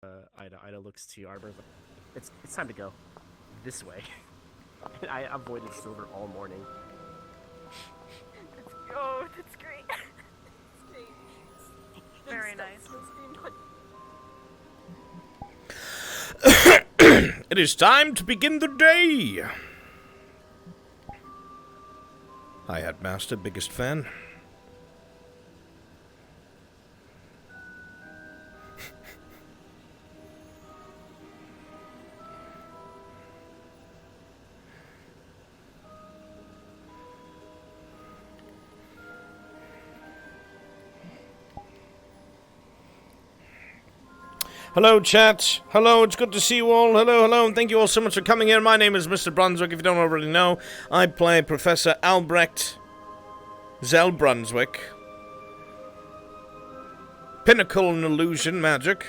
Ida looks to Arbor. It's time to go. This way. I avoided Silver all morning. That's great. That's great. Very nice. It is time to begin the day. Hi, Headmaster, biggest fan. Hello, chat. Hello, it's good to see you all. Hello, and thank you all so much for coming here. My name is Mr. Brunswick, if you don't already know. I play Professor Albrecht Brunswick. Pinnacle in illusion magic.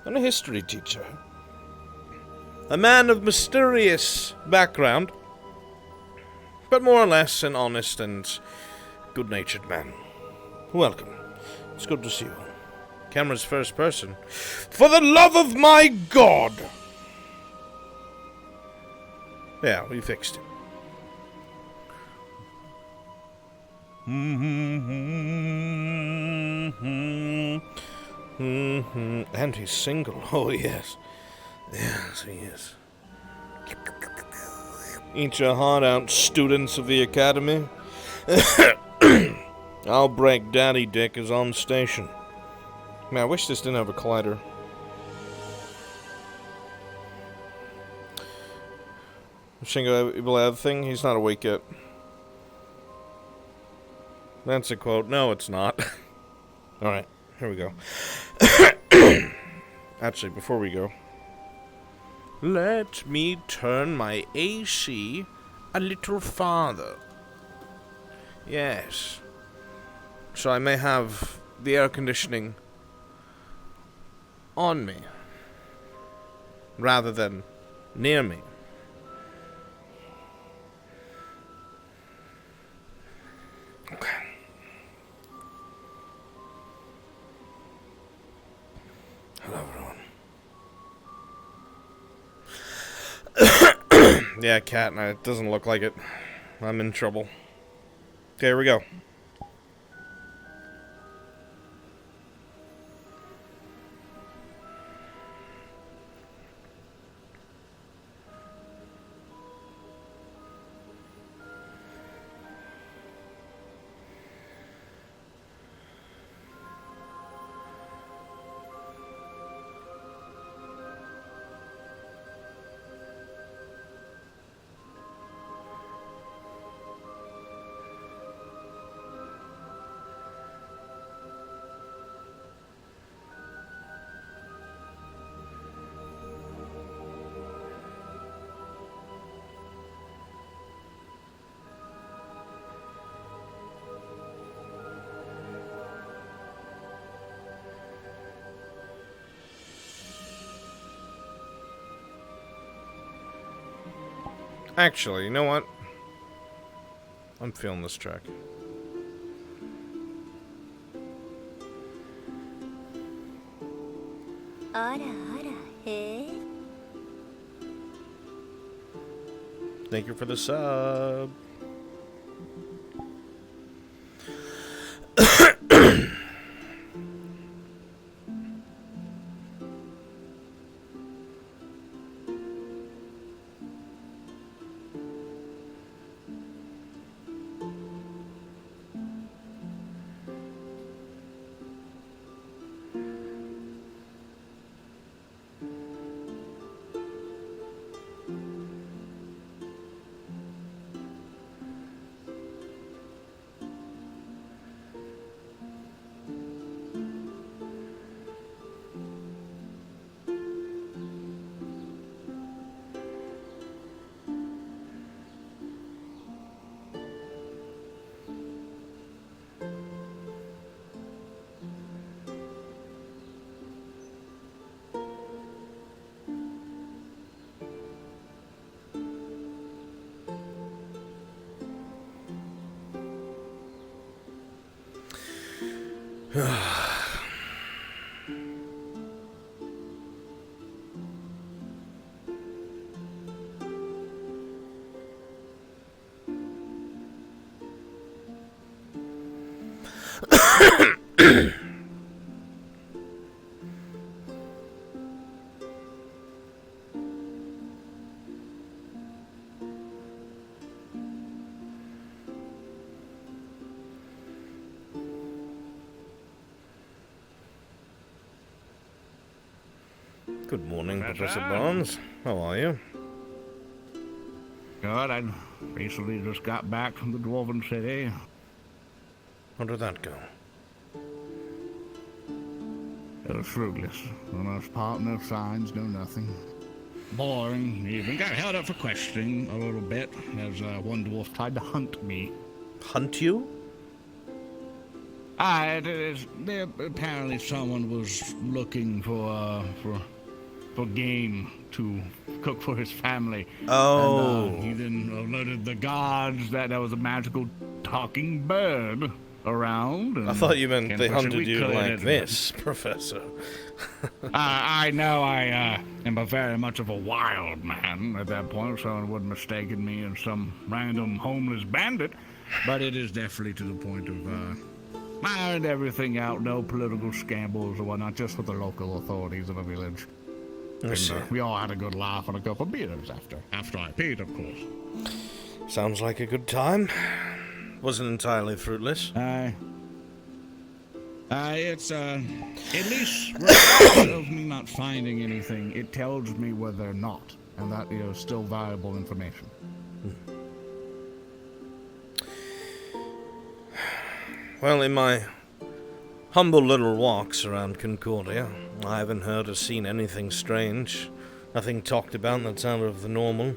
And a history teacher. A man of mysterious background, but more or less an honest and good-natured man. Welcome. It's good to see you all. Camera's first person. For the love of my God! Yeah, we fixed it. And he's single. Oh, yes. Yes, he is. Eat your heart out, students of the Academy. Albrecht Daddy Dick is on station. Man, I wish this didn't have a collider. Shingo Evil Ad thing? He's not awake yet. That's a quote. No, it's not. Alright, here we go. Actually, before we go, let me turn my AC a little farther. Yes. So I may have the air conditioning on me, rather than near me. Okay. Hello, everyone. Yeah, cat, it doesn't look like it. I'm in trouble. Okay, here we go. Actually, you know what? I'm feeling this track. Thank you for the sub. Good morning, Professor. Professor Barnes. How are you? Good. I recently just got back from the Dwarven City. How did that go? It was fruitless. For the most part, no signs, no nothing. Boring, even. Got held up for questioning a little bit, as one dwarf tried to hunt me. Hunt you? Apparently someone was looking for game to cook for his family. Oh. And, he then alerted the gods that there was a magical talking bird around. And I thought you meant they hunted we you cleared like it. this, Professor. I know I am a very much of a wild man at that point. Someone would have mistaken me as some random homeless bandit. But it is definitely to the point of I ironed everything out. No political scandals or whatnot, just with the local authorities of the village. I see. We all had a good laugh and a couple of beers after I paid, of course. Sounds like a good time. Wasn't entirely fruitless. It's at least regardless of me not finding anything, it tells me whether they're not, and that is still valuable information. Well, in my humble little walks around Concordia, I haven't heard or seen anything strange. Nothing talked about that's out of the normal.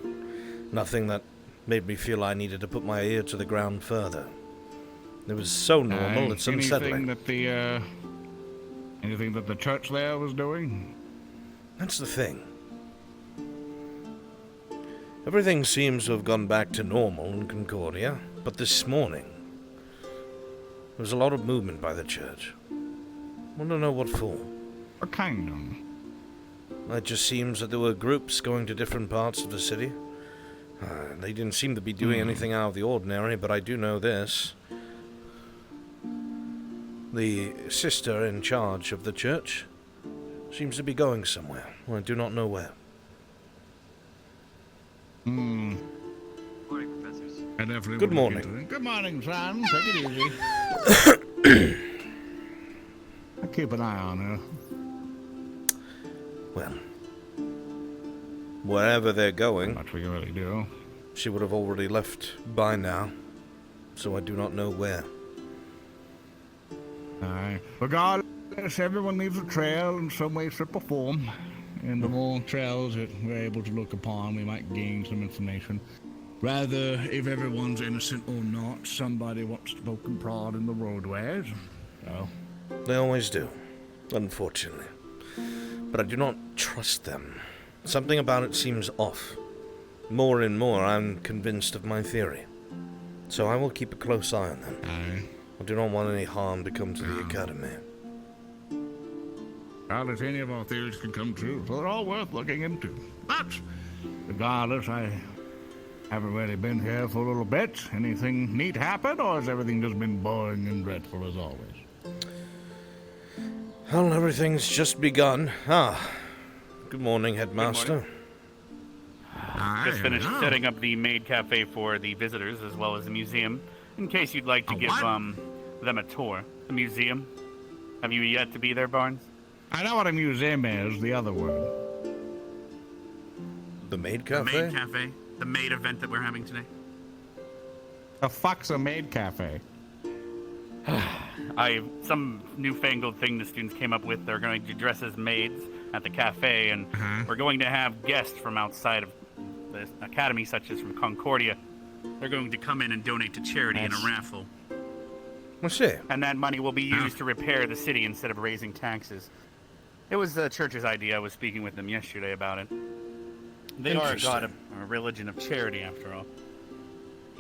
Nothing that made me feel I needed to put my ear to the ground further. It was so normal, it's unsettling. Anything that the church there was doing? That's the thing. Everything seems to have gone back to normal in Concordia, but this morning, there was a lot of movement by the church. I want to know what for. What kind of? It just seems that there were groups going to different parts of the city. They didn't seem to be doing anything out of the ordinary, but I do know this. The sister in charge of the church seems to be going somewhere. I do not know where. Morning, professors. I definitely Good would look morning. into it. Good morning, son. Take it easy. I keep an eye on her. Well, wherever they're going, Much we can really do. she would have already left by now, so I do not know where. Aye. Regardless, everyone leaves a trail in some way, shape, or form. And the more trails that we're able to look upon, we might gain some information. Rather, if everyone's innocent or not, somebody wants to poke and prod in the roadways. So, They always do, unfortunately. But I do not trust them. Something about it seems off. More and more, I'm convinced of my theory. So I will keep a close eye on them. aye. I do not want any harm to come to the Academy. Well, if any of our theories can come true, so they're all worth looking into. But, regardless, I haven't really been here for a little bit. Anything neat happen, or has everything just been boring and dreadful as always? Well, everything's just begun. Good morning, Headmaster. Just finished setting up the maid cafe for the visitors as well as the museum, in case you'd like to give them a tour. The museum. Have you yet to be there, Barnes? I know what a museum is, the other word. The Maid The Cafe? maid cafe. The maid event that we're having today. The fuck's a maid cafe? Some newfangled thing the students came up with. They're going to dress as maids at the cafe, and we're going to have guests from outside of the academy, such as from Concordia. They're going to come in and donate to charity in a raffle. I see. And that money will be used to repair the city instead of raising taxes. It was the church's idea. I was speaking with them yesterday about it. They are a god, a religion of charity, after all.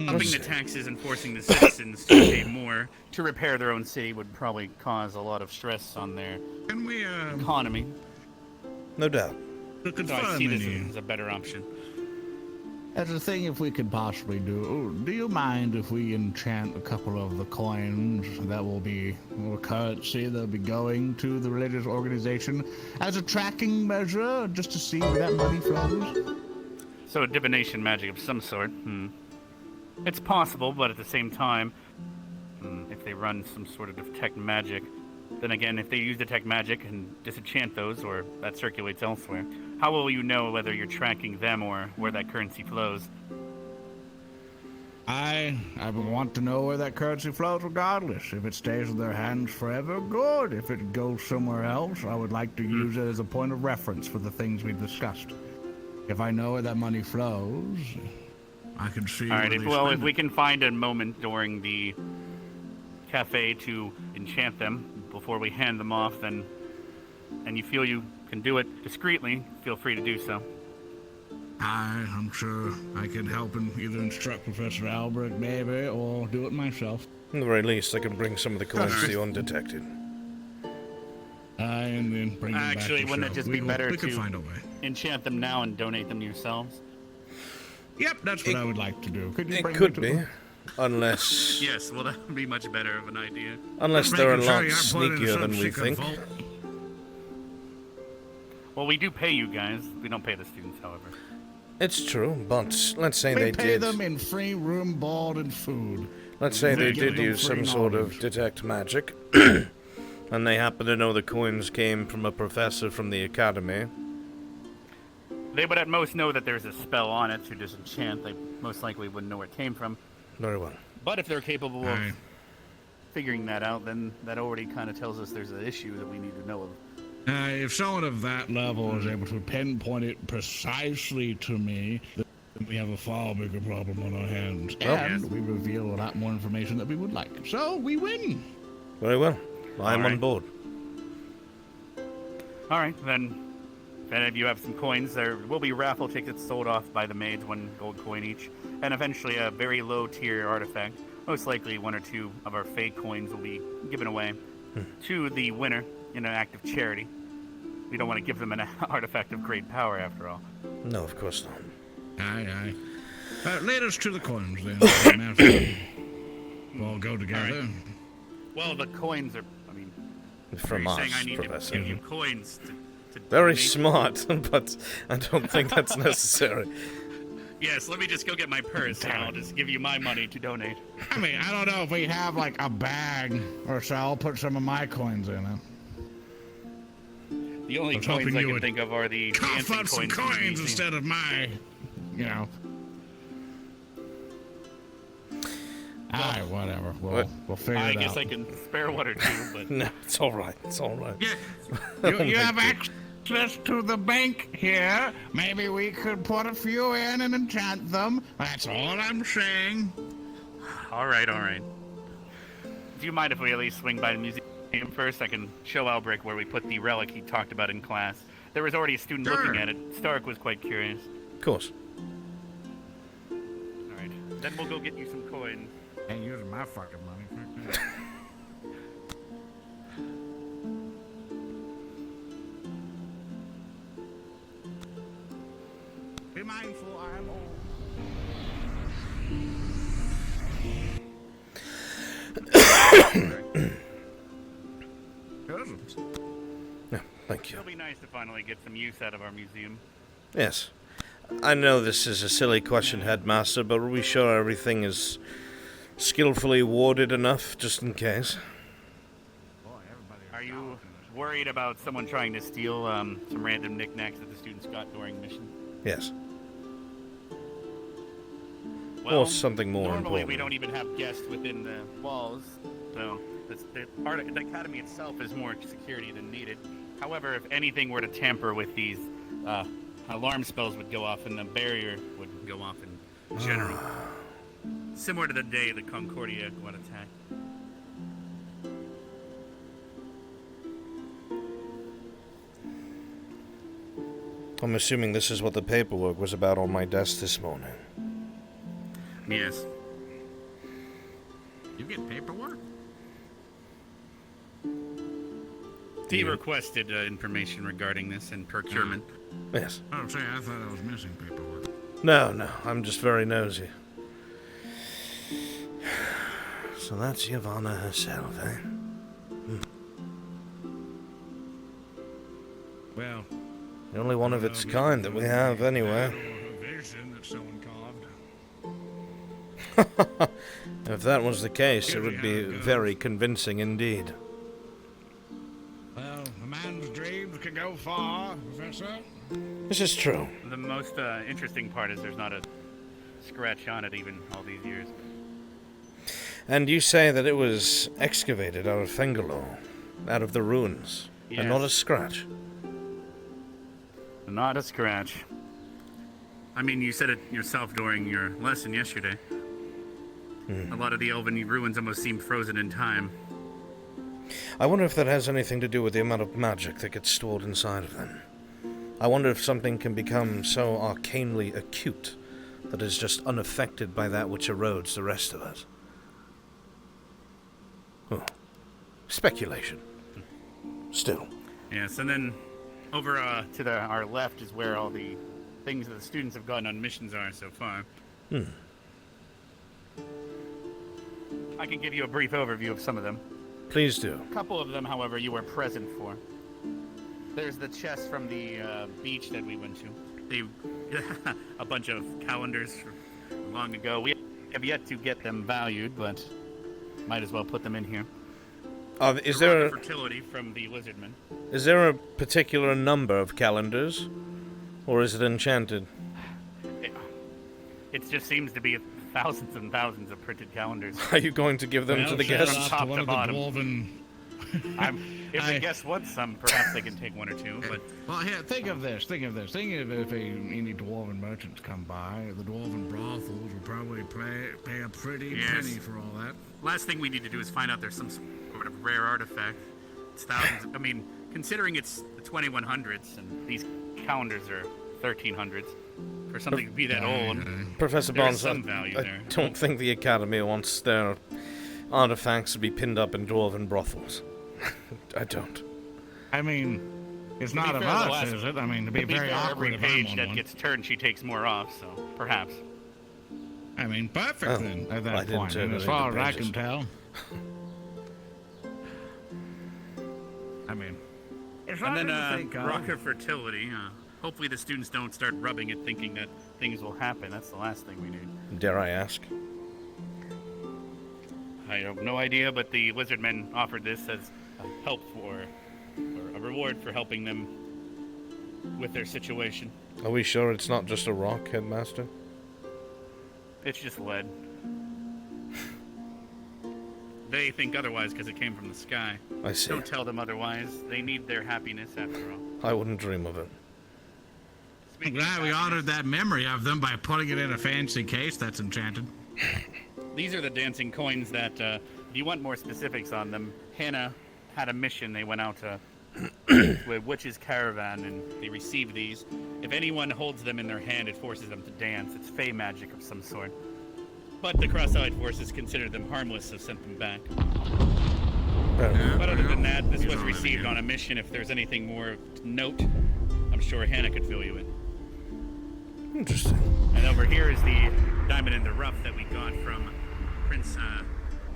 Upping the taxes and forcing the citizens to pay more to repair their own city would probably cause a lot of stress on their Can we, economy. No doubt. So I see this as a better option. As a thing, if we could possibly do you mind if we enchant a couple of the coins that will be, or currency that will be going to the religious organization as a tracking measure, just to see where that money flows? So a divination magic of some sort. It's possible, but at the same time, if they run some sort of detect magic, Then again, if they use detect magic and disenchant those, or that circulates elsewhere, how will you know whether you're tracking them or where that currency flows? I would want to know where that currency flows regardless. If it stays in their hands forever, good. If it goes somewhere else, I would like to use it as a point of reference for the things we've discussed. If I know where that money flows, I can see. All right. If we can find a moment during the cafe to enchant them before we hand them off, then, and you feel you can do it discreetly, feel free to do so. I'm sure I can help and either instruct Professor Albrecht, maybe, or do it myself. At the very least, I can bring some of the coins to you undetected. And then bring them back. Actually, wouldn't it just be better we could to find a way. enchant them now and donate them yourselves? Yep, that's what I would like to do. Could you bring It could them be, to unless Yes, well, that would be much better of an idea. they're a Making sure lot you aren't put it in sneakier some than we secret think. vault. Well, we do pay you guys. We don't pay the students, however. It's true, but let's say We they pay did. them in free room, board, and food. Let's say they We give did them use free some sort of knowledge. detect magic, and they happen to know the coins came from a professor from the academy. They would at most know that there's a spell on it to disenchant. They most likely wouldn't know where it came from. Very well. But if they're capable of Aye. figuring that out, then that already kind of tells us there's an issue that we need to know of. If someone of that level is able to pinpoint it precisely to me, then we have a far bigger problem on our hands. And yes. we reveal a lot more information that we would like. So we win. Very well. I'm All on right. board. All right, then. If any of you have some coins, there will be raffle tickets sold off by the maids, 1 gold coin each, and eventually a very low-tier artifact. Most likely 1 or 2 of our fake coins will be given away to the winner in an act of charity. We don't want to give them an artifact of great power, after all. No, of course not. Aye. Lead us to the coins, then. We'll all go together. All Well, the coins are, I mean, From are us, you saying I need Professor. to give you coins to Very donate? smart, but I don't think that's necessary. Yes, let me just go get my purse, and I'll just give you my money to donate. I mean, I don't know if we have like a bag or so. I'll put some of my coins in it. The only I was coins hoping I you can would think of are the Cough dancing up some coins. from the coins museum. instead of my, you know. Aye, whatever. We'll figure I it guess out. I can spare 1 or 2, but No, it's all right. It's all right. You have access to the bank here. Maybe we could put a few in and enchant them. That's all I'm saying. all right. Do you mind if we at least swing by the museum first? I can show Albrecht where we put the relic he talked about in class. There was already a student Sure. looking at it. Stark was quite curious. Of course. All right, then we'll go get you some coins. Ain't using my fucking money. Be mindful, I'm old. Cousins. Yeah, thank you. It'll be nice to finally get some use out of our museum. Yes. I know this is a silly question, Headmaster, but are we sure everything is skillfully warded enough, just in case? Are you worried about someone trying to steal some random knickknacks that the students got during mission? Yes. Well, Or something more normally important. we don't even have guests within the walls, so the academy itself is more security than needed. However, if anything were to tamper with these, alarm spells would go off and the barrier would go off in general. Similar to the day the Concordia got attacked. I'm assuming this is what the paperwork was about on my desk this morning. Yes. You get paperwork? He requested information regarding this and procurement. Yes. I don't say, I thought I was missing paperwork. No, I'm just very nosy. So that's Yavanna herself, eh? Well, The only one of its kind that we have, anyway. a vision that someone carved. If that was the case, it would be very convincing indeed. Well, a man's dreams can go far, Professor. This is true. The most interesting part is there's not a scratch on it even all these years. And you say that it was excavated out of Fengalo, out of the ruins, and not a scratch. Not a scratch. I mean, you said it yourself during your lesson yesterday. A lot of the elven ruins almost seem frozen in time. I wonder if that has anything to do with the amount of magic that gets stored inside of them. I wonder if something can become so arcanely acute that is just unaffected by that which erodes the rest of us. Oh. Speculation. Still. Yes, and then over to our left is where all the things that the students have gotten on missions are so far. I can give you a brief overview of some of them. Please do. A couple of them, however, you were present for. There's the chest from the beach that we went to. A bunch of calendars from long ago. We have yet to get them valued, but might as well put them in here. Is there fertility from the lizardman? Is there a particular number of calendars, or is it enchanted? It just seems to be thousands and thousands of printed calendars. Are you going to give them to the guests? Top to bottom. Dwarven... If the guests want some, perhaps they can take one or two. But well, here, think of this. Think of if any dwarven merchants come by, the dwarven brothels will probably pay a pretty penny for all that. Last thing we need to do is find out there's some sort of rare artifact. It's thousands. I mean, considering it's the 2100s and these calendars are 1300s, for something to be that old, Professor Bonds, some value I there. don't think the Academy wants their artifacts to be pinned up in dwarven brothels. I don't. I mean, it's not of us, is it? I mean, to be very awkward every page that gets turned, she takes more off, so perhaps. I mean, perfect then, at that point, and as far as I can tell. I mean, and then rocker fertility. Hopefully the students don't start rubbing it thinking that things will happen. That's the last thing we need. Dare I ask? I have no idea, but the lizardmen offered this as help or a reward for helping them with their situation. Are we sure it's not just a rock, Headmaster? It's just lead. They think otherwise because it came from the sky. I see. Don't tell them otherwise. They need their happiness after all. I wouldn't dream of it. I'm glad we honored that memory of them by putting it in a fancy case that's enchanted. These are the dancing coins that, if you want more specifics on them, Hannah had a mission. They went out to a witch's caravan, and they received these. If anyone holds them in their hand, it forces them to dance. It's fey magic of some sort. But the cross-eyed forces considered them harmless, so sent them back. But other than that, this was received on a mission. If there's anything more to note, I'm sure Hannah could fill you in. Interesting. And over here is the diamond in the rough that we got from Prince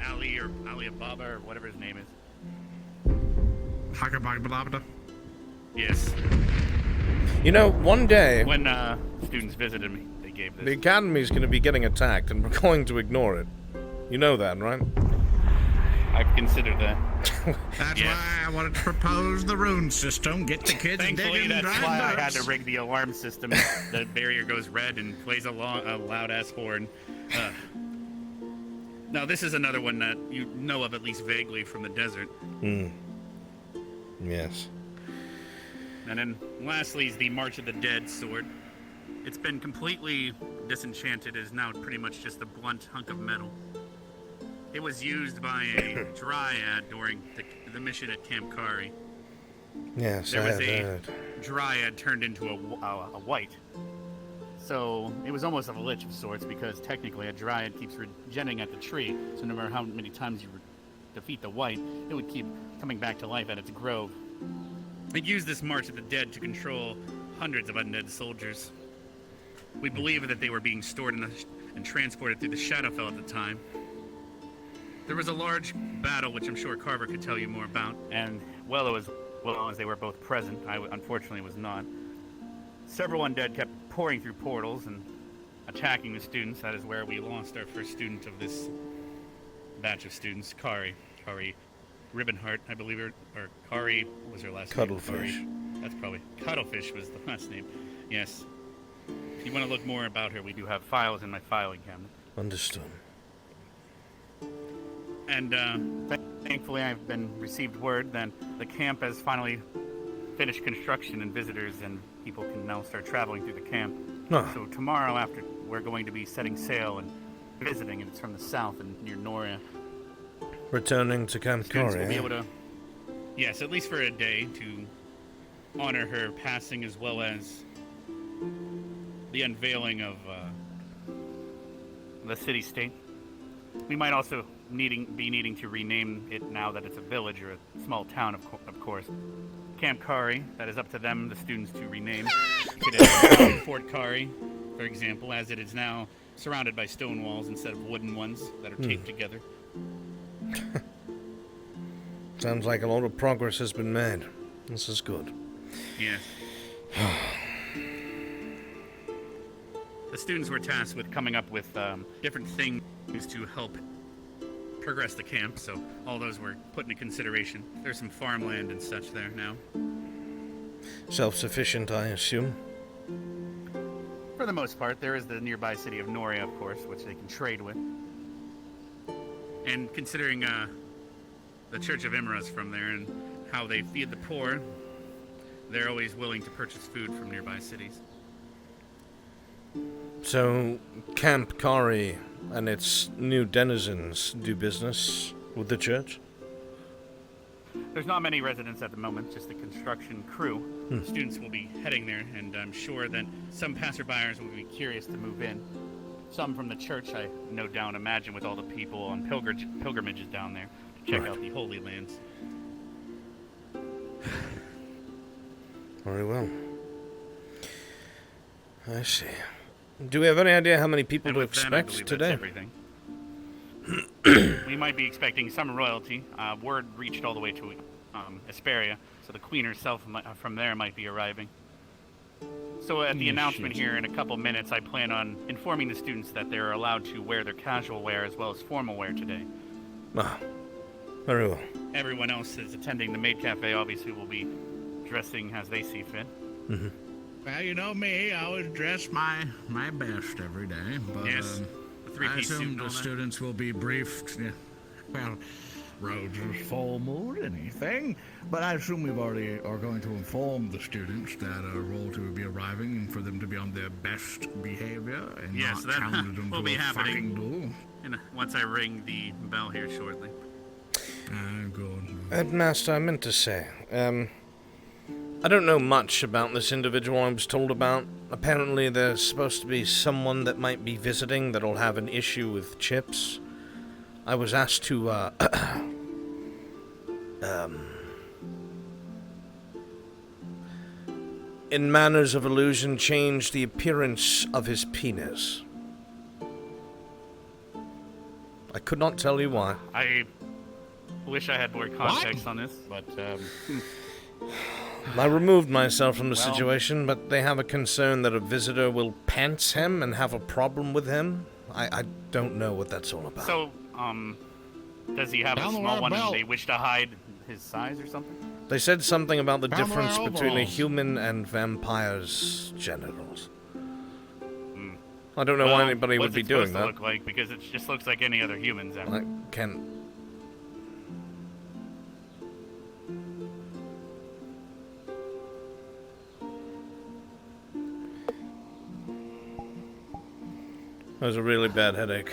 Ali or Ali Ababa or whatever his name is. Hakabagbada? Yes. You know, one day... When students visited me, they gave this. The Academy's going to be getting attacked, and we're going to ignore it. You know that, right? I've considered that. That's why I wanted to propose the rune system. Get the kids Thankfully, digging. that's why I had to rig the alarm system. The barrier goes red and plays a loud-ass horn. Now, this is another one that you know of at least vaguely from the desert. Yes. And then, lastly, is the March of the Dead sword. It's been completely disenchanted. It is now pretty much just a blunt hunk of metal. It was used by a dryad during the mission at Camp Kari. Yes, there I was have a heard. dryad turned into a white. So it was almost of a lich of sorts, because technically a dryad keeps regenerating at the tree. So no matter how many times you defeat the white, it would keep coming back to life at its grove. It used this March of the Dead to control hundreds of undead soldiers. We believe that they were being stored and transported through the Shadowfell at the time. There was a large battle, which I'm sure Carver could tell you more about, and as they were both present, I unfortunately was not. Several undead kept pouring through portals and attacking the students. That is where we lost our first student of this batch of students, Kari. Kari Ribbonheart, I believe, or Kari was her last Cuttlefish. name. Kari. That's probably Cuttlefish was the last name. Yes. If you want to look more about her, we do have files in my filing cabinet. Understood. And thankfully, I've been received word that the camp has finally finished construction, and visitors and people can now start traveling through the camp. Ah. So tomorrow, after we're going to be setting sail and visiting, and it's from the south and near Noria. Returning to Camp Students Kari. will be able to, yes, at least for a day, to honor her passing, as well as the unveiling of the city-state. We might also be needing to rename it now that it's a village or a small town, of course. Camp Kari, that is up to them, the students, to rename. Fort Kari, for example, as it is now surrounded by stone walls instead of wooden ones that are taped together. Sounds like a lot of progress has been made. This is good. Yes. The students were tasked with coming up with different things to help progress the camp, so all those were put into consideration. There's some farmland and such there now. Self-sufficient, I assume. For the most part, there is the nearby city of Noria, of course, which they can trade with. And considering the Church of Imra's from there and how they feed the poor, they're always willing to purchase food from nearby cities. So, Camp Kari and its new denizens do business with the church? There's not many residents at the moment, just the construction crew. Students will be heading there, and I'm sure that some passerbyers will be curious to move in. Some from the church, I no doubt imagine, with all the people on pilgrimages down there to check out the Holy Lands. Very well. I see. Do we have any idea how many people And to with them, I expect believe today? that's everything. We might be expecting some royalty. Word reached all the way to Asperia, so the queen herself from there might be arriving. So at the announcement here in a couple minutes, I plan on informing the students that they're allowed to wear their casual wear as well as formal wear today. Ah, very well. Everyone else that's attending the maid cafe obviously will be dressing as they see fit. Mm-hmm. Well, you know me, I always dress my best every day, but Yes, the I three-piece suit assume and all the that. students will be briefed. Yeah, well, roads is full mood, anything, but I assume we've already are going to inform the students that a roll to be arriving and for them to be on their best behavior and Yes, not that challenge them will to be a happening. fucking duel. And once I ring the bell here shortly. Good. Headmaster, I meant to say, I don't know much about this individual I was told about. Apparently there's supposed to be someone that might be visiting that'll have an issue with chips. I was asked to, in manners of illusion, change the appearance of his penis. I could not tell you why. I wish I had more context on this, but I removed myself from the Well- situation, but they have a concern that a visitor will pants him and have a problem with him. I don't know what that's all about. so does he have a Down the small wire one and belt. they wish to hide his size or something? They said something about the Down the difference wire between a overalls. human and vampire's genitals. Hmm. I don't know why Well, anybody would what's be it doing supposed that. to look like, because it just looks like any other humans. I can't. That was a really bad headache.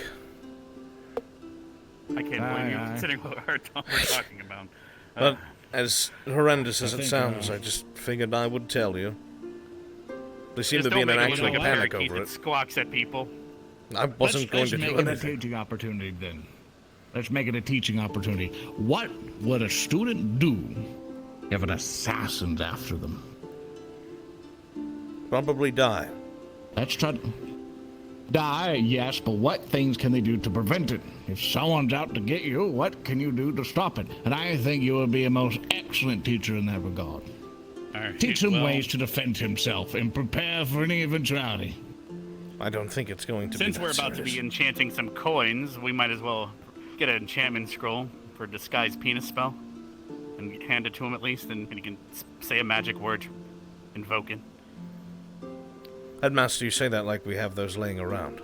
I can't blame you, Aye. considering what we're talking about. But as horrendous as I it think, sounds, I just figured I would tell you. They seem just to be in don't an make it look actual like a panic parakeet over that it. squawks at people. I wasn't going let's to make do it a anything. teaching opportunity then. Let's make it a teaching opportunity. What would a student do if an assassin's after them? Probably die. Let's try to die, yes, but what things can they do to prevent it? If someone's out to get you, what can you do to stop it? And I think you would be a most excellent teacher in that regard. All right, Teach him well, ways to defend himself and prepare for any eventuality. I don't think it's going to Since be we're that about to be serious. enchanting some coins, we might as well get an enchantment scroll for disguise penis spell. and hand it to him at least, and he can say a magic word, invoke it. Headmaster, you say that like we have those laying around.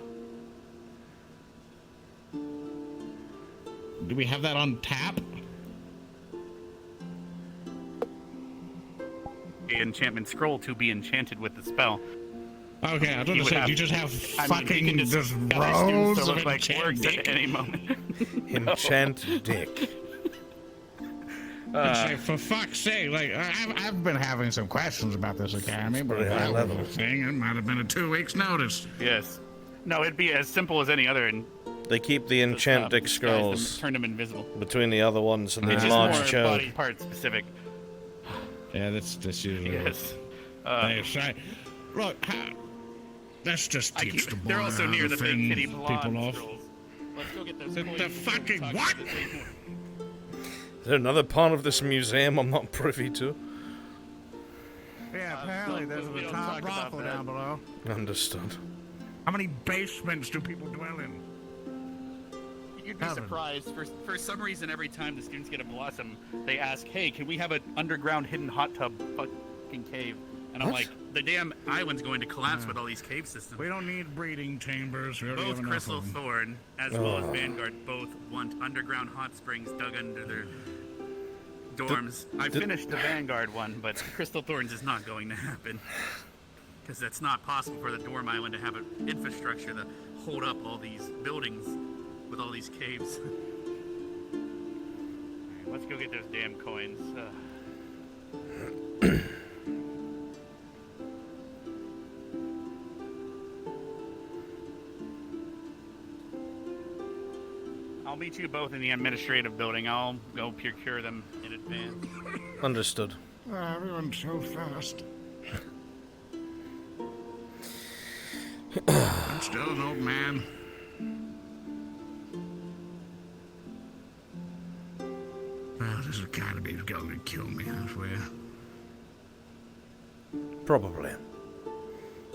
Do we have that on tap? The enchantment scroll to be enchanted with the spell. Okay, I was going He to would say, have- you just have I mean, fucking he can just tell his students rows to of look like words enchanted at any moment. Enchant dick. Say, for fuck's sake, like, I've been having some questions about this academy, but if pretty high that level. was a thing, it might have been a 2 weeks notice. Yes. No, it'd be as simple as any other, and They keep the enchant dick scrolls turn them invisible. between the other ones and the It's just enlarged more chode. body part specific. Yeah, that's usually Yes. They say, look, let's just teach the boy They're also how near to the big fend kitty people blonde off. scrolls. Let's go get those The coins. fucking Talk what? about the thing. Is there another part of this museum I'm not privy to? Yeah, apparently there's we a don't top talk about brothel that. down below. Understood. How many basements do people dwell in? You'd be Heaven. surprised. For some reason, every time the students get a blossom, they ask, "Hey, can we have an underground hidden hot tub fucking cave?" And I'm What? like, "The damn island's going to collapse with all these cave systems." We don't need breeding chambers. We already have Both enough Crystal of them. Thorn as well as Vanguard both want underground hot springs dug under their dorms. I finished the Vanguard one, but Crystal Thorns is not going to happen. Because it's not possible for the dorm island to have an infrastructure to hold up all these buildings with all these caves. Let's go get those damn coins. I'll meet you both in the administrative building. I'll go procure them in advance. Understood. Everyone's so fast. I'm still an old man. Well, this academy is going to kill me, I swear. Probably.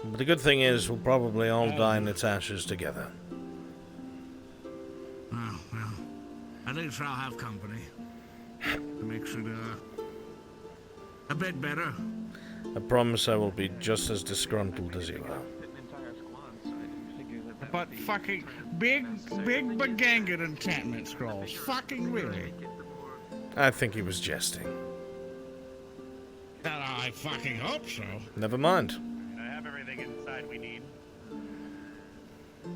But the good thing is, we'll probably all die in its ashes together. Oh, well. At least I'll have company. It makes it, a bit better. I promise I will be just as disgruntled as you are. An entire squad, so I didn't figure that. But fucking big Bagangan enchantment scrolls. Fucking really. I think he was jesting. I fucking hope so. Never mind. I have everything inside we need.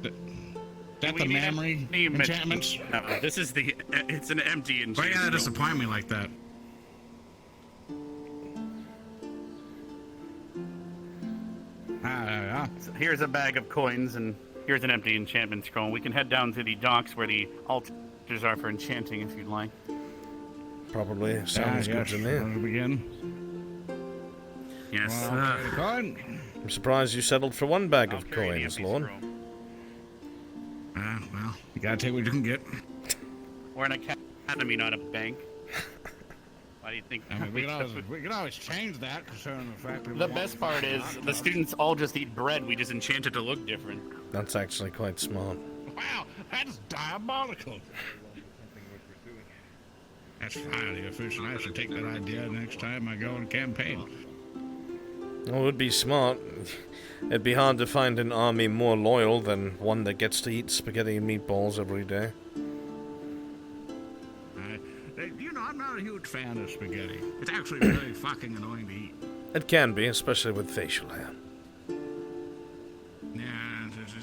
That the memory enchantments? No, this is the. It's an empty Why enchantment. you gotta disappoint me like that? So here's a bag of coins, and here's an empty enchantment scroll. We can head down to the docks where the altars are for enchanting if you'd like. Probably sounds good to me. Want to begin? Yes. Coin. I'm surprised you settled for one bag I'll of carry the coins, empty Lord. scroll. Well, you gotta take what you can get. We're an academy, not a bank. Why do you think? I mean, we can always change that concerning the fact that The best part is the students all just eat bread. We just enchant it to look different. That's actually quite smart. Wow, that's diabolical. That's highly efficient. I should take that idea next time I go on campaign. Well, it would be smart. It'd be hard to find an army more loyal than one that gets to eat spaghetti and meatballs every day. You know, I'm not a huge fan of spaghetti. It's actually really fucking annoying to eat. It can be, especially with facial hair. Yeah,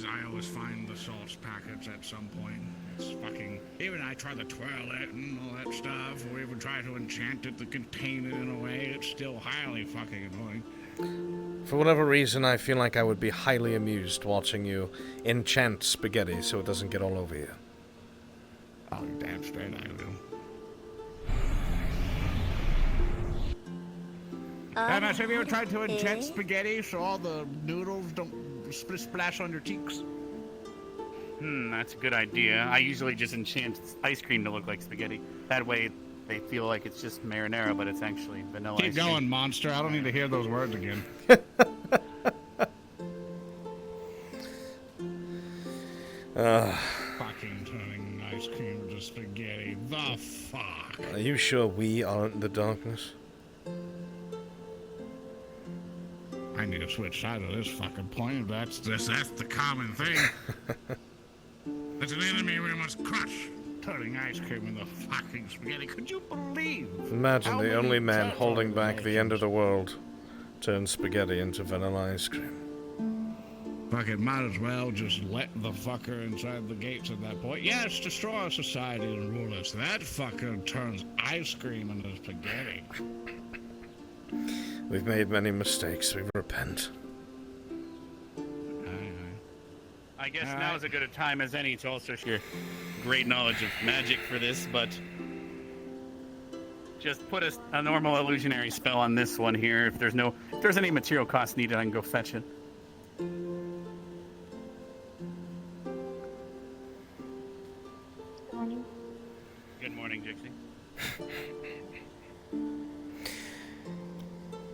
I always find the sauce packets at some point. It's fucking... Even I try to twirl it and all that stuff, or even try to enchant it to contain it in a way, it's still highly fucking annoying. For whatever reason, I feel like I would be highly amused watching you enchant spaghetti so it doesn't get all over you. Oh, you're damn straight I will. Have you ever tried to enchant spaghetti so all the noodles don't splash on your cheeks? That's a good idea. I usually just enchant ice cream to look like spaghetti. That way, they feel like it's just marinara, but it's actually vanilla Keep ice cream. going, monster. I don't need to hear those words again. Fucking turning ice cream into spaghetti. The fuck? Are you sure we aren't the darkness? I need to switch sides of this fucking plane. That's the common thing. That's an enemy we must crush. Turning ice cream into fucking spaghetti. Could you believe? Imagine how the many only man turtle holding back the end of nations? the world turns spaghetti into vanilla ice cream. Fucking might as well just let the fucker inside the gates at that point. Yes, destroy our society and rule us. That fucker turns ice cream into spaghetti. We've made many mistakes. We repent. I guess now is as good a time as any to also share great knowledge of magic for this, but just put a normal illusionary spell on this one here. If there's any material cost needed, I can go fetch it. Good morning. Good morning, Dixie.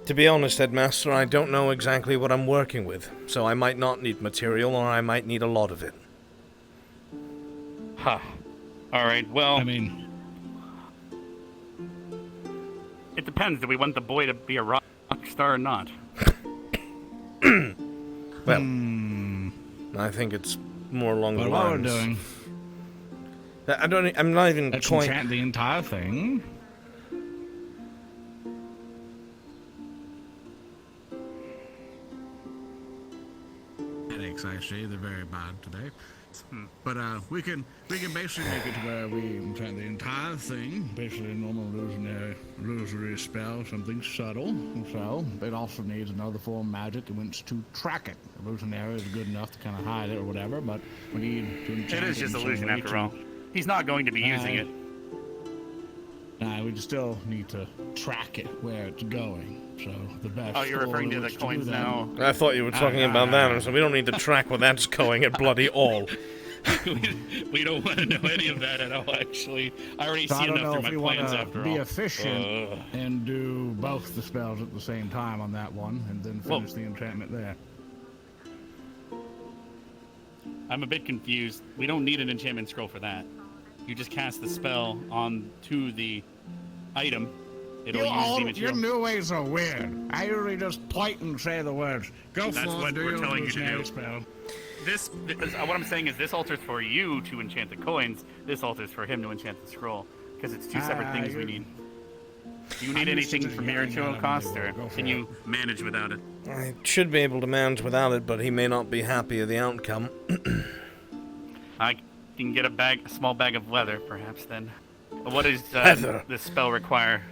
To be honest, Headmaster, I don't know exactly what I'm working with, so I might not need material, or I might need a lot of it. Huh. Alright, well, I mean, it depends. Do we want the boy to be a rock star or not? Well, I think it's more along the but what we're lines. doing, I'm not even let's quite. enchant the entire thing. Headaches, I see. They're very bad today. But we can basically make it to where we enchant the entire thing, basically a normal illusory spell, something subtle. So it also needs another form of magic in which to track it. Illusionary is good enough to kind of hide it or whatever, but we need to enchant It is just in some illusion way after to- all. He's not going to be using it. we just still need to track it where it's going. So the best. Oh, you're referring to the coins now. I thought you were talking about that, so we don't need to track where that's going at bloody all. We don't want to know any of that at all, actually. I already So see I don't enough know through if my we plans want after to be all. efficient and do both the spells at the same time on that one, and then finish the enchantment there. I'm a bit confused. We don't need an enchantment scroll for that. You just cast the spell onto the item. It'll use the Your material. new ways are weird. I usually just point and say the words. Go That's for what it, do we're your telling you to illusionary do. spell. What I'm saying is this alters for you to enchant the coins. This alters for him to enchant the scroll. Because it's two separate things we need. Do you need I'm used to anything just for yelling at material him cost, anyway. or Go for can it. you manage without it? I should be able to manage without it, but he may not be happy with the outcome. I can get a small bag of leather, perhaps, then. What does Leather. this spell require?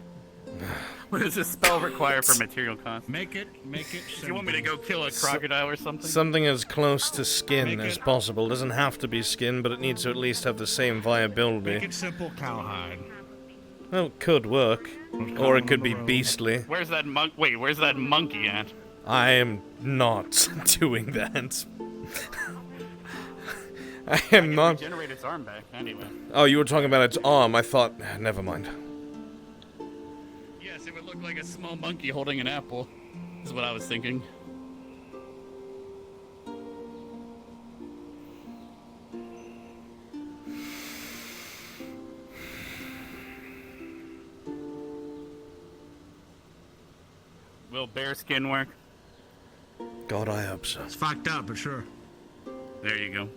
What does this spell require for material cost? Make it Do you want me to go kill a crocodile or something? Something as close to skin Make as it- possible. Doesn't have to be skin, but it needs to at least have the same viability. Make it simple, cowhide. Well, it could work. Or it could be beastly. Where's that Where's that monkey at? I am not doing that. I am not. Regenerate its arm back, anyway. Oh, you were talking about its arm. I thought. Never mind. Yes, it would look like a small monkey holding an apple. Is what I was thinking. Will bear skin work? God, I hope so. It's fucked up, but sure. There you go.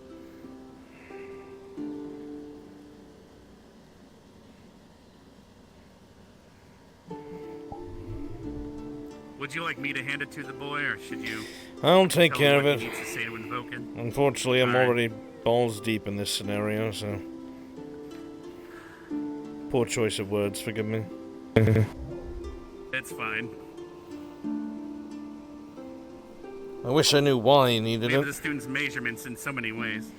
Would you like me to hand it to the boy, or should you I'll take tell care him of what he it. needs to say to invoke it? Unfortunately, I'm Alright. already balls deep in this scenario, so. Poor choice of words, forgive me. It's fine. I wish I knew why he needed We have it. the student's measurements in so many ways.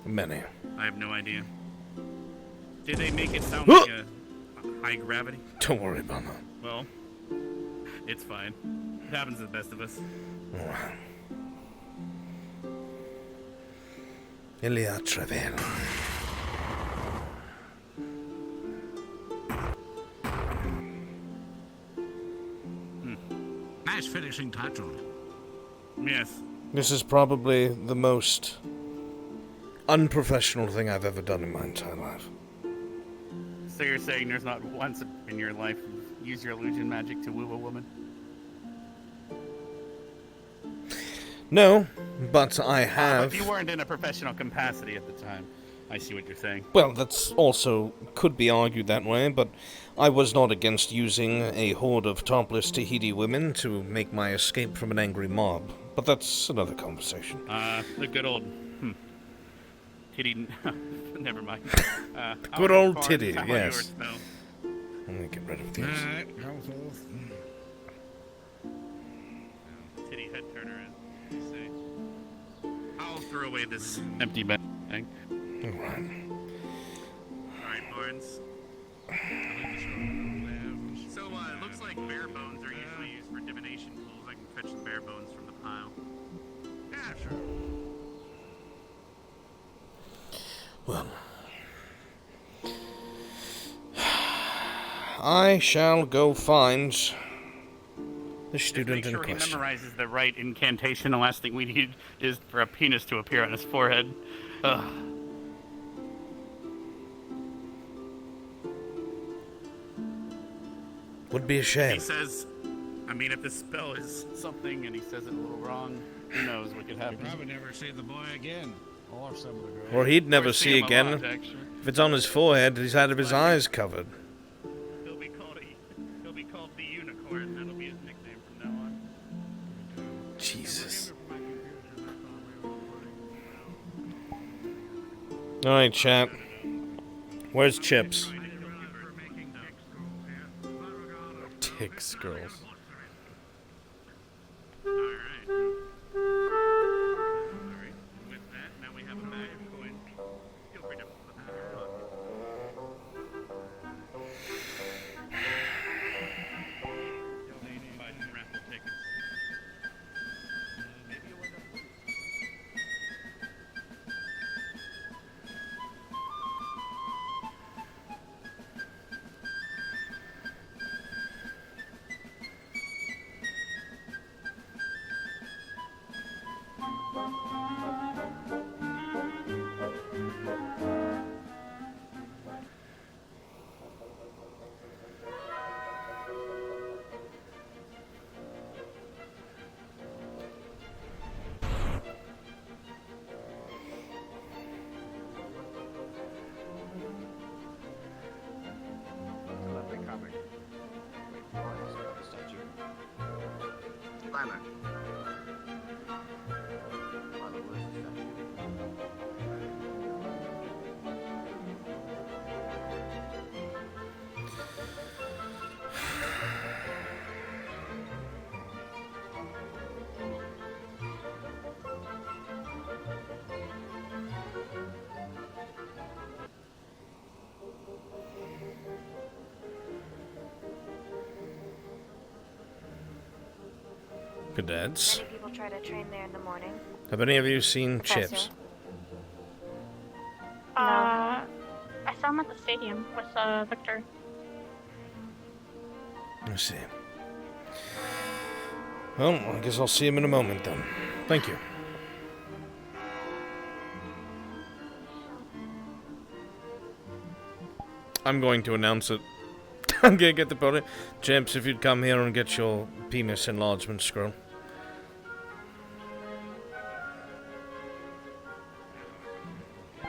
Many. I have no idea. Did they make it sound like a high gravity? Don't worry about that. Well, it's fine. It happens to the best of us. Alright. Ilia Trevel. Nice finishing touch on it. Yes. This is probably the most unprofessional thing I've ever done in my entire life. So you're saying there's not once in your life you've used your illusion magic to woo a woman? No, but I But have... you weren't in a professional capacity at the time. I see what you're saying. Well, that's also could be argued that way, but I was not against using a horde of topless Tahiti women to make my escape from an angry mob. But that's another conversation. The good old... Titty... Never mind. Good old titty, how are yes. yours, Snow? Let me get rid of these. Alright, go forth. Titty head turner in. You say. I'll throw away this empty bag. Alright. Alright, Barnes. So, it looks like bear bones are usually used for divination tools. I can fetch the bear bones from the pile. Yeah, sure. Well, I shall go find the student Just in make sure question. he memorizes the right incantation. The last thing we need is for a penis to appear on his forehead. Ugh. Would be a He shame. says, I mean, if the spell is something and he says it a little wrong, who knows what could You'll happen. probably never see the boy again. Or some of the girls. Or he'd never Or see him a again. lot, actually. If it's on his forehead, he's had his eyes covered. He'll be called the unicorn. That'll be his nickname from now on. Jesus. Alright, chat. Where's Chips? Tick scrolls. Alright. With that, now we have a bag of coins. Feel free to put them in your pocket. You'll need to buy some raffle tickets. Maybe you'll end up winning. It's a lovely comic. Wait, why is there a statue? Lila. Lila, where's the statue? Cadets. Many people try to train there in the morning. Have any of you seen Professor. Chips? I saw him at the stadium with Victor. I see. Well, I guess I'll see him in a moment then. Thank you. I'm going to announce it. I'm gonna get the podium. Chips, if you'd come here and get your penis enlargement scroll. Sure.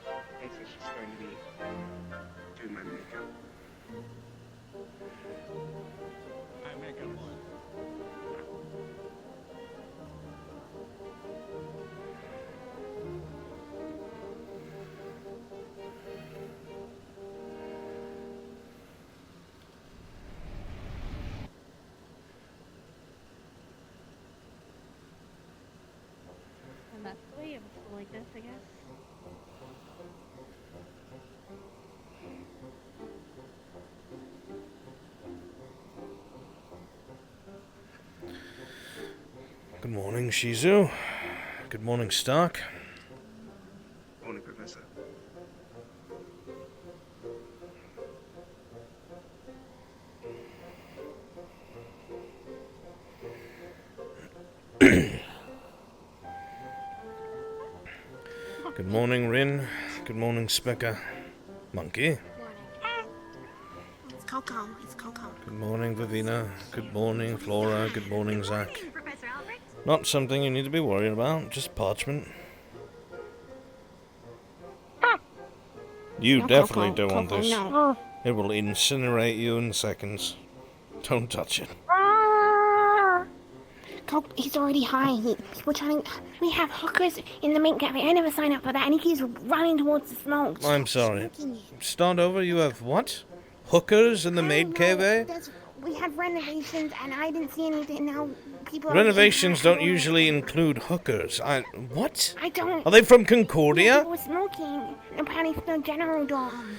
I think she's going to be doing my makeup. I make a one. And that's the way of school like this, I guess. Good morning, Shizu. Good morning, Stark. Morning, Professor. Good morning, Rin. Good morning, Specker. Monkey. It's Coco. It's Coco. Good morning, Vivina. Good morning, Flora. Good morning, Zach. Professor Albrecht. Not something you need to be worried about, just parchment. You No, definitely Coco. don't want Coco, this. No. It will incinerate you in seconds. Don't touch it. Coco, he's already high. We have hookers in the main cafe. I never signed up for that, and he keeps running towards the smoke. I'm sorry. Smoking it. Start over, you have what? Hookers in the I maid don't cave, know. eh? We had renovations, and I didn't see anything. Now people are Renovations don't usually include hookers. What? I don't. Are they from Yeah, Concordia? people were smoking. Apparently, the general dome.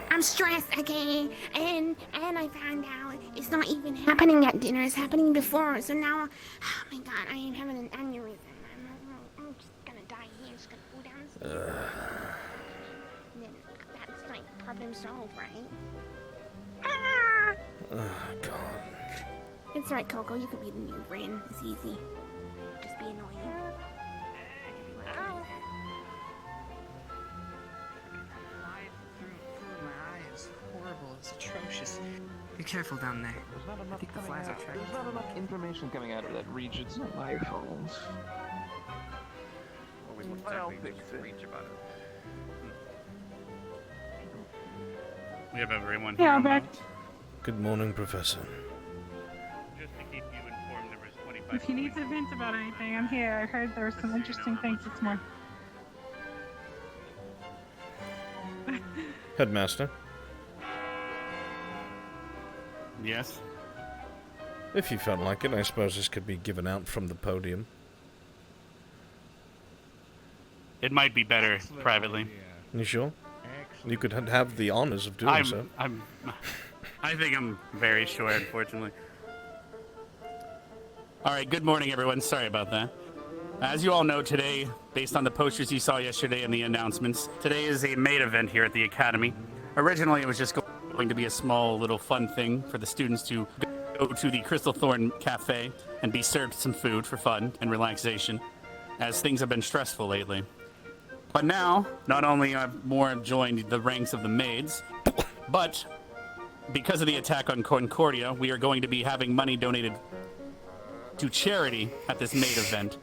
I'm stressed, okay? And I found out it's not even happening at dinner. It's happening before. So now, oh my god, I am having an aneurysm. I'm just gonna die here. I'm just gonna go downstairs. Then that's like problem solved, right? Ah! Oh, God. It's right, Coco. You could be the new Rin. It's easy. Just be annoying. It's horrible. It's atrocious. Be careful down there. I think the flies are trapped. There's not enough information coming out of that region. It's not my fault. I don't think so. Reach about it. We have everyone Yeah, here. Albrecht. Good morning, Professor. Just to keep you informed, there was 25. If you need to vent about anything, I'm here. I heard there were some interesting things this morning. Headmaster, Yes. if you felt like it, I suppose this could be given out from the podium. It might be better privately. You sure? You could have the honors of doing so. I think I'm very sure, unfortunately. All right, good morning, everyone. Sorry about that. As you all know, today, based on the posters you saw yesterday and the announcements, today is a maid event here at the Academy. Originally, it was just going to be a small little fun thing for the students to go to the Crystal Thorn Cafe and be served some food for fun and relaxation, as things have been stressful lately. But now, not only have more joined the ranks of the maids, but because of the attack on Concordia, we are going to be having money donated to charity at this maid event.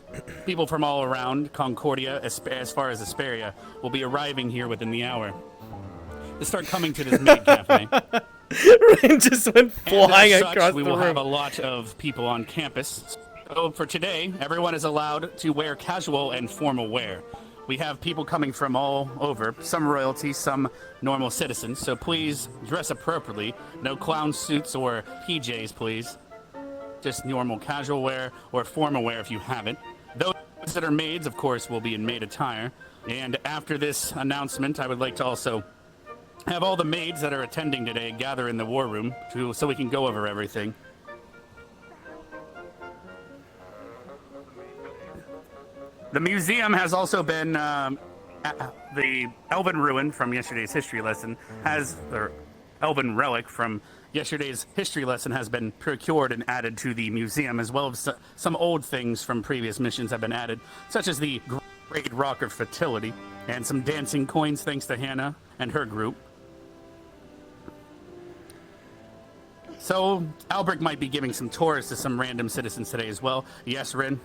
People from all around Concordia, as far as Asperia, will be arriving here within the hour to start coming to this maid cafe. Rain just went flying and as such, across we the will room. have a lot of people on campus. So for today, everyone is allowed to wear casual and formal wear. We have people coming from all over, some royalty, some normal citizens, so please dress appropriately. No clown suits or PJs, please. Just normal casual wear or formal wear if you have it. Those that are maids, of course, will be in maid attire. And after this announcement, I would like to also have all the maids that are attending today gather in the war room so we can go over everything. The museum has also been, the Elven Ruin from yesterday's history lesson or Elven Relic from yesterday's history lesson has been procured and added to the museum, as well as some old things from previous missions have been added, such as the Great Rock of Fertility, and some dancing coins thanks to Hannah and her group. So, Albrecht might be giving some tours to some random citizens today as well. Yes, Rin?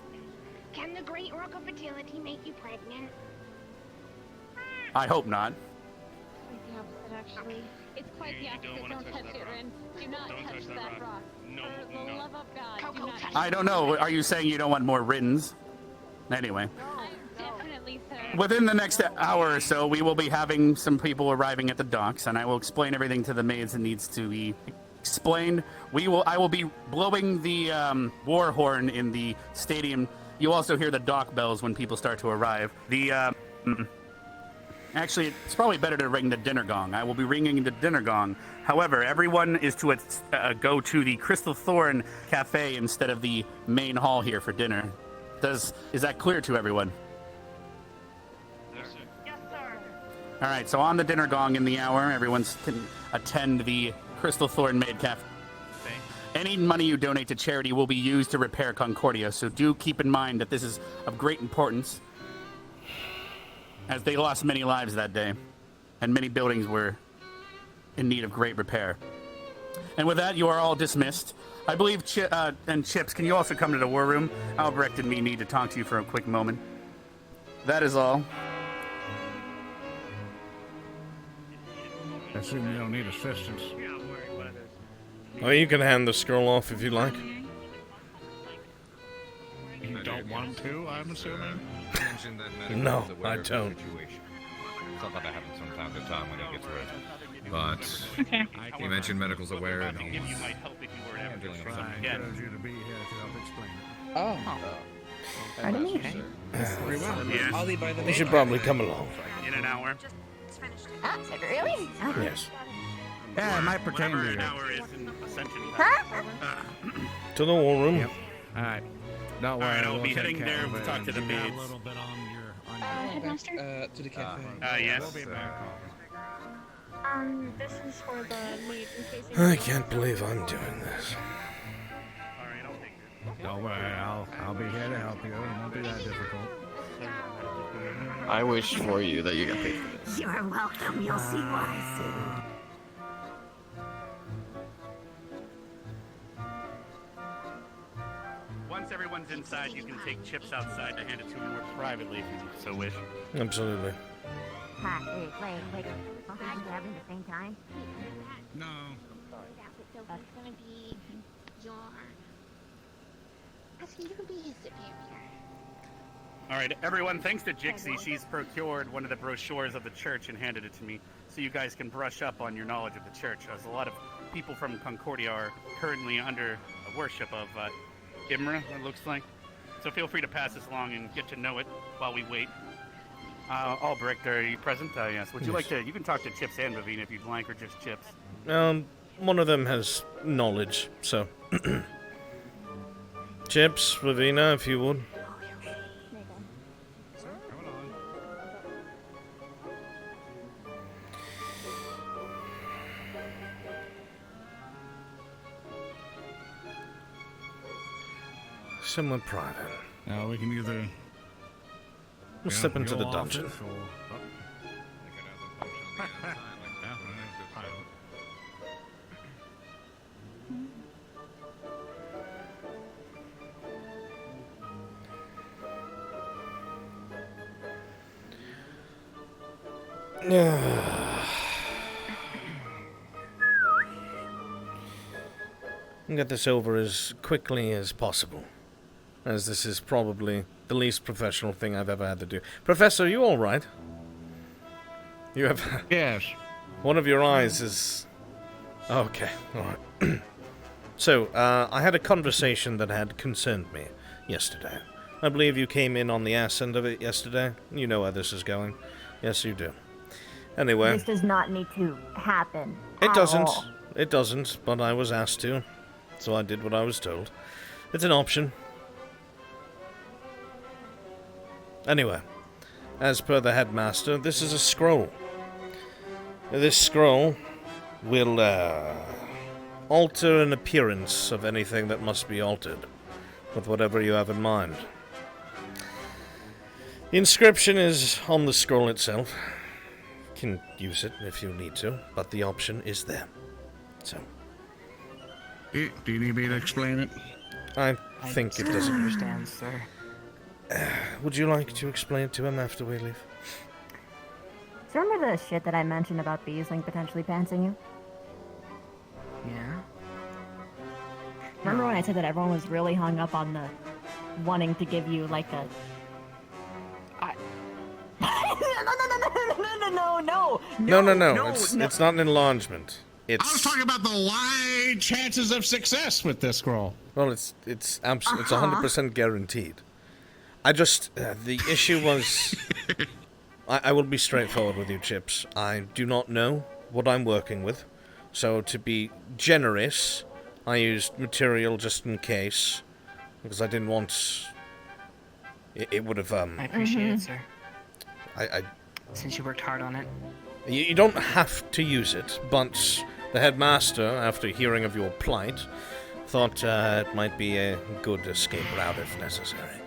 Can the Great Rock of Fertility make you pregnant? I hope not. Quite the opposite, actually. It's quite the opposite. Don't touch it, Rin. Do not touch that rock. For the love of God, do not touch it. I don't know. Are you saying you don't want more Rins? Anyway. Definitely, sir. Within the next hour or so, we will be having some people arriving at the docks, and I will explain everything to the maids that needs to be explained. I will be blowing the war horn in the stadium. You also hear the dock bells when people start to arrive. Actually, it's probably better to ring the dinner gong. I will be ringing the dinner gong. However, everyone is to go to the Crystal Thorn Cafe instead of the main hall here for dinner. Is that clear to everyone? Yes, sir. All right, so on the dinner gong in the hour, everyone can attend the Crystal Thorn Maid Cafe. Any money you donate to charity will be used to repair Concordia, so do keep in mind that this is of great importance. as they lost many lives that day, and many buildings were in need of great repair. And with that, you are all dismissed. I believe, and Chips, can you also come to the war room? Albrecht and me need to talk to you for a quick moment. That is all. I assume you don't need assistance. Oh, you can hand the scroll off if you like. You don't want to, I'm assuming? No, I don't. Stuff that happens from time to time when it gets read. But Okay. you mentioned medical's aware and If you might help if you were ever dealing with I something again. encourage you to be here to help explain it. Oh. Pardon me? Okay. Very well. Yes. I'll be by the You should probably come along. In an hour. Really? Yes. Yeah, it might pertain Whatever to an you. hour is in Ascension. To the war room. Yep. Alright. Don't worry. Alright, I'll we'll be take heading care there of to it, talk and to the you got maids. a little bit on your Headmaster? To the cafe. Yes. We'll be back. This is for the maid in case you I can't believe I'm doing this. Alright, I'll take it. Don't worry, I'll be here to help you. It won't be that difficult. I wish for you that you got paid for this. You're welcome. You'll see why soon. Once everyone's inside, you can take Chips outside to hand it to him privately if you so wish. Absolutely. Wait. Both of you grabbing at the same time? No. That's gonna be your... Actually, you can be his superior. Alright, everyone, thanks to Jixie, she's procured one of the brochures of the church and handed it to me, so you guys can brush up on your knowledge of the church, as a lot of people from Concordia are currently under worship of Imra, it looks like. So feel free to pass this along and get to know it while we wait. Albrecht, are you present? Yes. Would you like to... You can talk to Chips and Vivina if you'd like, or just Chips. One of them has knowledge, so... Chips, Ravina, if you would. Somewhat private. Now we can either... We'll step into the dungeon. Get this over as quickly as possible, as this is probably the least professional thing I've ever had to do. Professor, are you all right? You have... Yes. One of your eyes is... Okay, alright. So, I had a conversation that had concerned me yesterday. I believe you came in on the ass end of it yesterday. You know where this is going. Yes, you do. Anyway... This does not need to happen. It at doesn't. all. It doesn't, but I was asked to. So I did what I was told. It's an option. Anyway, as per the headmaster, this is a scroll. This scroll will, alter an appearance of anything that must be altered, with whatever you have in mind. The inscription is on the scroll itself. You can use it if you need to, but the option is there. So... Do you need me to explain it? I think it doesn't. Understand, sir. Would you like to explain it to him after we leave? So remember the shit that I mentioned about Beesling potentially pantsing you? Yeah? Remember when I said that everyone was really hung up on the wanting to give you like a... No. It's not an enlargement. I was talking about the wide chances of success with this scroll. Well, it's 100% guaranteed. I just the issue was I will be straightforward with you, Chips. I do not know what I'm working with, so to be generous, I used material just in case because I didn't want it would have I appreciate it, sir. I Since you worked hard on it. You don't have to use it, but the headmaster, after hearing of your plight, thought it might be a good escape route if necessary.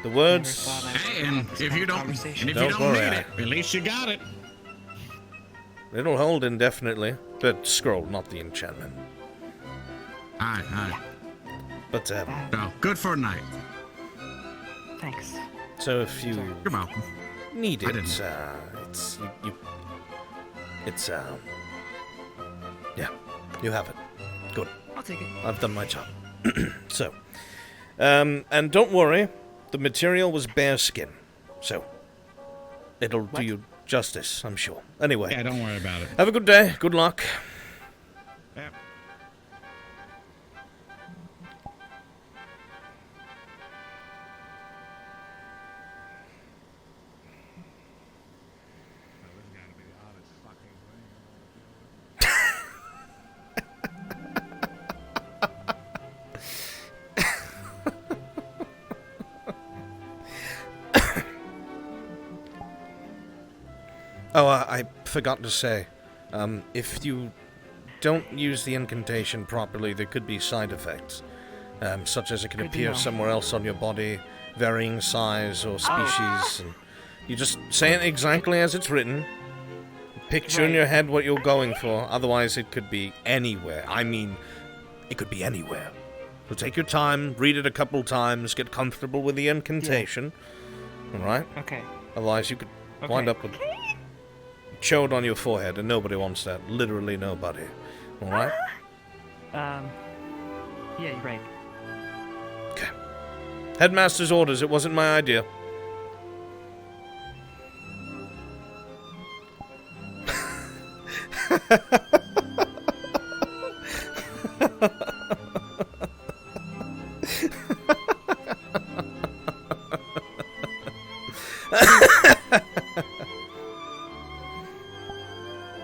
The words. Hey, and if you don't need it, at least you got it. It'll hold indefinitely. The scroll, not the enchantment. Aye. But, No, good for a night. Thanks. so if you You're welcome. need I it, didn't. Yeah, you have it. Good. I'll take it. I've done my job. So, and don't worry, the material was bear skin, so it'll do you justice, I'm sure. Anyway, Yeah, don't worry about it. have a good day. Good luck. Yep. Oh, I forgot to say, if you don't use the incantation properly, there could be side effects, such as it could Good to appear know. somewhere else on your body, varying size or species, and you just say it exactly as it's written. Picture in your head what you're going for, otherwise it could be anywhere. I mean, it could be anywhere. So take your time, read it a couple times, get comfortable with the incantation, alright? Okay. Otherwise you could wind up with chode on your forehead, and nobody wants that. Literally nobody. Alright? Yeah, you're right. Okay. Headmaster's orders, it wasn't my idea.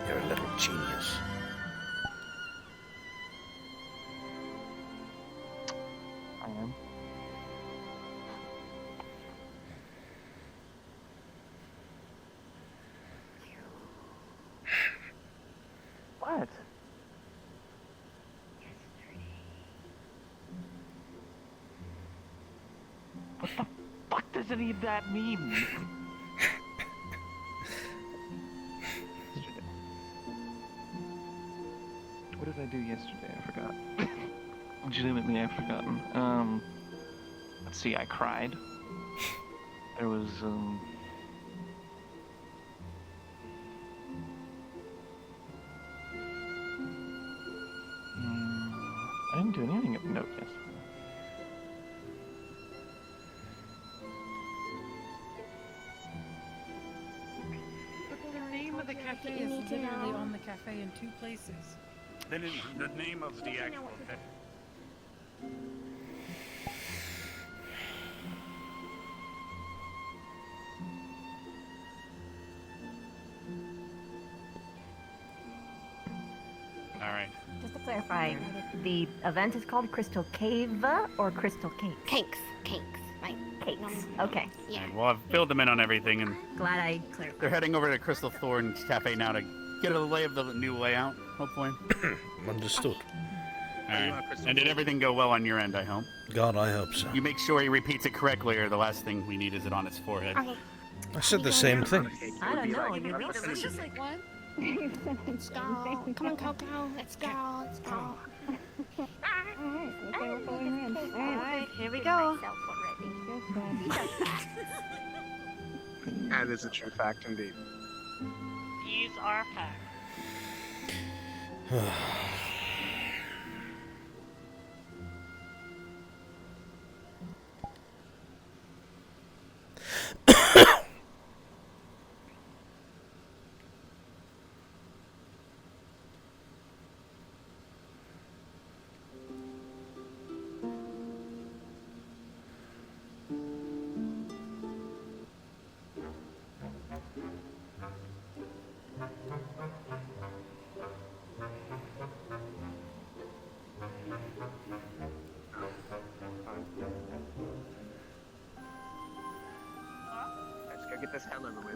You're a little genius. I am. What? What the fuck does any of that mean? Yesterday. What did I do yesterday? I forgot. Legitimately, I've forgotten. Let's see, I cried. There was, I didn't do anything of note yesterday. But the name of the cafe is literally on the cafe in 2 places. Then the name of the actual cafe. All right. Just to clarify, the event is called Crystal Cave or Crystal Cake? Cakes. Like Cakes. Okay. Yeah. Well, I've filled them in on everything, and Glad I clarified. they're heading over to Crystal Thorn Cafe now to get a lay of the new layout, hopefully. Understood. All right. And did everything go well on your end, I hope? God, I hope so. You make sure he repeats it correctly, or the last thing we need is it on its forehead. Okay. I said the same thing. I don't know. You read It's just like, what? Let's go. Come on, Coco. Let's go. Let's go. Alright, here we go. That is a true fact indeed. These are facts. Let's go get this hell over with.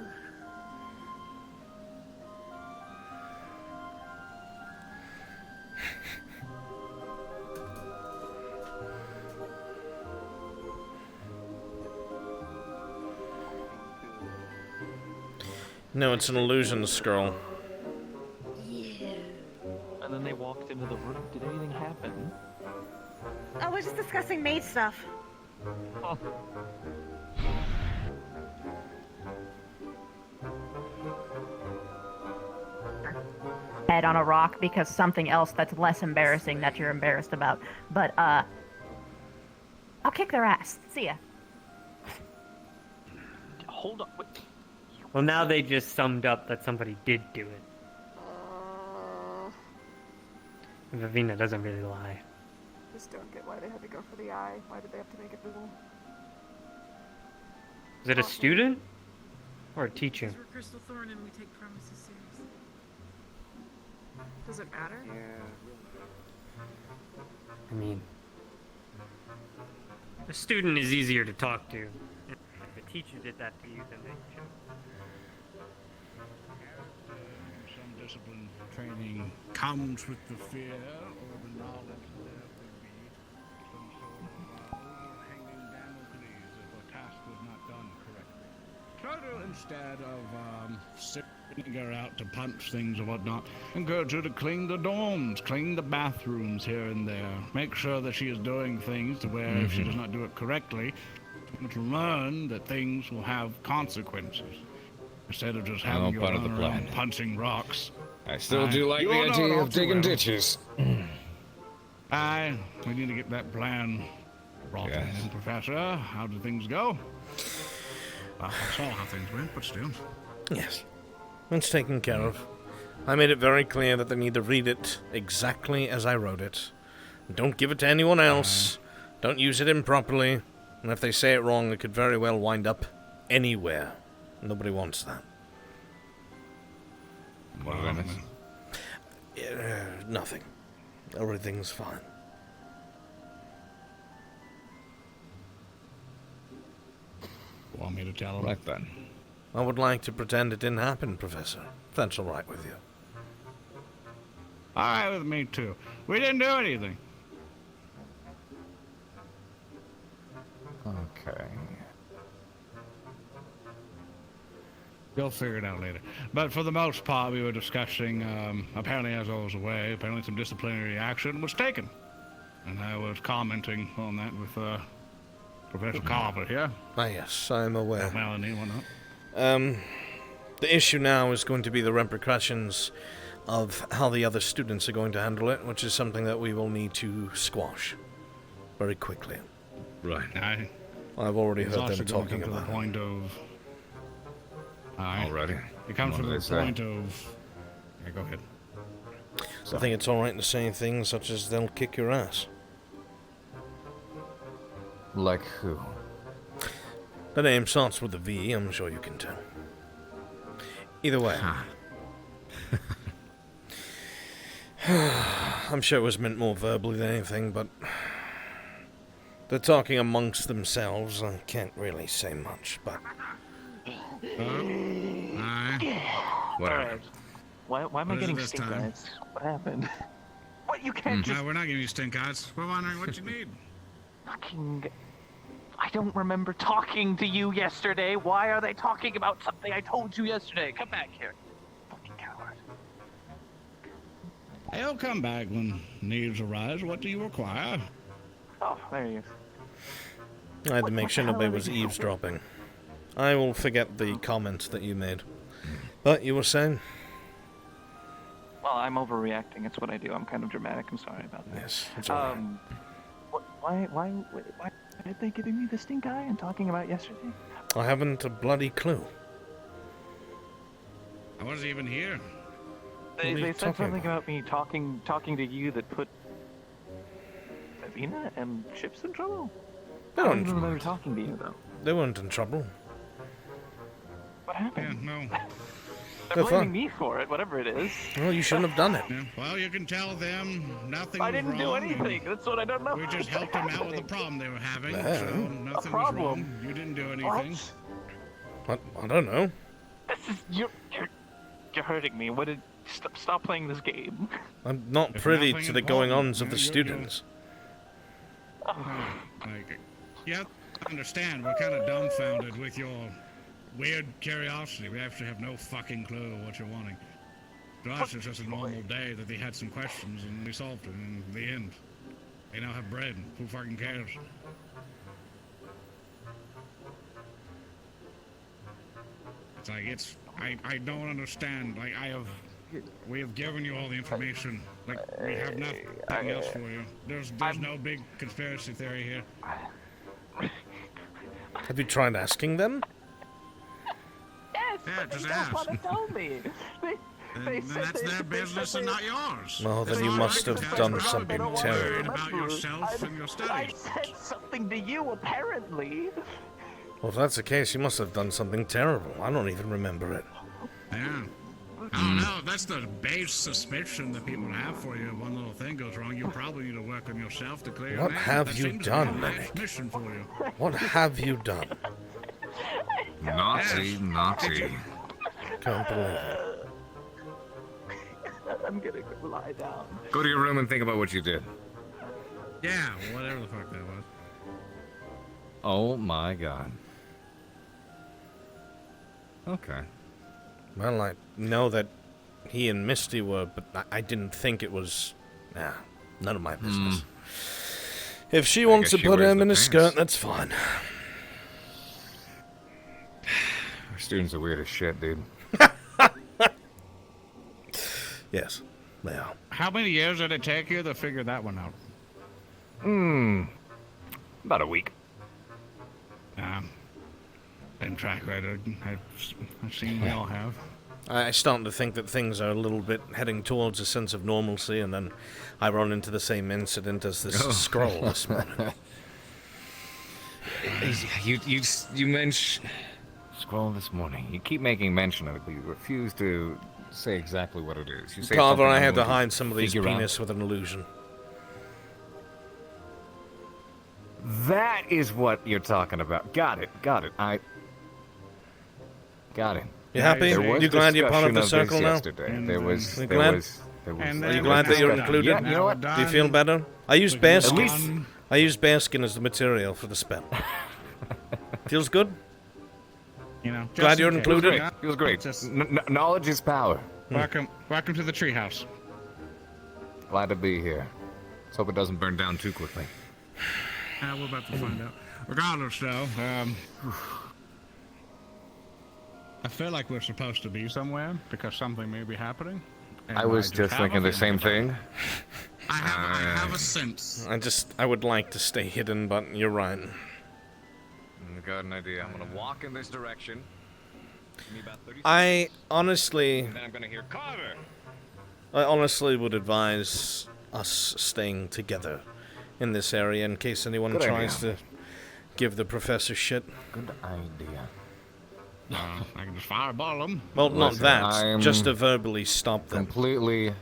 No, it's an illusion scroll. And then they walked into the room. Did anything happen? Oh, we're just discussing maid stuff. Oh. Head on a rock because something else that's less embarrassing that you're embarrassed about. But, I'll kick their ass. See ya. Hold on. Wait. Well, now they just summed up that somebody did do it. Vivina doesn't really lie. Just don't get why they had to go for the eye. Why did they have to make it visible? Is it a student or a teacher? Because we're Crystal Thorn and we take promises seriously. Does it matter? I mean, the student is easier to talk to. If the teacher did that to you, then they should. Some discipline training comes with the fear or the knowledge that there would be some sort of overhanging Damocles if a task was not done correctly. Try to, instead of sending her out to punch things or whatnot, encourage her to clean the dorms, clean the bathrooms here and there. Make sure that she is doing things to where if she does not do it correctly, to learn that things will have consequences. Instead of just having you part of the run plan. around punching rocks. I still do like the idea of digging ditches. Aye, we need to get that plan brought in, Professor. How did things go? Well, I saw how things went, but still. Yes. It's taken care of. I made it very clear that they need to read it exactly as I wrote it. Don't give it to anyone else. Don't use it improperly. And if they say it wrong, it could very well wind up anywhere. Nobody wants that. What did I miss? Nothing. Everything's fine. Want me to tell him? Right then. I would like to pretend it didn't happen, Professor. If that's all right with you. All right with me, too. We didn't do anything. Okay. You'll figure it out later. But for the most part, we were discussing, apparently as I was away, apparently some disciplinary action was taken. And I was commenting on that with, Professor Carver here. Ah, yes, I'm aware. Melanie, whatnot. The issue now is going to be the repercussions of how the other students are going to handle it, which is something that we will need to squash very quickly. Right. I've already It's heard also them going talking to about the point of... Already. It comes What to do the they say? point of... Yeah, go ahead. I think it's alright to say things such as they'll kick your ass. Like who? The name starts with a V, I'm sure you can tell. Either way. I'm sure it was meant more verbally than anything, but... they're talking amongst themselves. I can't really say much, but... Whatever. Why am I What is getting it this stink time? eyes? What happened? What, you can't just No, we're not giving you stink eyes. We're wondering what you need. fucking... I don't remember talking to you yesterday. Why are they talking about something I told you yesterday? Come back here. Fucking coward. I'll come back when needs arise. What do you require? Oh, there he is. I had to make What sure the hell nobody are was they doing? eavesdropping. I will forget the comment that you made. But you were saying? Well, I'm overreacting. It's what I do. I'm kind of dramatic. I'm sorry about that. Yes, it's alright. Why are they giving me the stink eye and talking about yesterday? I haven't a bloody clue. I wasn't even here. What are They you said talking something about me talking to you that put Davina and Chips in trouble. They I don't weren't, even remember talking to you though. they weren't in trouble. What happened? Yeah, no. They're Go blaming fun. me for it, whatever it is. Well, you shouldn't have done it. Yeah, well, you can tell them nothing I was didn't do wrong. anything. That's what I don't know. We just helped them out with the problem they were having. Yeah. So nothing was problem? wrong. You didn't do anything. I don't know. This is you're hurting me. What did stop playing this game? I'm not If privy nothing to the important, going-ons of the you're- students. Like, you have to understand, we're kind of dumbfounded with your weird curiosity. We actually have no fucking clue what you're wanting. To us, it's just a normal day that they had some questions and we solved it. And in the end, they now have bread. Who fucking cares? It's like, I don't understand. Like, we have given you all the information. Like, we have nothing else for you. There's no big conspiracy theory here. Have you tried asking them? Yes, Yeah, but just they don't ask. want to tell me. Then that's their business and not yours. Well, then you must have done something terrible. About yourself and your I studies. said something to you, apparently. Well, if that's the case, you must have done something terrible. I don't even remember it. Yeah. I don't know. That's the base suspicion that people have for you. If one little thing goes wrong, you probably need to work on yourself to clear your What name. have That you seems to done, be a nice Manic? mission for you. What have you done? Naughty, naughty. Can't believe it. I'm gonna go lie down. Go to your room and think about what you did. Yeah, whatever the fuck that was. Oh my god. Okay. Well, I know that he and Misty were, but I didn't think it was... Nah, none of my business. If she wants to guess she put wears him the in a pants. skirt, that's fine. Our students are weird as shit, dude. Yes, they are. How many years did it take you to figure that one out? About a week. Same track record. I've seen we all have. I'm starting to think that things are a little bit heading towards a sense of normalcy, and then I run into the same incident as this scroll this morning. You mentioned scroll this morning. You keep making mention of it, but you refuse to say exactly what it is. You say Carver, something I I'm had to going hide some of these figure out. penis with an illusion. That is what you're talking about. Got it. Got it. Got it. You happy? There was You glad you're part of the discussion circle this now? Yesterday. There was. You There glad? was. Are you glad that you're included? Yeah, you know what? Do you feel better? I used bearskin. I used bearskin as the material for the spell. Feels good? You know, Glad you're included? Feels great. Knowledge is power. Welcome to the treehouse. Glad to be here. Let's hope it doesn't burn down too quickly. We're about to find out. Regardless, though, I feel like we're supposed to be somewhere because something may be happening. and I was just have thinking a the same feeling. thing. I have a sense. I would like to stay hidden, but you're right. I got an idea. I'm gonna walk in this direction. Give me about 30 I honestly... And then I'm gonna hear Carver. I honestly would advise us staying together in this area in case anyone Good tries idea. to give the professor shit. Good idea. I can just fireball them. Well, not Listen, that. I'm Just to verbally stop them. Completely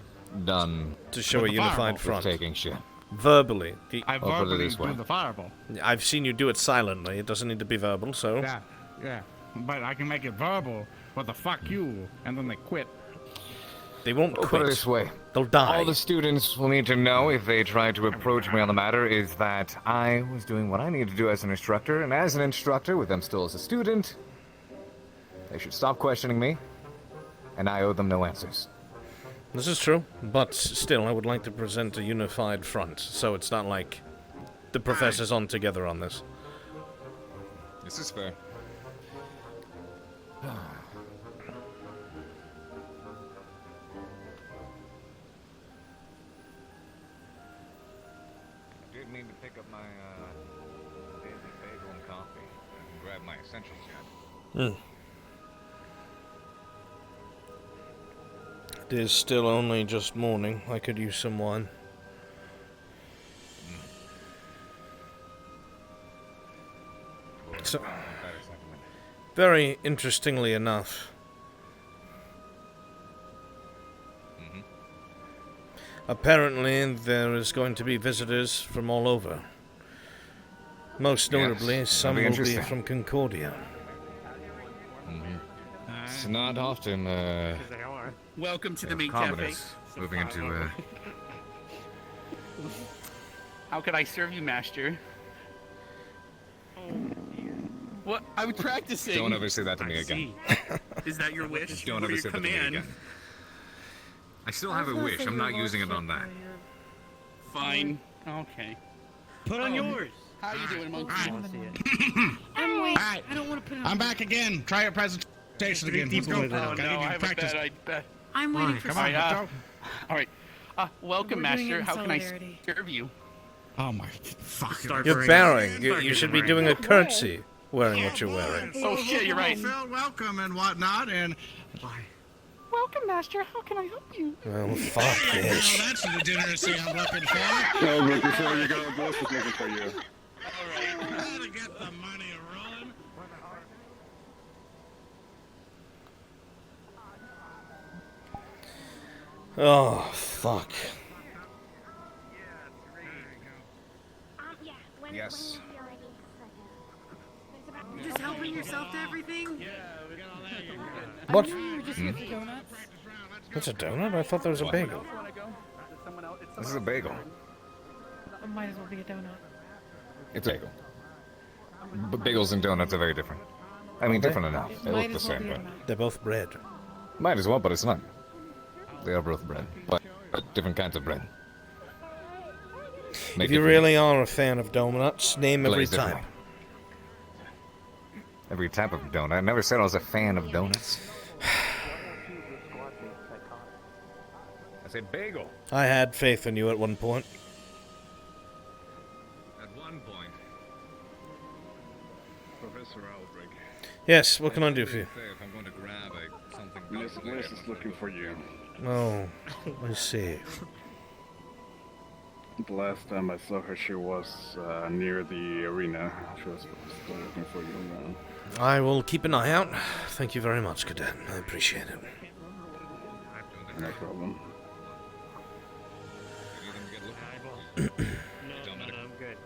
done. To show a unified front. Taking shit. Verbally. I I'll put it verbally this way. do the fireball. I've seen you do it silently. It doesn't need to be verbal, so... Yeah. But I can make it verbal, but the fuck you, and then they quit. They won't I'll quit. put it this way. They'll die. All the students will need to know if they try to approach me on the matter is that I was doing what I need to do as an instructor, and as an instructor, with them still as a student, they should stop questioning me, and I owe them no answers. This is true, but still, I would like to present a unified front, so it's not like the professor's on together on this. This is fair. I did mean to pick up my daily bagel and coffee and grab my essentials yet. It is still only just morning. I could use some wine. So, very interestingly enough, apparently there is going to be visitors from all over. Most notably, Yes, some that'll be will be interesting. from Concordia. It's not often, Welcome to the meat commoners cafe. moving into, How could I serve you, master? What? I'm practicing. Don't ever say that to me I again. see. Is that your wish? Don't or ever your say that to me command? again. I still have a wish. I'm not using it on that. Fine. Okay. Put on yours. How you doing, monkey? I want to see it. I'm waiting. Alright, I don't want to put it on. I'm back again. Try your presentation again. Let's go. Oh, no, I have practice. a bad. I'm waiting for Come on, someone. let's go. All right. Welcome, We're doing it Master. in How can I solidarity. serve you? Oh my fuck. You're bowing. You should be doing a curtsy wearing what you're wearing. Oh shit, you're right. Felt welcome and whatnot, and Welcome, Master. How can I help you? Well, fuck oh, this. that's the degeneracy I'm looking for. Albrecht, before you go, boss is looking for you. Gotta get the money rolling. Oh, fuck. Yes. You're just helping yourself to everything? What? You were just here for donuts? That's a donut? I thought that was a bagel. This is a bagel. It might as well be a donut. It's a bagel. But bagels and donuts are very different. I mean, different enough. They look the same, but They're both bread. might as well, but it's not. They are both bread, but different kinds of bread. If you really are a fan of donuts, name every Glazed type. differently. Every type of donut. I never said I was a fan of donuts. I said bagel. I had faith in you at one point. At one point. Professor Albrecht. Yes, what can I do for you? If I'm going to grab something. Nurse is looking for you. Oh, I see. The last time I saw her, she was near the arena. She was still looking for you around. I will keep an eye out. Thank you very much, Cadet. I appreciate it. No problem. No, I'm good.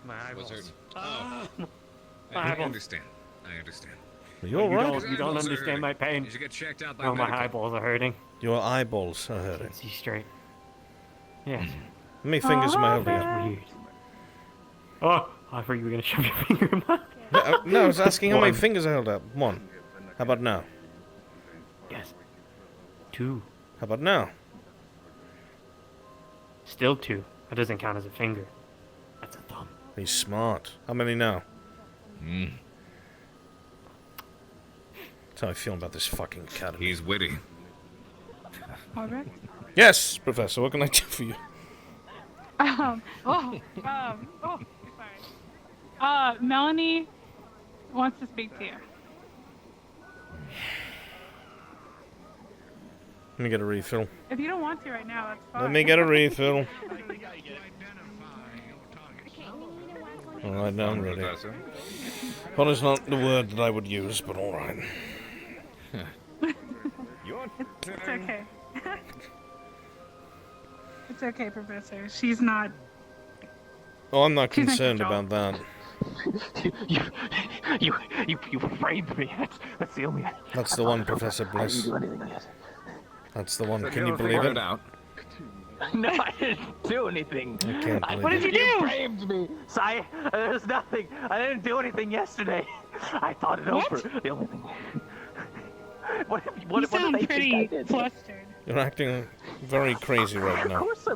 My eyeballs. I eyeballs. understand. I understand. Are you alright? You don't understand my pain. You should get checked out by Oh, my medical. eyeballs are hurting. Your eyeballs are hurting. See straight. Yes. How many fingers am I holding up? That's weird. Oh, I thought you were gonna shove your finger in my. No, I was asking how many One. fingers I held up. One. How about now? Yes. Two. How about now? Still two. That doesn't count as a finger. That's a thumb. He's smart. How many now? That's how I feel about this fucking academy. He's witty. Albrecht? Yes, Professor, what can I do for you? Sorry. Melanie wants to speak to you. Let me get a refill. If you don't want to right now, that's fine. Let me get a refill. Alright, now I'm ready. Well, it's not the word that I would use, but alright. It's okay. It's okay, Professor. She's not. Oh, I'm not She's in concerned control. about that. You framed me. That's the only. That's the one, Professor I Bliss. didn't do anything yet. That's the one. So Can you you believe figured it? out. No, I didn't do anything. I can't believe What did it. you do? framed me. So there's nothing. I didn't do anything yesterday. I thought it What? over. The only thing. What You do sound they think I pretty did? flustered. You're acting very crazy right Of now. course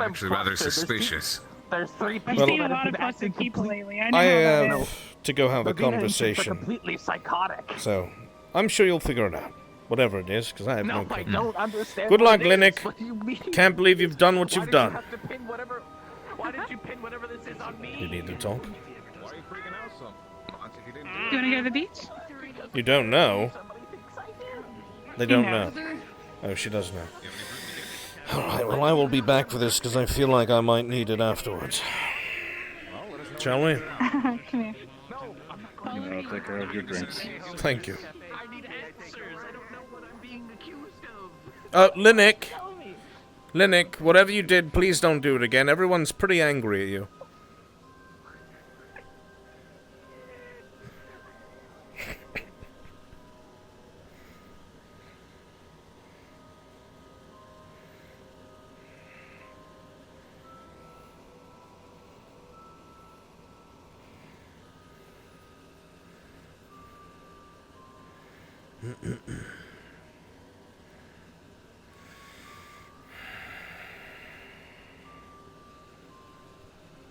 I'm Actually, rather flustered. suspicious. There's three I've people seen a that lot have of been acting flustered people complete- lately. I know I how that have is. to go have a Lavina and Chris are conversation. completely psychotic. So, I'm sure you'll figure it out. Whatever it is, because I have no No, I clue. don't understand. Good what luck, it is. Linux. What do you mean? Can't believe you've done what Why you've did done. You have to pin whatever? Why did you pin whatever this is on me? You need to talk. Why are you freaking out so much if you didn't Do you want to go to the beach? You don't know. They She don't knows. know. Oh, she does know. Alright, well, I will be back for this because I feel like I might need it afterwards. Shall we? Come here. I'll take care of your drinks. Thank you. I need answers. I don't know what I'm being accused of. Linnick, whatever you did, please don't do it again. Everyone's pretty angry at you.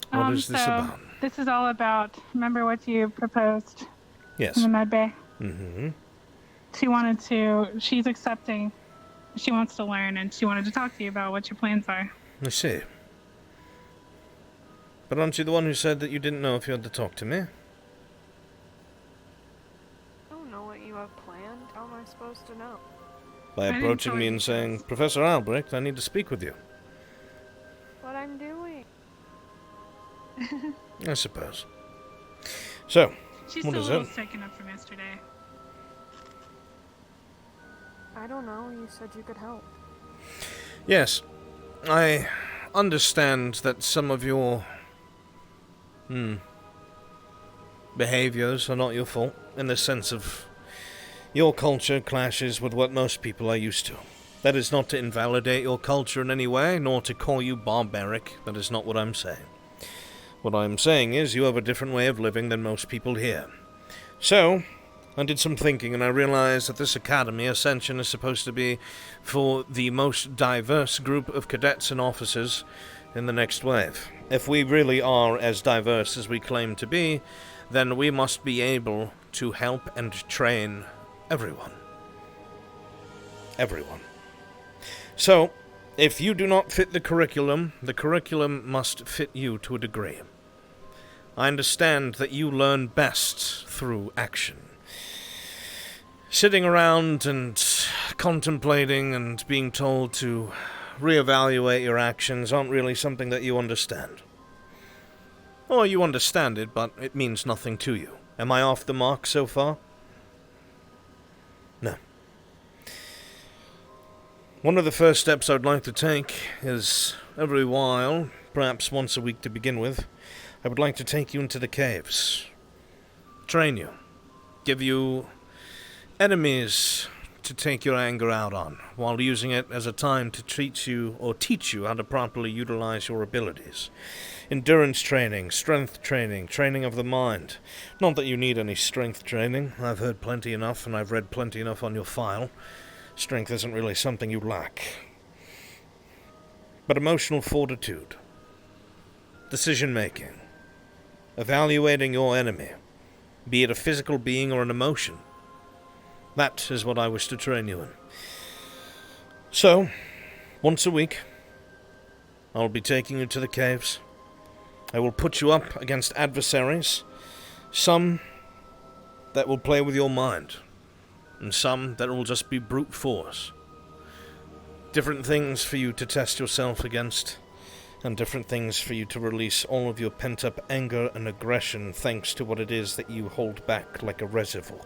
What is this about? This is all about, remember what you proposed Yes. in the med bay? Mm-hmm. She's accepting, she wants to learn, and she wanted to talk to you about what your plans are. I see. But aren't you the one who said that you didn't know if you had to talk to me? I don't know what you have planned. How am I supposed to know? By approaching me and saying, Professor Albrecht, I need to speak with you. What I'm doing? I suppose. So, She's what still is a little it? shaken up from yesterday. I don't know. You said you could help. Yes, I understand that some of your behaviors are not your fault, in the sense of your culture clashes with what most people are used to. That is not to invalidate your culture in any way, nor to call you barbaric. That is not what I'm saying. What I'm saying is you have a different way of living than most people here. So, I did some thinking and I realized that this academy, Ascension, is supposed to be for the most diverse group of cadets and officers in the next wave. If we really are as diverse as we claim to be, then we must be able to help and train everyone. Everyone. So, if you do not fit the curriculum must fit you to a degree. I understand that you learn best through action. Sitting around and contemplating and being told to reevaluate your actions aren't really something that you understand. Or you understand it, but it means nothing to you. Am I off the mark so far? No. One of the first steps I'd like to take is, every while, perhaps once a week to begin with, I would like to take you into the caves. Train you. Give you enemies to take your anger out on, while using it as a time to teach you how to properly utilize your abilities. Endurance training, strength training, training of the mind. Not that you need any strength training. I've heard plenty enough and I've read plenty enough on your file. Strength isn't really something you lack. But emotional fortitude, decision-making, evaluating your enemy, be it a physical being or an emotion, that is what I wish to train you in. So, once a week, I will be taking you to the caves. I will put you up against adversaries, some that will play with your mind, and some that will just be brute force. Different things for you to test yourself against, and different things for you to release all of your pent-up anger and aggression thanks to what it is that you hold back like a reservoir.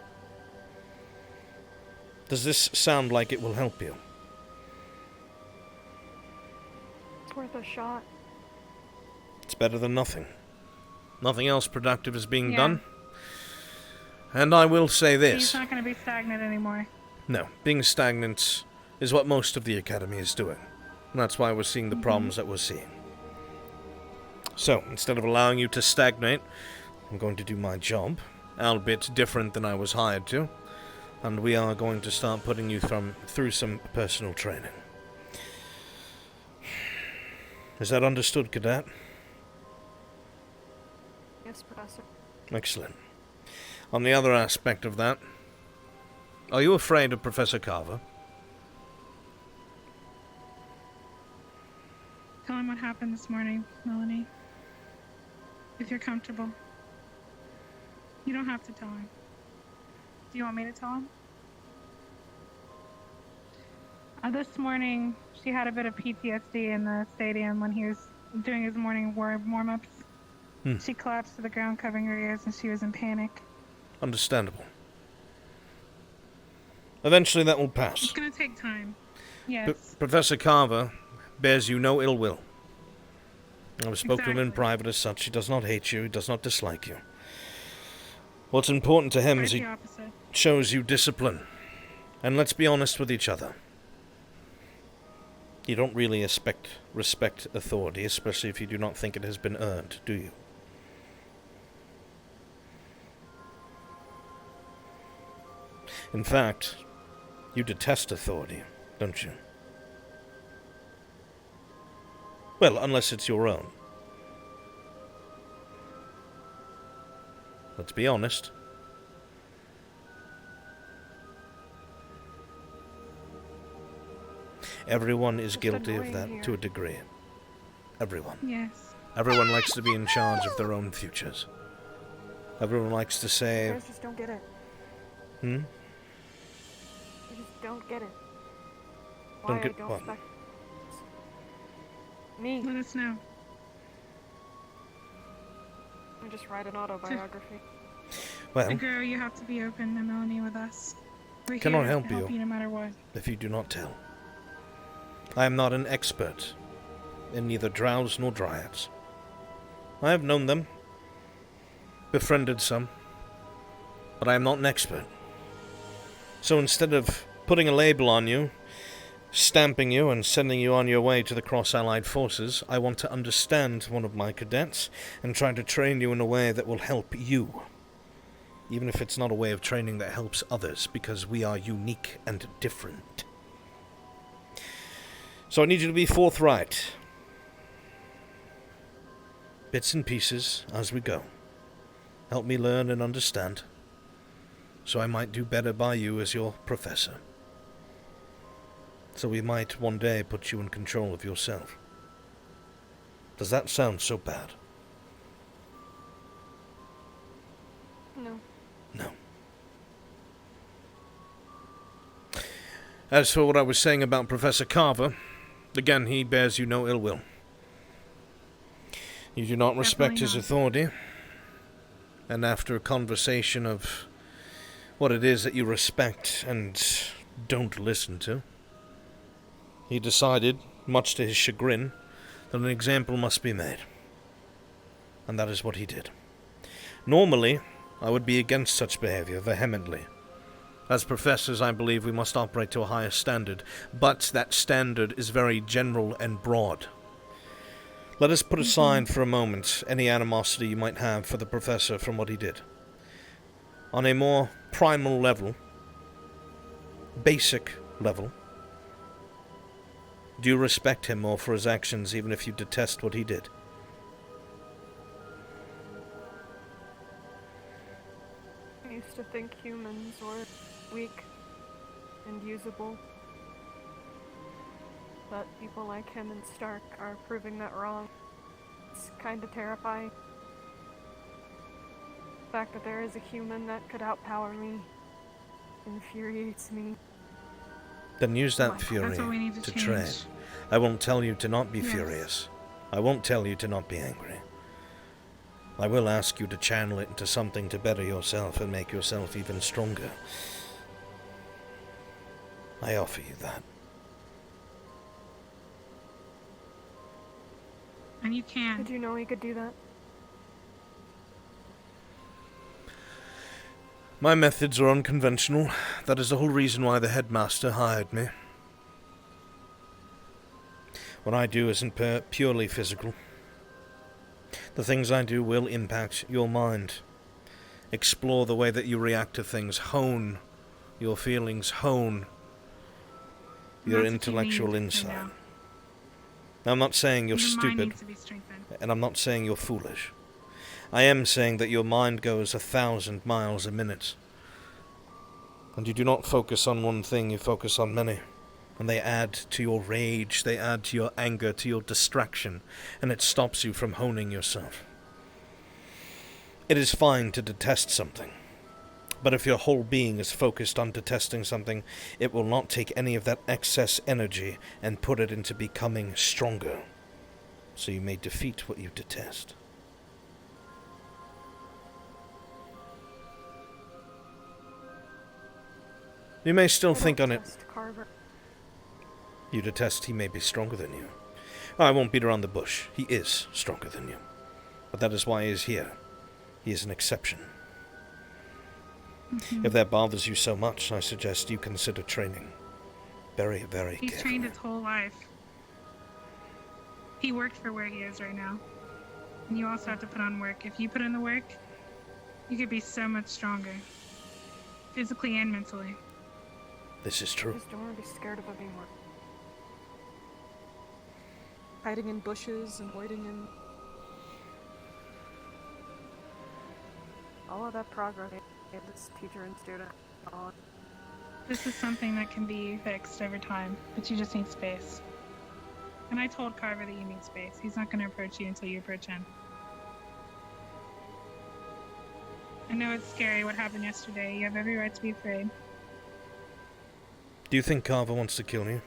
Does this sound like it will help you? It's worth a shot. It's better than nothing. Nothing else productive is being done. And I will say this. She's not going to be stagnant anymore. No, being stagnant is what most of the Academy is doing. And that's why we're seeing the problems that we're seeing. So, instead of allowing you to stagnate, I'm going to do my job, albeit different than I was hired to, and we are going to start putting you through some personal training. Is that understood, Cadet? Yes, Professor. Excellent. On the other aspect of that, are you afraid of Professor Carver? Tell him what happened this morning, Melanie. If you're comfortable. You don't have to tell him. Do you want me to tell him? This morning, she had a bit of PTSD in the stadium when he was doing his morning warm-ups. She collapsed to the ground, covering her ears, and she was in panic. Understandable. Eventually that will pass. It's going to take time. Yes. Professor Carver bears you no ill will. I've spoken to him in private as such. He does not hate you. He does not dislike you. What's important to him is he shows you discipline. And let's be honest with each other. You don't really respect authority, especially if you do not think it has been earned, do you? In fact, you detest authority, don't you? Well, unless it's your own. Let's be honest. Everyone is guilty of that to a degree. Everyone. Yes. Everyone likes to be in charge of their own futures. Everyone likes to say... You guys just don't get it. You just don't get it. Why Don't get I don't what? expect me. Let us know. I just write an autobiography. Well, Girl, you have to be open and Melanie with us. We're cannot here help to help you. you no matter what. if you do not tell. I am not an expert in neither drows nor dryads. I have known them, befriended some, but I am not an expert. So instead of putting a label on you, stamping you and sending you on your way to the cross-allied forces, I want to understand one of my cadets and try to train you in a way that will help you. Even if it's not a way of training that helps others, because we are unique and different. So I need you to be forthright. Bits and pieces as we go. Help me learn and understand, so I might do better by you as your professor. So we might one day put you in control of yourself. Does that sound so bad? No. No. As for what I was saying about Professor Carver, again, he bears you no ill will. You do not respect his authority, and after a conversation of what it is that you respect and don't listen to, he decided, much to his chagrin, that an example must be made. And that is what he did. Normally, I would be against such behavior vehemently. As professors, I believe we must operate to a higher standard, but that standard is very general and broad. Let us put aside for a moment any animosity you might have for the professor from what he did. On a more primal level, basic level, do you respect him more for his actions even if you detest what he did? I used to think humans were weak and usable. But people like him and Stark are proving that wrong. It's kind of terrifying. The fact that there is a human that could outpower me infuriates me. Then use that fury That's what we need to change. train. I won't tell you to not be Yes. furious. I won't tell you to not be angry. I will ask you to channel it into something to better yourself and make yourself even stronger. I offer you that. And you can. Did you know he could do that? My methods are unconventional. That is the whole reason why the headmaster hired me. What I do isn't purely physical. The things I do will impact your mind. Explore the way that you react to things. Hone your feelings. Hone your intellectual insight. Now, I'm not saying you're Your mind stupid, needs to be strengthened. and I'm not saying you're foolish. I am saying that your mind goes 1,000 miles a minute. And you do not focus on one thing, you focus on many. And they add to your rage, they add to your anger, to your distraction, and it stops you from honing yourself. It is fine to detest something, but if your whole being is focused on detesting something, it will not take any of that excess energy and put it into becoming stronger, so you may defeat what you detest. You may still think on it. Carver. You detest he may be stronger than you. I won't beat around the bush. He is stronger than you. But that is why he is here. He is an exception. If that bothers you so much, I suggest you consider training. Very, very He's carefully. trained his whole life. He worked for where he is right now. And you also have to put on work. If you put in the work, you could be so much stronger. physically and mentally. This is true. I just don't want to be scared of it anymore. Hiding in bushes and waiting in... all of that progress this teacher and student on. This is something that can be fixed over time, but you just need space. And I told Carver that you need space. He's not going to approach you until you approach him. I know it's scary what happened yesterday. You have every right to be afraid. Do you think Carver wants to kill you?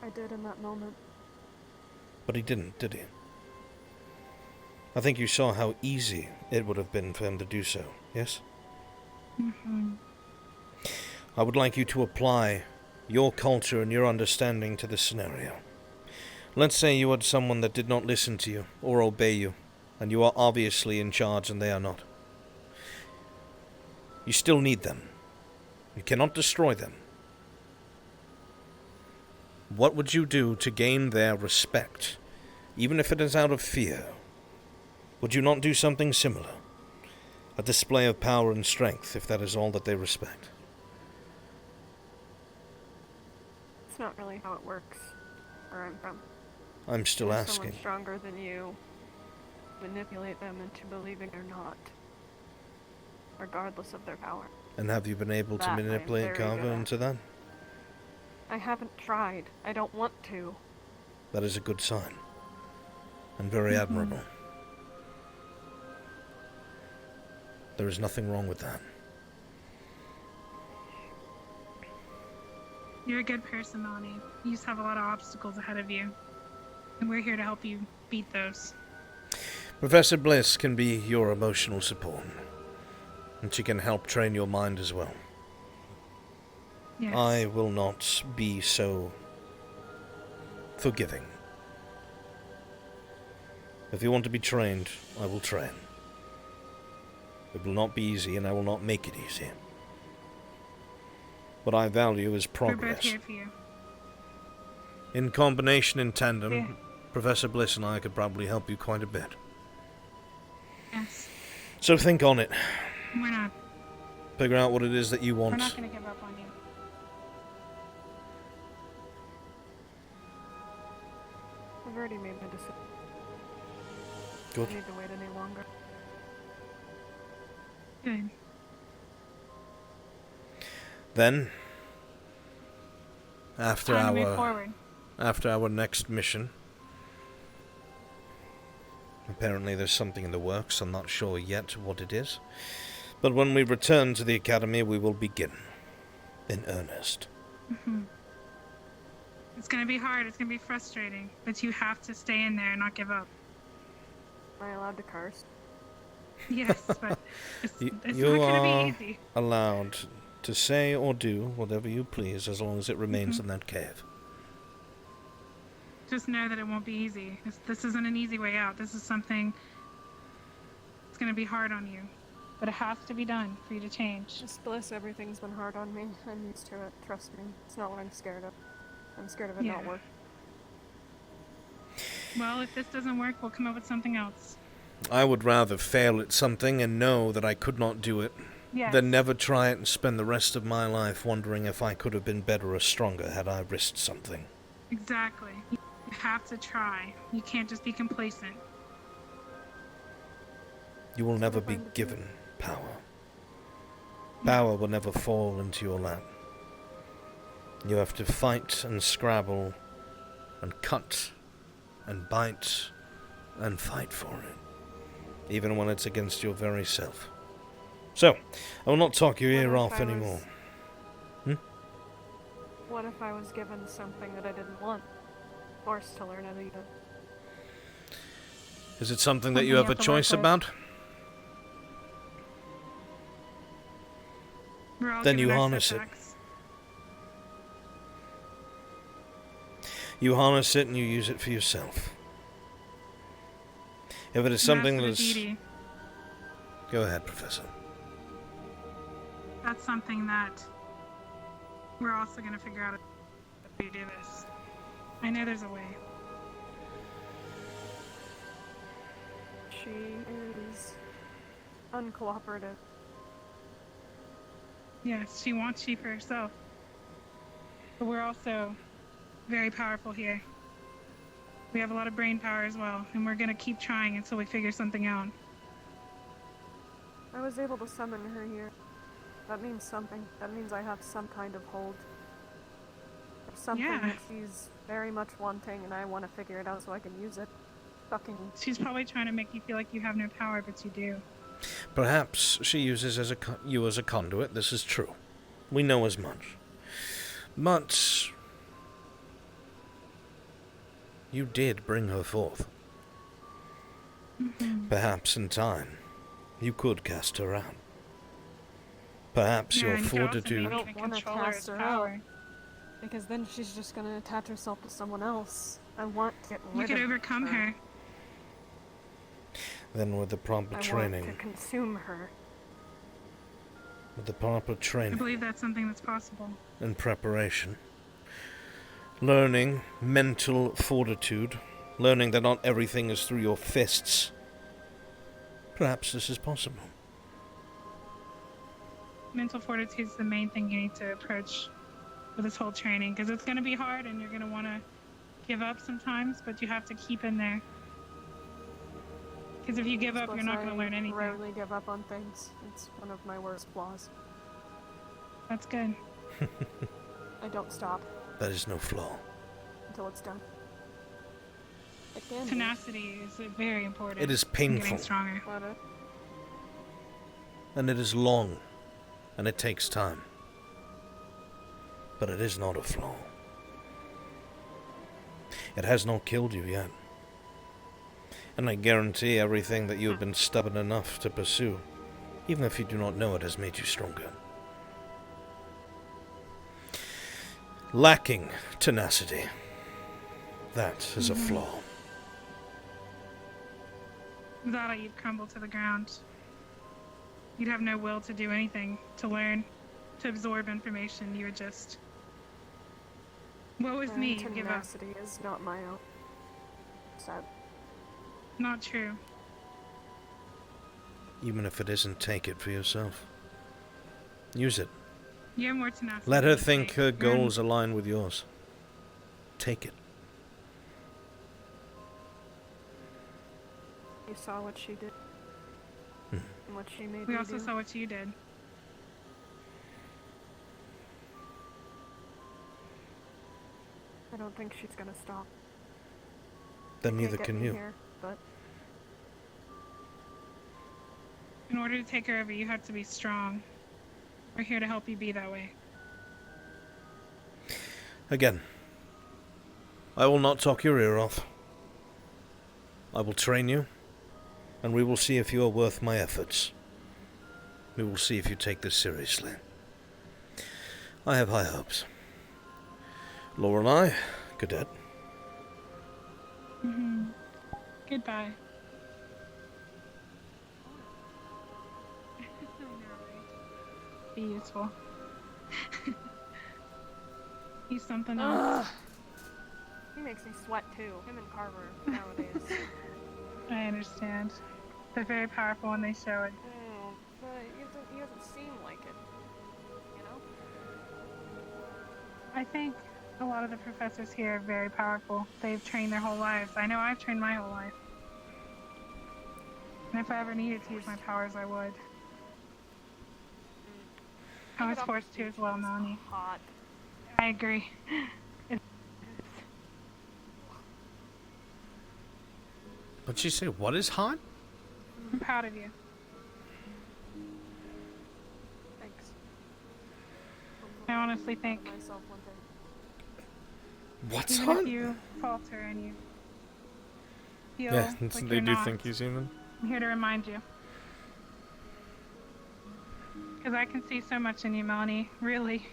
I did in that moment. But he didn't, did he? I think you saw how easy it would have been for him to do so, yes? Mm-hmm. I would like you to apply your culture and your understanding to this scenario. Let's say you had someone that did not listen to you or obey you, and you are obviously in charge and they are not. You still need them. You cannot destroy them. What would you do to gain their respect, even if it is out of fear? Would you not do something similar? A display of power and strength, if that is all that they respect. It's not really how it works where I'm from. I'm still If asking. someone stronger than you, manipulate them into believing they're not, regardless of their power. And have you been able to That I am manipulate very Carver good at. into that? I haven't tried. I don't want to. That is a good sign. And very admirable. There is nothing wrong with that. You're a good person, Melanie. You just have a lot of obstacles ahead of you. And we're here to help you beat those. Professor Bliss can be your emotional support. And she can help train your mind as well. Yes. I will not be so forgiving. If you want to be trained, I will train. It will not be easy, and I will not make it easy. What I value is We're both progress. here for you. In combination, in tandem, Yeah. Professor Bliss and I could probably help you quite a bit. Yes. So think on it. We're not. Figure out what it is that you We're want. not going to give up on you. I've already made my decision. Good. I don't need to wait any longer. Good. Then, after Time to move forward. our next mission, apparently there's something in the works. I'm not sure yet what it is. But when we return to the academy, we will begin in earnest. Mm-hmm. It's going to be hard. It's going to be frustrating. But you have to stay in there and not give up. Am I allowed to curse? Yes, but it's You not going are to be easy. allowed to say or do whatever you please, as long as it remains in that cave. Just know that it won't be easy. This isn't an easy way out. This is something that's going to be hard on you. But it has to be done for you to change. Just Bliss, everything's been hard on me. I'm used to it. Trust me. It's not what I'm scared of. I'm scared of it not Yeah. working. Well, if this doesn't work, we'll come up with something else. I would rather fail at something and know that I could not do it Yes. than never try it and spend the rest of my life wondering if I could have been better or stronger had I risked something. Exactly. You have to try. You can't just be complacent. You will never be given power. Power will never fall into your lap. You have to fight and scrabble and cut and bite and fight for it, even when it's against your very self. So, I will not talk your ear off anymore. What if I was given something that I didn't want? Forced to learn it either. Is it something that Something you have you a have to choice work with. about? We're all Then given you our harness it. setbacks. You harness it and you use it for yourself. If it is something that And as for the is... deity, Go ahead, Professor. that's something that we're also going to figure out if we do this. I know there's a way. She is uncooperative. Yes, she wants you for herself. But we're also very powerful here. We have a lot of brain power as well, and we're gonna keep trying until we figure something out. I was able to summon her here. That means something. That means I have some kind of hold. There's something that she's very much wanting, and I want to figure it out so I can use it. Fucking. She's probably trying to make you feel like you have no power, but you do. Perhaps she uses you as a conduit. This is true. We know as much. But you did bring her forth. Perhaps in time, you could cast her out. Perhaps your fortitude... I don't want to cast her out, because then she's just going to attach herself to someone else. I want to get rid of her. You could overcome her. Then with the proper training... I want to consume her. With the proper I training believe that's something that's possible. and preparation, learning mental fortitude, learning that not everything is through your fists, perhaps this is possible. Mental fortitude is the main thing you need to approach with this whole training, because it's going to be hard and you're going to want to give up sometimes, but you have to keep in there. Because if you give up, you're not going to learn anything. I rarely give up on things. It's one of my worst flaws. That's good. I don't stop That is no flaw. until it's done. It can be. Tenacity is very important. It is in painful. Getting stronger. And it is long, and it takes time. But it is not a flaw. It has not killed you yet. And I guarantee everything that you have been stubborn enough to pursue, even if you do not know it, has made you stronger. Lacking tenacity. That is a flaw. Without it, you'd crumble to the ground. You'd have no will to do anything, to learn, to absorb information. You would just... Woe is me, give up. Tenacity is not my own. Sad. Not true. Even if it isn't, take it for yourself. Use it. You have more tenacity. Let her than think fate. her goals align with yours. Take it. You saw what she did. And what she made We me also do. saw what you did. I don't think she's gonna stop. Then She neither can't get can me you. Here, but In order to take her over, you have to be strong. We're here to help you be that way. Again, I will not talk your ear off. I will train you, and we will see if you are worth my efforts. We will see if you take this seriously. I have high hopes. Lorelei, cadet. Goodbye. Be useful. He's something else. he makes me sweat too. Him and Carver nowadays. I understand. They're very powerful when they show it. Oh, but he doesn't seem like it. You know? I think a lot of the professors here are very powerful. They've trained their whole lives. I know I've trained my whole life. And if I ever needed to use my powers, I would. I was forced to as well, Melanie. Hot. I agree. What'd she say? What is hot? I'm proud of you. Thanks. I honestly think Myself one day. What's even hot? if you falter and you feel Yeah, like they you're do not, think he's human. I'm here to remind you. Because I can see so much in you, Melanie. Really.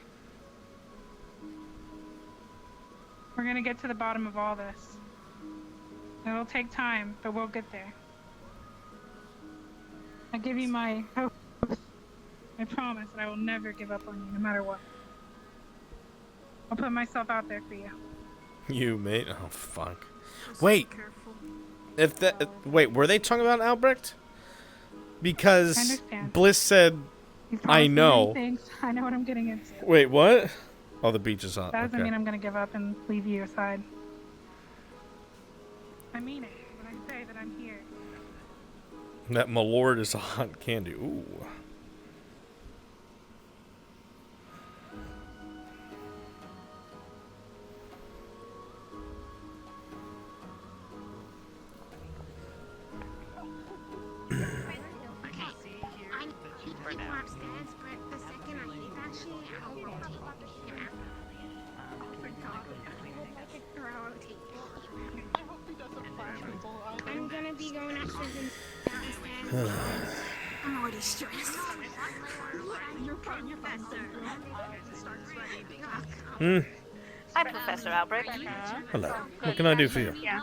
We're gonna get to the bottom of all this. It'll take time, but we'll get there. I give you my hope. I promise that I will never give up on you, no matter what. I'll put myself out there for you. You, mate? Oh, fuck. Wait! If that... wait, were they talking about Albrecht? Because understand. Bliss said, You've I promised me know. many things. I know what I'm getting into. Wait, what? Oh, the beach is hot. That doesn't Okay. mean I'm gonna give up and leave you aside. I mean it when I say that I'm here. That my lord is a hot candy. Ooh. I need to go upstairs, but the second I leave, actually, I'll rotate. I'm gonna be going upstairs and downstairs. I'm already stressed. Hmm. Hi, Professor Albrecht. Hello. What can I do for you? Yeah.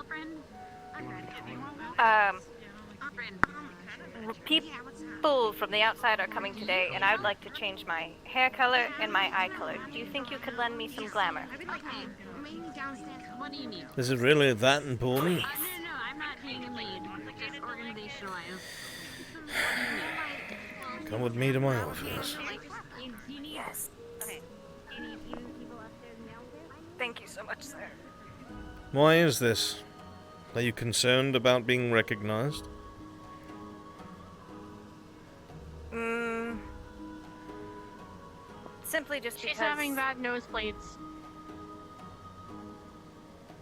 People from the outside are coming today, and I would like to change my hair color and my eye color. Do you think you could lend me some glamour? Maybe downstairs. What do you need? Is it really that important? No, I'm not being a lead. Just organizational-wise. Come with me to my office. Yes. Okay. Thank you so much, sir. Why is this? Are you concerned about being recognized? Simply just because... She's having bad nosebleeds.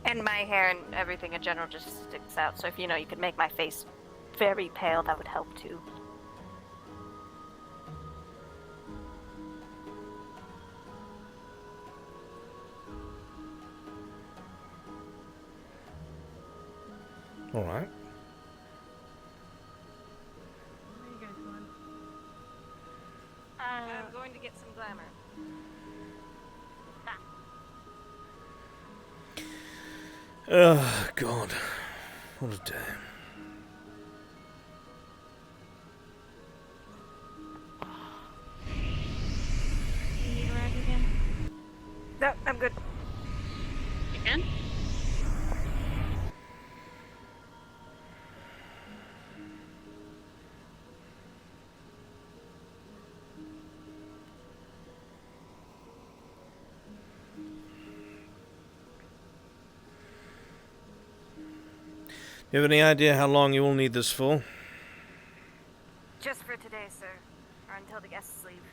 And my hair and everything in general just sticks out, so if you could make my face very pale, that would help too. Alright. I'm going to get some glamour. Oh, God. What a day. You need a rag again? No, I'm good. Again? You have any idea how long you will need this for? Just for today, sir. Or until the guests leave.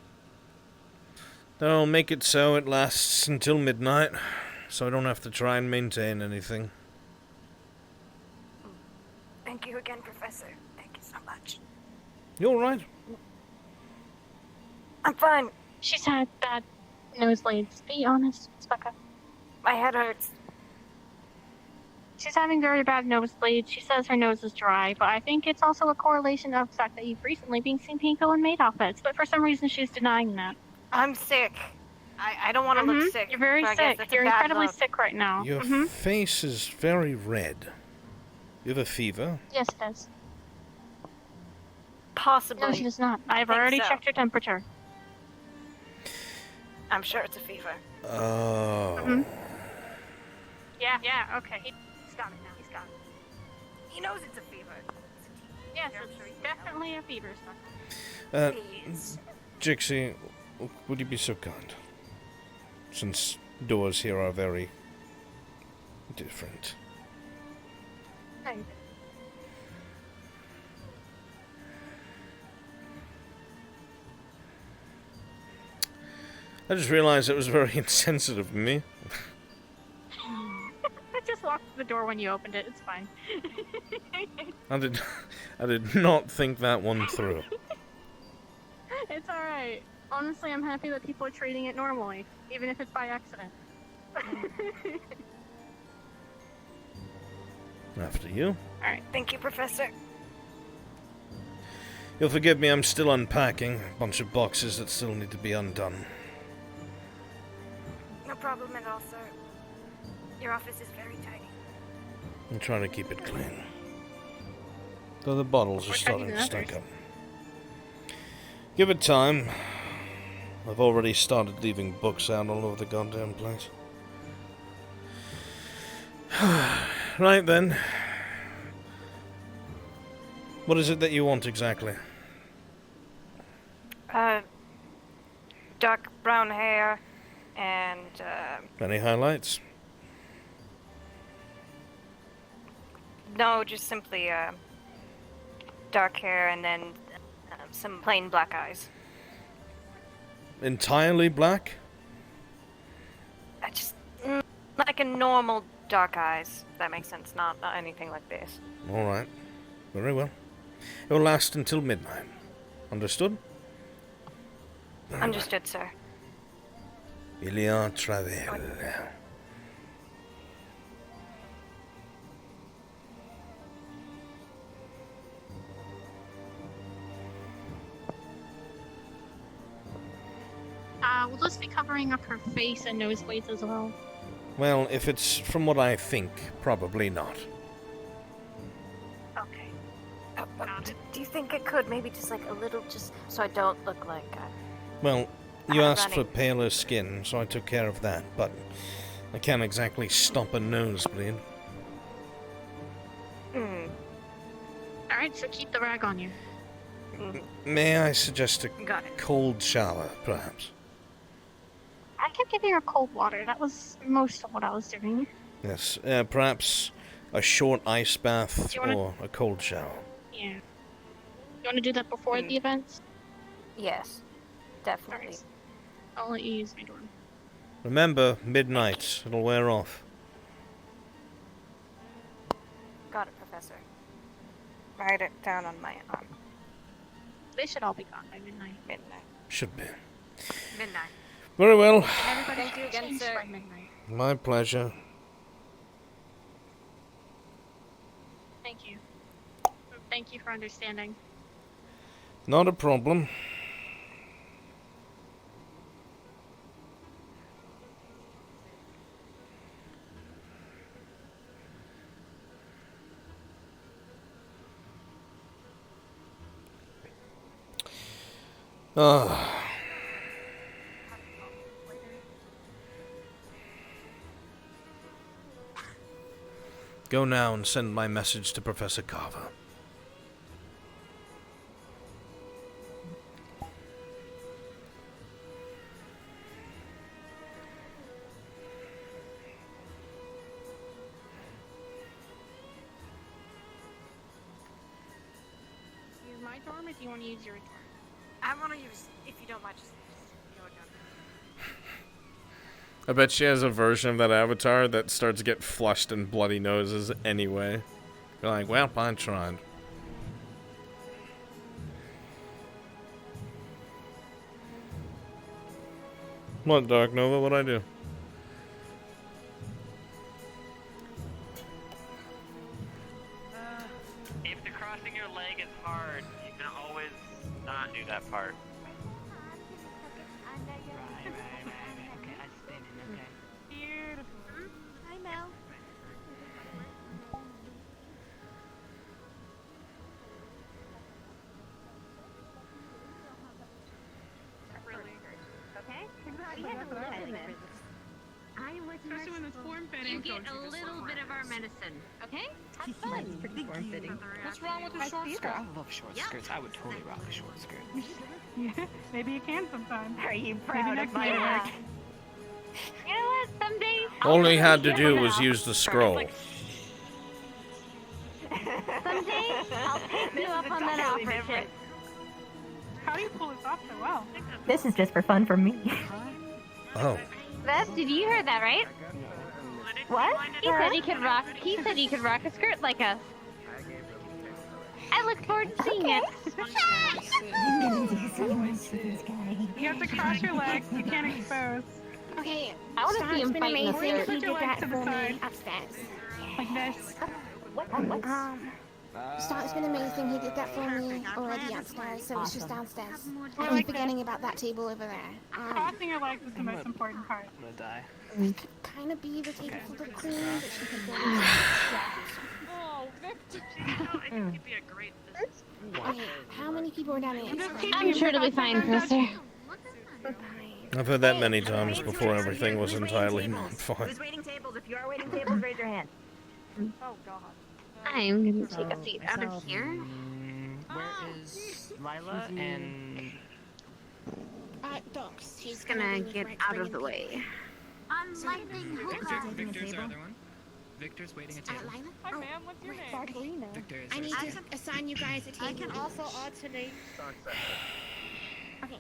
I'll make it so it lasts until midnight, so I don't have to try and maintain anything. Thank you again, Professor. Thank you so much. You alright? I'm fine. She's had bad nosebleeds. Be honest, Specca. My head hurts. She's having very bad nosebleeds. She says her nose is dry, but I think it's also a correlation of the fact that you've recently been seen people in maid outfits, but for some reason she's denying that. I'm sick. I don't want to look sick. You're very so I guess sick. that's a You're bad incredibly look. sick right now. Your face is very red. You have a fever? Yes, it is. Possibly. No, she does not. I've think already so. checked her temperature. I'm sure it's a fever. Oh. Yeah, okay. He's got it now. He's got it. He knows it's a fever. Yes, it's definitely a fever, Specca. Jixie, would you be so kind? Since doors here are very different. Right. I just realized it was very insensitive of me. I just locked the door when you opened it. It's fine. I did not think that one through. It's alright. Honestly, I'm happy that people are treating it normally, even if it's by accident. After you. Alright, thank you, Professor. You'll forgive me, I'm still unpacking. A bunch of boxes that still need to be undone. No problem at all, sir. Your office is very tidy. I'm trying to keep it clean. Though the bottles are starting to stink up. Give it time. I've already started leaving books out all over the goddamn place. Right then. What is it that you want exactly? Dark brown hair, and Any highlights? no, just simply dark hair and then some plain black eyes. Entirely black? Just like a normal dark eyes. If that makes sense. Not anything like this. Alright. Very well. It will last until midnight. Understood? Understood, sir. Il y a travel. Will this be covering up her face and nosebleeds as well? Well, if it's from what I think, probably not. Okay. Do you think it could? Maybe just like a little, just so I don't look like. Well, you asked for running. paler skin, so I took care of that, but I can't exactly stop a nosebleed. Alright, so keep the rag on you. May I suggest a Got it. cold shower, perhaps? I kept giving her cold water. That was most of what I was doing. Yes, perhaps a short ice bath Do you wanna- or a cold shower. Yeah. You want to do that before the event? Yes, definitely. I'll let you use my door. Remember, midnight. It'll wear off. Got it, Professor. Write it down on my arm. They should all be gone by midnight. Midnight. Should be. Midnight. Very well. Everybody, thank you again, sir. By midnight. My pleasure. Thank you. Thank you for understanding. Not a problem. Go now and send my message to Professor Carver. Use my dorm or do you want to use your dorm? I want to use, if you don't mind, just your dorm. I bet she has a version of that avatar that starts to get flushed and bloody noses anyway. You're like, well, I tried. What, Dark Nova? What'd I do? If the crossing your leg is hard, you can always not do that part. Okay, I spin in, okay. Beautiful. Hi, Mel. Okay? Exactly. I was especially when it's form fitting. You get a little bit of our medicine, okay? Have fun. What's wrong with the short skirt? I love short skirts. I would totally rock a short skirt. Yeah, maybe you can sometime. Are you Maybe proud of next my year. work? You know what? Someday. All he had to do was use the scroll. Someday I'll pick you up on that offer, Chip. How do you pull this off so well? This is just for fun for me. Oh. Beth, did you hear that right? What? He said he could rock. He said he could rock a skirt like us. I look forward to seeing it. You have to cross your legs. You can't expose. Okay, I want to see him been fight in the amazing. skirt. He did that for me upstairs. Like this. Star's been amazing. He did that for me already upstairs, so it's just downstairs. I I'm like forgetting about that table over there. Crossing your legs is the most important part. I'm gonna die. We could kind of be the table for the queen, but she could go. Oh, Victor. I think you'd be a great business. Wait, how many people are down here? I'm sure it'll be fine, Professor. I've heard that many times before everything was entirely not fine. Who's waiting tables? If you are waiting tables, raise your hand. Oh god. I'm gonna take a seat out of here. Where is Lila and Docs. She's gonna get out of the way. Unlightning Victor's the other one. Victor's waiting at table. Lila? Hi, ma'am. What's your name? Bartolina. Victor is I need there. to assign you guys a table. I can also alternate. Okay.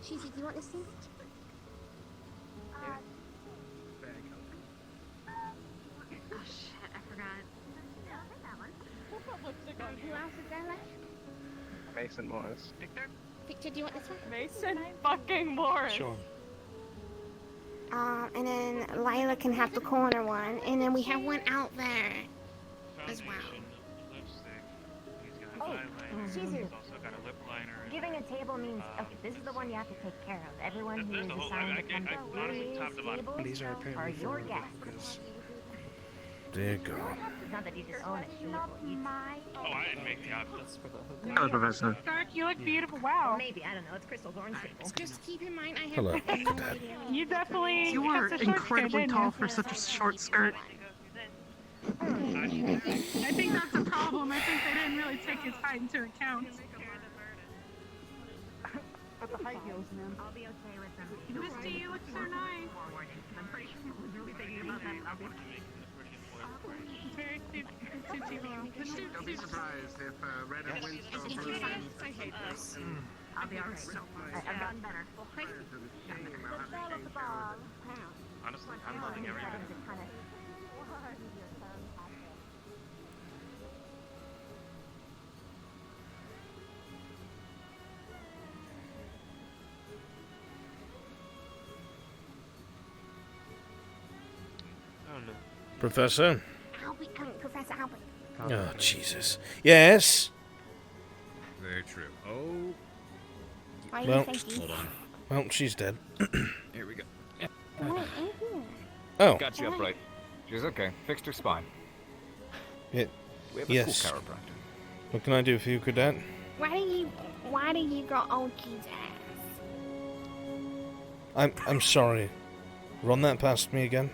Cheesy, do you want this thing? Oh shit, I forgot. Who else is there left? Mason Morris. Victor, do you want this one? Mason fucking Morris. Sure. And then Lila can have the corner one, and then we have one out there as well. Oh, Jesus. Giving a table means, okay, this is the one you have to take care of. Everyone who is assigned to come to this table These are are your guests. Dear God. It's not that you just own it. Oh, I didn't make the object. Hello, Professor. Stark, you look beautiful. Wow. Maybe, I don't know. It's Crystal Thorn's table. Just keep in mind, I have Hello. You definitely. You are that's a short incredibly skirt, tall didn't for such a short skirt. you? I think that's a problem. I think they didn't really take his height into account. But the high heels, man. I'll be okay with them. Misty, you look so nice. I'm pretty sure I was really thinking about that. It's very cute. Don't be surprised if Red and Windstorm I'll be alright. I've gotten better. Honestly, I'm loving every minute. Professor? Professor Albert. Oh, Jesus. Yes? Very true. Oh. Why Well, do you think Hold on. well, she's dead. Here we go. Oh. Got you upright. She's okay. Fixed her spine. Yeah. We have a Yes. cool chiropractor. What can I do for you, Cadet? Why do you go, oh Jesus? I'm sorry. Run that past me again.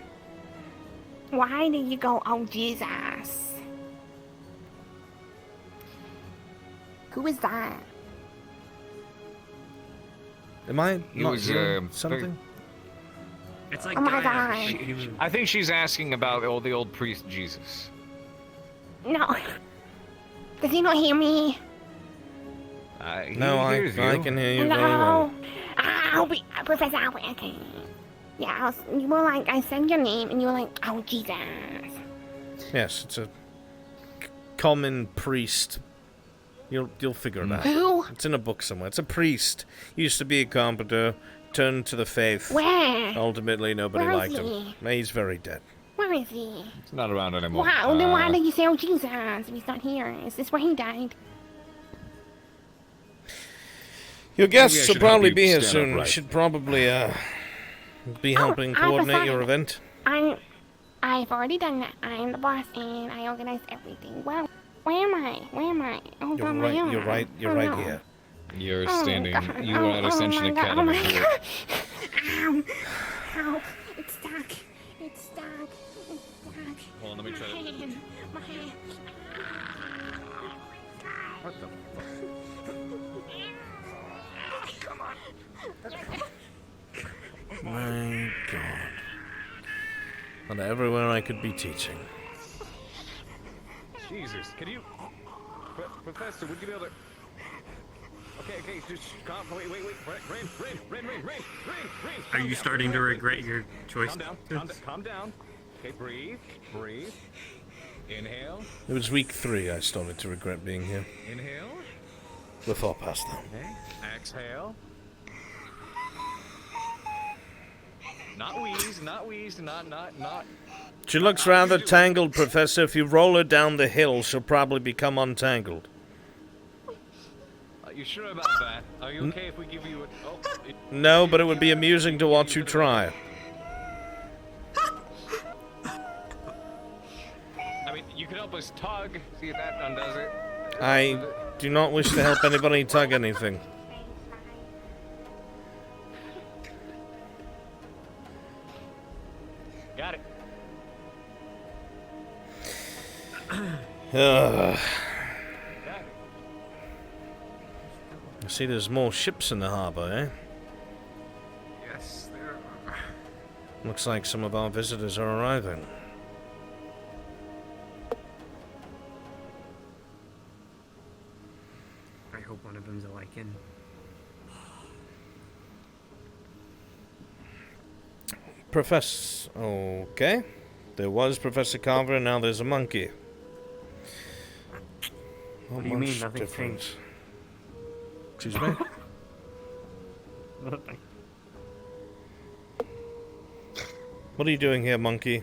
Why do you go, oh Jesus? Who is that? Am I He not was, hearing something? It's like Oh my Gaia. God. I think she's asking about the old priest Jesus. No. Does he not hear me? He No, I hears you. can hear you very well. No. Albert, Professor Albert, okay. Yeah, you were like, I said your name, and you were like, oh Jesus. Yes, it's a common priest. You'll figure it out. Who? It's in a book somewhere. It's a priest. Used to be a carpenter, turned to the faith. Where? Ultimately, nobody Where is liked him. He's very dead. Where is he? He's not around anymore. Wow, then why did you say, oh Jesus, if he's not here? Is this where he died? Your Maybe I guests will should help probably you be here stand soon. upright. Should probably be helping coordinate your event. I've already done that. I'm the boss, and I organize everything. Well, where am I? Oh, You're on right. my own. You're right. You're Oh, right no. here. You're Oh, standing. God. You were at Ascension my God. Academy. Oh my You were- God. Ow. It's stuck. It's stuck. Hold on, let me try My hand. My hand. What the Come on. My God. And everywhere I could be teaching. Jesus, can you... Professor, would you be able to... Okay, just calm, wait, rain. Are you starting to regret your choice? Calm down. Okay, breathe. Inhale. It was week 3 I started to regret being here. Inhale. We're far past that. Okay, exhale. Not wheeze, not... She looks rather tangled, Professor. If you roll her down the hill, she'll probably become untangled. Are you sure about that? Are you okay if we give you a... Oh, No, but it would be amusing to watch you try. I mean, you could help us tug, see if that undoes it. I do not wish to help anybody tug anything. Got it. I see there's more ships in the harbor, eh? Yes, there are. Looks like some of our visitors are arriving. I hope one of them's a Lycan. Professor... Okay. There was Professor Carver, and now there's a monkey. What do you mean, nothing's changed? Excuse me? Nothing. What are you doing here, monkey?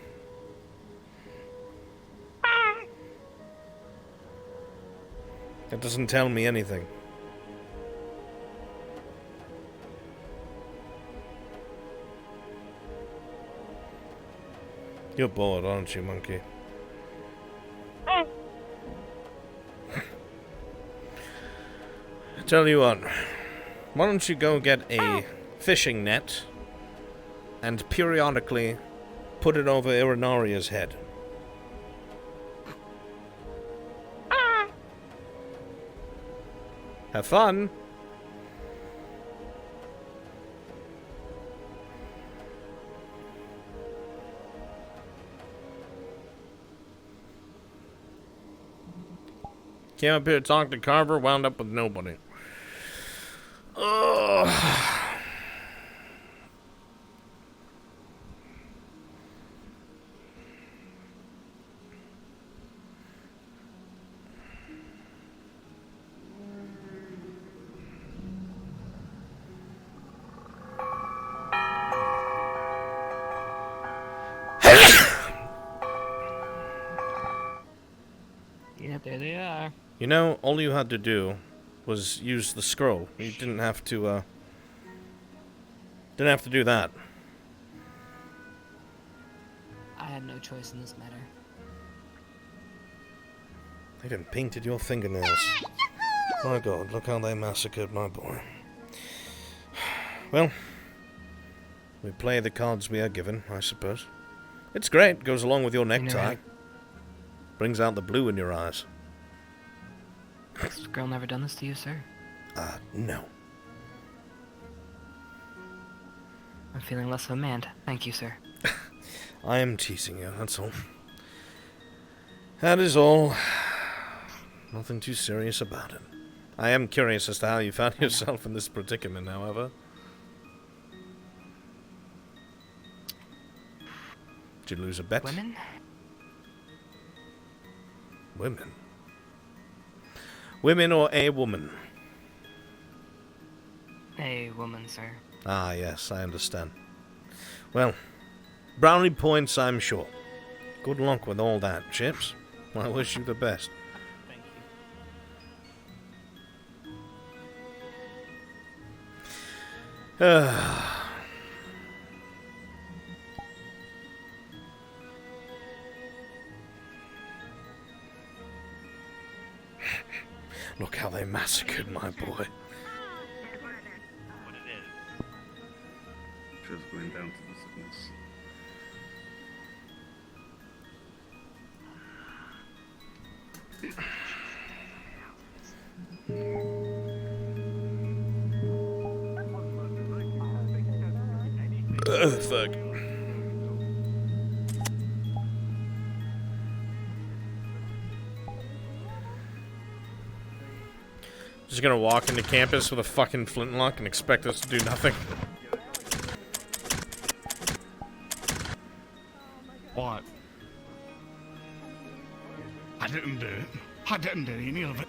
That doesn't tell me anything. You're bored, aren't you, monkey? Tell you what, why don't you go get a fishing net and periodically put it over Irinaria's head? Have fun! Came up here to talk to Carver, wound up with nobody. Ugh. Yeah, there they are. You know, all you had to do was use the scroll. You didn't have to do that. I had no choice in this matter. They even painted your fingernails. My god, look how they massacred my boy. Well, we play the cards we are given, I suppose. It's great, goes along with your necktie. Brings out the blue in your eyes. Has this girl never done this to you, sir? No. I'm feeling less of a man. Thank you, sir. I am teasing you, that's all. That is all. Nothing too serious about it. I am curious as to how you found yourself in this predicament, however. Did you lose a bet? Women? Women? Women or a woman? A woman, sir. Ah, yes, I understand. Well, brownie points, I'm sure. Good luck with all that, Chips. I wish you the best. Thank you. Look how they massacred my boy. What it is. Just going down to the sickness. Fuck. Just gonna walk into campus with a fucking flintlock and expect us to do nothing. What? I didn't do it. I didn't do any of it.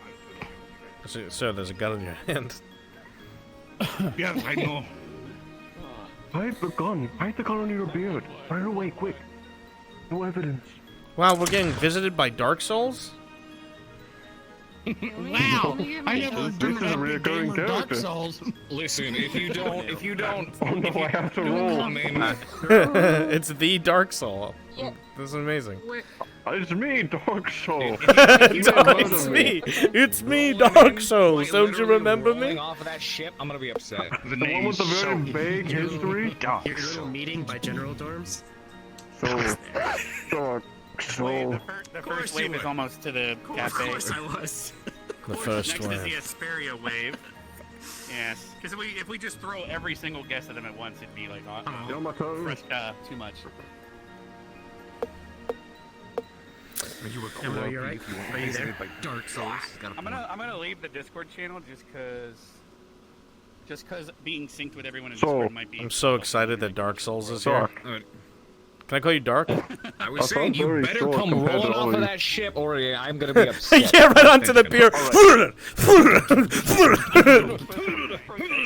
So there's a gun in your hand. Yes, I know. Hide the gun. Hide the gun under your beard. Fire away, quick. No evidence. Wow, we're getting visited by Dark Souls? Wow! I never This is a reoccurring Dark character. Souls. Listen, if you don't, Oh no, I have to roll. I mean, It's the Dark Soul. Yeah. This is amazing. It's me, Dark Soul. It's me! It's me, Dark Souls! Don't you remember me? off of that ship, I'm gonna be upset. The one with the very vague history? Dark Your little meeting by general dorms? Soul. Dark Soul. The first wave is almost to the cafe. Of course I was. The first Next one. is the Asperia wave. Yes, because if we just throw every single guess at him at once, it'd be like Get on my toes. too much. Are you a cool Emma, RP you're right. if you want Are you there? visited by Dark Souls? I'm gonna leave the Discord channel just cause being synced with everyone in Discord might be. I'm so excited that Dark Souls is here. Can I call you Dark? I was saying you better come rolling off of that ship, or I'm gonna be upset. Yeah, right onto the pier.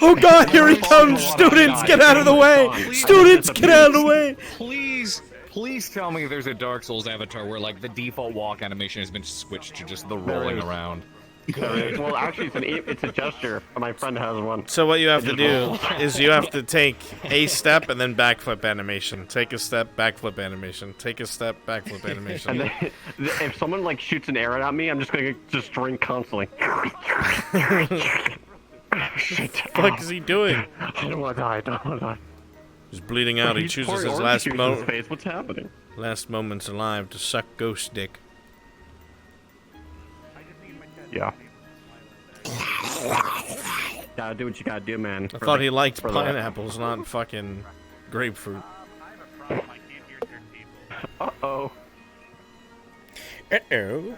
Oh God, here he comes! Students, get out of the way! Students, get out of the way! Please tell me there's a Dark Souls avatar where like the default walk animation has been switched to just the rolling around. Well, actually, it's a gesture. My friend has one. So what you have to do is you have to take a step and then backflip animation. Take a step, backflip animation. Take a step, backflip animation. And then, if someone like shoots an arrow at me, I'm just gonna just drink constantly. What the fuck is he doing? I don't want to die. I don't want to die. He's bleeding out. He chooses his last What's happening? last moments alive to suck ghost dick. Yeah. Gotta do what you gotta do, man. I thought he liked pineapples, not fucking grapefruit. Uh-oh. Uh-oh.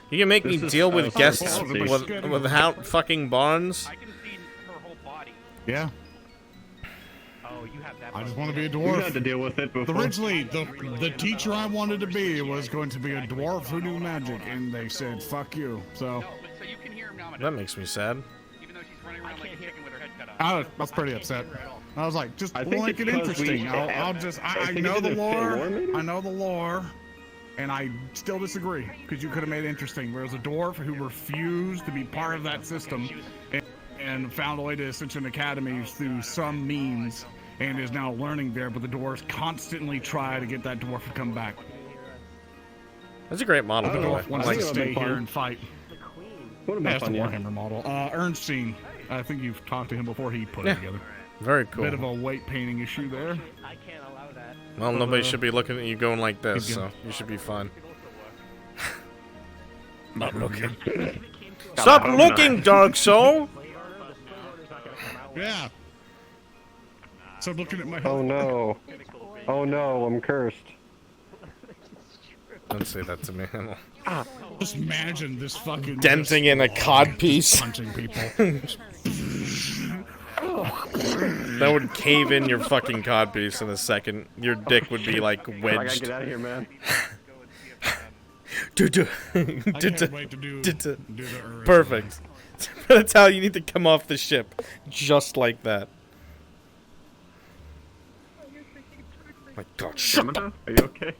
You can make me deal with guests without fucking Barnes? Yeah. Oh, you have that. I just want to be a You dwarf. had to deal with it before. Originally, the teacher I wanted to be was going to be a dwarf who knew magic, and they said, fuck you. So, That makes me sad. I was pretty upset. I was like, just I think make it it's 'cause interesting. we- I think know it's the either lore. 4, maybe? I know the lore. And I still disagree, because you could have made it interesting. There was a dwarf who refused to be part of that system and found a way to Ascension Academy through some means and is now learning there, but the dwarves constantly try to get that dwarf to come back. That's a great model, The by the way. dwarf wants I like to it. stay here and fight. What That's about the fun, yeah? Warhammer model. Ernstine, I think you've talked to him before. He put Yeah. it together. Very cool. Bit of a weight painting issue there. I can't allow that. Well, nobody should be looking at you going like this, so you should be fine. Not looking. Stop looking, Dark Soul! Yeah. So looking at my head. Oh no. Oh no, I'm cursed. Don't say that to me. Just imagine this fucking Denting in a cod piece. punching people. That would cave in your fucking cod piece in a second. Your dick would be like I gotta wedged. get out of here, man. I can't wait to do the Ur. Perfect. That's how you need to come off the ship. Just like that. My God, shut up. Yamada, are you okay?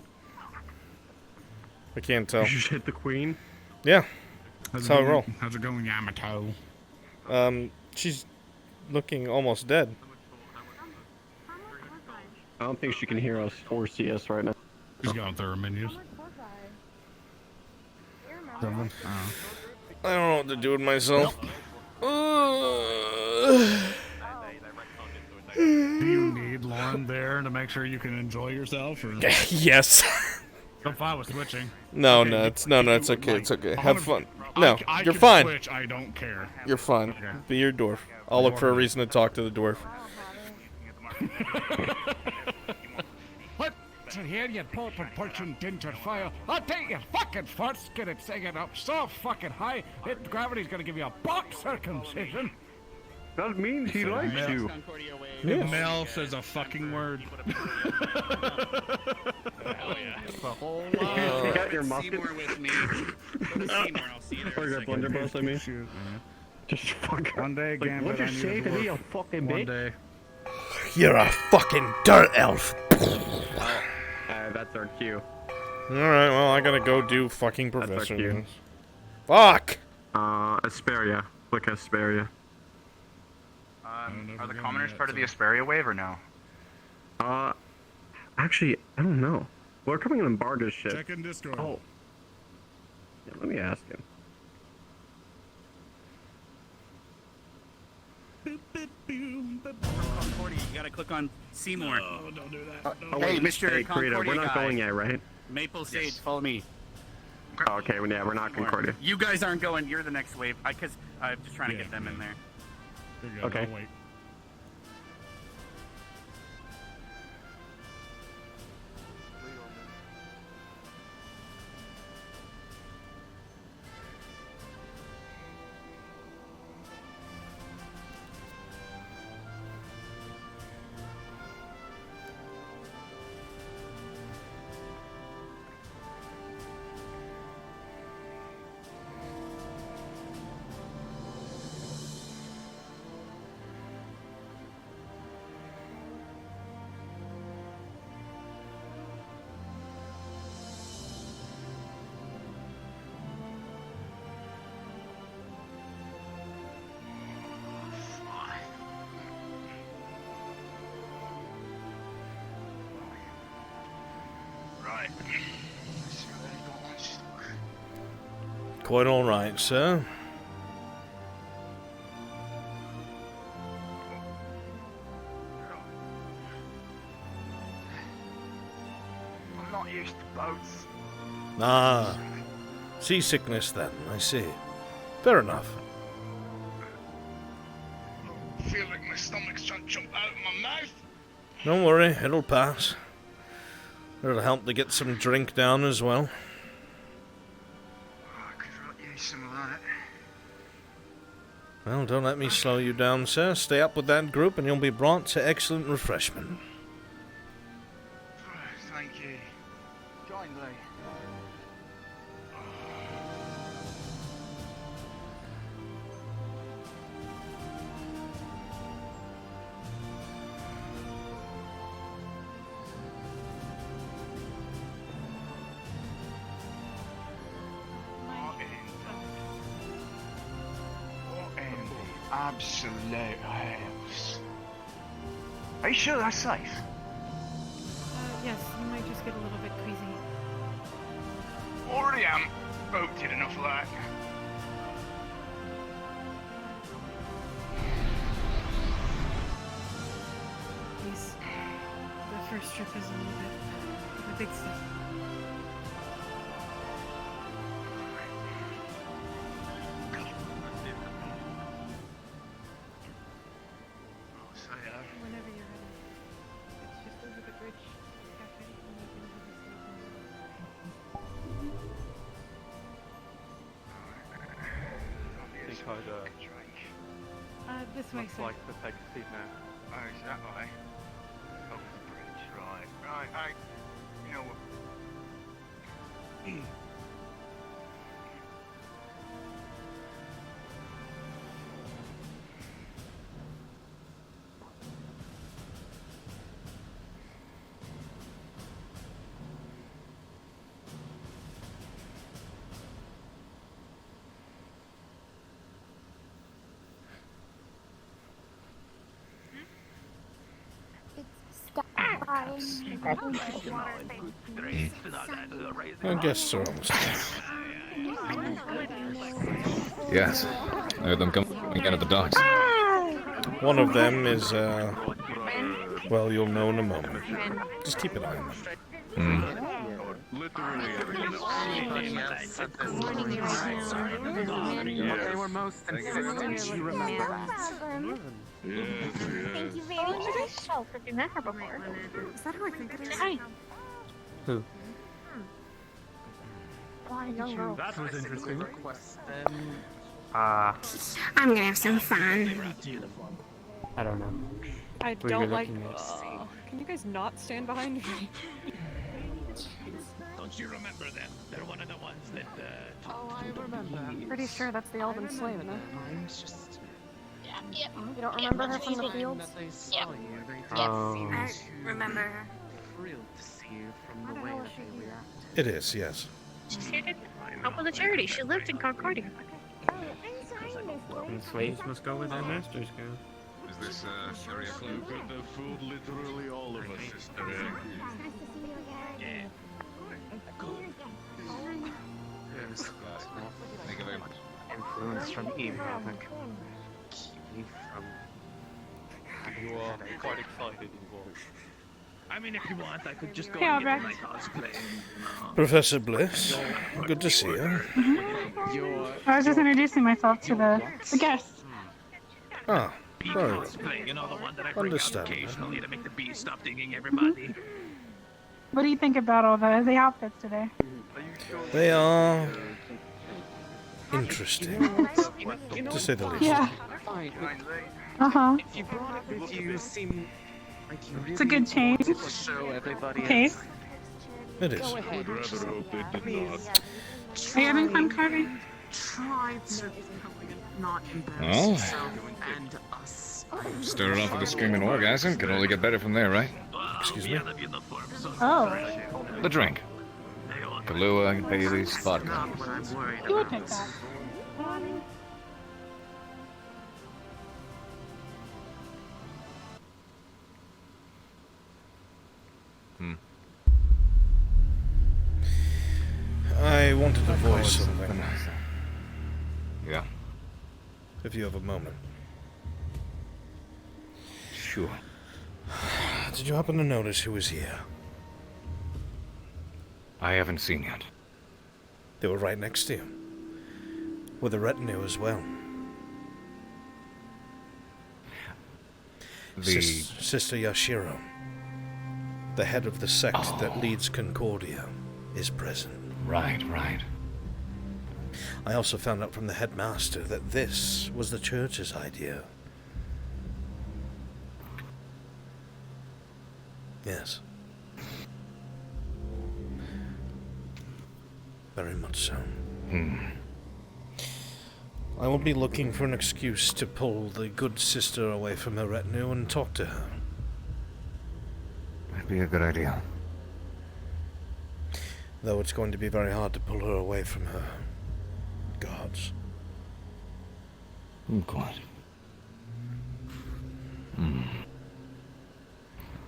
I can't tell. You just hit the queen. Yeah. That's how I roll. How's it going, Yamato? She's looking almost dead. I don't think she can hear us or see us right now. She's going through her menus. I don't know what to do with myself. Do you need Lauren there to make sure you can enjoy yourself? Or? Yes. I'm fine with switching. No, Okay, no, it's okay. It's okay. Have fun. I No, can you're fine. Switch, I don't care. You're fine. Okay. Be your dwarf. I'll look for a reason to talk to the dwarf. What? So here you pulp and punching ginger fire. I'll take your fucking first, get it singing up so fucking high, that gravity's gonna give you a box circumcision. That means he likes you. Yeah. Mel says a fucking word. You got your musket? Seymour with me. Seymour, I'll see you there Or in a your second. blunderbuss, I mean. Just fucking. One day, Like, Gambit, what'd I you need say a to me, dwarf. you fucking One bitch? day. You're a fucking dirt elf. That's our cue. Alright, well, I gotta go do fucking That's our professor. cue. then. Fuck! Asperia. Click Asperia. Are the commoners part of the Asperia wave or no? Actually, I don't know. We're coming in Embargo's ship. Check in Discord. Oh. Yeah, let me ask him. Concordia, you gotta click on Seymour. Oh, don't do that. Hey, Mr. Hey, Karita, we're Concordia not guy. going yet, right? Maple Sage, follow me. Oh, okay, well, yeah, we're not Concordia. You guys aren't going. You're the next wave. I'm just trying to get them in there. You're good, Okay. I'll wait. Right. Quite all right, sir. I'm not used to boats. Ah, seasickness then, I see. Fair enough. I feel like my stomach's trying to jump out of my mouth. Don't worry, it'll pass. It'll help to get some drink down as well. I could really use some of that. Well, don't let me slow you down, sir. Stay up with that group and you'll be brought to excellent refreshment. Thank you. Kindly. Absolute house. Are you sure that's safe? Yes, you might just get a little bit queasy. Already am. Boat did enough of that. Please. The first trip is a little bit of a big step. Whenever you're ready. It's just over the bridge. Cafe, and you can have a seat. This way, sir. Like the peg seat now. Oh, is that way? Over the bridge, right. Right, you know what? I guess so. Almost. Yes. I heard them coming again at the docks. One of them is, well, you'll know in a moment. Just keep an eye on them. They were most insistent you remember that. Thank you very much. Oh, have you met her before? Is that who I think it is? Hi. Who? That was interesting. Ah. I'm gonna have some fun. I don't know. I Who don't you're like. looking at. Can you guys not stand behind me? Don't you remember them? They're one of the ones that, Oh, I remember. Pretty sure that's the Elven Slave, isn't it? Yep. You don't remember her from the fields? Yep. Oh. I remember her. Thrilled to see you from the way that they react. It is, yes. She's here to help with the charity. She lives in Concordia. And slaves must go where their masters go. Is this area close? Look at the food, literally all of us is today. Yeah. Yes. Thank you very much. Influence from evil, I think. you are quite excited, you are. I mean, if you want, I could just go Hey, and get Albrecht. my cosplay. Professor Bliss, good to see you. I was just introducing myself to the guests. Ah, bee Very well. cosplay, you know, the one that I bring out Understand. occasionally to make the bees stop digging everybody. What do you think about all the outfits today? They are interesting, to say the least. Yeah. Fine, but Uh-huh. if you brought it with you, you seem like you really It's a good change. wanted to show everybody Pace. else. It is. Go ahead. Rather hope they did Please. Are you having fun carving? Try to not embarrass Well, yourself and us. started off with a screaming orgasm. Can only get better from there, right? Excuse me? Oh. The drink. Kahlua, Bailey's, vodka. You would pick that. I wanted to voice something. Yeah. If you have a moment. Sure. Did you happen to notice who was here? I haven't seen yet. They were right next to you. With a retinue as well. Sister Yashiro, the head of the sect that leads Concordia, is present. Right, right. I also found out from the headmaster that this was the church's idea. Yes. Very much so. I will be looking for an excuse to pull the good sister away from her retinue and talk to her. That'd be a good idea. Though it's going to be very hard to pull her away from her gods. God.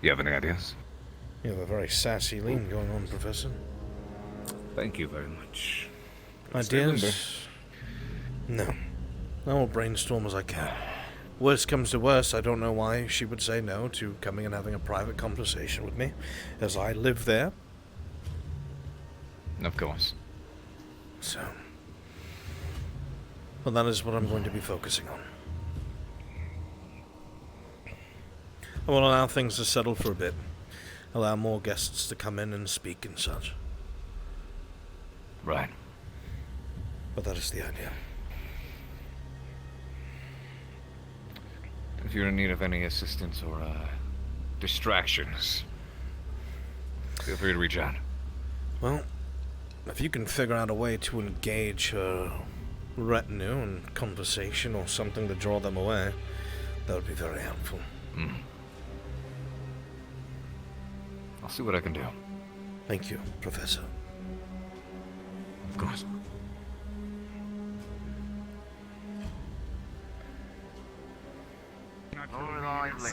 You have any ideas? You have a very sassy lean going on, Professor. Thank you very much. Ideas? No. I will brainstorm as I can. Worst comes to worst, I don't know why she would say no to coming and having a private conversation with me, as I live there. Of course. So. Well, that is what I'm going to be focusing on. I will allow things to settle for a bit. Allow more guests to come in and speak and such. Right. But that is the idea. If you're in need of any assistance or distractions, feel free to reach out. Well, if you can figure out a way to engage her retinue in conversation or something to draw them away, that would be very helpful. I'll see what I can do. Thank you, Professor. Of course. More lively.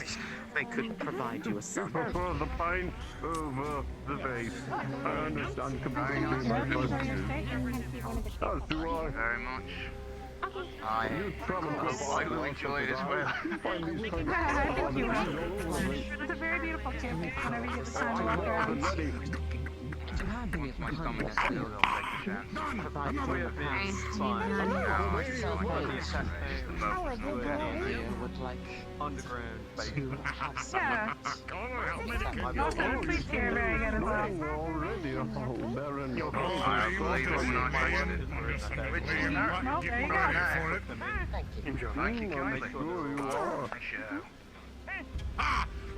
They could provide you a sample. For the pint over the base. I understand completely my question. As do I. Very much. You I will enjoy it as well. It's a very beautiful campus whenever you get the time to walk around. My stomach is still a little underground base. Yeah. Most of the police here are very good as well. Already a whole baron. I believe it when I taste it. Well, there you go. Enjoy. Thank you kindly.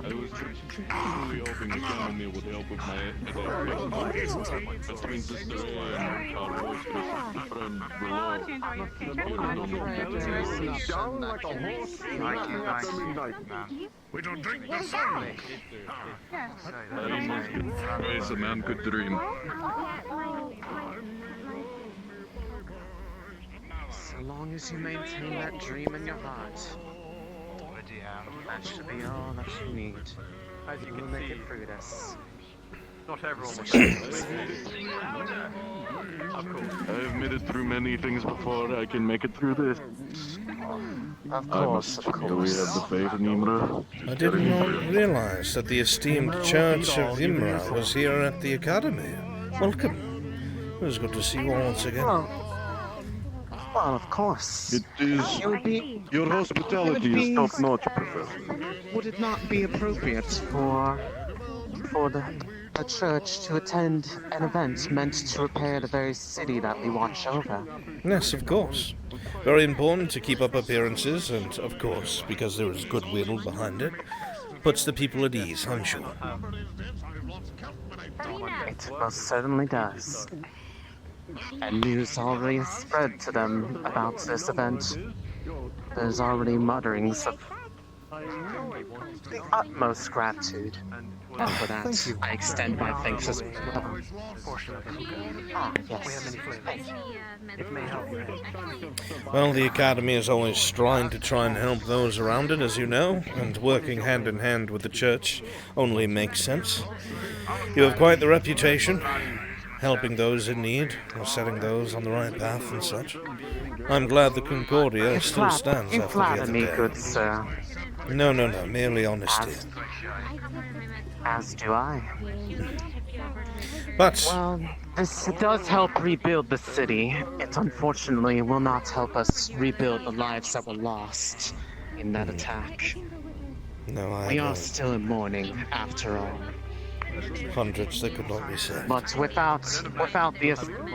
I was truly hoping the economy would help with my adaptation. Between Sister A and our boyfriend friend below. Down like a horse after midnight, man. We don't drink the sun! As a man could dream. So long as you maintain that dream in your heart, that should be all that you need. As you can make see, it through this. not everyone was I've made it through many things before. I can make it through this. Of course, we have the faith in Imra. I did not realize that the esteemed Church of Imra was here at the Academy. Welcome. It was good to see you all once again. Well, of course. It is. Your hospitality is top notch, Professor. Would it not be appropriate for the church to attend an event meant to repair the very city that we watch over? Yes, of course. Very important to keep up appearances, and of course, because there is goodwill behind it, puts the people at ease, I'm sure. It most certainly does. And news already spread to them about this event. There's already mutterings of the utmost gratitude. And for that, I extend my thanks as well. Yes. Well, the Academy is always trying to help those around it, as you know, and working hand in hand with the Church only makes sense. You have quite the reputation, helping those in need, or setting those on the right path and such. I'm glad the Concordia still stands You after the flatter other me, day. good sir. No, merely honesty. As do I. But... Well, this does help rebuild the city. It unfortunately will not help us rebuild the lives that were lost in that attack. No, We are still in mourning, after all. Hundreds that could not be saved. But without the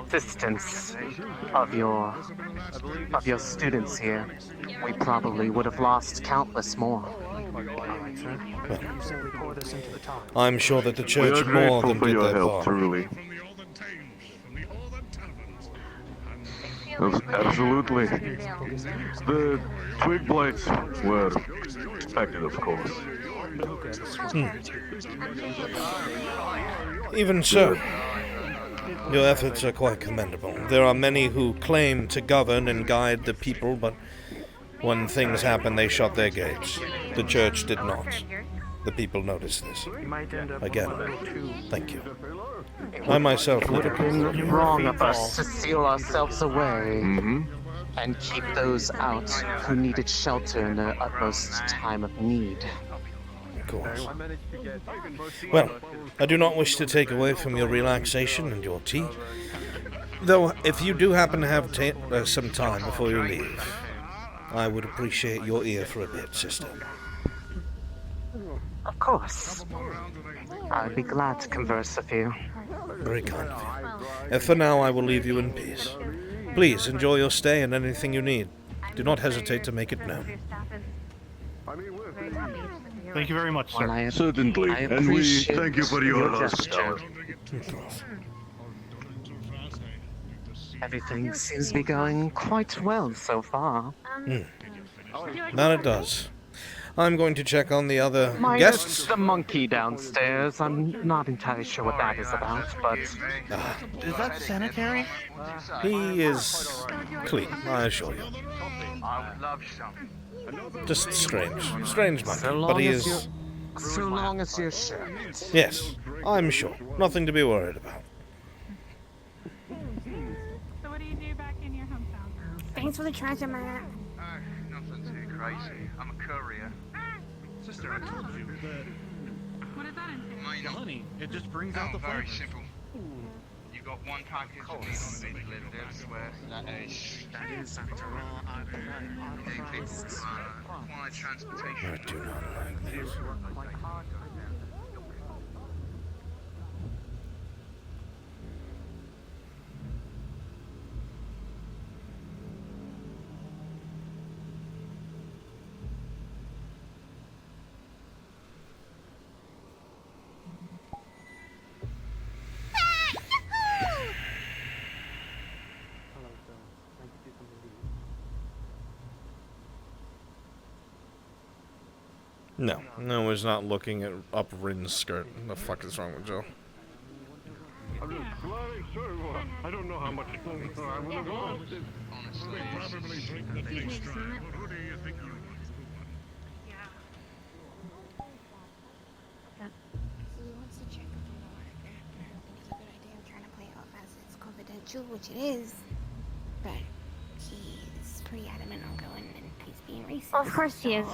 assistance of your students here, we probably would have lost countless more. I'm sure that the Church We are more grateful than for did your their help, part. truly. Absolutely. The twig blights were expected, of course. Even so, your efforts are quite commendable. There are many who claim to govern and guide the people, but when things happen, they shut their gates. The Church did not. The people noticed this. Again, thank you. I myself It would have been wrong of us to seal ourselves away and keep those out who needed shelter in their utmost time of need. Of course. Well, I do not wish to take away from your relaxation and your tea. Though, if you do happen to have some time before you leave, I would appreciate your ear for a bit, sister. Of course. I'd be glad to converse with you. Very kind of you. And for now, I will leave you in peace. Please enjoy your stay and anything you need. Do not hesitate to make it known. Thank you very much, sir. Well, Certainly, I and we appreciate thank you for your gesture. hospitality. Everything seems to be going quite well so far. That it does. I'm going to check on the other Minus guests. the monkey downstairs. I'm not entirely sure what that is about, but... Is that sanitary? He is clean, I assure you. Just strange monkey, but he is... So long as you're sure. Yes, I'm sure. Nothing to be worried about. So what do you do back in your hometown? Thanks for the treasure map. Nothing too crazy. I'm a courier. Sister, I told you that... What does that entail? Honey, it just brings out the very flavors. simple. You've got one package of meat on the delivered elsewhere. That is after all, required transportation. I do not like this. No, he's not looking at up Rin's skirt. What the fuck is wrong with Joe? I'm just flying through. I don't know how much I would have lost it. Honestly, Probably drink the thing straight. Who do you think you He wants to check on your work. It's a good idea. I'm trying to play it off as it's confidential, which it is. But he's pretty adamant on going, and he's being racist. Of course he is.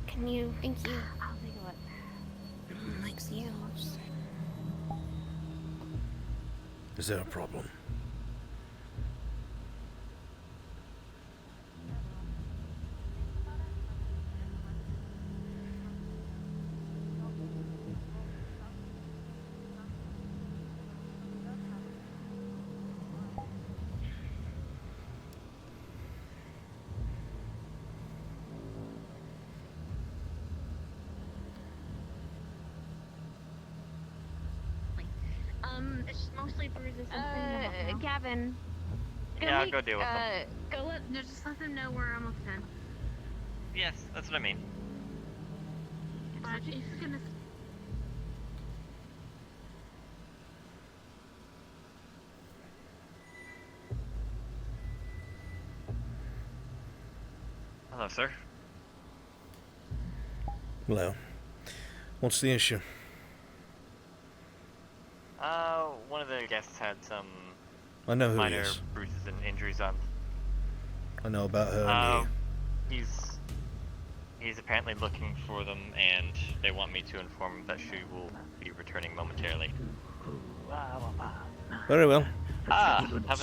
Can you? Thank you. I'll take a look. Like seals. Is there a problem? It's mostly bruises and pain. Gavin. Yeah, I'll go deal with them. Just let them know we're almost done. Yes, that's what I mean. He's gonna. Hello, sir. Hello. What's the issue? One of the guests had some I know who he minor is. bruises and injuries on. I know about her and he. He's apparently looking for them, and they want me to inform him that she will be returning momentarily. Very well.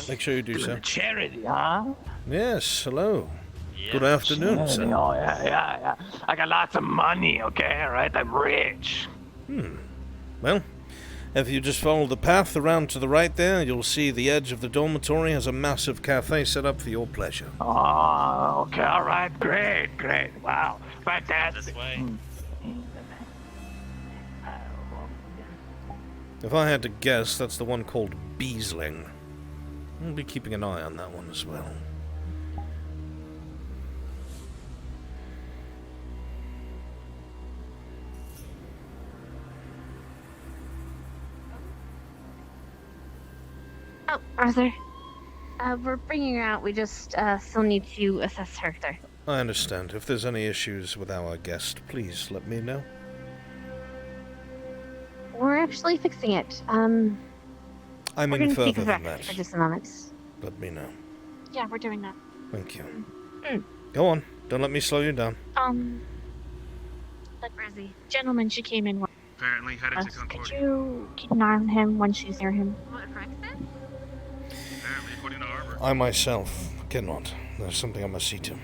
Make sure you do so. Charity, huh? Yes, hello. Yeah. Good afternoon, Charity, sir. oh, yeah. I got lots of money, okay, alright? I'm rich. Well, if you just follow the path around to the right there, you'll see the edge of the dormitory has a massive cafe set up for your pleasure. Oh, okay, alright. Great. Wow. Fantastic. This way. If I had to guess, that's the one called Beesling. I'll be keeping an eye on that one as well. Oh, Arthur. We're bringing her out. We just still need to assess her, sir. I understand. If there's any issues with our guest, please let me know. We're actually fixing it. I mean we're further speak than Rex that. for just a moment. Let me know. Yeah, we're doing that. Thank you. Go on. Don't let me slow you down. Like Rosie. Gentleman, she came in. Apparently headed to Could Concordia. you keep an eye on him when she's near him? What Rex said? Apparently, according to Arbor. I myself cannot. There's something I must see to.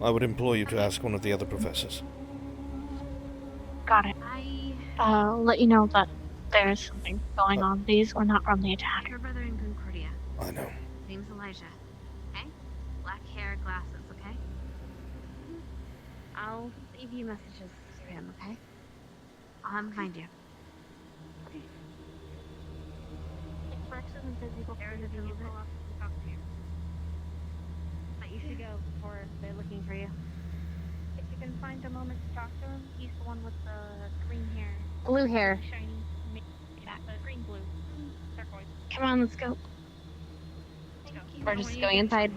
I would implore you to ask one of the other professors. Got it. I'll let you know that there's something going on. These were not from the attack. Your brother in Concordia. I know. Name's Elijah. Okay? Black hair, glasses, okay? I'll leave you messages to him, okay? I'll have him find you. If Rex isn't busy before the visit, Talk to you. But you should go before they're looking for you. if you can find a moment to talk to him, he's the one with the green hair. Blue hair. Shiny, green blue. Turquoise. Come on, let's go. We're just going inside.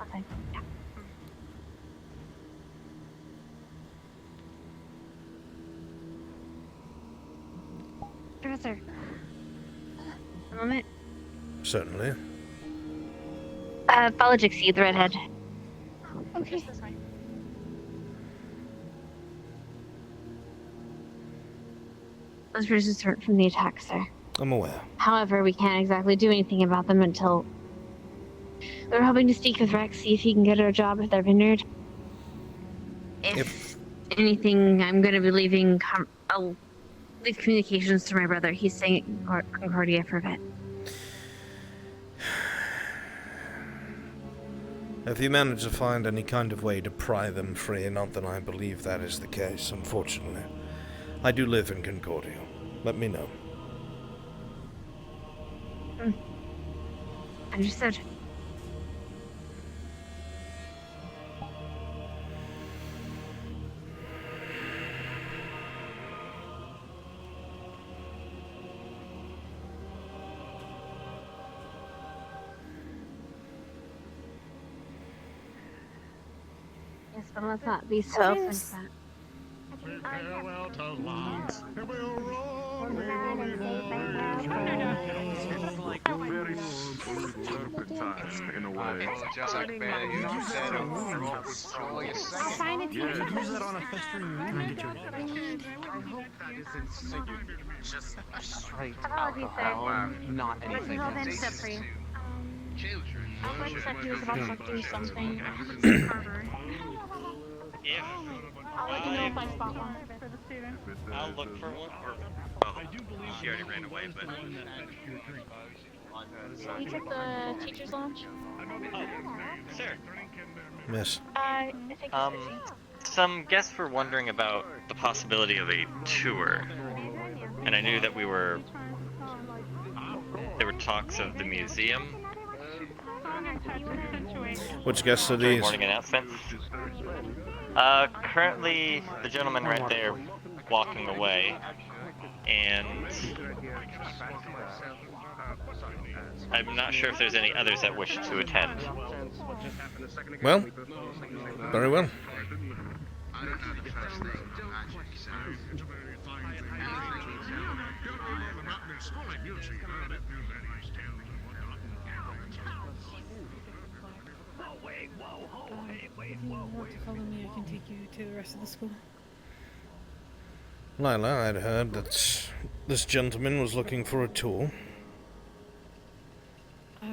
Okay. Yeah. Professor. A moment. Certainly. Follow Jixie, the redhead. Okay. This way. Those bruises hurt from the attack, sir. I'm aware. However, we can't exactly do anything about them until... We're hoping to speak with Rex, see if he can get her a job at their vineyard. If anything, I'm going to be leaving... I'll leave communications to my brother. He's staying at Concordia for a bit. If you manage to find any kind of way to pry them free, not that I believe that is the case, unfortunately. I do live in Concordia. Let me know. Understood. Yes, but let's not be so open to that. Farewell to love. It's like very turpentine in a way. Just like man, you use that for yourself. I'll find a teacher. Yeah, use that on a festering wound. I hope that isn't insinuated. Just straight Apologies, sir. alcohol, not What's anything the next else. step for you? Children. Albrecht said he was about to do something. If I'll let you know if I spot one. I'll look for one. Oh, she already ran away, but... You took the teacher's lounge? Oh, sir. Yes. I think it's busy. Some guests were wondering about the possibility of a tour, and I knew that we were talks of the museum. Which guests are During these? morning announcements. Currently, the gentleman right there walking away, and I'm not sure if there's any others that wish to attend. Well, very well. I don't know the first thing about magic, so... If you want to follow me, I can take you to the rest of the school. Lila, I'd heard that this gentleman was looking for a tool.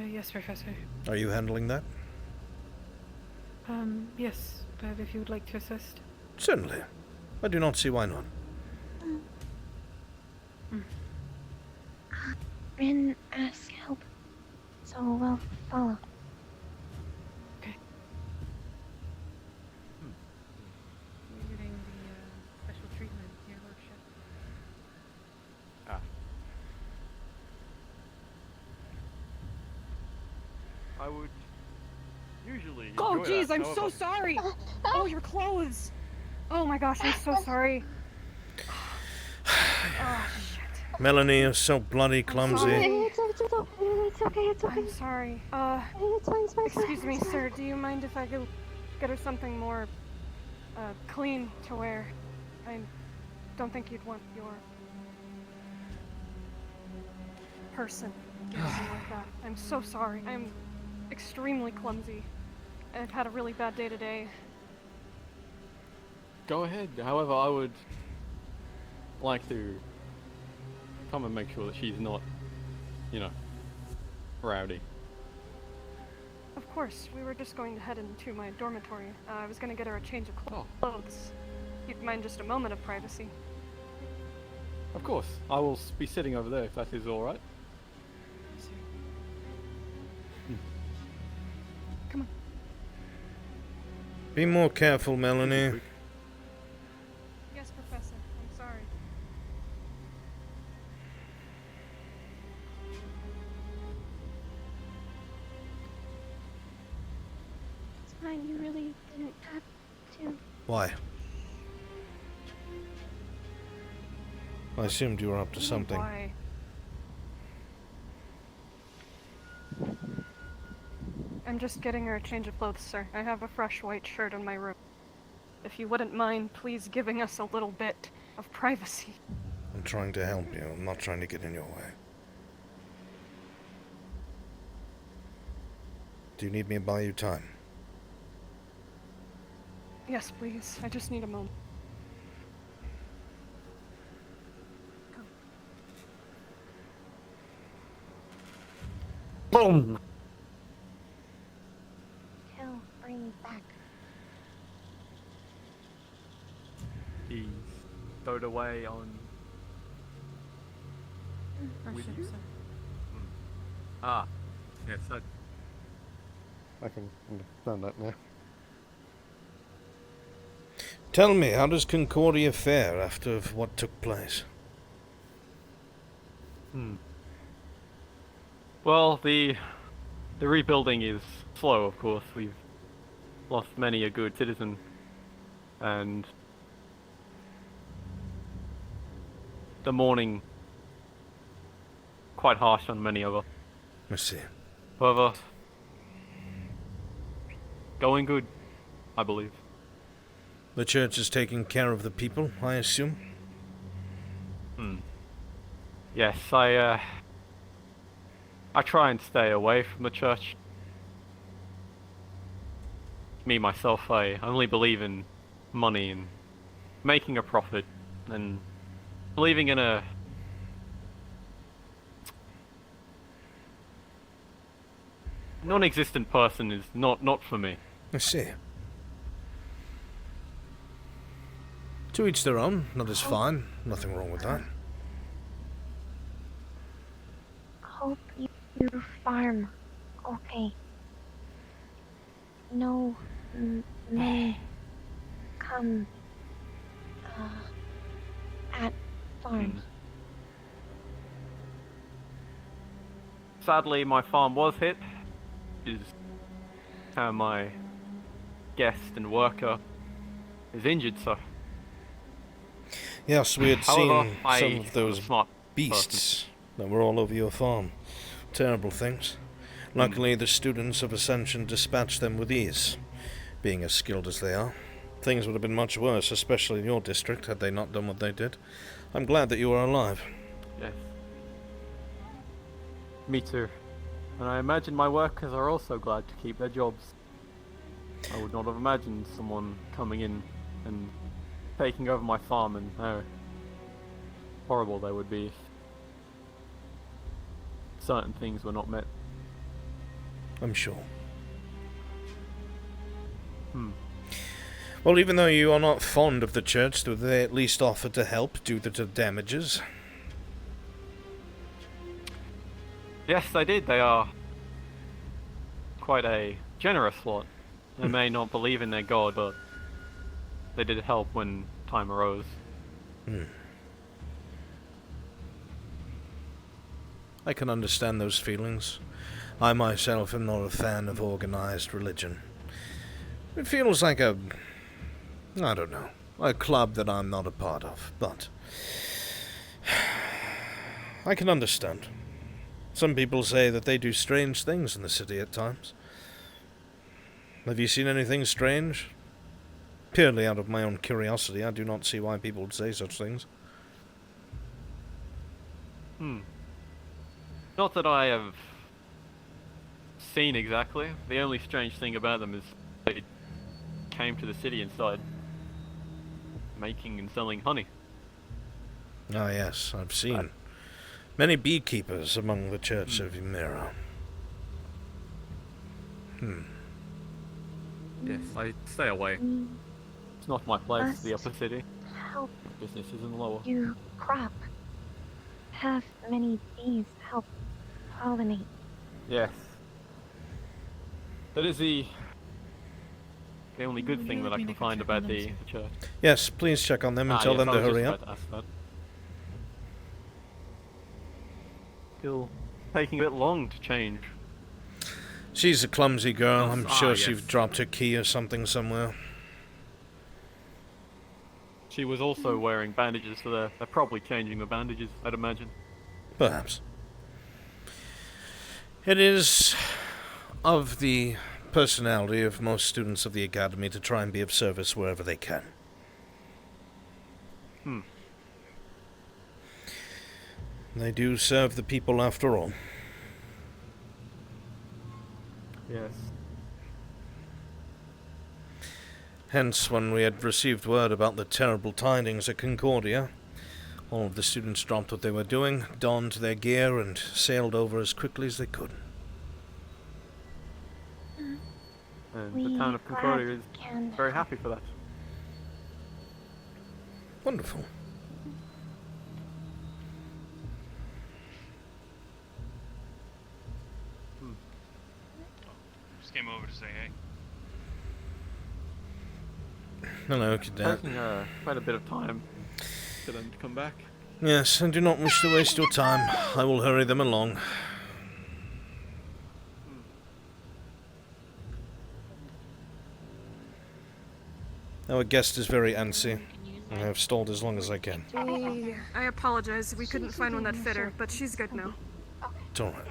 Yes, Professor. Are you handling that? Yes, but if you would like to assist. Certainly. I do not see why not. Rin asked help, so we'll follow. Okay. You're getting the special treatment here, Lordship. I would usually. Oh, enjoy jeez, that, I'm however- so sorry. Oh, your clothes. Oh my gosh, I'm so sorry. Oh, shit. Melanie is so bloody clumsy. It's okay. I'm sorry. It's fine, it's fine. Excuse me, sir. Do you mind if I go get her something more, clean to wear? I don't think you'd want your person getting like that. I'm so sorry. I'm extremely clumsy. I've had a really bad day today. Go ahead. However, I would like to come and make sure that she's not, you know, rowdy. Of course, we were just going to head into my dormitory. I was going to get her a change of clothes. You'd mind just a moment of privacy? Of course. I will be sitting over there if that is alright. Come on. Be more careful, Melanie. Yes, Professor. I'm sorry. It's fine, you really didn't have to. Why? I assumed you were up to something. Why? I'm just getting her a change of clothes, sir. I have a fresh white shirt in my room. If you wouldn't mind, please giving us a little bit of privacy. I'm trying to help you. I'm not trying to get in your way. Do you need me to buy you time? Yes, please. I just need a moment. Boom! He'll bring back. He's stowed away on. With you? Ah, yes, I can understand that now. Tell me, how does Concordia fare after what took place? Well, the rebuilding is slow, of course. We've lost many a good citizen, and the mourning quite harsh on many of us. I see. However, going good, I believe. The church is taking care of the people, I assume? Yes, I try and stay away from the church. Me, myself, I only believe in money and making a profit, and believing in a non-existent person is not for me. I see. To each their own. That is fine. Nothing wrong with that. Hope you farm. Okay. No men come at farm. Sadly, my farm was hit. Is how my guest and worker is injured, so. Yes, we had However, seen I some of those was a smart beasts that were all over your farm. Terrible things. Luckily, the students of Ascension dispatched them with ease, being as skilled as they are. Things would have been much worse, especially in your district, had they not done what they did. I'm glad that you are alive. Yes. Me too. And I imagine my workers are also glad to keep their jobs. I would not have imagined someone coming in and taking over my farm and how horrible they would be if certain things were not met. I'm sure. Well, even though you are not fond of the church, do they at least offer to help due to the damages? Yes, they did. They are quite a generous lot. They may not believe in their god, but they did help when time arose. I can understand those feelings. I myself am not a fan of organized religion. It feels like I don't know, a club that I'm not a part of, but I can understand. Some people say that they do strange things in the city at times. Have you seen anything strange? Purely out of my own curiosity, I do not see why people would say such things. Not that I have seen exactly. The only strange thing about them is they came to the city and started making and selling honey. Ah yes, I've seen many beekeepers among the Church of Ymera. Yes, I stay away. It's not my place, the upper city. Help Business is in the lower. you crop. Have many bees help pollinate. Yes. That is the only good thing that I can find about the church. Yes, please check on them and tell yes, them I to was just hurry about up. to ask that. Still taking a bit long to change. She's a clumsy girl. I'm sure yes. she dropped her key or something somewhere. She was also wearing bandages, so they're probably changing the bandages, I'd imagine. Perhaps. It is of the personality of most students of the Academy to try and be of service wherever they can. They do serve the people after all. Yes. Hence, when we had received word about the terrible tidings at Concordia, all of the students dropped what they were doing, donned their gear, and sailed over as quickly as they could. And the town of Concordia is very happy for that. Wonderful. Just came over to say hey. Hello, Cadet. Taking quite a bit of time for them to come back. Yes, I do not wish to waste your time. I will hurry them along. Our guest is very antsy. I have stalled as long as I can. I apologize. We couldn't find one that fit her, but she's good now. It's alright.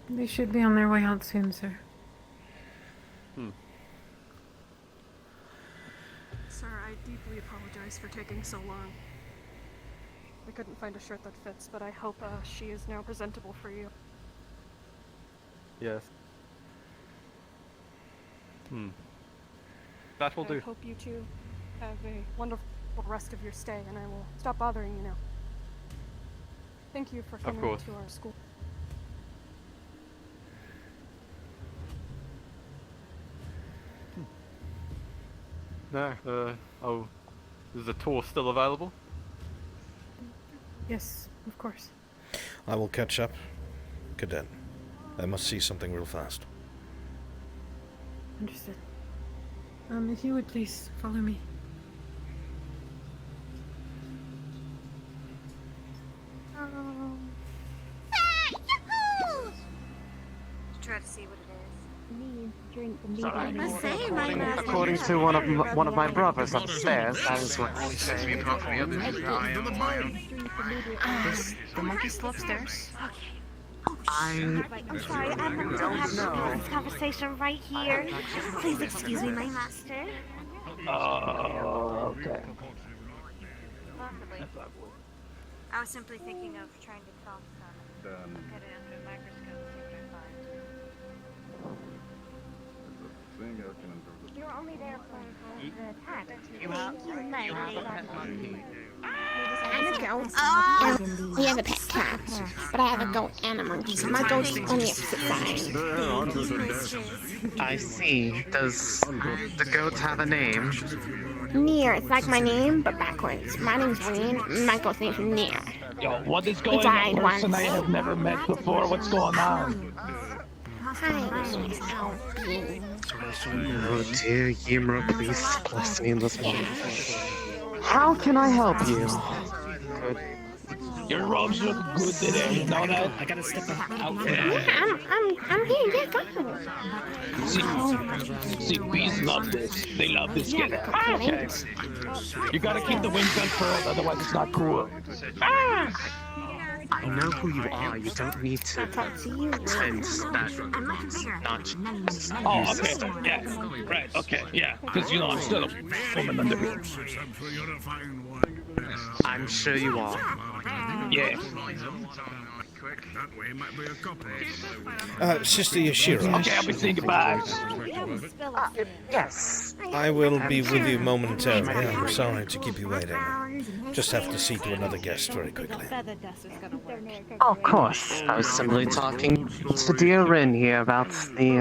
They should be on their way out soon, sir. Sir, I deeply apologize for taking so long. We couldn't find a shirt that fits, but I hope she is now presentable for you. Yes. That will I do. hope you two have a wonderful rest of your stay, and I will stop bothering you now. Thank you for coming course. to our school. No, is the tour still available? Yes, of course. I will catch up. Cadet, I must see something real fast. Understood. If you would please follow me. Try to see what it is. According to one of my brothers upstairs, that is what they say. The monkey's still upstairs. I'm sorry, I'm not to have this conversation right here. Please excuse me, my master. Oh, okay. Possibly. I was simply thinking of trying to talk some. Look at it under a microscope, see what I find. You're only there for the attack. Thank you, my lady. I'm a goat. We have a pet cat, but I have a goat and a monkey. So my goat's on the opposite side. I see. Does the goat have a name? Near. It's like my name, but backwards. My name's Wayne. My goat's name's Near. Yo, what is going on? Person I have never met before. What's going on? Oh dear, Ymra, please bless me in this moment. How can I help you? Good. Your robes look good today, you know that? I gotta step out there. I'm here. Yeah, go. See, bees love this. They love this kid. Okay. You gotta keep the wings unfurled, otherwise it's not cool. I know who you are. You don't need to pretend that not. Oh, okay. Yeah. Right. Okay. Yeah. Because you know I'm still a woman under here. I'm sure you are. Yeah. Sister Yashiro. Okay, I'll be saying goodbye. Yes. I will be with you momentarily. I'm sorry to keep you waiting. Just have to see to another guest very quickly. Of course. I was simply talking to dear Rin here about the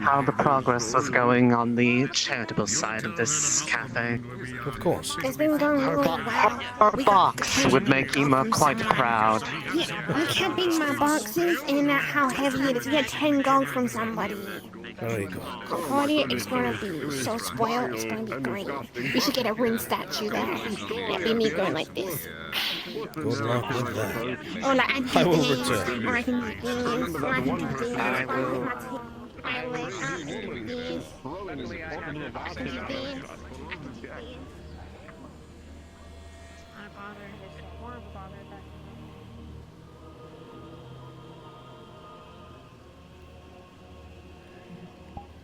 how the progress was going on the charitable side of this cafe. Of course. It's been going really well. Her box would make Ema quite proud. Yeah, you can't beat my boxes and how heavy it is. You get 10 gold from somebody. Very good. Claudia is gonna be so spoiled. It's gonna be great. We should get a Rin statue there. It'd be me going like this. Good luck with that. Or like I will return. Or I can do this. Or I can do this. I will. I will do this. I can do this.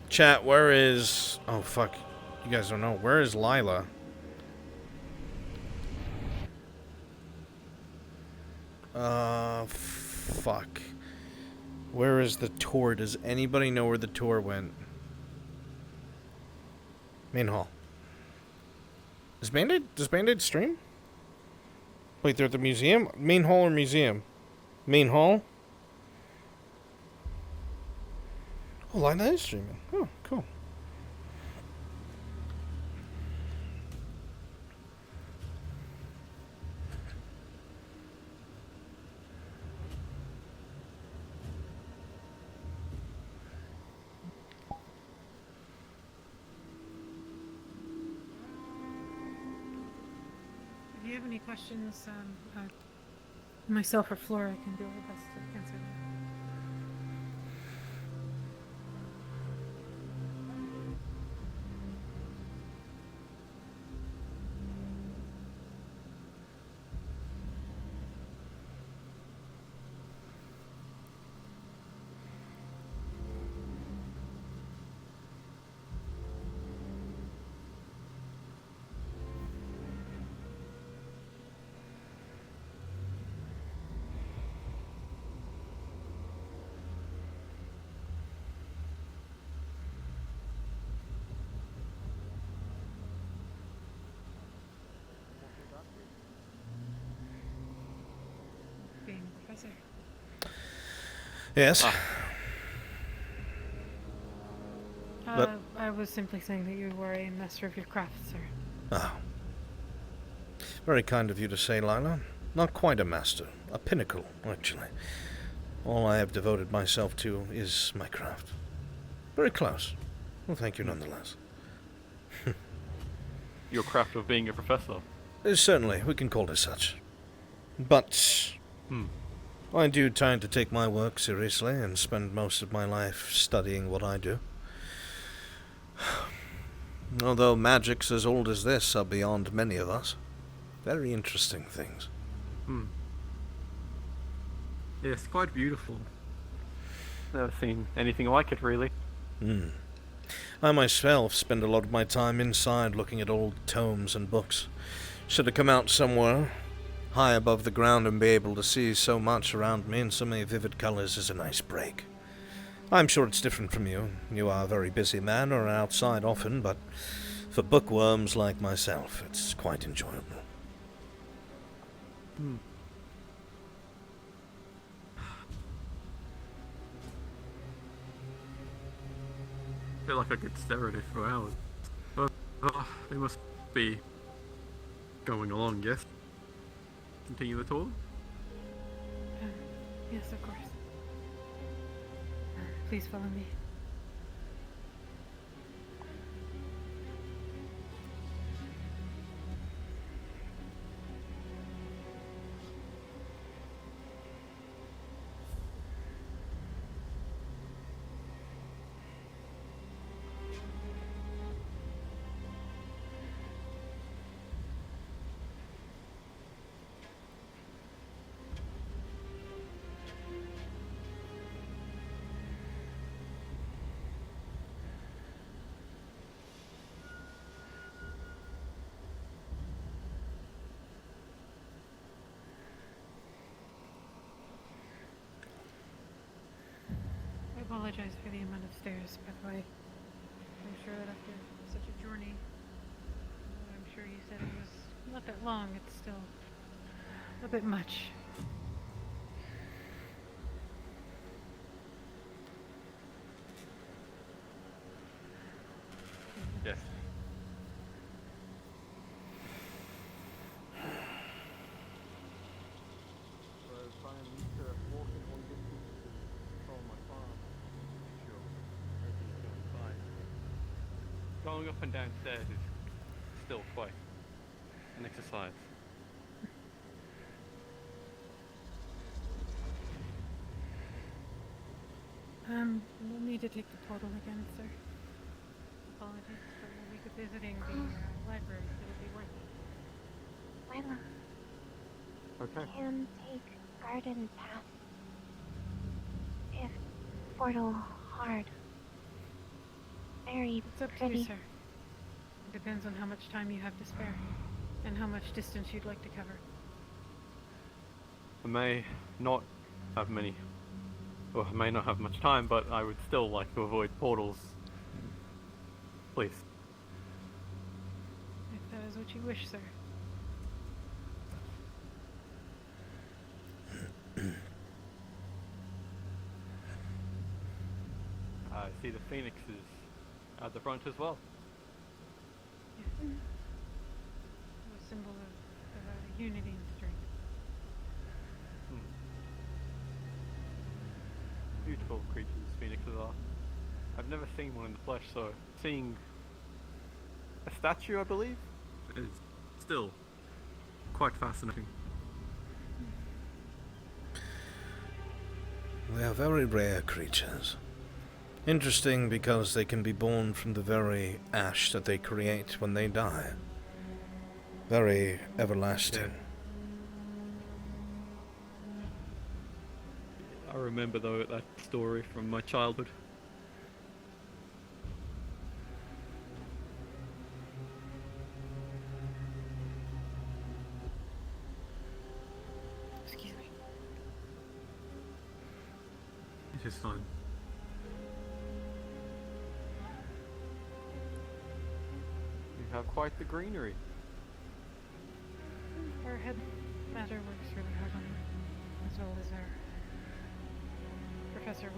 Chat, where is... Oh, fuck. You guys don't know. Where is Lila? Fuck. Where is the tour? Does anybody know where the tour went? Main hall. Does Band-Aid stream? Wait, they're at the museum? Main hall or museum? Main hall? Oh, Lila is streaming. Oh, cool. If you have any questions, myself or Flora can do our best to answer them. Professor. Yes. I was simply saying that you were a master of your craft, sir. Oh. Very kind of you to say, Lila. Not quite a master. A pinnacle, actually. All I have devoted myself to is my craft. Very close. Well, thank you nonetheless. your craft of being a professor. Certainly, we can call it such. But I do tend to take my work seriously and spend most of my life studying what I do. Although magics as old as this are beyond many of us. Very interesting things. Yes, quite beautiful. Never seen anything like it, really. I myself spend a lot of my time inside looking at old tomes and books. Should have come out somewhere high above the ground and be able to see so much around me in so many vivid colors is a nice break. I'm sure it's different from you. You are a very busy man or are outside often, but for bookworms like myself, it's quite enjoyable. I feel like I could stare at it for hours. But they must be going along, yes? Continue the tour? Yes, of course. Please follow me. I apologize for the amount of stairs, by the way. I'm sure that after such a journey, I'm sure you said it was not that long, it's still a bit much. Yes. Going up and down stairs is still quite an exercise. We'll need to take the portal again, sir. Apologies for the week of visiting the library. It'll be worth it. Lila. Okay. Can take garden path. If portal hard. Very It's up to pretty. you, sir. It depends on how much time you have to spare, and how much distance you'd like to cover. I may not have many, or I may not have much time, but I would still like to avoid portals. Please. If that is what you wish, sir. I see the phoenixes at the front as well. Yes. A symbol of unity and strength. Beautiful creatures phoenixes are. I've never seen one in the flesh, so seeing a statue, I believe, is still quite fascinating. They are very rare creatures. Interesting because they can be born from the very ash that they create when they die. Very everlasting. I remember though that story from my childhood. Excuse me. It is fine. You have quite the greenery. Our head matter works really hard on it, as well as our Professor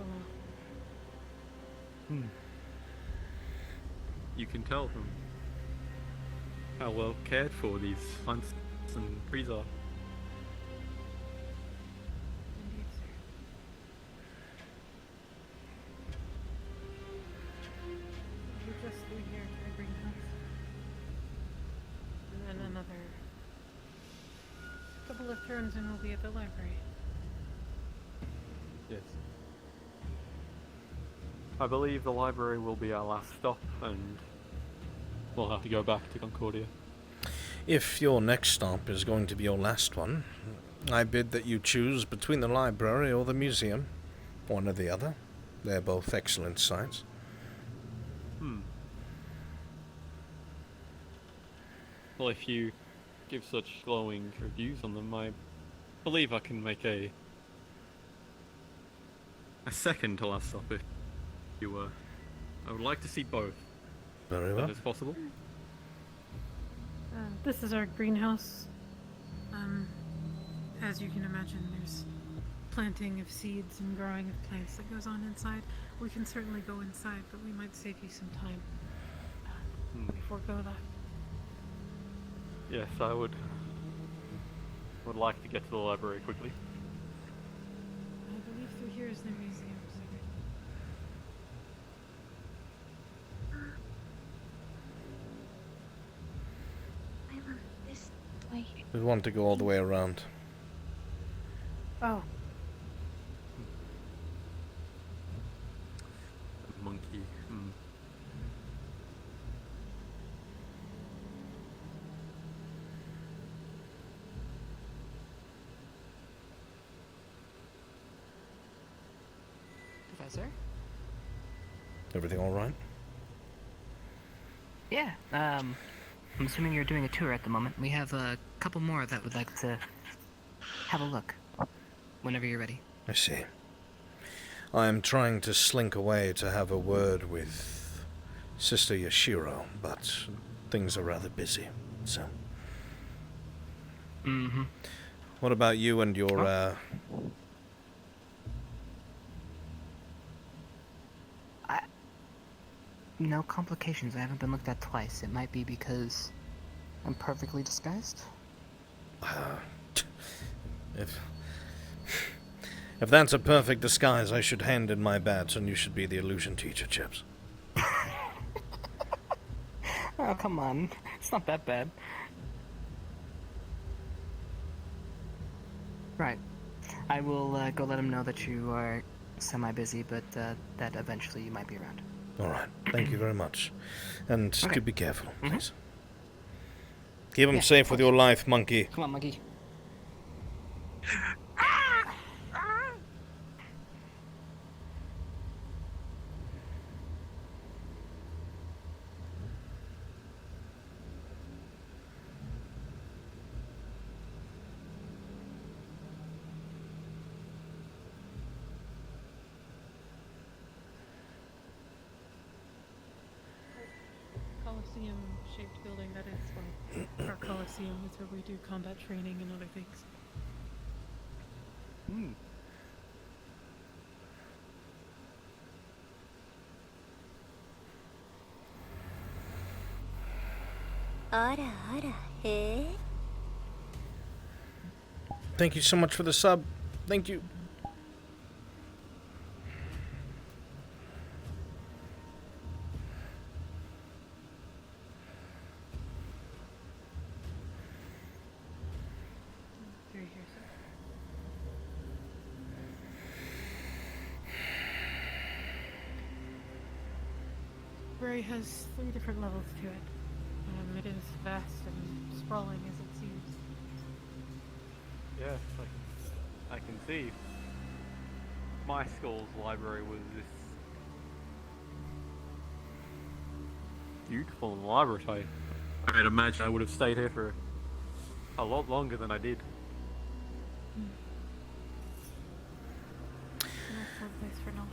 Willow. You can tell from how well cared for these plants and trees are. Indeed, sir. You just stay here to the greenhouse. another couple of turns and we'll be at the library. Yes. I believe the library will be our last stop, and we'll have to go back to Concordia. If your next stop is going to be your last one, I bid that you choose between the library or the museum. One or the other. They're both excellent sites. Well, if you give such glowing reviews on them, I believe I can make a second to last stop if you were. I would like to see both. Very well. If that is possible. This is our greenhouse. As you can imagine, there's planting of seeds and growing of plants that goes on inside. We can certainly go inside, but we might save you some time before go that. Yes, I would like to get to the library quickly. I believe through here is the museum. This way. We want to go all the way around. Oh. Monkey. Professor? Everything all right? Yeah, I'm assuming you're doing a tour at the moment. We have a couple more that would like to have a look. Whenever you're ready. I see. I am trying to slink away to have a word with Sister Yashiro, but things are rather busy, so... Mm-hmm. What about you and your, No complications. I haven't been looked at twice. It might be because I'm perfectly disguised. If that's a perfect disguise, I should hand in my badge and you should be the illusion teacher, Chips. Oh, come on. It's not that bad. Right. I will go let him know that you are semi-busy, but that eventually you might be around. Alright, thank you very much. And Okay. do be careful, please. Keep him safe with your life, monkey. Come on, monkey. Coliseum-shaped building, that is our Coliseum. It's where we do combat training and other things. Thank you so much for the sub. Thank you. Through here, sir. Library has 3 different levels to it. It is vast and sprawling as it seems. Yes, I can see. My school's library was this beautiful and elaborate. I'd imagine I would have stayed here for a lot longer than I did. An excellent place for knowledge.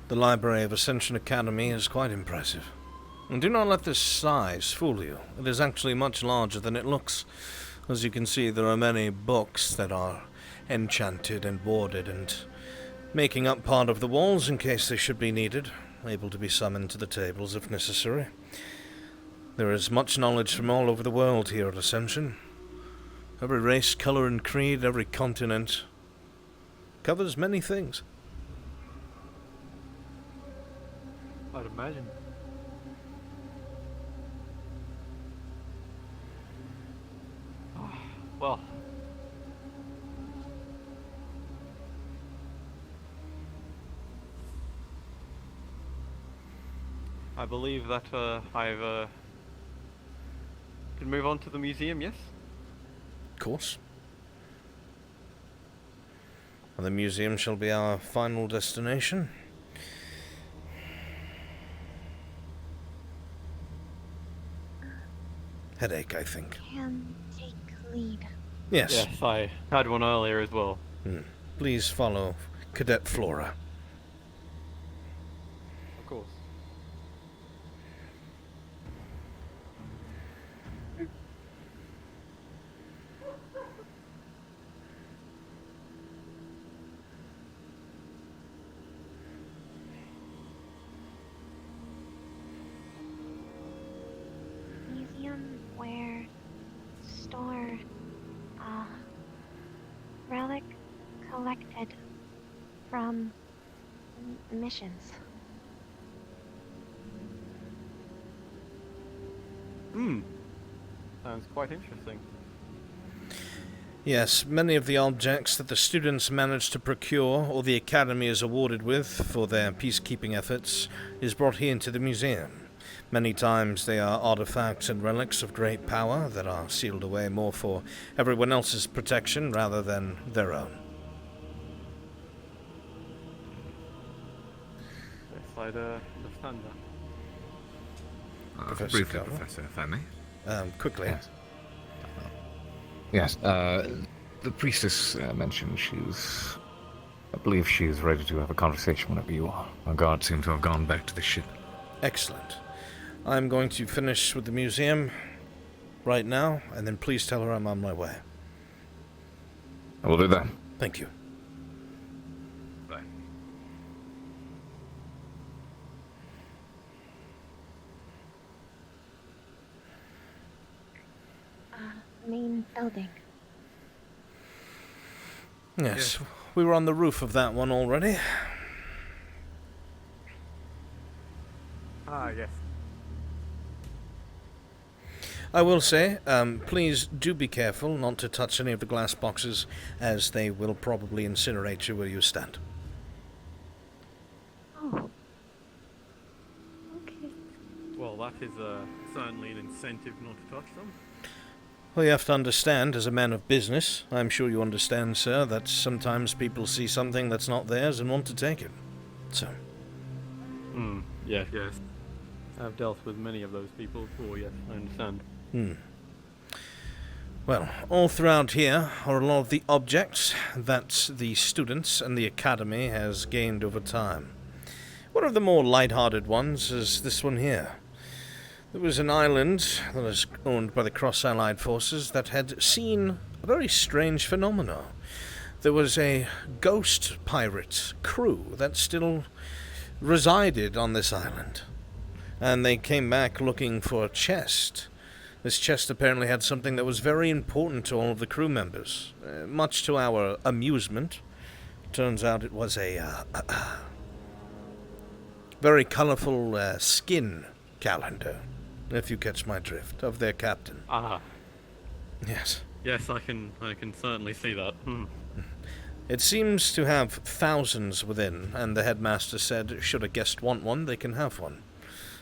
The library of Ascension Academy is quite impressive. And do not let this size fool you. It is actually much larger than it looks. As you can see, there are many books that are enchanted and warded and making up part of the walls in case they should be needed, able to be summoned to the tables if necessary. There is much knowledge from all over the world here at Ascension. Every race, colour and creed, every continent covers many things. I'd imagine. Well, I believe that I've can move on to the museum, yes? Of course. And the museum shall be our final destination. Headache, I think. Can take lead. Yes. Yes, I had one earlier as well. Please follow Cadet Flora. Of course. Museum where store relic collected from missions. Sounds quite interesting. Yes, many of the objects that the students manage to procure or the Academy is awarded with for their peacekeeping efforts is brought here into the museum. Many times they are artifacts and relics of great power that are sealed away more for everyone else's protection rather than their own. Yes, I'd understand that. Professor Briefly, Carroll? Professor, if I may. Quickly. Yes. Yes, the priestess mentioned I believe she's ready to have a conversation whenever you are. Our guards seem to have gone back to the ship. Excellent. I'm going to finish with the museum right now, and then please tell her I'm on my way. I will do that. Thank you. Bye. Main building. Yes, we were on the roof of that one already. Ah, yes. I will say, please do be careful not to touch any of the glass boxes, as they will probably incinerate you where you stand. Oh. Okay. Well, that is certainly an incentive not to touch them. Well, you have to understand, as a man of business, I'm sure you understand, sir, that sometimes people see something that's not theirs and want to take it. So. Yes. I've dealt with many of those people before, yes, I understand. Well, all throughout here are a lot of the objects that the students and the Academy has gained over time. One of the more light-hearted ones is this one here. There was an island that was owned by the Cross-Allied forces that had seen a very strange phenomenon. There was a ghost pirate crew that still resided on this island. And they came back looking for a chest. This chest apparently had something that was very important to all of the crew members. Much to our amusement, turns out it was a very colorful skin calendar, if you catch my drift, of their captain. Ah. Yes. Yes, I can certainly see that. It seems to have thousands within, and the headmaster said, should a guest want one, they can have one.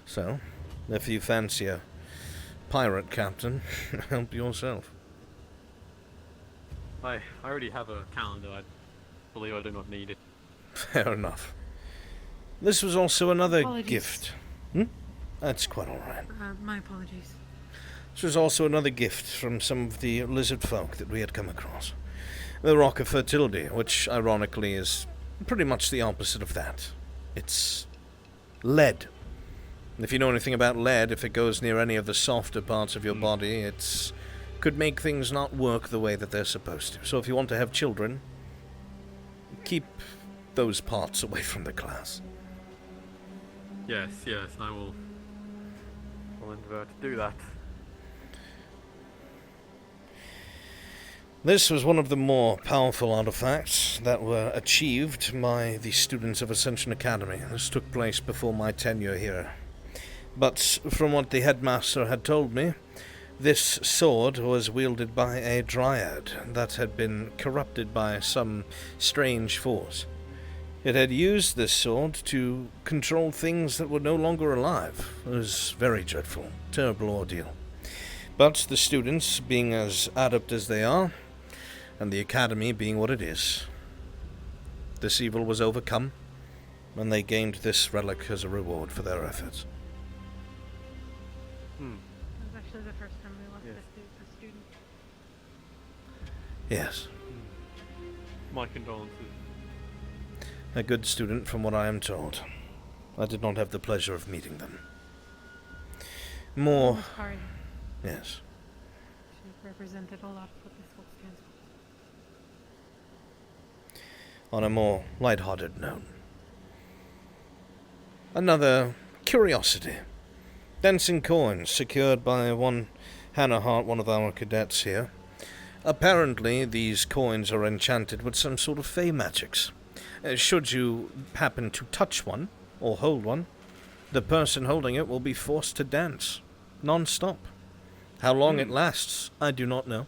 So, if you fancy a pirate captain, help yourself. I already have a calendar. I believe I do not need it. Fair enough. This was also another Apologies. gift. That's quite alright. My apologies. This was also another gift from some of the lizard folk that we had come across. The Rock of Fertility, which ironically is pretty much the opposite of that. It's lead. If you know anything about lead, if it goes near any of the softer parts of your body, it could make things not work the way that they're supposed to. So if you want to have children, keep those parts away from the class. Yes, I will endeavour to do that. This was one of the more powerful artifacts that were achieved by the students of Ascension Academy. This took place before my tenure here. But from what the headmaster had told me, This sword was wielded by a dryad that had been corrupted by some strange force. It had used this sword to control things that were no longer alive. It was very dreadful, terrible ordeal. But the students, being as adept as they are, and the academy being what it is, this evil was overcome, and they gained this relic as a reward for their efforts. It was actually the first time we lost a student. Yes. My condolences. A good student, from what I am told. I did not have the pleasure of meeting them. More... Hard. Yes. She represented a lot of what this world stands for. On a more light-hearted note. Another curiosity. Dancing coins secured by one Hannah Hart, one of our cadets here. Apparently, these coins are enchanted with some sort of fey magics. Should you happen to touch one, or hold one, the person holding it will be forced to dance, non-stop. How long it lasts, I do not know.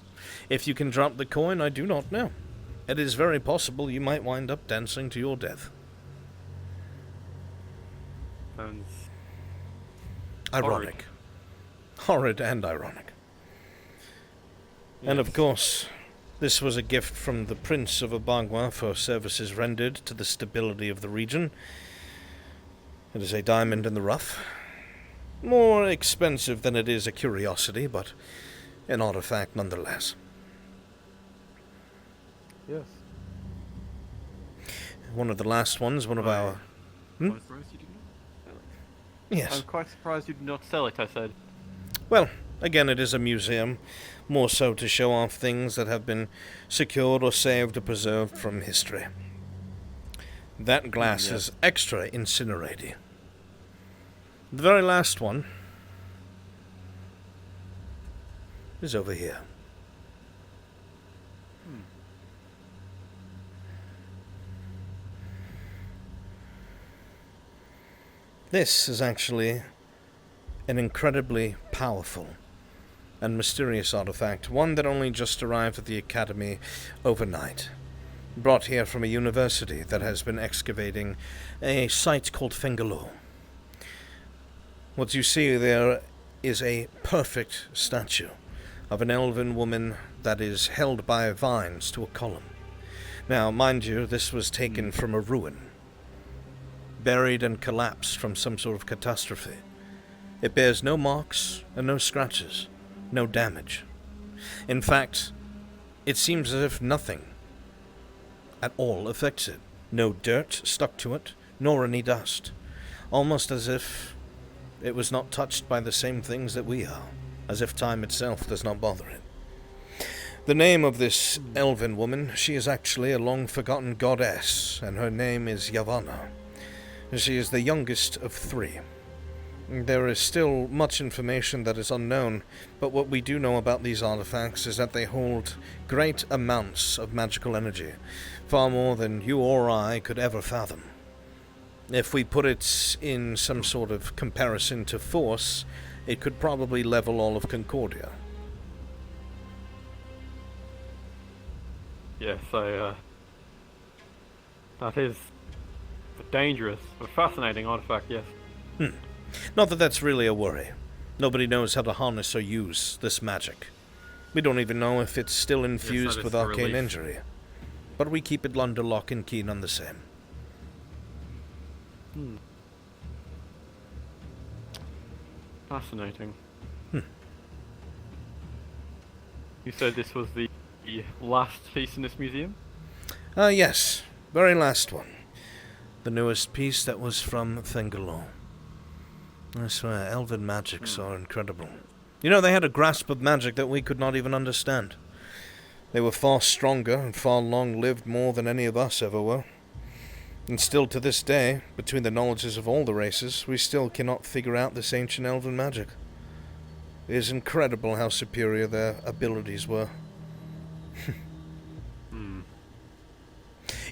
If you can drop the coin, I do not know. It is very possible you might wind up dancing to your death. Sounds... ironic. Horrid and ironic. And of course, this was a gift from the Prince of Abagua for services rendered to the stability of the region. It is a diamond in the rough. More expensive than it is a curiosity, but an artifact nonetheless. Yes. One of the last ones, one of our... Hmm? I'm surprised you did not sell it. Yes. I'm quite surprised you did not sell it, I said. Well, again, it is a museum, more so to show off things that have been secured or saved or preserved from history. That glass is extra incinerating. The very last one is over here. This is actually an incredibly powerful and mysterious artifact, one that only just arrived at the Academy overnight. Brought here from a university that has been excavating a site called Fengalo. What you see there is a perfect statue of an elven woman that is held by vines to a column. Now, mind you, this was taken from a ruin, buried and collapsed from some sort of catastrophe. It bears no marks and no scratches, no damage. In fact, it seems as if nothing at all affects it. No dirt stuck to it, nor any dust. Almost as if it was not touched by the same things that we are, as if time itself does not bother it. The name of this elven woman, she is actually a long-forgotten goddess, and her name is Yavanna. She is the youngest of 3. There is still much information that is unknown, but what we do know about these artifacts is that they hold great amounts of magical energy, far more than you or I could ever fathom. If we put it in some sort of comparison to force, it could probably level all of Concordia. Yes, that is a dangerous but fascinating artifact, yes. Not that that's really a worry. Nobody knows how to harness or use this magic. We don't even know if it's still infused with arcane injury. But we keep it under lock and key none the same. Fascinating. You said this was the last piece in this museum? Yes. Very last one. The newest piece that was from Fengalo. I swear, elven magics are incredible. You know, they had a grasp of magic that we could not even understand. They were far stronger and far long-lived more than any of us ever were. And still to this day, between the knowledges of all the races, we still cannot figure out this ancient elven magic. It is incredible how superior their abilities were.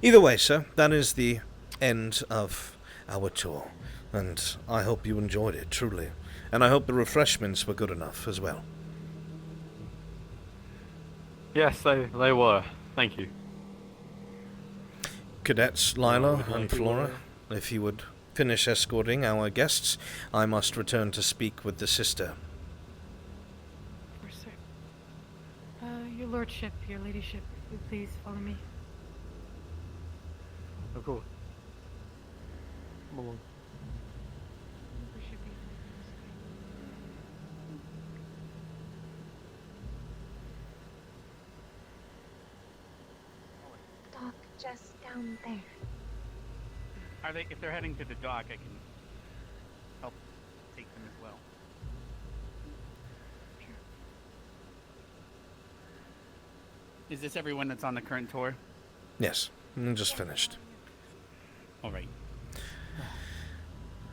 Either way, sir, that is the end of our tour. And I hope you enjoyed it, truly. And I hope the refreshments were good enough as well. Yes, they were. Thank you. Cadets Lila and Flora, if you would finish escorting our guests, I must return to speak with the sister. Of course, sir. Your lordship, your ladyship, would you please follow me? Of course. Come along. We should be Dock just down there. Are they? If they're heading to the dock, I can help take them as well. Is this everyone that's on the current tour? Yes, I'm just finished. All right.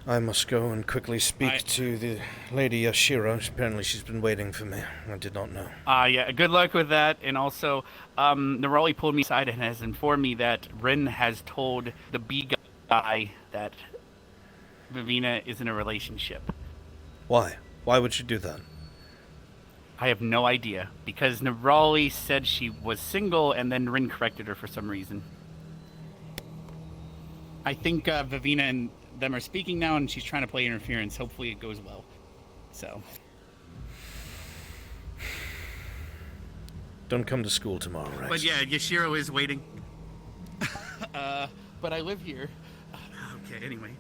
I must go and quickly speak to the Lady Yashiro. Apparently she's been waiting for me. I did not know. Yeah, good luck with that. And also, Neroli pulled me aside and has informed me that Rin has told the B guy that Vivina is in a relationship. Why? Why would you do that? I have no idea. Because Neroli said she was single and then Rin corrected her for some reason. I think Vivina and them are speaking now and she's trying to play interference. Hopefully it goes well. So. Don't come to school tomorrow, Rex. But yeah, Yashiro is waiting. But I live here. Okay, anyway.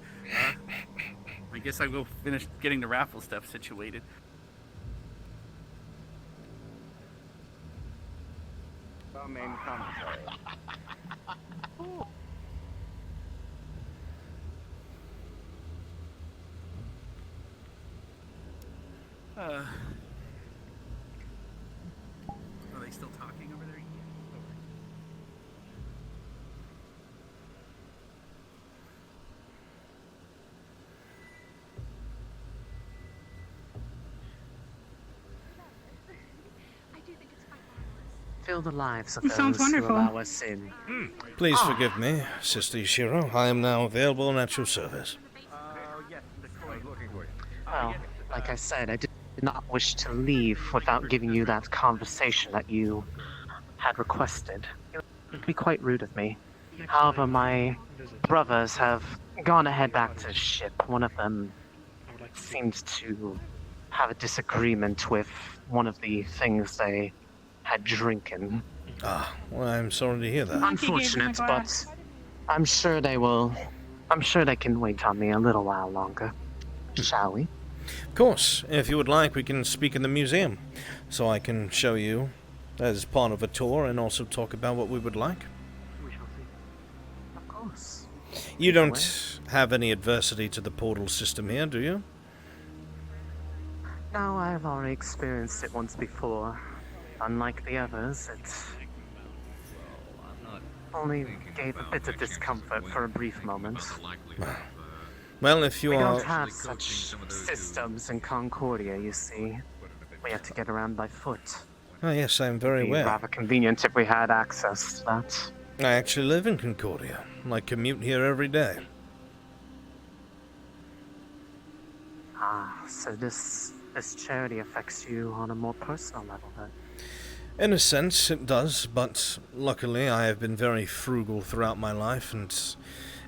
I guess I'll go finish getting the raffle stuff situated. Main commentary. Are they still talking over there? Fill the lives of It sounds those who wonderful. allow us in. Please forgive me, Sister Yashiro. I am now available and at your service. Well, like I said, I did not wish to leave without giving you that conversation that you had requested. It would be quite rude of me. However, my brothers have gone ahead back to the ship. One of them seemed to have a disagreement with one of the things they had drinking. Ah, well, I'm sorry to hear that. Unfortunate, but I'm sure they will. I'm sure they can wait on me a little while longer. Shall we? Of course. If you would like, we can speak in the museum, so I can show you as part of a tour and also talk about what we would like. Of course. You don't have any adversity to the portal system here, do you? No, I've already experienced it once before. Unlike the others, it only gave a bit of discomfort for a brief moment. Well, if you we are... don't have such systems in Concordia, you see. We have to get around by foot. Oh, yes, I'm very It'd be aware. rather convenient if we had access to that. I actually live in Concordia. I commute here every day. Ah, so this charity affects you on a more personal level, then? In a sense, it does, but luckily I have been very frugal throughout my life, and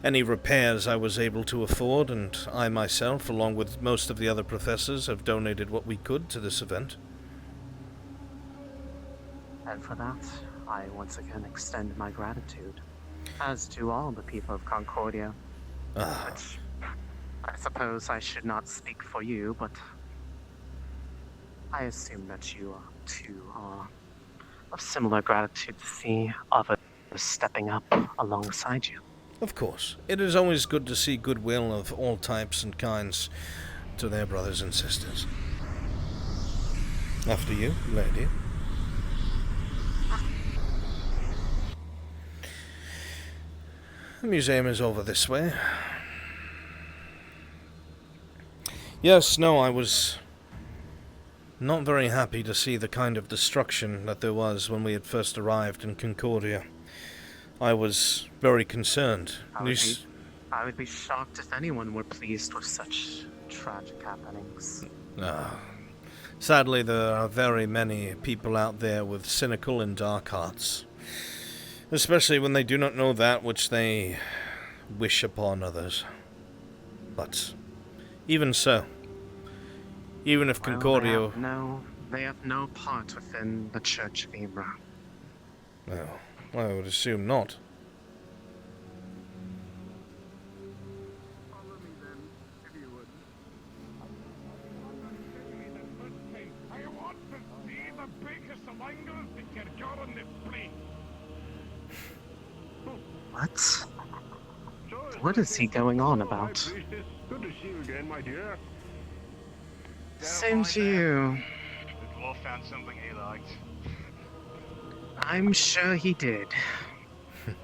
any repairs I was able to afford, and I myself, along with most of the other professors, have donated what we could to this event. And for that, I once again extend my gratitude, as do all the people of Concordia. Which, I suppose I should not speak for you, but I assume that you too are of similar gratitude to see others stepping up alongside you. Of course. It is always good to see goodwill of all types and kinds to their brothers and sisters. After you, lady. The museum is over this way. Yes, no, I was not very happy to see the kind of destruction that there was when we had first arrived in Concordia. I was very concerned. I would be shocked if anyone were pleased with such tragic happenings. Sadly, there are very many people out there with cynical and dark hearts, especially when they do not know that which they wish upon others. But even so, even if Concordia... They have no part within the Church of Ibra. Well, I would assume not. What? What is he going on about? Good to see you again, my dear. Same to you. The dwarf found something he liked. I'm sure he did. I'm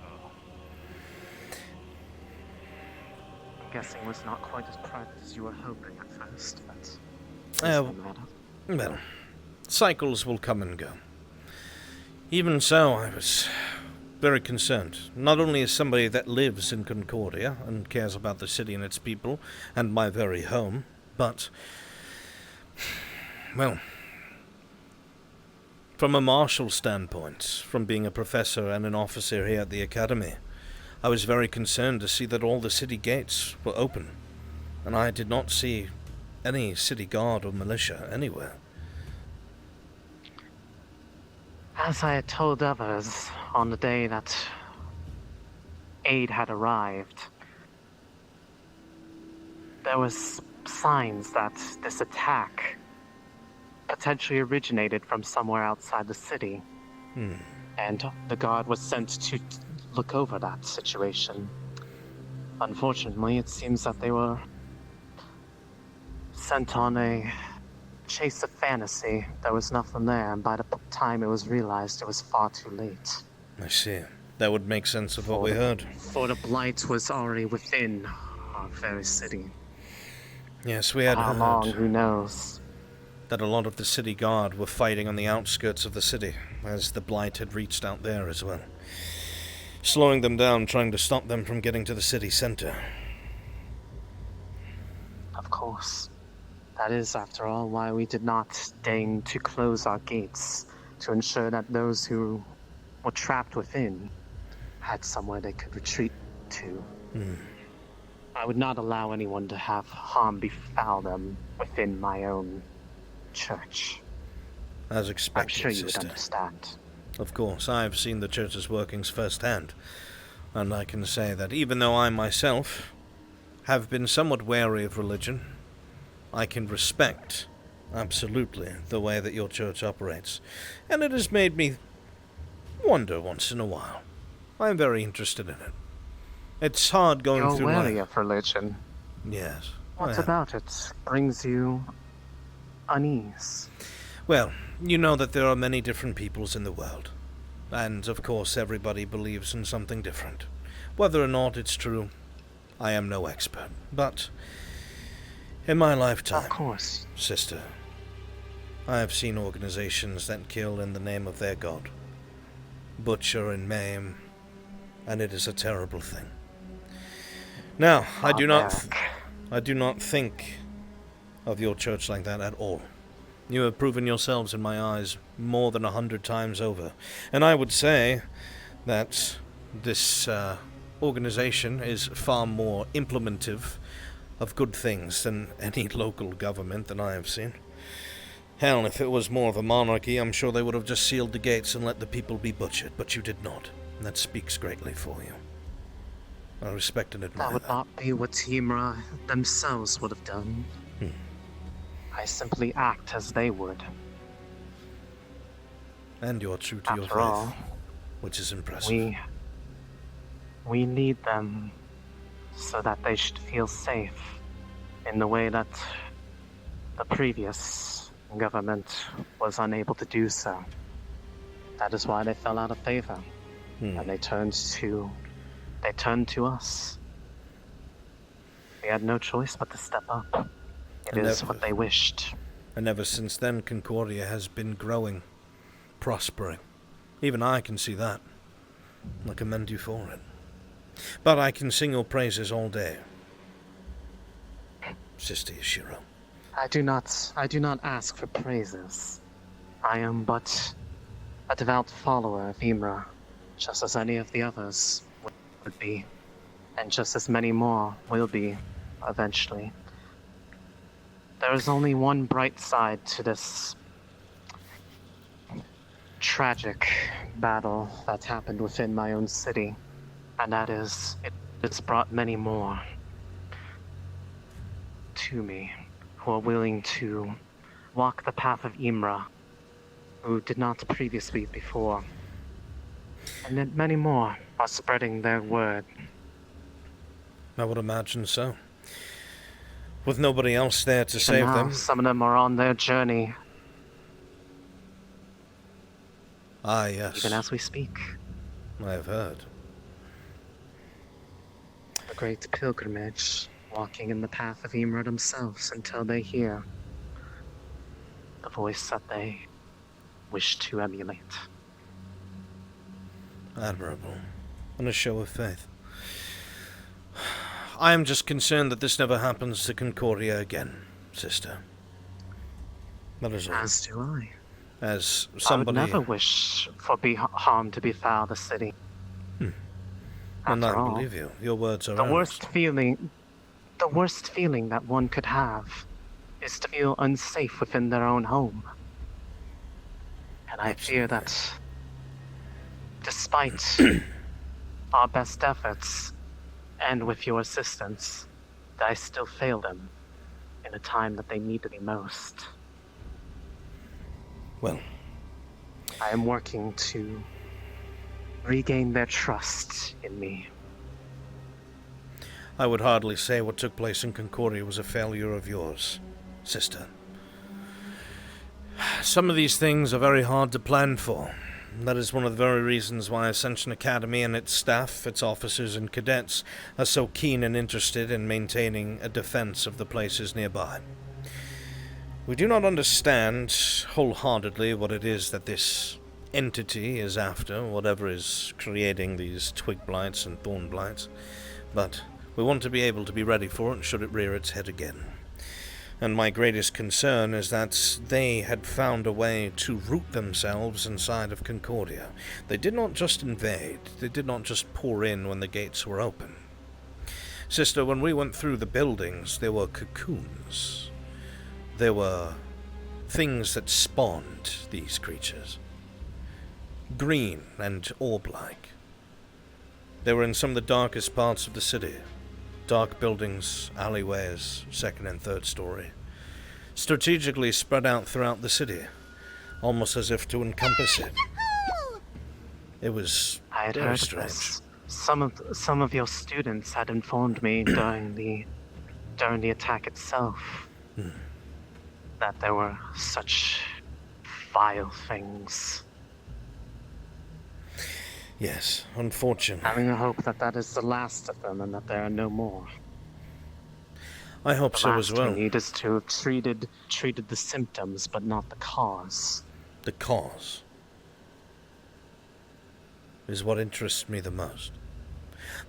guessing was not quite as private as you were hoping at first, but... Well, cycles will come and go. Even so, I was very concerned, not only as somebody that lives in Concordia and cares about the city and its people and my very home, but, well, from a martial standpoint, from being a professor and an officer here at the Academy, I was very concerned to see that all the city gates were open, and I did not see any city guard or militia anywhere. As I had told others on the day that aid had arrived, there was signs that this attack potentially originated from somewhere outside the city. And the guard was sent to look over that situation. Unfortunately, it seems that they were sent on a chase of fantasy. There was nothing there, and by the time it was realized, it was far too late. I see. That would make sense of what we heard. For the blight was already within our very city. Yes, we had How heard long, who knows? that a lot of the city guard were fighting on the outskirts of the city, as the blight had reached out there as well, slowing them down, trying to stop them from getting to the city center. Of course. That is, after all, why we did not deign to close our gates, to ensure that those who were trapped within had somewhere they could retreat to. I would not allow anyone to have harm befall them within my own church. As expected, I'm sure you sister. would understand. Of course, I've seen the church's workings firsthand, and I can say that even though I myself have been somewhat wary of religion, I can respect, absolutely, the way that your church operates, and it has made me wonder once in a while. I'm very interested in it. It's hard going You're through wary life. of religion. Yes. What about it brings you unease? Well, you know that there are many different peoples in the world, and of course everybody believes in something different. Whether or not it's true, I am no expert, but in my lifetime, of course, sister, I have seen organizations that kill in the name of their god, butcher and maim, and it is a terrible thing. Now, I do not think of your church like that at all. You have proven yourselves in my eyes more than 100 times over, and I would say that this organization is far more implementive of good things than any local government that I have seen. Hell, if it was more of a monarchy, I'm sure they would have just sealed the gates and let the people be butchered, but you did not. And that speaks greatly for you. I respect and admire that. Would not be what Timra themselves would have done. I simply act as they would. And you're true to your faith, all, which is impressive. We need them so that they should feel safe in the way that the previous government was unable to do so. That is why they fell out of favor, and they turned to us. We had no choice but to step up. It is what they wished. And ever since then, Concordia has been growing, prospering. Even I can see that. I commend you for it. But I can sing your praises all day, Sister Yashiro. I do not ask for praises. I am but a devout follower of Imra, just as any of the others would be, and just as many more will be, eventually. There is only one bright side to this tragic battle that happened within my own city, and that is, it's brought many more to me who are willing to walk the path of Imra, who did not previously before. And then many more are spreading their word. I would imagine so. With nobody else there to Even save now, them. some of them are on their journey. Ah, yes. Even as we speak. I have heard. A great pilgrimage, walking in the path of Imra themselves until they hear the voice that they wish to emulate. Admirable. And a show of faith. I am just concerned that this never happens to Concordia again, sister. That is all. As do I. As somebody... I would never wish for harm to befall the city. And After I all, believe you. Your words are the honest. the worst feeling that one could have is to feel unsafe within their own home. And I fear that despite our best efforts, and with your assistance, that I still fail them in a time that they need me most. Well, I am working to regain their trust in me. I would hardly say what took place in Concordia was a failure of yours, sister. Some of these things are very hard to plan for. That is one of the very reasons why Ascension Academy and its staff, its officers and cadets, are so keen and interested in maintaining a defense of the places nearby. We do not understand wholeheartedly what it is that this entity is after, whatever is creating these twig blights and thorn blights, but we want to be able to be ready for it should it rear its head again. And my greatest concern is that they had found a way to root themselves inside of Concordia. They did not just invade, they did not just pour in when the gates were open. Sister, when we went through the buildings, there were cocoons. There were things that spawned these creatures. Green and orb-like. They were in some of the darkest parts of the city. Dark buildings, alleyways, second and third story. Strategically spread out throughout the city, almost as if to encompass it. It was I had very heard strange. of this. Some of your students had informed me during the attack itself that there were such vile things. Yes, unfortunately. Having a hope that that is the last of them and that there are no more. I hope so as well. The last we need is to have treated the symptoms, but not the cause. The cause is what interests me the most.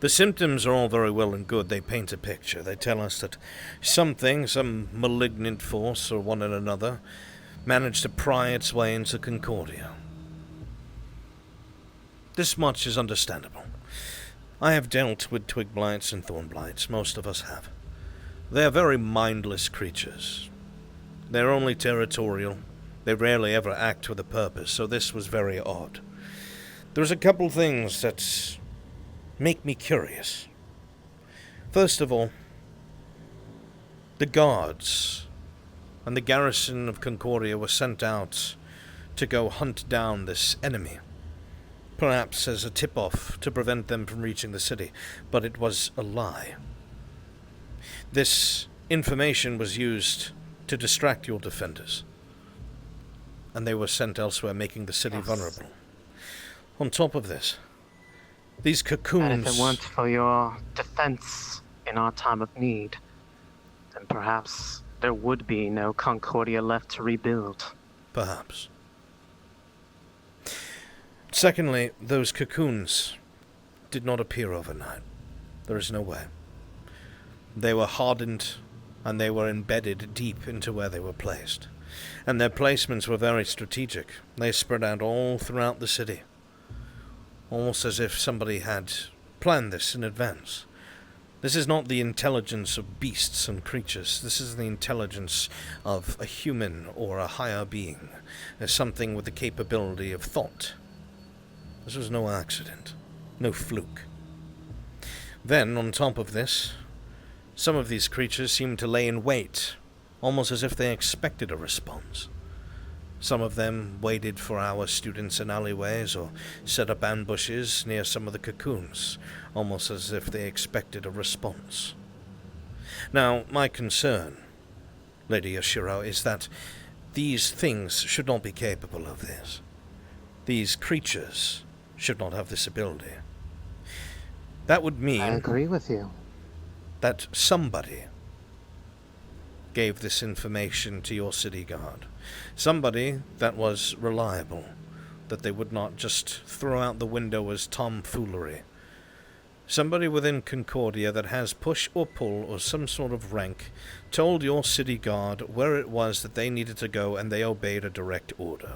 The symptoms are all very well and good. They paint a picture. They tell us that something, some malignant force or one and another, managed to pry its way into Concordia. This much is understandable. I have dealt with twig blights and thorn blights. Most of us have. They are very mindless creatures. They're only territorial. They rarely ever act with a purpose, so this was very odd. There's a couple things that make me curious. First of all, the guards and the garrison of Concordia were sent out to go hunt down this enemy. Perhaps as a tip-off to prevent them from reaching the city, but it was a lie. This information was used to distract your defenders, and they were sent elsewhere, making the city vulnerable. On top of this, these cocoons... And if it weren't for your defense in our time of need, then perhaps there would be no Concordia left to rebuild. Perhaps. Secondly, those cocoons did not appear overnight. There is no way. They were hardened and they were embedded deep into where they were placed. And their placements were very strategic. They spread out all throughout the city, almost as if somebody had planned this in advance. This is not the intelligence of beasts and creatures. This is the intelligence of a human or a higher being, as something with the capability of thought. This was no accident, no fluke. Then, on top of this, some of these creatures seemed to lay in wait, almost as if they expected a response. Some of them waited for our students in alleyways or set up ambushes near some of the cocoons, almost as if they expected a response. Now, my concern, Lady Yoshiro, is that these things should not be capable of this. These creatures should not have this ability. That would mean... I agree with you. ...that somebody gave this information to your city guard. Somebody that was reliable, that they would not just throw out the window as tomfoolery. Somebody within Concordia that has push or pull or some sort of rank told your city guard where it was that they needed to go, and they obeyed a direct order.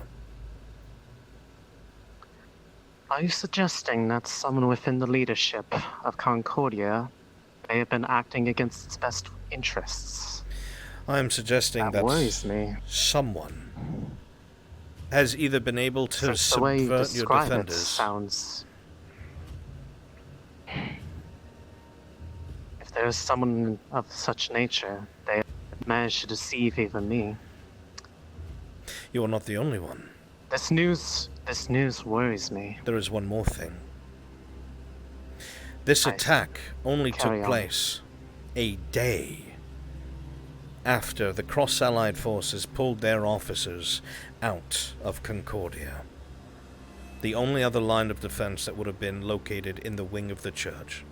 Are you suggesting that someone within the leadership of Concordia may have been acting against its best interests? I am suggesting that worries me. Someone has either been able to subvert your defenders. It sounds... If there is someone of such nature, they managed to deceive even me. You are not the only one. This news worries me. There is one more thing. This attack only took place a day after the cross-allied forces pulled their officers out of Concordia. The only other line of defense that would have been located in the wing of the church.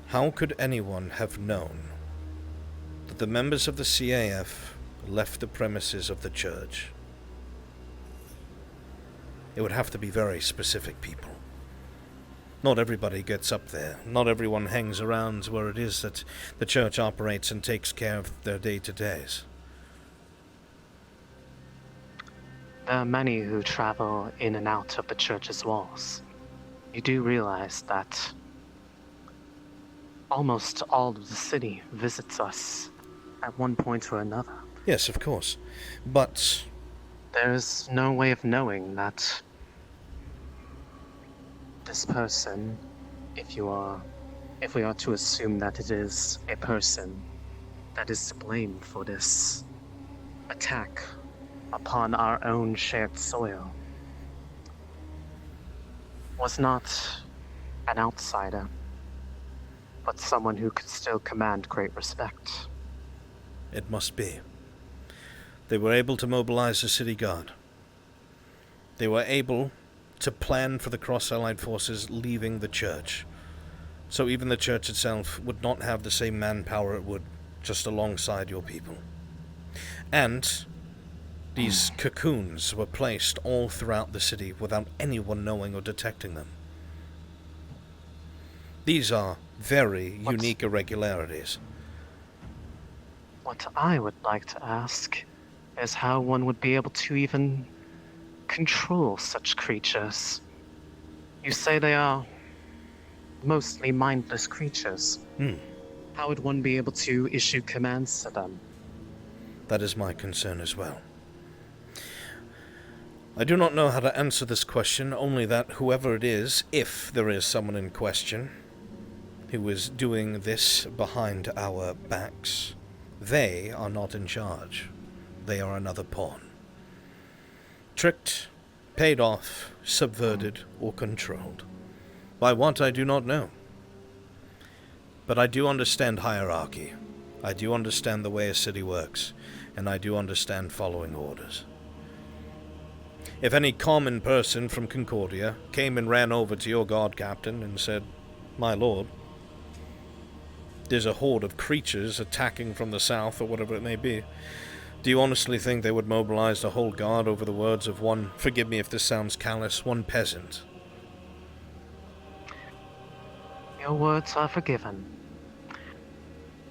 How could anyone have known that the members of the CAF left the premises of the church? It would have to be very specific people. Not everybody gets up there. Not everyone hangs around where it is that the church operates and takes care of their day-to-days. There are many who travel in and out of the church's walls. You do realize that almost all of the city visits us at one point or another. Yes, of course. But there's no way of knowing that this person, if we are to assume that it is a person that is to blame for this attack upon our own shared soil, was not an outsider, but someone who could still command great respect. It must be. They were able to mobilize the city guard. They were able to plan for the cross-allied forces leaving the church. So even the church itself would not have the same manpower it would just alongside your people. And these cocoons were placed all throughout the city without anyone knowing or detecting them. These are very unique irregularities. What I would like to ask is how one would be able to even control such creatures. You say they are mostly mindless creatures. How would one be able to issue commands to them? That is my concern as well. I do not know how to answer this question, only that whoever it is, if there is someone in question, who is doing this behind our backs, they are not in charge. They are another pawn. Tricked, paid off, subverted, or controlled. By what, I do not know. But I do understand hierarchy. I do understand the way a city works, and I do understand following orders. If any common person from Concordia came and ran over to your guard captain and said, "My lord, there's a horde of creatures attacking from the south," or whatever it may be, do you honestly think they would mobilize the whole guard over the words of one, forgive me if this sounds callous, one peasant? Your words are forgiven.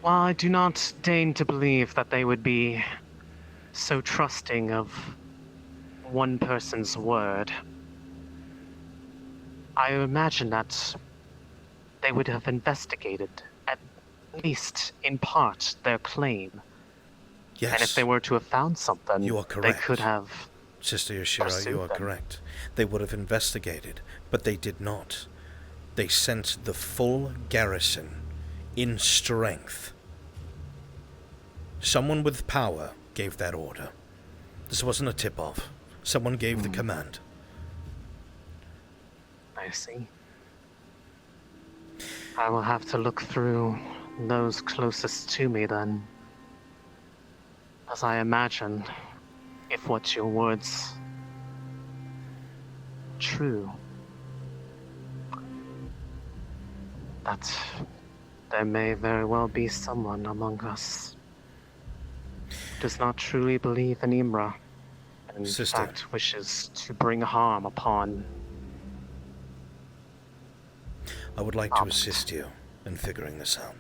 While I do not deign to believe that they would be so trusting of one person's word, I imagine that they would have investigated, at least in part, their claim. Yes. And if they were to have found something, You are correct. they could have... Sister Yoshiro, you are correct. They would have investigated, but they did not. They sent the full garrison in strength. Someone with power gave that order. This wasn't a tip-off. Someone gave the command. I see. I will have to look through those closest to me then. As I imagine, if what your words are true, that there may very well be someone among us who does not truly believe in Imra, and in fact wishes to bring harm upon. I would like to assist you in figuring this out.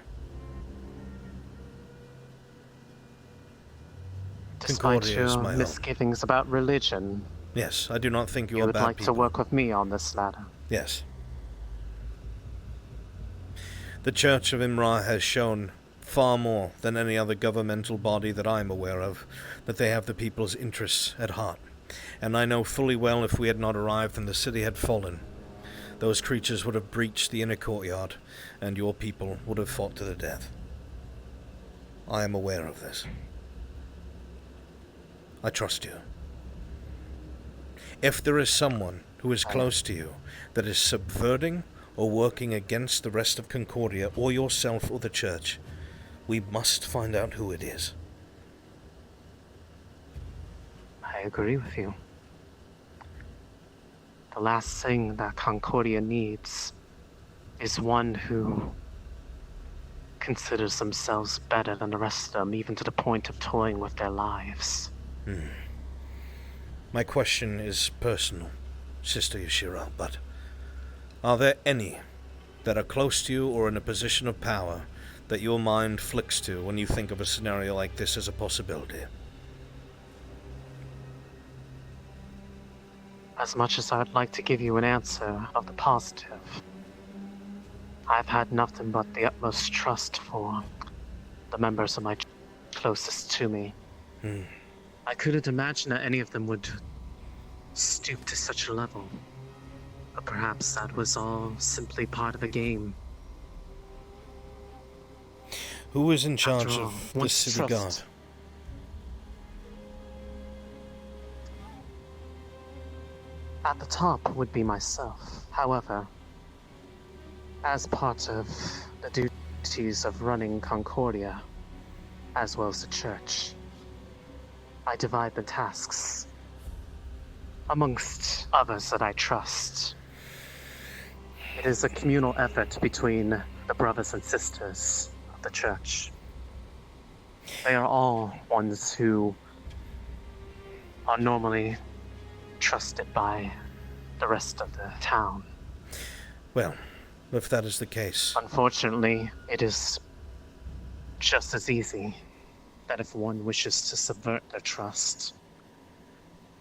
Despite your misgivings about religion, yes, I do not think you are would bad like people. to work with me on this matter. Yes. The Church of Imra has shown far more than any other governmental body that I am aware of that they have the people's interests at heart. And I know fully well if we had not arrived and the city had fallen, those creatures would have breached the inner courtyard, and your people would have fought to the death. I am aware of this. I trust you. If there is someone who is close to you that is subverting or working against the rest of Concordia, or yourself or the church, we must find out who it is. I agree with you. The last thing that Concordia needs is one who considers themselves better than the rest of them, even to the point of toying with their lives. My question is personal, Sister Yoshiro, but are there any that are close to you or in a position of power that your mind flicks to when you think of a scenario like this as a possibility? As much as I'd like to give you an answer of the positive, I've had nothing but the utmost trust for the members of my closest to me. I couldn't imagine that any of them would stoop to such a level. But perhaps that was all simply part of a game. Who is in charge After all, of the once city trust- guard? At the top would be myself. However, as part of the duties of running Concordia, as well as the church, I divide the tasks amongst others that I trust. It is a communal effort between the brothers and sisters of the church. They are all ones who are normally trusted by the rest of the town. Well, if that is the case... Unfortunately, it is just as easy that if one wishes to subvert their trust,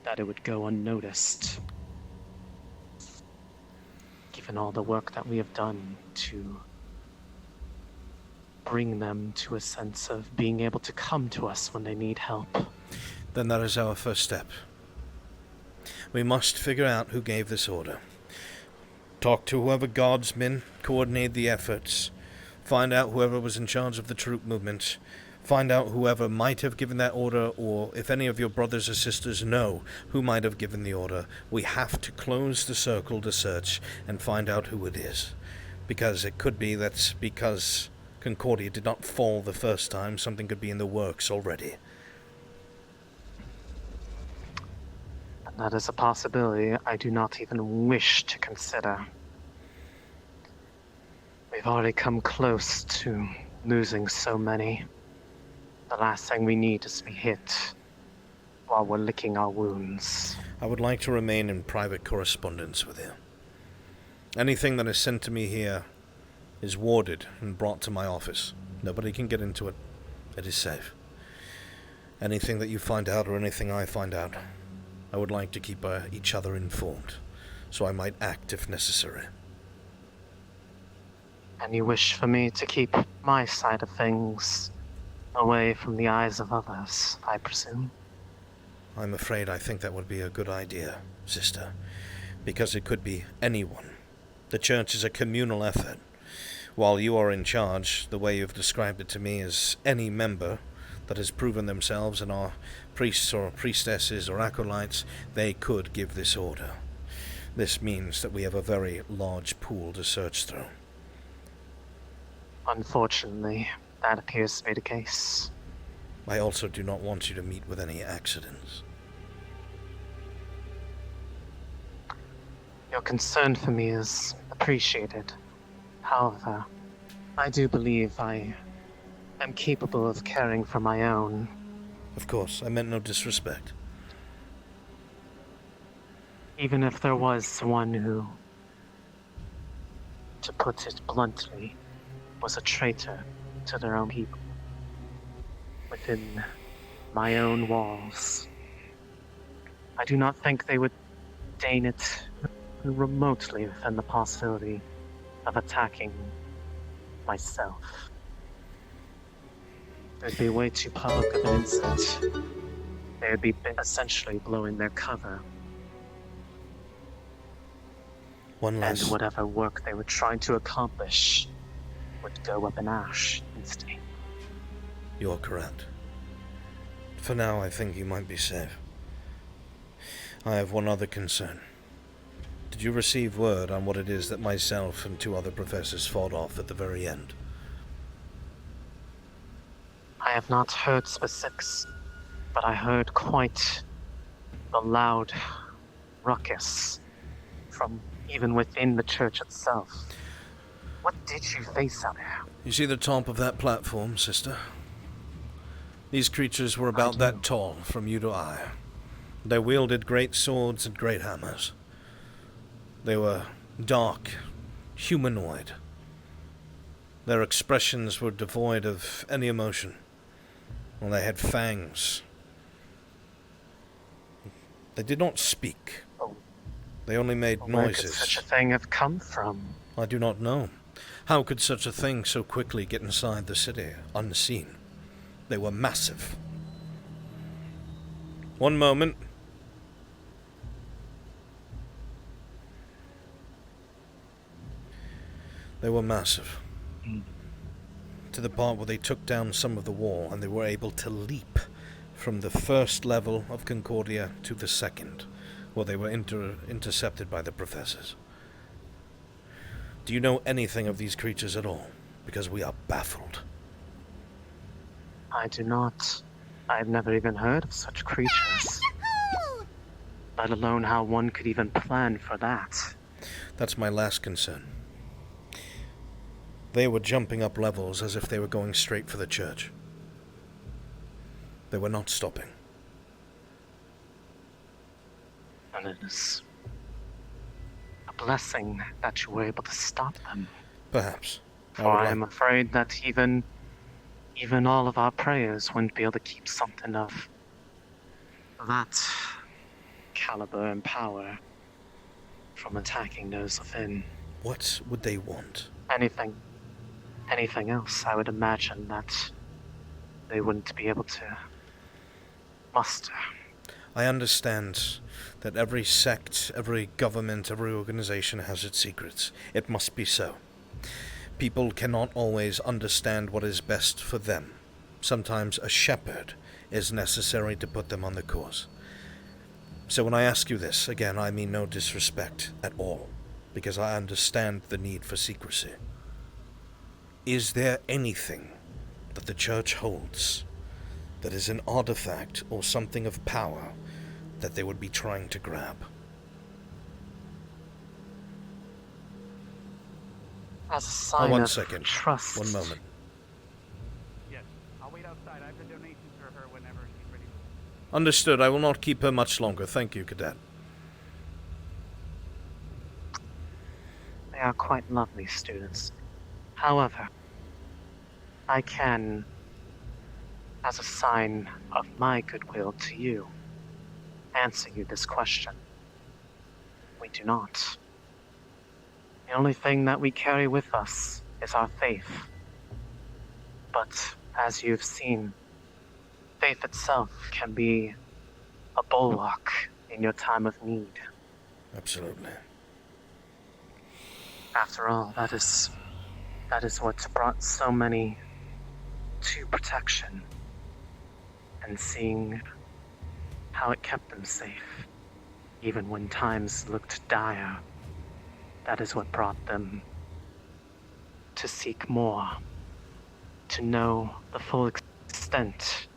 that it would go unnoticed. Given all the work that we have done to bring them to a sense of being able to come to us when they need help. Then that is our first step. We must figure out who gave this order. Talk to whoever guardsmen coordinate the efforts. Find out whoever was in charge of the troop movement. Find out whoever might have given that order, or if any of your brothers or sisters know who might have given the order. We have to close the circle to search and find out who it is. Because it could be that because Concordia did not fall the first time, something could be in the works already. That is a possibility I do not even wish to consider. We've already come close to losing so many. The last thing we need is to be hit while we're licking our wounds. I would like to remain in private correspondence with you. Anything that is sent to me here is warded and brought to my office. Nobody can get into it. It is safe. Anything that you find out or anything I find out, I would like to keep each other informed, so I might act if necessary. And you wish for me to keep my side of things away from the eyes of others, I presume? I'm afraid I think that would be a good idea, sister, because it could be anyone. The church is a communal effort. While you are in charge, the way you've described it to me is any member that has proven themselves and are priests or priestesses or acolytes, they could give this order. This means that we have a very large pool to search through. Unfortunately, that appears to be the case. I also do not want you to meet with any accidents. Your concern for me is appreciated. However, I do believe I am capable of caring for my own. Of course, I meant no disrespect. Even if there was one who, to put it bluntly, was a traitor to their own people. Within my own walls, I do not think they would deign it remotely within the possibility of attacking myself. It would be way too public of an incident. They would be essentially blowing their cover. And whatever work they were trying to accomplish would go up in ash instantly. You're correct. For now, I think you might be safe. I have one other concern. Did you receive word on what it is that myself and 2 other professors fought off at the very end? I have not heard specifics, but I heard quite the loud ruckus from even within the church itself. What did you face out there? You see the top of that platform, sister? These creatures were about that tall from you to eye. They wielded great swords and great hammers. They were dark, humanoid. Their expressions were devoid of any emotion. Well, they had fangs. They did not speak. They only made noises. Where could such a thing have come from? I do not know. How could such a thing so quickly get inside the city, unseen? They were massive. One moment. They were massive. To the part where they took down some of the wall and they were able to leap from the first level of Concordia to the second, where they were intercepted by the professors. Do you know anything of these creatures at all? Because we are baffled. I do not. I've never even heard of such creatures. Let alone how one could even plan for that. That's my last concern. They were jumping up levels as if they were going straight for the church. They were not stopping. And it is a blessing that you were able to stop them. Perhaps. For I am afraid that even all of our prayers wouldn't be able to keep something of that caliber and power from attacking those within. What would they want? Anything else, I would imagine that they wouldn't be able to muster. I understand that every sect, every government, every organization has its secrets. It must be so. People cannot always understand what is best for them. Sometimes a shepherd is necessary to put them on the course. So when I ask you this, again, I mean no disrespect at all, because I understand the need for secrecy. Is there anything that the church holds that is an artifact or something of power that they would be trying to grab? As a sign one of second. Trust. One moment. Yes, I'll wait outside. I have the donations for her whenever she's ready. Understood. I will not keep her much longer. Thank you, Cadet. They are quite lovely students. However, I can, as a sign of my goodwill to you, answer you this question. We do not. The only thing that we carry with us is our faith. But, as you've seen, faith itself can be a bulwark in your time of need. Absolutely. After all, that is what brought so many to protection, and seeing how it kept them safe, even when times looked dire. That is what brought them to seek more, to know the full extent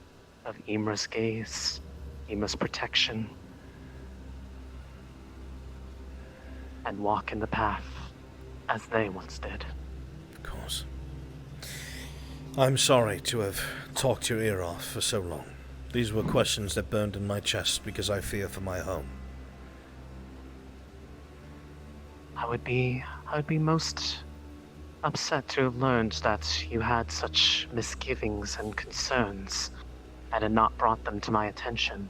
of Ymra's gaze, Ymra's protection, and walk in the path as they once did. Of course. I'm sorry to have talked your ear off for so long. These were questions that burned in my chest because I fear for my home. I would be most upset to have learned that you had such misgivings and concerns and had not brought them to my attention.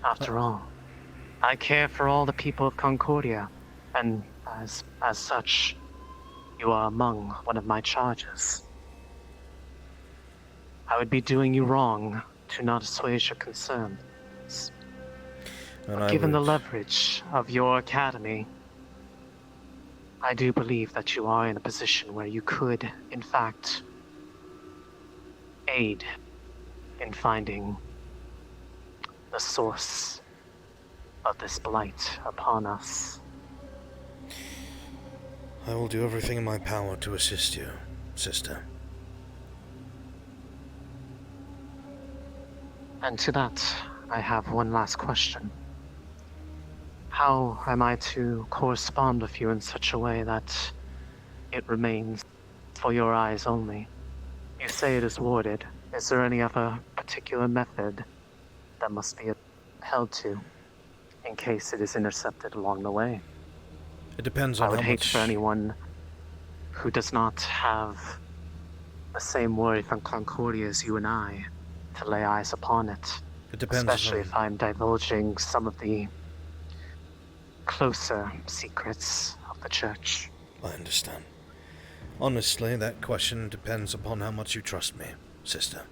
After all, I care for all the people of Concordia, and as such, you are among one of my charges. I would be doing you wrong to not assuage your concerns. But given the leverage of your academy, I do believe that you are in a position where you could, in fact, aid in finding the source of this blight upon us. I will do everything in my power to assist you, sister. And to that, I have one last question. How am I to correspond with you in such a way that it remains for your eyes only? You say it is warded. Is there any other particular method that must be held to in case it is intercepted along the way? It depends on I would how hate much... for anyone who does not have the same worry from Concordia as you and I to lay eyes upon it. It depends especially on... if I'm divulging some of the closer secrets of the church. I understand. Honestly, that question depends upon how much you trust me, sister.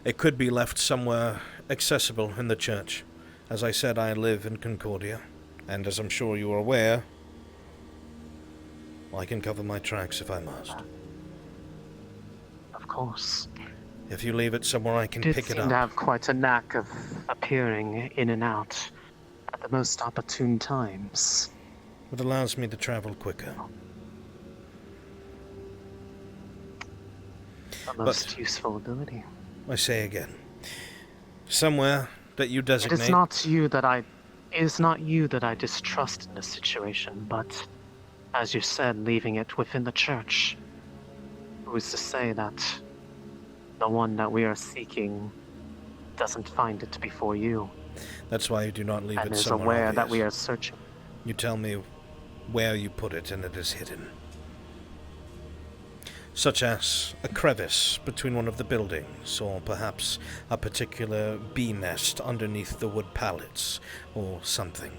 It could be left somewhere accessible in the church. As I said, I live in Concordia, and as I'm sure you are aware, I can cover my tracks if I must. Of course. If you leave it somewhere I can pick it seem up. to have quite a knack of appearing in and out at the most opportune times. It allows me to travel quicker. A most useful ability. I say again, somewhere that you designate... It is not you that I distrust in this situation, but, as you said, leaving it within the church. Who is to say that the one that we are seeking doesn't find it before you? That's why you do not leave and it is somewhere aware obvious. that we are searching. You tell me where you put it and it is hidden. Such as a crevice between one of the buildings, or perhaps a particular bee nest underneath the wood pallets, or something.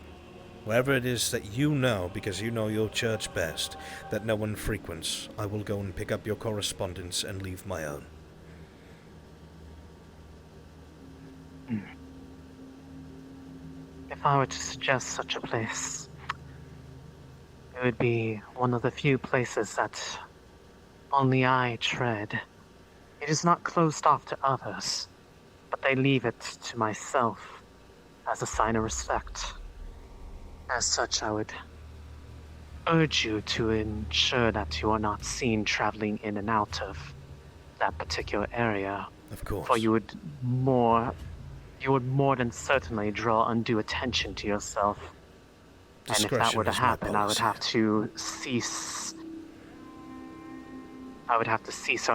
Wherever it is that you know, because you know your church best, that no one frequents, I will go and pick up your correspondence and leave my own. If I were to suggest such a place, it would be one of the few places that only I tread. It is not closed off to others, but they leave it to myself as a sign of respect. As such, I would urge you to ensure that you are not seen traveling in and out of that particular area. Of course. For you would more than certainly draw undue attention to yourself. And if that were to happen, I would have to cease our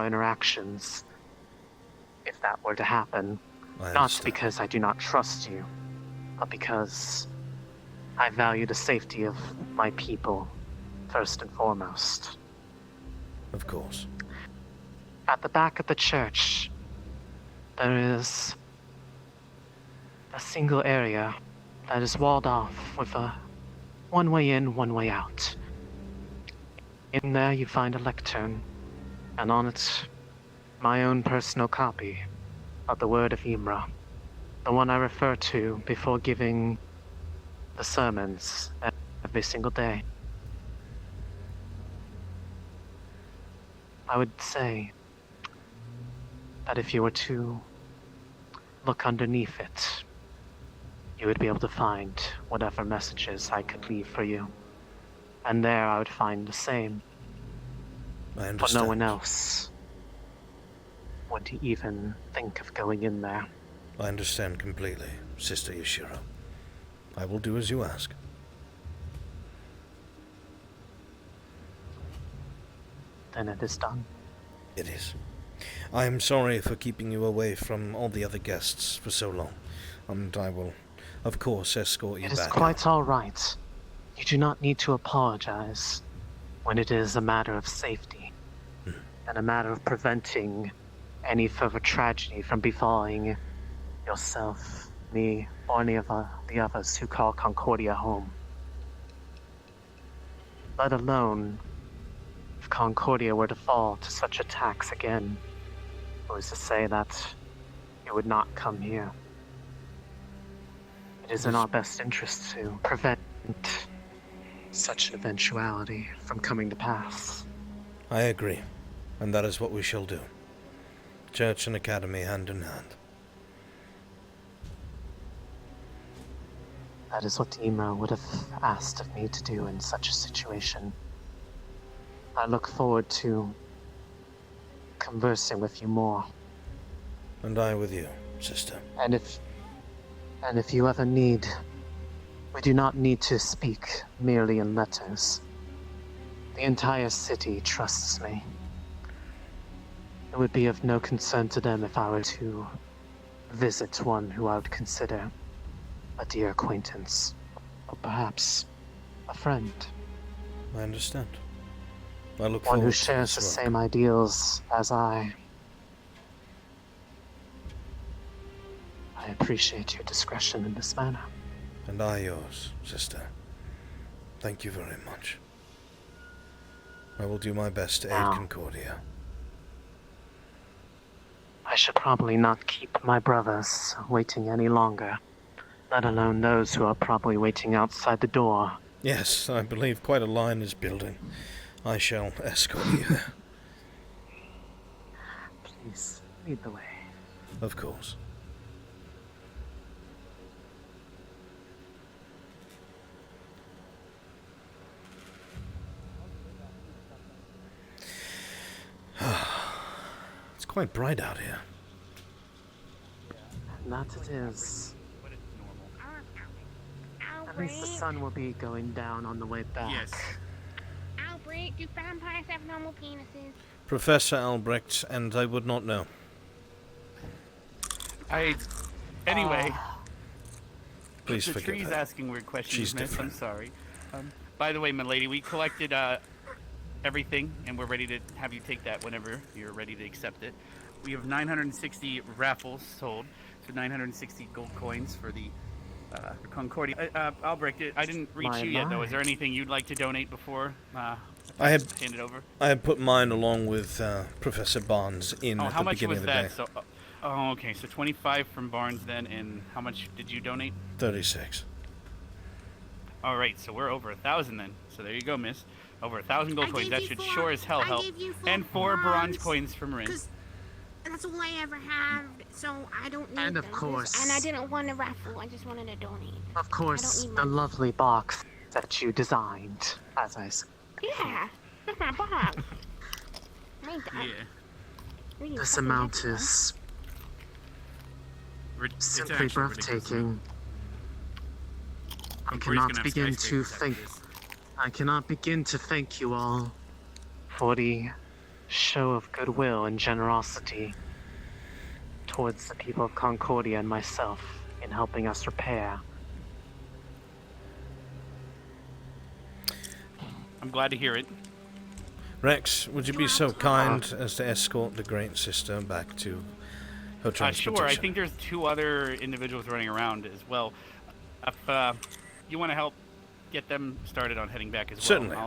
interactions if that were to happen. Not because I do not trust you, but because I value the safety of my people first and foremost. Of course. at the back of the church, there is a single area that is walled off with a one way in, one way out. In there you find a lectern, and on it, my own personal copy of the Word of Imra, the one I refer to before giving the sermons every single day. I would say that if you were to look underneath it, you would be able to find whatever messages I could leave for you. And there I would find the same. I understand. But no one else would even think of going in there. I understand completely, Sister Yashiro. I will do as you ask. Then it is done. It is. I am sorry for keeping you away from all the other guests for so long, and I will, of course, escort you It is back. quite all right. You do not need to apologize when it is a matter of safety and a matter of preventing any further tragedy from befalling yourself, me, or any of the others who call Concordia home. Let alone if Concordia were to fall to such attacks again, who is to say that it would not come here? It is in our best interest to prevent such an eventuality from coming to pass. I agree, and that is what we shall do. Church and Academy hand in hand. That is what Imra would have asked of me to do in such a situation. I look forward to conversing with you more. And I with you, sister. And if you ever need, we do not need to speak merely in letters. The entire city trusts me. It would be of no concern to them if I were to visit one who I would consider a dear acquaintance, or perhaps a friend. I understand. I look One forward who to shares the this same ideals as I. I appreciate your discretion in this manner. And I yours, sister. Thank you very much. I will do my best to aid Concordia. I should probably not keep my brothers waiting any longer, let alone those who are probably waiting outside the door. Yes, I believe quite a line is building. I shall escort you there. Please, lead the way. Of course. It's quite bright out here. That it is. At least the sun will be going down on the way back. Yes. Albrecht, do vampires have normal penises? Professor Albrecht, and I would not know. Anyway. Please the forgive tree's her. asking weird questions, She's miss. different. I'm sorry. By the way, my lady, we collected everything, and we're ready to have you take that whenever you're ready to accept it. We have 960 raffles sold, so 960 gold coins for the Concordia. Albrecht, I didn't reach you yet, though. Is there anything you'd like to donate before I had hand it over? I had put mine along with Professor Barnes in at the beginning of the day. So, okay, so 25 from Barnes then, and how much did you donate? 36. All right, so we're over 1,000 then. So there you go, miss. Over 1,000 gold coins. That should sure as hell help. And 4 bronze coins from Rin. That's all I ever have, so I don't need And of them. course- And I didn't want to raffle, I just wanted to donate. Of course, I don't the need money. lovely box that you designed, as I said. Yeah, that's my box. Made that. Really This fucking amount heavy, is It's simply actually ridiculous. breathtaking. I Concordia's cannot gonna have begin to skyscrapers after thank. this. I cannot begin to thank you all for the show of goodwill and generosity towards the people of Concordia and myself in helping us repair. I'm glad to hear it. Rex, would you be so kind as to escort the great sister back to her transportation? Sure, I think there's 2 other individuals running around as well. If you want to help get them started on heading back as well. Certainly.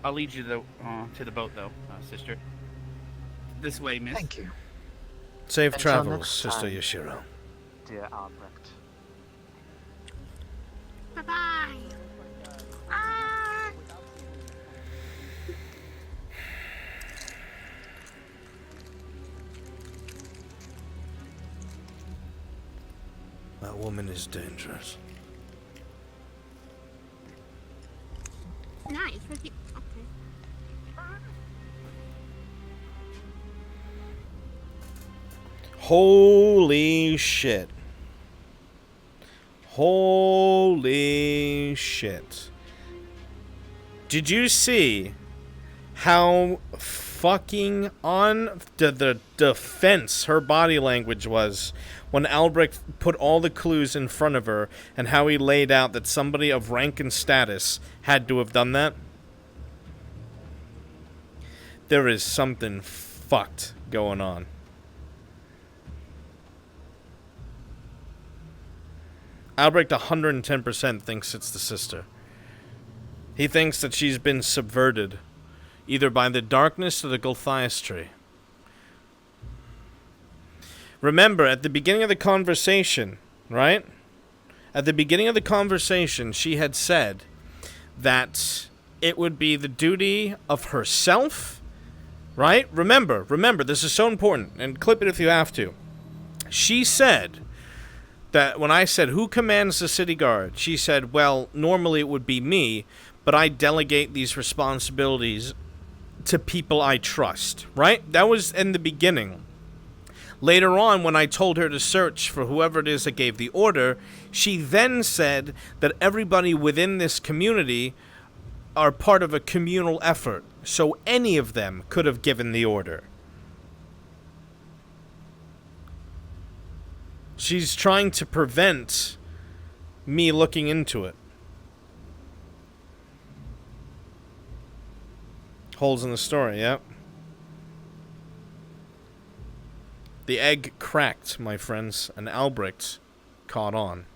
I'll lead you to the boat, though, sister. This way, miss. Thank you. Safe Until travels, next Sister time, Yashiro. Dear Albrecht. Bye-bye. Ah. That woman is dangerous. Nice. Okay. Holy shit. Holy shit. Did you see how fucking on the defense her body language was when Albrecht put all the clues in front of her, and how he laid out that somebody of rank and status had to have done that? There is something fucked going on. Albrecht 110% thinks it's the sister. He thinks that she's been subverted, either by the darkness or the Gulthias tree. Remember, at the beginning of the conversation, right? At the beginning of the conversation, she had said that it would be the duty of herself, right? Remember, this is so important, and clip it if you have to. She said that when I said, who commands the city guard? She said, well, normally it would be me, but I delegate these responsibilities to people I trust, right? That was in the beginning. Later on, when I told her to search for whoever it is that gave the order, she then said that everybody within this community are part of a communal effort, so any of them could have given the order. She's trying to prevent me looking into it. Holes in the story, yep. The egg cracked, my friends, and Albrecht caught on.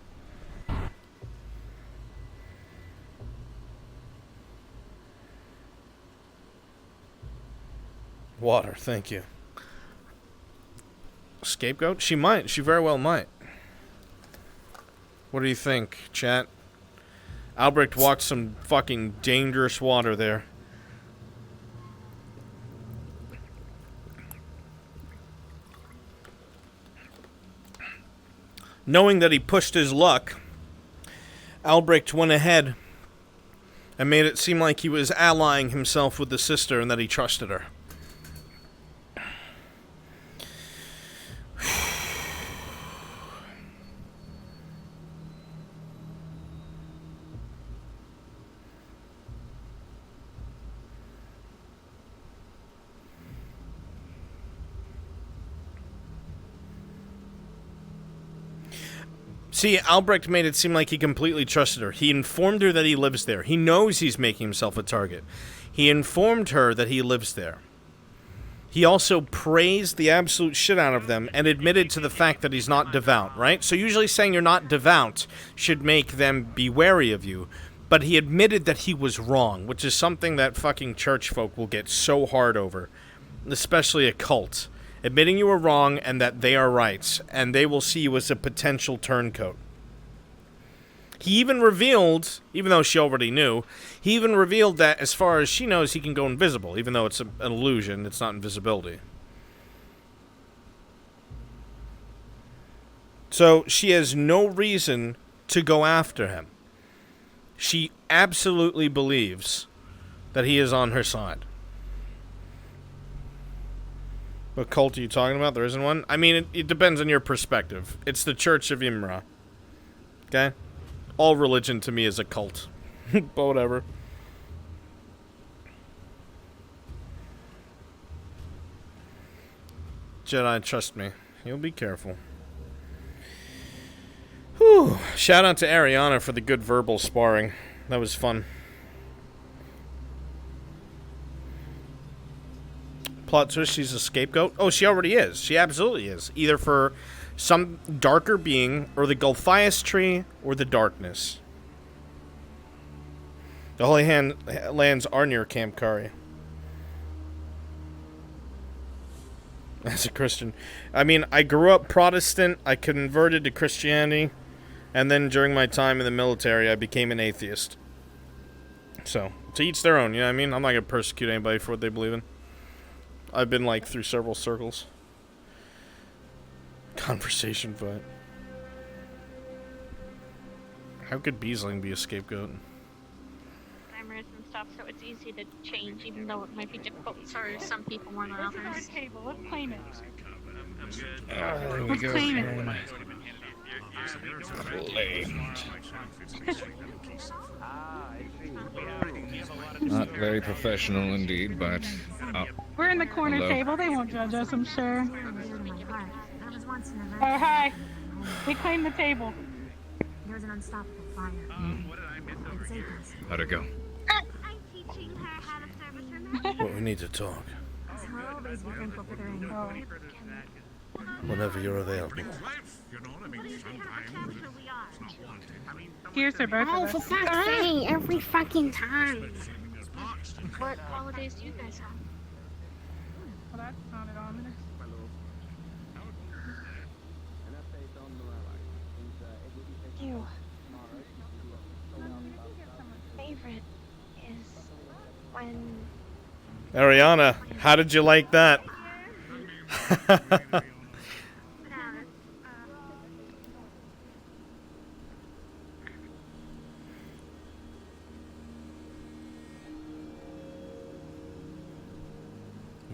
Water, thank you. Scapegoat? She might. She very well might. What do you think, chat? Albrecht walked some fucking dangerous water there. Knowing that he pushed his luck, Albrecht went ahead and made it seem like he was allying himself with the sister and that he trusted her. See, Albrecht made it seem like he completely trusted her. He informed her that he lives there. He knows he's making himself a target. He informed her that he lives there. He also praised the absolute shit out of them and admitted to the fact that he's not devout, right? So usually saying you're not devout should make them be wary of you. But he admitted that he was wrong, which is something that fucking church folk will get so hard over. Especially a cult. Admitting you were wrong and that they are right, and they will see you as a potential turncoat. He even revealed, even though she already knew, he even revealed that as far as she knows, he can go invisible, even though it's an illusion, it's not invisibility. So she has no reason to go after him. She absolutely believes that he is on her side. What cult are you talking about? There isn't one? I mean, it depends on your perspective. It's the Church of Imra. Okay? All religion to me is a cult. But whatever. Jedi, trust me. You'll be careful. Whew. Shout out to Ariana for the good verbal sparring. That was fun. plot twist, she's a scapegoat? Oh, she already is. She absolutely is. Either for some darker being, or the Gulphias tree, or the darkness. The Holy Lands are near Camp Kari. As a Christian. I mean, I grew up Protestant, I converted to Christianity, and then during my time in the military, I became an atheist. So, to each their own, you know what I mean? I'm not going to persecute anybody for what they believe in. I've been, like, through several circles. Conversation fight. How could Beesling be a scapegoat? Timers and stuff, so it's easy to change, even though it might be difficult for some people more than This is our others. table. Let's claim it. There we Let's go. claim it. Not very professional indeed, but... We're in the corner hello. table. They won't judge us, I'm sure. Oh, hi. We claim the table. There was an unstoppable fire. It saved us. How'd it go? I'm teaching her how to service her Well, we need to talk. So I'll always be thankful for their info. Whenever you're available. Here's her both Oh, of for us. fuck's sake, every fucking time. What holidays do you guys have? Well, that sounded ominous. You. Favorite is when Ariana, how did you like that?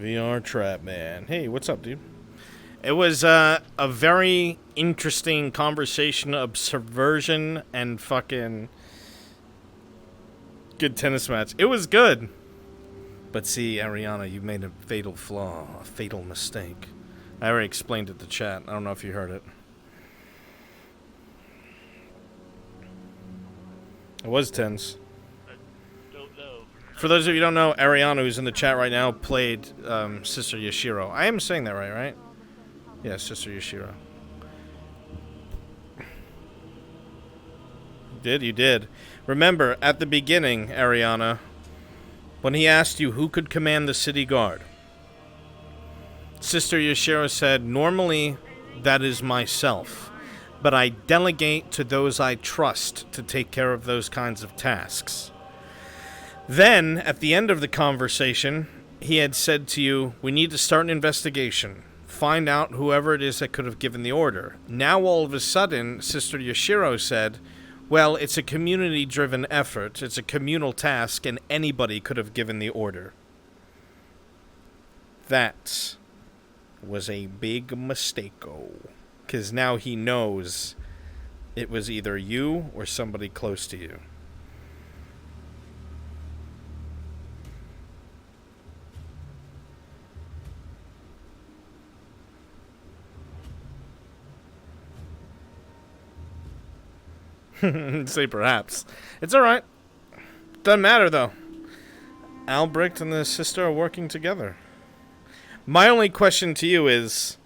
VRChat man. Hey, what's up, dude? It was a very interesting conversation of subversion and fucking good tennis match. It was good. But see, Ariana, you made a fatal flaw, a fatal mistake. I already explained it to chat. I don't know if you heard it. It was tense. For those of you who don't know, Ariana, who's in the chat right now, played Sister Yashiro. I am saying that right? Yeah, Sister Yashiro. You did. Remember, at the beginning, Ariana, when he asked you who could command the city guard, Sister Yashiro said, normally that is myself, but I delegate to those I trust to take care of those kinds of tasks. Then, at the end of the conversation, he had said to you, we need to start an investigation. Find out whoever it is that could have given the order. Now, all of a sudden, Sister Yashiro said, well, it's a community-driven effort. It's a communal task, and anybody could have given the order. That was a big mistake-o. Because now he knows it was either you or somebody close to you. Say perhaps. It's alright. Doesn't matter, though. Albrecht and the sister are working together. My only question to you is,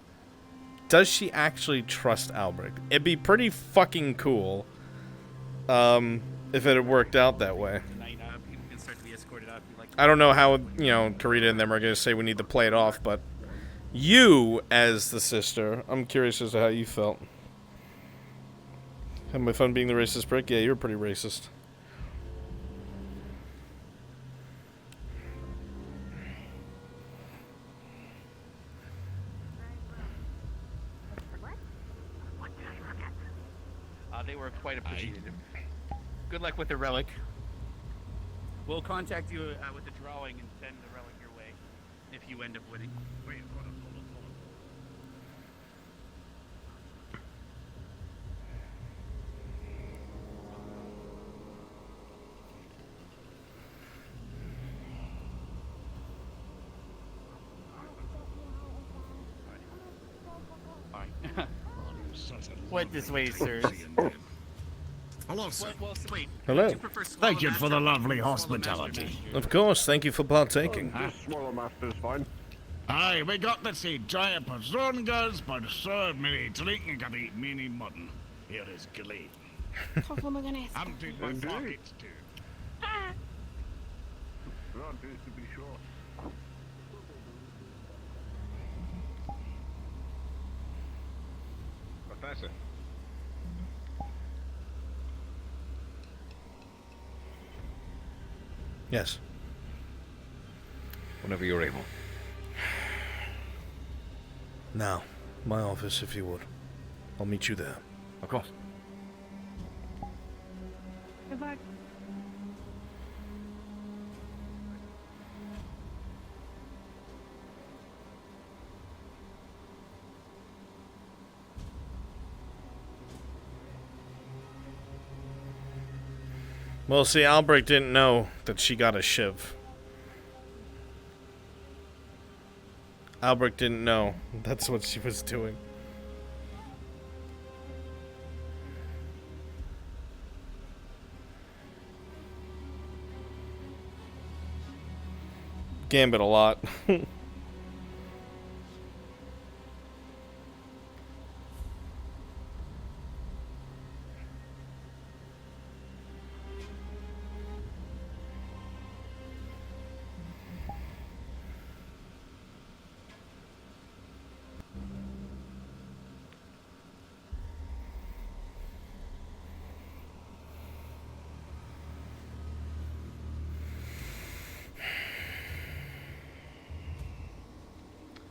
does she actually trust Albrecht? It'd be pretty fucking cool if it had worked out that way. I don't know how, Karita and them are going to say we need to play it off, but you, as the sister, I'm curious as to how you felt. Had my fun being the racist prick? Yeah, you were pretty racist. They were quite appreciative. Good luck with the relic. We'll contact you with the drawing and send the relic your way if you end up winning. Wait, hold on. What this way, sir? Hello, sir. Well, wait. Hello. Thank you for the lovely hospitality. Of course, thank you for partaking. Swallow master is fine. Aye, we got to see giant personas, but so many drinking can eat mini mutton. Here is Glee. Emptied my pockets too. Not this to be sure. Professor. Yes. Whenever you're able. Now, my office, if you would. I'll meet you there. Of course. Good luck. Well, see, Albrecht didn't know that she got a shiv. Albrecht didn't know that's what she was doing. Gambit a lot.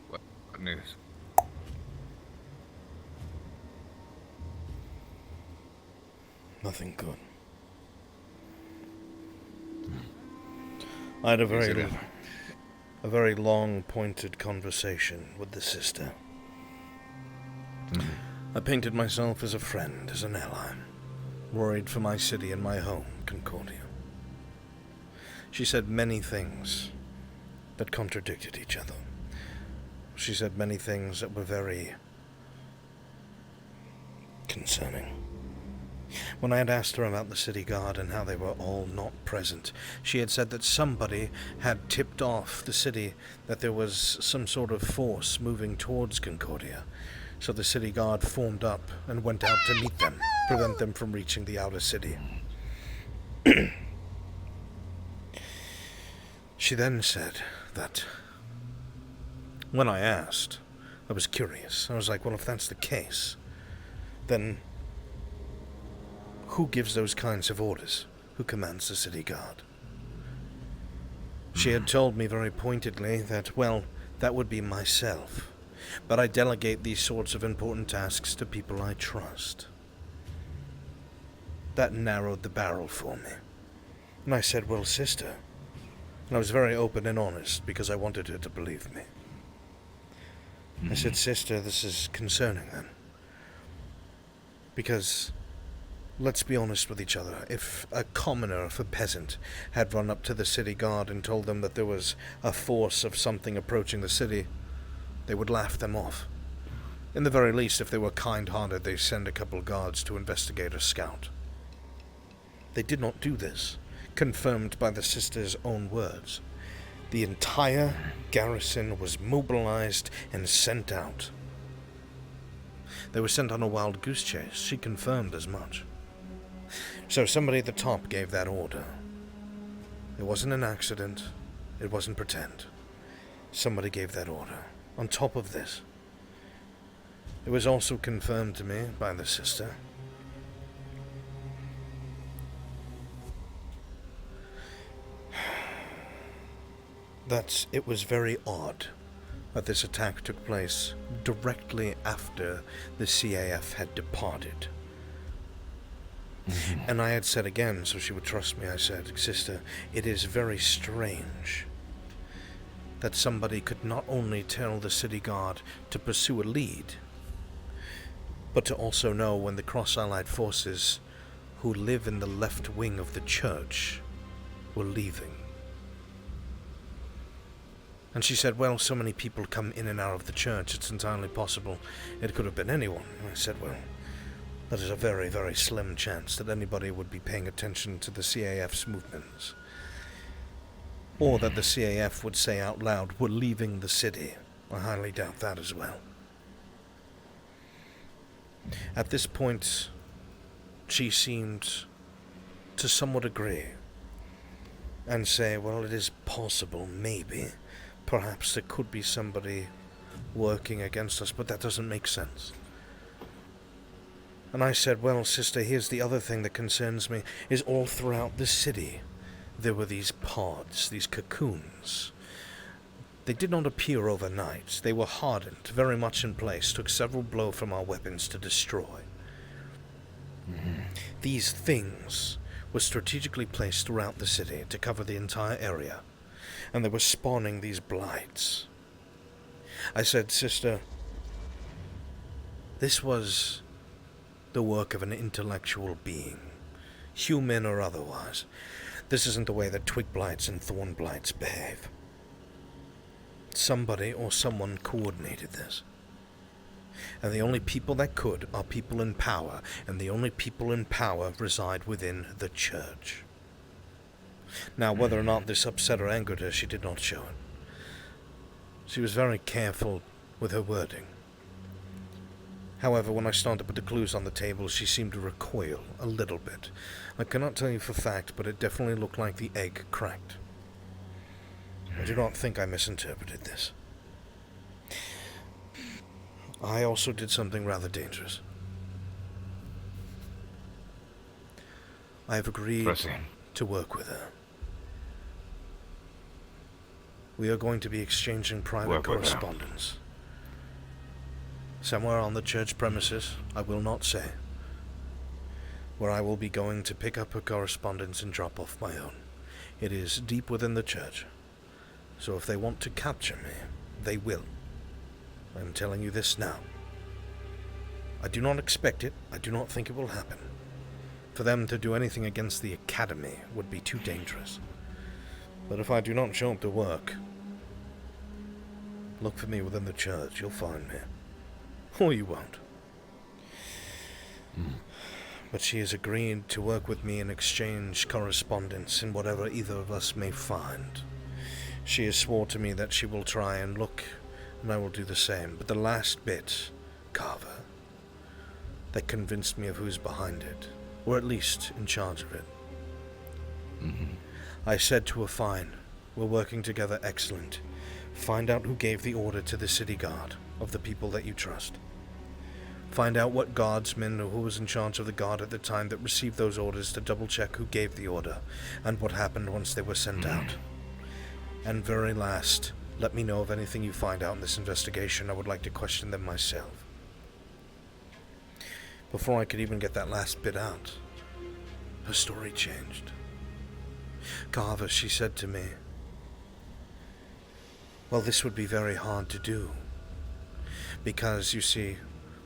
What news? Nothing good. I had a very long, pointed conversation with the sister. I painted myself as a friend, as an ally, worried for my city and my home, Concordia. She said many things that contradicted each other. She said many things that were very concerning. When I had asked her about the city guard and how they were all not present, she had said that somebody had tipped off the city that there was some sort of force moving towards Concordia. So the city guard formed up and went out to meet them, prevent them from reaching the outer city. She then said that when I asked, I was curious. I was like, well, if that's the case, then who gives those kinds of orders? Who commands the city guard? She had told me very pointedly that, well, that would be myself, but I delegate these sorts of important tasks to people I trust. That narrowed the barrel for me. And I said, well, sister. And I was very open and honest because I wanted her to believe me. I said, sister, this is concerning then. Because, let's be honest with each other, if a commoner, if a peasant, had run up to the city guard and told them that there was a force of something approaching the city, they would laugh them off. In the very least, if they were kind-hearted, they'd send a couple guards to investigate or scout. They did not do this, confirmed by the sister's own words. The entire garrison was mobilized and sent out. They were sent on a wild goose chase. She confirmed as much. So somebody at the top gave that order. It wasn't an accident. It wasn't pretend. Somebody gave that order. On top of this, it was also confirmed to me by the sister that it was very odd that this attack took place directly after the CAF had departed. And I had said again, so she would trust me, I said, sister, it is very strange that somebody could not only tell the city guard to pursue a lead, but to also know when the cross-allied forces who live in the left wing of the church were leaving. And she said, well, so many people come in and out of the church, it's entirely possible it could have been anyone. And I said, well, that is a very, very slim chance that anybody would be paying attention to the CAF's movements. Or that the CAF would say out loud, we're leaving the city. I highly doubt that as well. At this point, she seemed to somewhat agree and say, well, it is possible, maybe, perhaps there could be somebody working against us, but that doesn't make sense. And I said, well, sister, here's the other thing that concerns me, is all throughout the city there were these pods, these cocoons. They did not appear overnight. They were hardened, very much in place, took several blows from our weapons to destroy. These things were strategically placed throughout the city to cover the entire area, and they were spawning these blights. I said, sister, this was the work of an intellectual being, human or otherwise. This isn't the way that twig blights and thorn blights behave. Somebody or someone coordinated this. And the only people that could are people in power, and the only people in power reside within the church. Now, whether or not this upset or angered her, she did not show it. She was very careful with her wording. However, when I started to put the clues on the table, she seemed to recoil a little bit. I cannot tell you for fact, but it definitely looked like the egg cracked. I do not think I misinterpreted this. I also did something rather dangerous. I have agreed to work with her. We are going to be exchanging private correspondence. Somewhere on the church premises, I will not say, where I will be going to pick up her correspondence and drop off my own. It is deep within the church, so if they want to capture me, they will. I am telling you this now. I do not expect it. I do not think it will happen. For them to do anything against the Academy would be too dangerous. But if I do not show up to work, look for me within the church. You'll find me. Or you won't. But she has agreed to work with me and exchange correspondence in whatever either of us may find. She has sworn to me that she will try and look, and I will do the same. But the last bit, Carver, that convinced me of who's behind it, or at least in charge of it. I said to her, fine, we're working together, excellent. Find out who gave the order to the city guard of the people that you trust. Find out what guardsmen or who was in charge of the guard at the time that received those orders to double-check who gave the order and what happened once they were sent out. And very last, let me know of anything you find out in this investigation. I would like to question them myself. Before I could even get that last bit out, her story changed. Carver, she said to me, well, this would be very hard to do. Because, you see,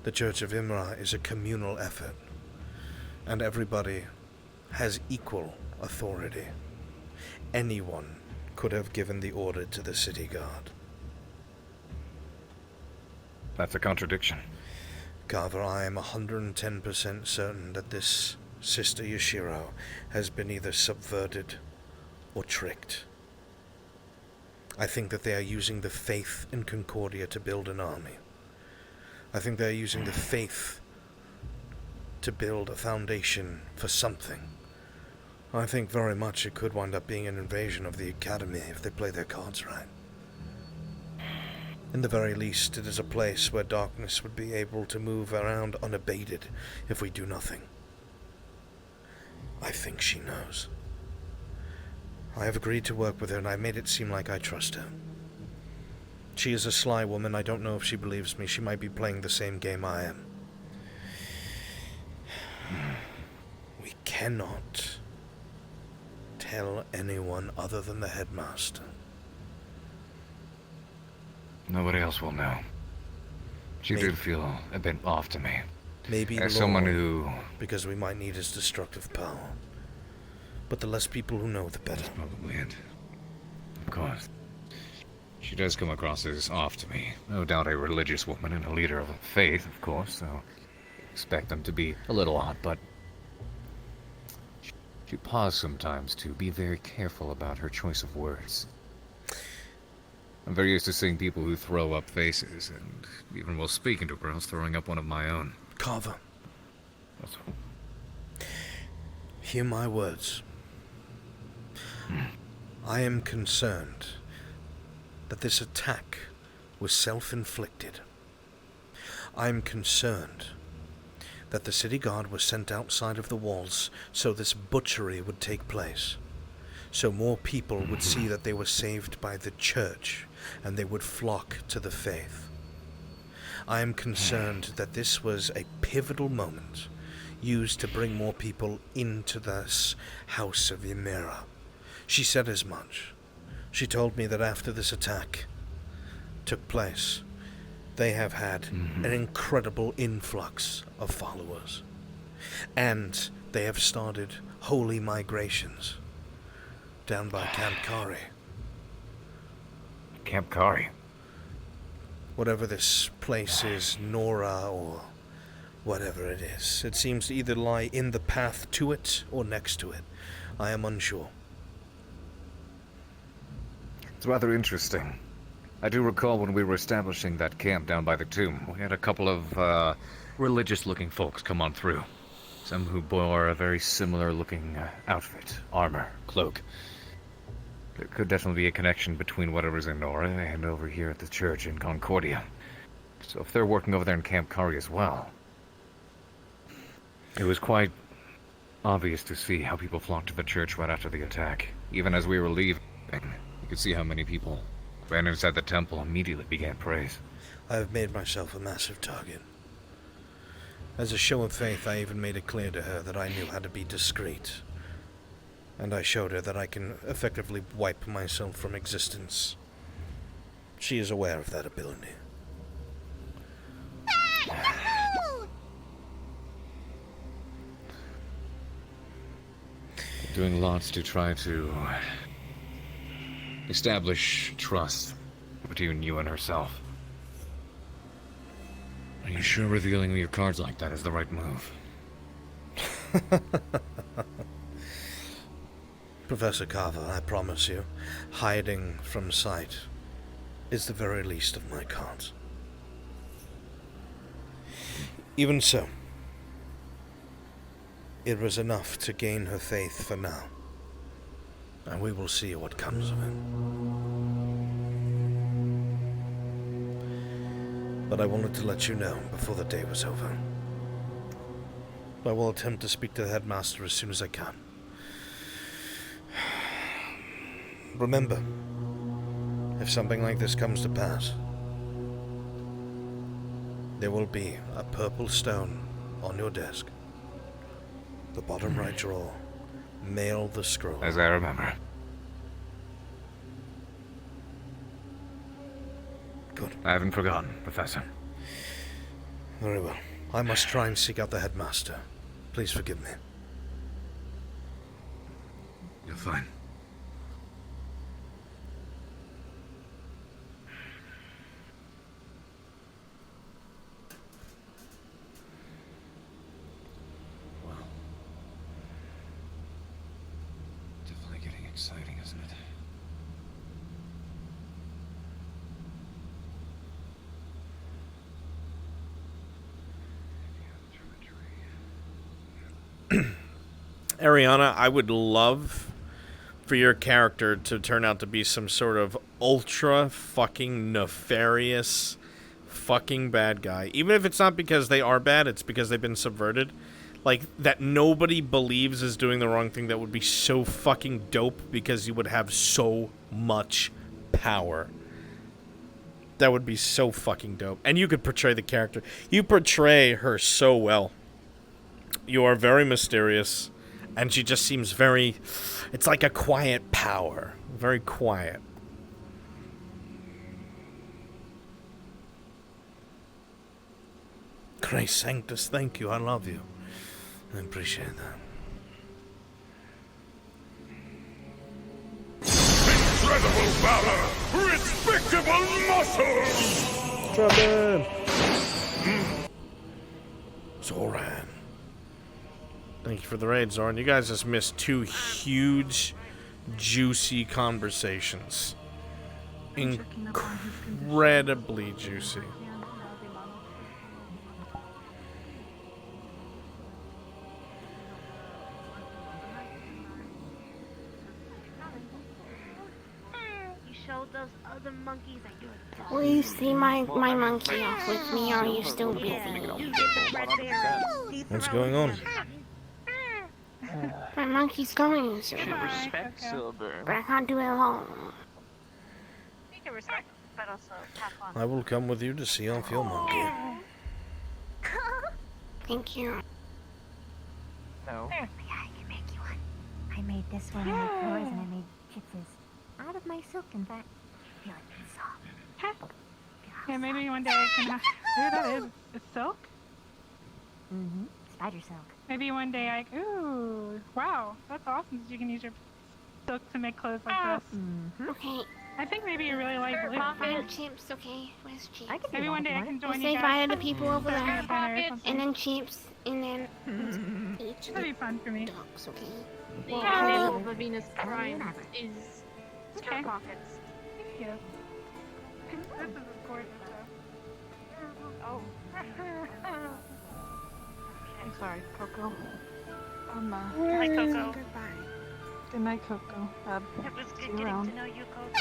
the Church of Imra is a communal effort, and everybody has equal authority. Anyone could have given the order to the city guard. That's a contradiction. Carver, I am 110% certain that this Sister Yashiro has been either subverted or tricked. I think that they are using the faith in Concordia to build an army. I think they're using the faith to build a foundation for something. I think very much it could wind up being an invasion of the Academy if they play their cards right. In the very least, it is a place where darkness would be able to move around unabated if we do nothing. I think she knows. I have agreed to work with her, and I made it seem like I trust her. She is a sly woman. I don't know if she believes me. She might be playing the same game I am. We cannot tell anyone other than the headmaster. Nobody else will know. She did feel a bit off to me. Maybe as Lord, someone who... because we might need his destructive power. But the less people who know, the better. That's probably it. Of course. She does come across as off to me. No doubt a religious woman and a leader of a faith, of course, so expect them to be a little odd, but she paused sometimes to be very careful about her choice of words. I'm very used to seeing people who throw up faces, and even while speaking to her, I was throwing up one of my own. Carver. That's... Hear my words. I am concerned that this attack was self-inflicted. I am concerned that the city guard was sent outside of the walls so this butchery would take place. So more people would see that they were saved by the church, and they would flock to the faith. I am concerned that this was a pivotal moment used to bring more people into this house of Ymera. She said as much. She told me that after this attack took place, they have had an incredible influx of followers. And they have started holy migrations down by Camp Kari. Camp Kari? Whatever this place is, Nora or whatever it is. It seems to either lie in the path to it or next to it. I am unsure. It's rather interesting. I do recall when we were establishing that camp down by the tomb, we had a couple of religious-looking folks come on through. Some who bore a very similar-looking outfit, armor, cloak. There could definitely be a connection between whatever's in Nora and over here at the church in Concordia. So if they're working over there in Camp Kari as well... It was quite obvious to see how people flocked to the church right after the attack. Even as we were leaving, you could see how many people ran inside the temple and immediately began praise. I have made myself a massive target. As a show of faith, I even made it clear to her that I knew how to be discreet. And I showed her that I can effectively wipe myself from existence. She is aware of that ability. Doing lots to try to establish trust between you and herself. Are you sure revealing your cards like that is the right move? Professor Carver, I promise you, hiding from sight is the very least of my cards. Even so, it was enough to gain her faith for now, and we will see what comes of it. But I wanted to let you know before the day was over. I will attempt to speak to the headmaster as soon as I can. Remember, if something like this comes to pass, there will be a purple stone on your desk. The bottom right drawer. Mail the scroll. As I remember. Good. I haven't forgotten, Professor. Very well. I must try and seek out the headmaster. Please forgive me. You're fine. Exciting, isn't it? Ariana, I would love for your character to turn out to be some sort of ultra fucking nefarious fucking bad guy. Even if it's not because they are bad, it's because they've been subverted. Like, that nobody believes is doing the wrong thing. That would be so fucking dope because you would have so much power. That would be so fucking dope. And you could portray the character. You portray her so well. You are very mysterious. And she just seems very... It's like a quiet power. Very quiet. Christ Sanctus, thank you. I love you. I appreciate that. Incredible valor! Respectable muscles! Trouble! Zoran. Thank you for the raid, Zoran. You guys just missed two huge, juicy conversations. incredibly juicy. You showed those other monkeys that you're Will you see my monkey off with me, or are you still busy? What's going on? My monkey's going Should to. respect Silver. But I can't do it alone. You can respect, but also have fun. I will come with you to see off your monkey. Thank you. No. Yeah, I can make you one. I made this one, I made yours, and I made Chitz's. Out of my silk, in fact. Feel like it's soft. Yeah, maybe one day I can have. Ooh, that is. It's silk? Mm-hmm. Spider silk. Maybe one day I. Ooh, wow. That's awesome that you can use your silk to make clothes like this. Okay. I think maybe you really like blue. And Chips, okay? Where's Chips? Maybe one day I can join We'll you say guys. bye to the people over there. Pockets. And then Chips, and then each That'd be fun for me. dogs, okay? The Well, name of the Venus Prime is Okay. Stir Pockets. Thank you. This is gorgeous, though. Oh. I'm sorry, Coco. Good night, Coco. Good night, Coco. It was see good you getting around. to know you, Coco.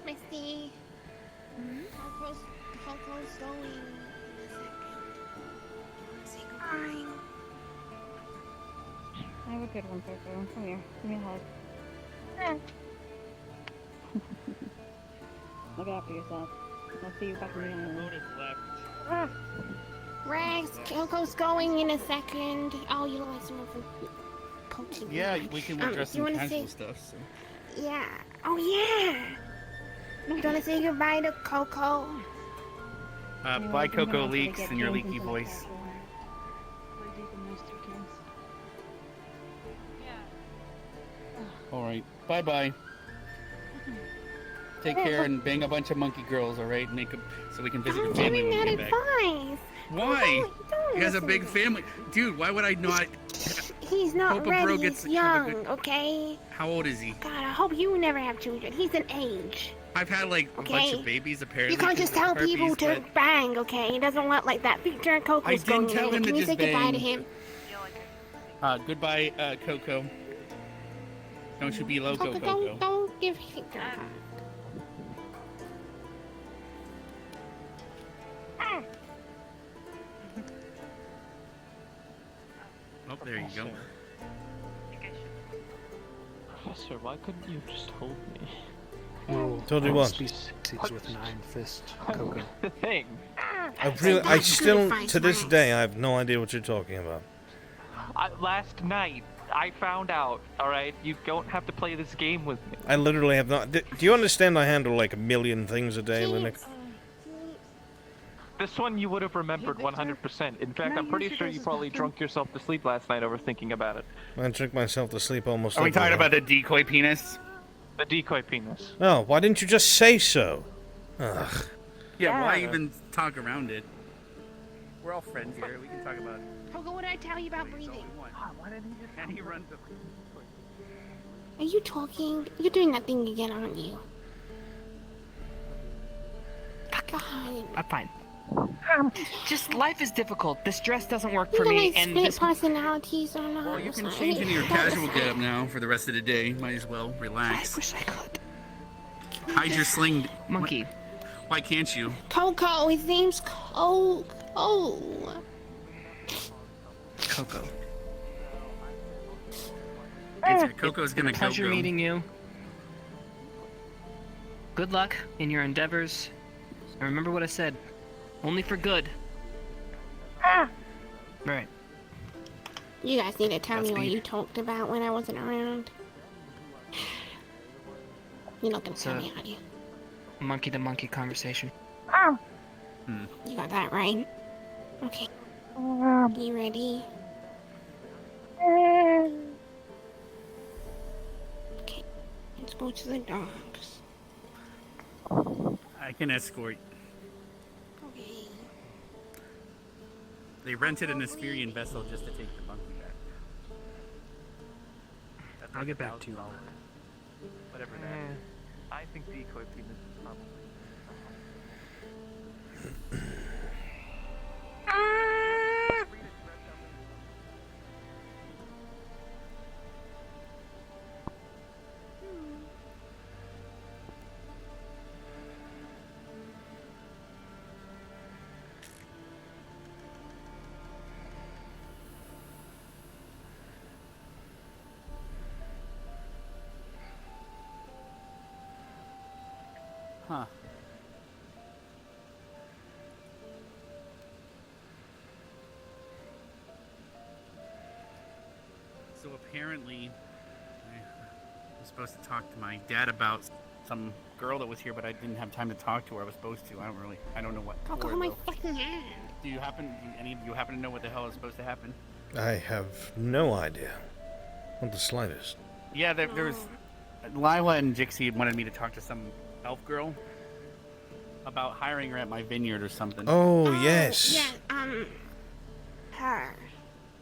Misty. Coco's going in a second. Say goodbye. Have a good one, Coco. Come here. Give me a hug. Look after yourself. I'll see you back in the island. Rex, Coco's going in a second. Oh, you look like someone from Pokemon. Yeah, we can address you some wanna casual say- stuff. So. Yeah. Oh, yeah. You want to say goodbye to Coco? Bye, Coco Leaks, and your leaky voice. All right, bye bye. Take care and bang a bunch of monkey girls, all right? Make so we can visit your Don't give family him when that we get back. advice. Why? Don't He has a listen big to him. family, dude. Why would I not? He's not Hope a ready. bro He's gets- young, okay? How old is he? God, I hope you never have children. He's an age. I've had like a bunch Okay. of babies apparently. You can't just tell herpes, people to but bang, okay? He doesn't want like that. Picture of Coco's I didn't going tell in. him to Can you just say goodbye to bang. him? Goodbye, Coco. Don't you be loco, Coco, Coco. don't give Victor a hug. Oh, there you go. Professor, why couldn't you have just told me? Told you what? Be six with 9 fists, Coco. The thing. I still, to this day, I have no idea what you're talking about. Last night, I found out, alright? You don't have to play this game with me. I literally have not. Do you understand I handle like a million things a day, Linux? This one you would have remembered 100%. In fact, I'm pretty sure you probably drunk yourself to sleep last night over thinking about it. I drink myself to sleep almost. Are we every talking night. about the decoy penis? The decoy penis. Oh, why didn't you just say so? Ugh. Yeah, why even talk around it? We're all friends here. We can talk about it. Coco, what did I tell you about breathing? And he runs up. Are you talking? You're doing that thing again, aren't you? God. I'm fine. Just life is difficult. This dress doesn't work You for me, guys and split this. personalities or not? Well, you can change into your casual getup now for the rest of the day. Might as well relax. I wish I could. Hide your sling. Monkey. Why can't you? Coco, his name's Coco. Coco. It's Coco's gonna go. Pleasure meeting you. Good luck in your endeavors. And remember what I said. Only for good. Right. You guys need to tell me what you talked about when I wasn't around. You're not gonna tell me, are you? Monkey to monkey conversation. You got that right. Okay. You ready? Okay. Let's go go to the docks. I can escort. Okay. They rented an Asperian vessel just to take the monkey back. That's I'll get back to you. Whatever that. I think decoy penis is probably. Huh. So apparently, I was supposed to talk to my dad about some girl that was here, but I didn't have time to talk to her. I was supposed to. I don't know what. I'll for, go my though. fucking hand. Any of you happen to know what the hell is supposed to happen? I have no idea. Not the slightest. Yeah, there was. Lila and Jixie wanted me to talk to some elf girl about hiring her at my vineyard or something. Oh, yes. Yeah, her.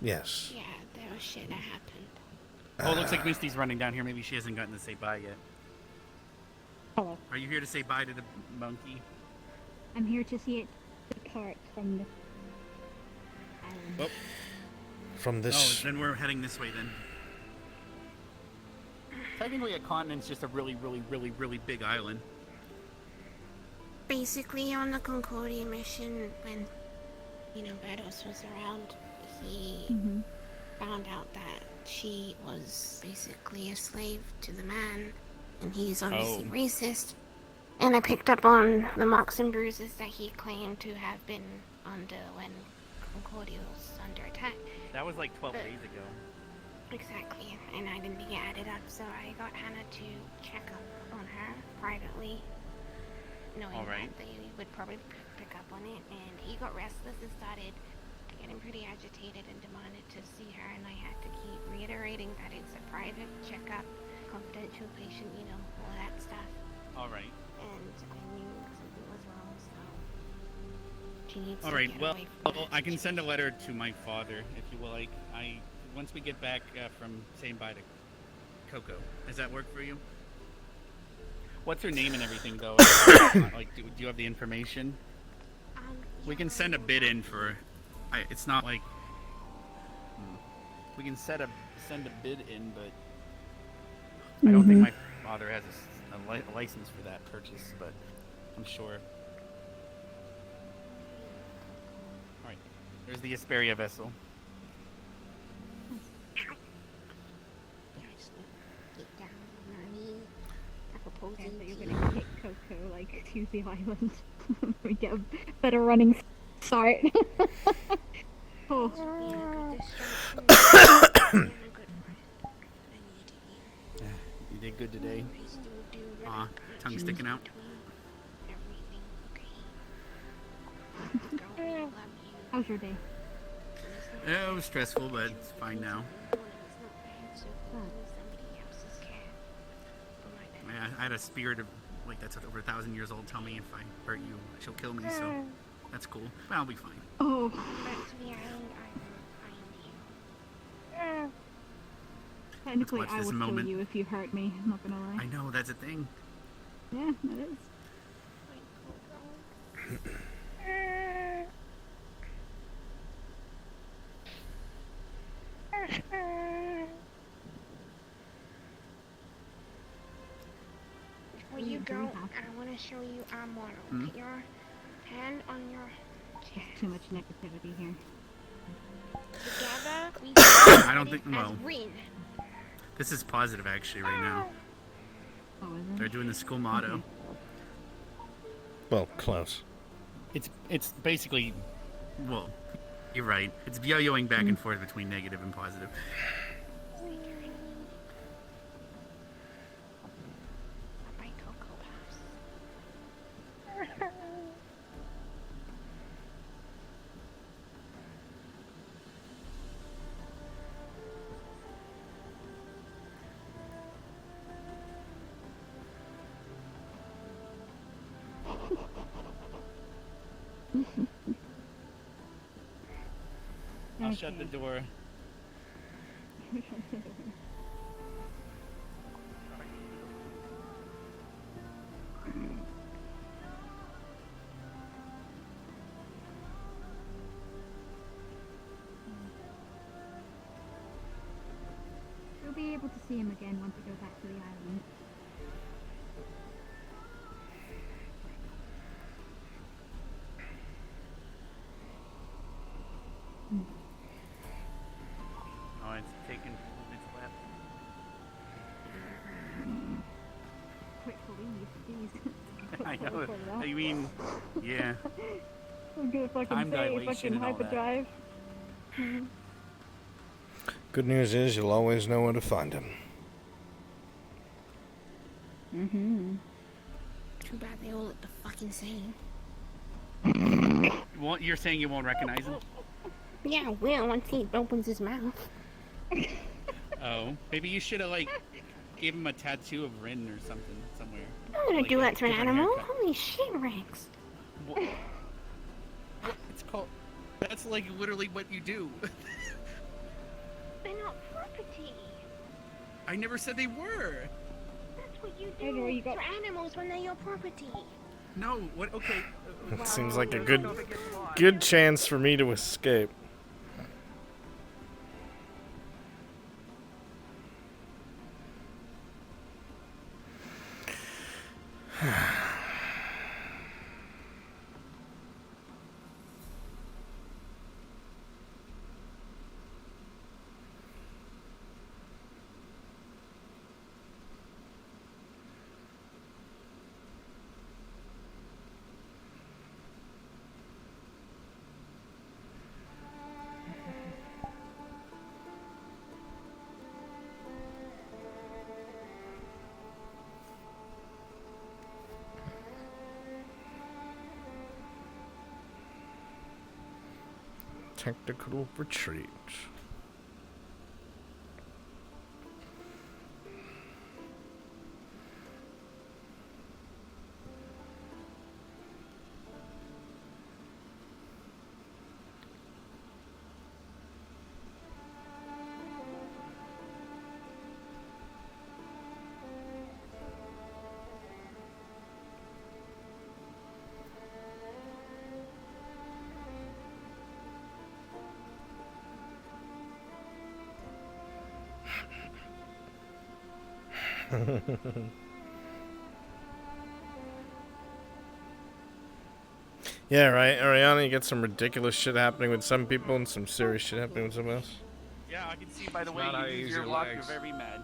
Yes. Yeah, there was shit that happened. Oh, it looks like Misty's running down here. Maybe she hasn't gotten to say bye yet. Hello. Are you here to say bye to the monkey? I'm here to see it depart from the island. Oh. From this... Oh, then we're heading this way then. Technically, a continent's just a really, really, really, really big island. Basically, on the Concordia mission, when, Bedos was around, he found out that she was basically a slave to the man, and he's obviously racist. And I picked up on the marks and bruises that he claimed to have been under when Concordia was under attack. That was like 12 days ago. Exactly, and I didn't get it up, so I got Hannah to check up on her privately, knowing that they would probably pick up on it, and he got restless and started getting pretty agitated and demanded to see her, and I had to keep reiterating that it's a private checkup, confidential patient, all that stuff. Alright. And I knew something was wrong, so she needs to Alright, get well, away from I can send a letter to my father, if you will like. Once we get back from saying bye to Coco. Does that work for you? What's her name and everything, though? Do you have the information? We can send a bid in for... it's not like... We can send a bid in, but... I don't think my father has a license for that purchase, but I'm sure. Alright, there's the Asperia vessel. Okay, so you're gonna kick Coco to the island. We get a better running start. Oh. You did good today. Aw, tongue sticking out. How's your day? Yeah, it was stressful, but it's fine now. I had a spirit of, that's over 1,000 years old tell me if I hurt you, she'll kill me, so that's cool. But I'll be fine. Oh. Technically, I would kill you if you hurt me, I'm not gonna lie. I know, that's a thing. Yeah, that is. Before you go, I want to show you our model. Put your hand on your chest. Too much negativity here. Together, we I don't think, well, green. This is positive actually right now. Oh, is it? They're doing the school motto. Okay. Well, close. It's basically, well, you're right. It's yo-yoing back and forth between negative and positive. I'll shut the door. We'll be able to see him again once we go back to the island. Oh, it's taken its left. Quick leave, jeez. I know. I mean, yeah. I'm gonna fucking Time say dilation fucking and all that. hyperdrive. Good news is you'll always know where to find him. Mm-hmm. Too bad they all look the fucking same. You're saying you won't recognize him? Yeah, I will once he opens his mouth. Oh, maybe you should have like gave him a tattoo of Rin or something somewhere. I'm gonna Like do a that to an different animal. haircut. Holy shit, Rex. It's called. That's like literally what you do. They're not property. I never said they were. That's what you I know, do you got- to animals when they're your property. No. What? Okay. It seems like a good chance for me to escape. Tactical retreat. Yeah, right. Ariana, you get some ridiculous shit happening with some people and some serious shit happening with someone else. Yeah, I can see by the It's way not how you you use use your your lock, you're legs. very mad.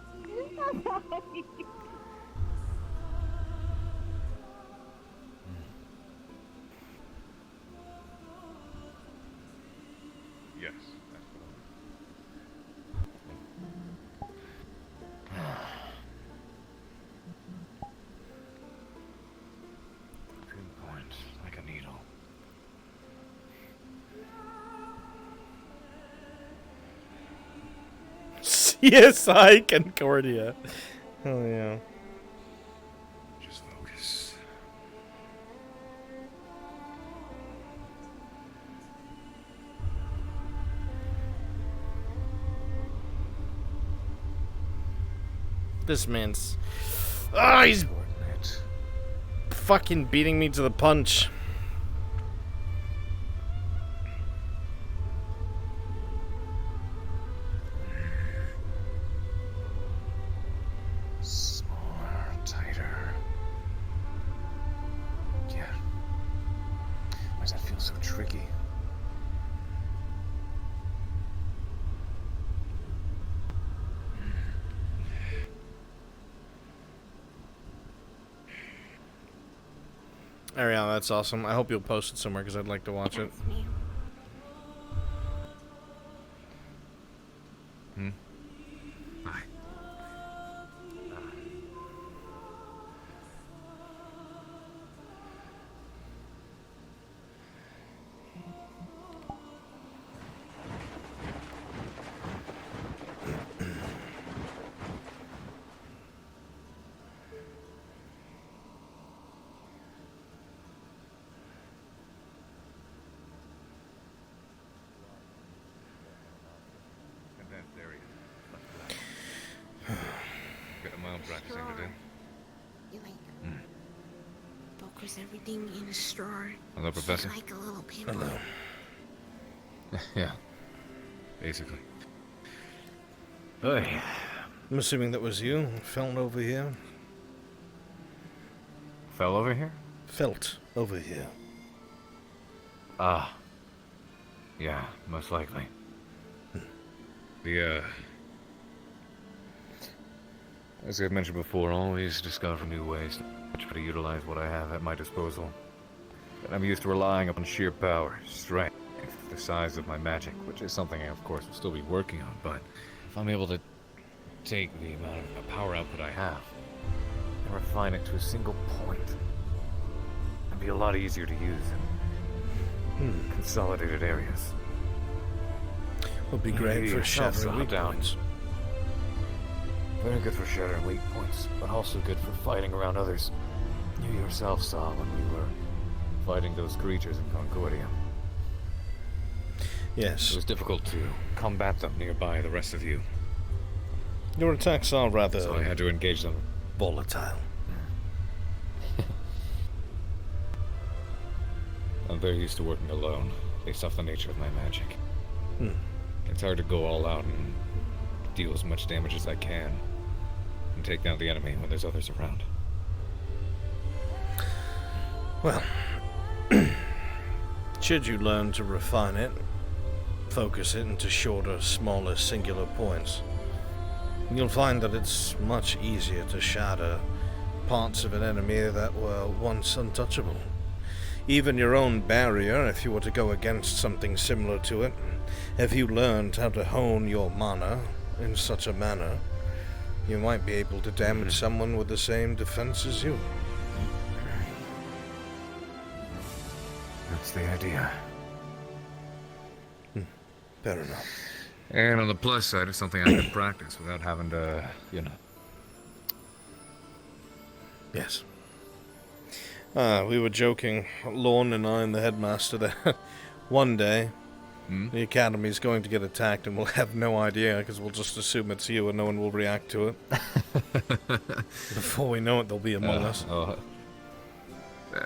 Yes. Pinpoint, like a needle. CSI Concordia. Oh yeah. Just focus. This man's. Ah, he's fucking beating me to the punch. Smaller, tighter. Yeah. Why does that feel so tricky? Ariana, that's awesome. I hope you'll post it somewhere because I'd like to watch it. Hmm? Hi. own practicing to do. You like focus everything in a straw. Hello, Professor. Like a little pimple. Hello. Yeah. Basically. Hey. I'm assuming that was you. Felt over here. Fell over here? Felt over here. Ah. Yeah, most likely. As I've mentioned before, always discover new ways to try to utilize what I have at my disposal. And I'm used to relying upon sheer power, strength, the size of my magic, which is something I, of course, will still be working on, but if I'm able to take the amount of power output I have and refine it to a single point, it'd be a lot easier to use in consolidated areas. Would be great for shattering weak points. Very good for shattering weak points, but also good for fighting around others. You yourself saw when we were fighting those creatures in Concordia. Yes. It was difficult to combat them nearby the rest of you. Your attacks are rather... So I had to engage them. Volatile. I'm very used to working alone, based off the nature of my magic. It's hard to go all out and deal as much damage as I can, and take down the enemy when there's others around. Well, should you learn to refine it, focus it into shorter, smaller, singular points, you'll find that it's much easier to shatter parts of an enemy that were once untouchable. Even your own barrier, if you were to go against something similar to it, if you learned how to hone your mana in such a manner, you might be able to damage someone with the same defense as you. That's the idea. Fair enough. And on the plus side, it's something I can practice without having to, you know. Yes. We were joking, Lorne and I and the headmaster, that one day the academy's going to get attacked and we'll have no idea because we'll just assume it's you and no one will react to it. Before we know it, they'll be among us.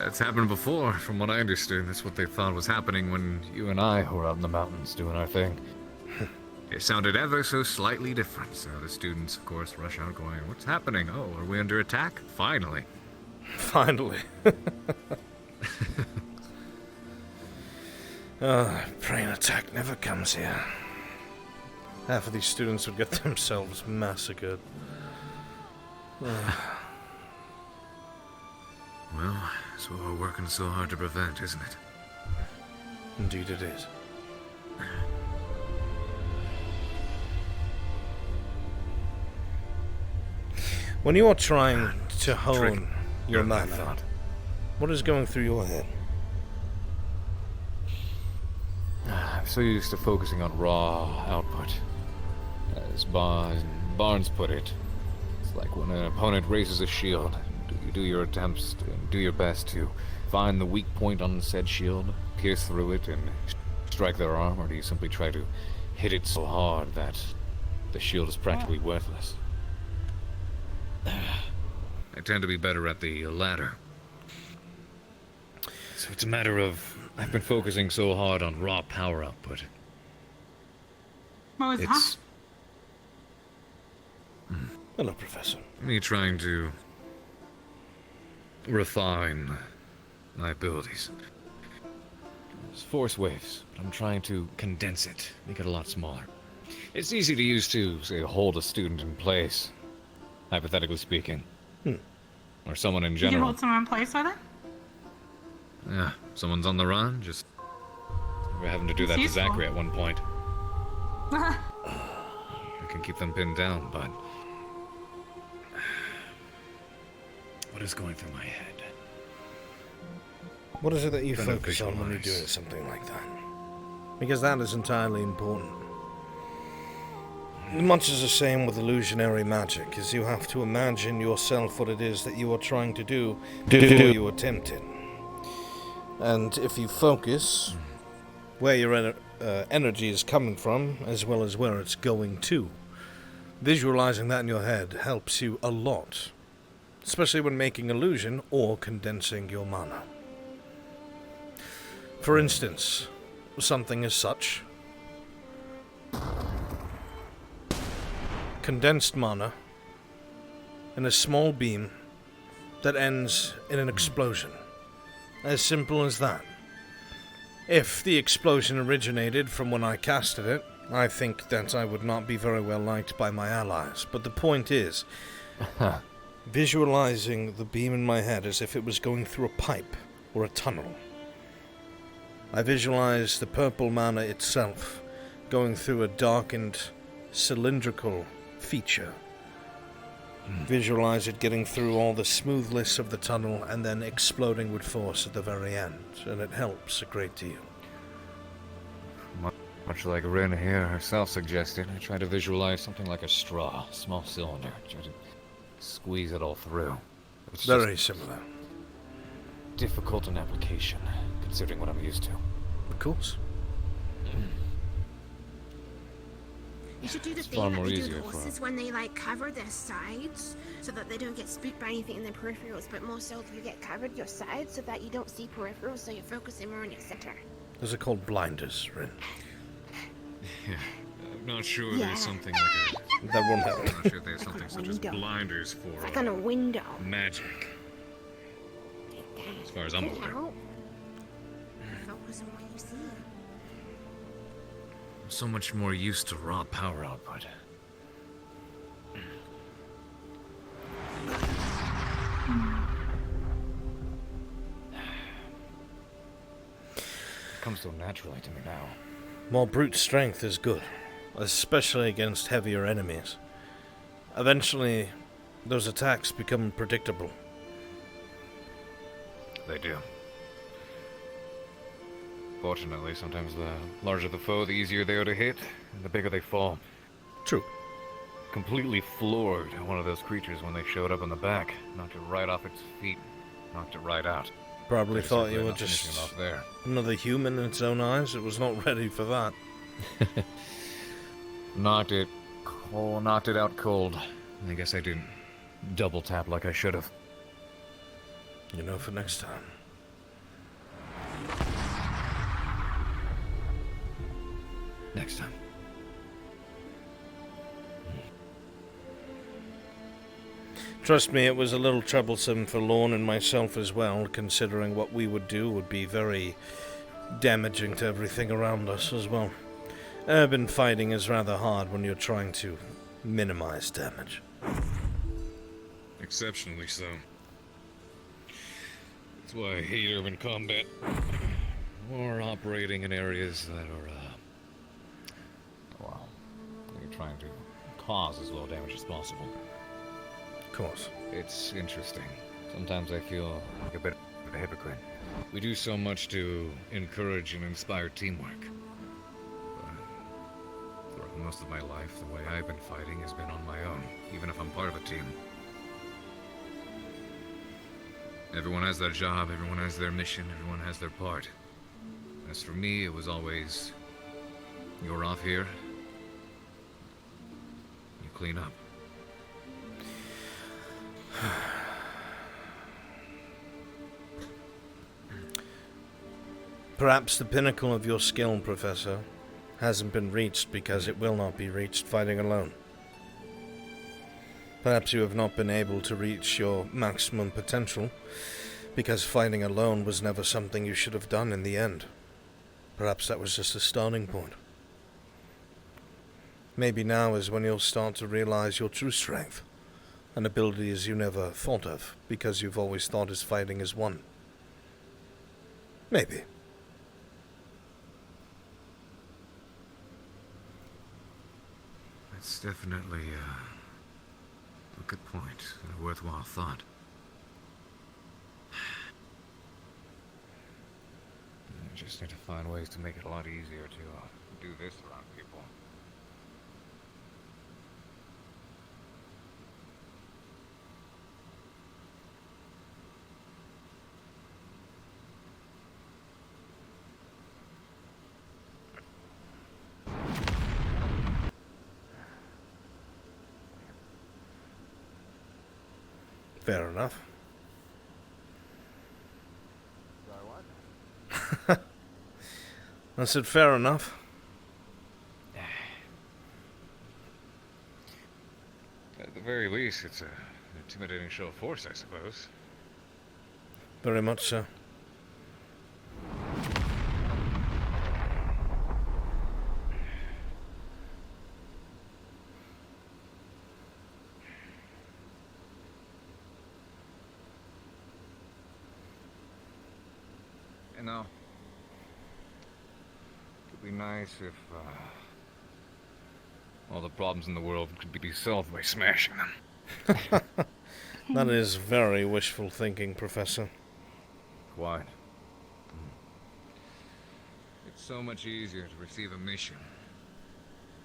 It's happened before, from what I understood. That's what they thought was happening when you and I were out in the mountains doing our thing. It sounded ever so slightly different, so the students, of course, rush out going, "What's happening? Oh, are we under attack? Finally." Finally. Praying attack never comes here. Half of these students would get themselves massacred. Well, that's what we're working so hard to prevent, isn't it? Indeed it is. When you are trying to hone your mana, what is going through your head? I'm so used to focusing on raw output. As Barnes put it, it's like when an opponent raises a shield. You do your attempts and do your best to find the weak point on said shield, pierce through it, and strike their arm, or do you simply try to hit it so hard that the shield is practically worthless? I tend to be better at the latter. So it's a matter of, I've been focusing so hard on raw power output. What was that? Hello, Professor. Me trying to refine my abilities. It's force waves, but I'm trying to condense it, make it a lot smaller. It's easy to use to, say, hold a student in place, hypothetically speaking. Or someone in You general. can hold someone in place with it? Yeah, someone's on the run, just... We're having to do that to It's useful. Zachary at one point. I can keep them pinned down, but... What is going through my head? What is it that you Trying to focus on when you're visualize. doing something like that? Because that is entirely important. Much is the same with illusionary magic, as you have to imagine yourself what it is that you are trying to do before you attempt it. And if you focus where your energy is coming from, as well as where it's going to, Visualizing that in your head helps you a lot, especially when making illusion or condensing your mana. For instance, something as such. Condensed mana in a small beam that ends in an explosion. As simple as that. If the explosion originated from when I casted it, I think that I would not be very well liked by my allies. But the point is, visualizing the beam in my head as if it was going through a pipe or a tunnel. I visualize the purple mana itself going through a darkened, cylindrical feature. Visualize it getting through all the smoothness of the tunnel and then exploding with force at the very end, and it helps a great deal. Much like Rin here herself suggested, I try to visualize something like a straw, a small cylinder, try to squeeze it all through. It's very similar. Difficult in application, considering what I'm used to. Of course. You should do the It's thing far that more they do easier with for horses when they like cover their sides so that they don't get spooked by anything in their peripherals, but more so if you get covered your sides so that you don't see peripherals, so you're focusing more on your center. Those are called blinders, Rin. Yeah, I'm not sure Yeah. there's something like a... That won't help. I'm not sure there's something such as window. blinders for It's like on a window. magic. As far as I'm Could aware. help. Focus on what you see. I'm so much more used to raw power output. It comes so naturally to me now. More brute strength is good, especially against heavier enemies. Eventually, those attacks become predictable. They do. Fortunately, sometimes the larger the foe, the easier they are to hit, and the bigger they fall. True. Completely floored one of those creatures when they showed up in the back. Knocked it right off its feet. Knocked it right out. Probably There's thought simply you were not finishing just it off there. another human in its own eyes. It was not ready for that. Knocked it out cold. I guess I didn't double tap like I should have. You know, for next time. Next time. Trust me, it was a little troublesome for Lorne and myself as well, considering what we would do would be very damaging to everything around us as well. Urban fighting is rather hard when you're trying to minimize damage. Exceptionally so. That's why I hate urban combat. Or operating in areas that are, well, you're trying to cause as little damage as possible. Of course. It's interesting. Sometimes I feel like a bit of a hypocrite. We do so much to encourage and inspire teamwork. But throughout most of my life, the way I've been fighting has been on my own, even if I'm part of a team. Everyone has their job, everyone has their mission, everyone has their part. As for me, it was always, you're off here, you clean up. Perhaps the pinnacle of your skill, Professor, hasn't been reached because it will not be reached fighting alone. Perhaps you have not been able to reach your maximum potential because fighting alone was never something you should have done in the end. Perhaps that was just a starting point. Maybe now is when you'll start to realize your true strength and abilities you never thought of because you've always thought as fighting as one. Maybe. That's definitely a good point and a worthwhile thought. I just need to find ways to make it a lot easier to do this around people. Fair enough. I said fair enough. At the very least, it's an intimidating show of force, I suppose. Very much so. You know, it'd be nice if all the problems in the world could be solved by smashing them. That is very wishful thinking, Professor. Quite. It's so much easier to receive a mission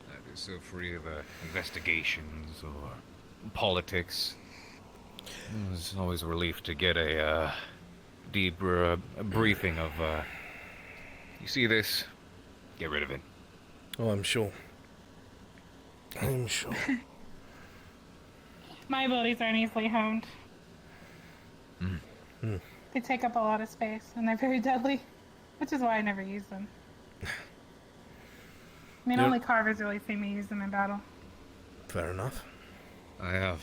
that is so free of investigations or politics. It's always a relief to get a deeper briefing of, you see this? Get rid of it. Oh, I'm sure. I'm sure. My abilities aren't easily honed. Mm. They take up a lot of space, and they're very deadly, which is why I never use them. I mean, Yep. only carvers really see me use them in battle. Fair enough. I have.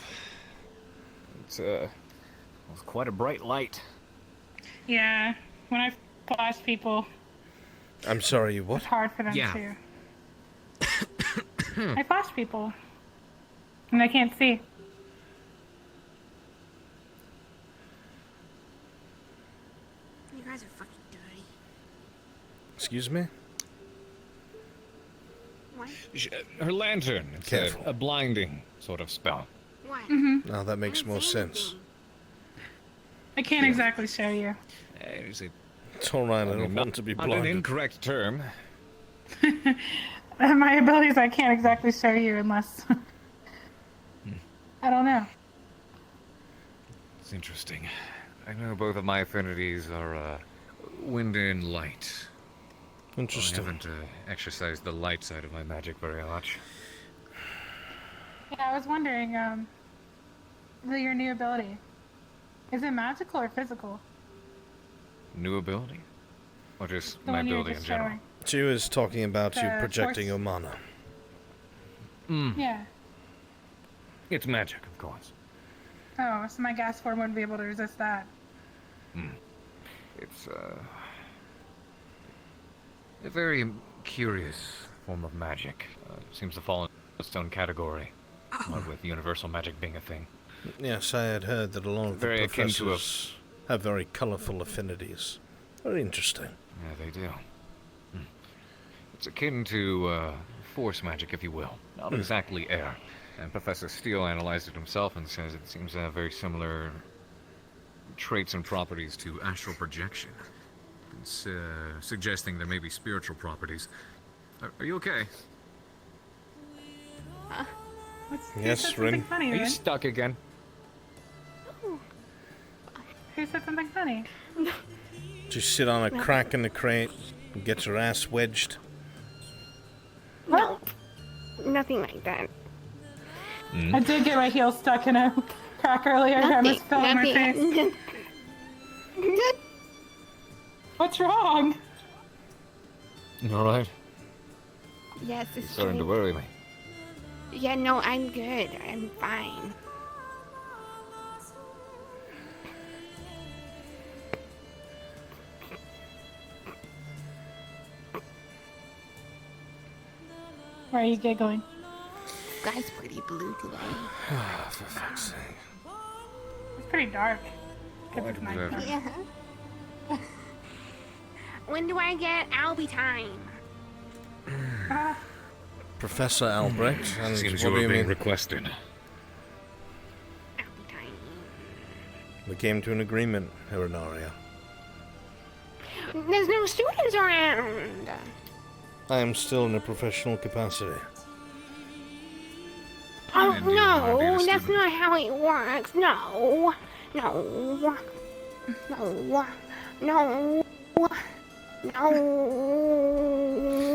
It's quite a bright light. Yeah, when I flash people, I'm sorry, you what? it's hard for them to. I flash people, and they can't see. You guys are fucking dirty. Excuse me? What? Her lantern. It's Careful. a blinding sort of spell. What? Now that makes more sense. I can't exactly show you. Is it? It's alright, I don't not, want to be not an blinded. incorrect term. My abilities I can't exactly show you unless... I don't know. It's interesting. I know both of my affinities are wind and light. Interesting. I haven't exercised the light side of my magic very much. Yeah, I was wondering, your new ability. Is it magical or physical? New ability? Or just The my one you were ability in just general? showing. She was talking about you The projecting force- your mana. Yeah. It's magic, of course. Oh, so my gas form wouldn't be able to resist that. It's a very curious form of magic. Seems to fall in the stone category, what with universal magic being a thing. Yes, I had heard that a lot of Very the akin to a- professors have very colourful affinities. Very interesting. Yeah, they do. It's akin to force magic, if you will. Not exactly air. And Professor Steele analyzed it himself and says it seems to have very similar traits and properties to astral projection. It's suggesting there may be spiritual properties. Are you okay? Yes, Rin. Funny, Are you Rin? stuck again? Who said something funny? Just sit on a crack in the crate and get your ass wedged. No. Nothing like that. I did get my heel stuck in a crack earlier. I almost fell on my face. What's wrong? All right. Yes, it's Starting to true. worry me. Yeah, no, I'm good. I'm fine. Why are you giggling? Guy's pretty blue today. For fuck's sake. It's pretty dark. 'Cause it's Why nighttime. Yeah. When do I get Albie time? Professor Albrecht, and Seems what you do were you being mean? requested. We came to an agreement, Herinaria. There's no students around. I am still in a professional capacity. Oh And do you wanna be no, the that's student? not how it works. No, no, no, no, no.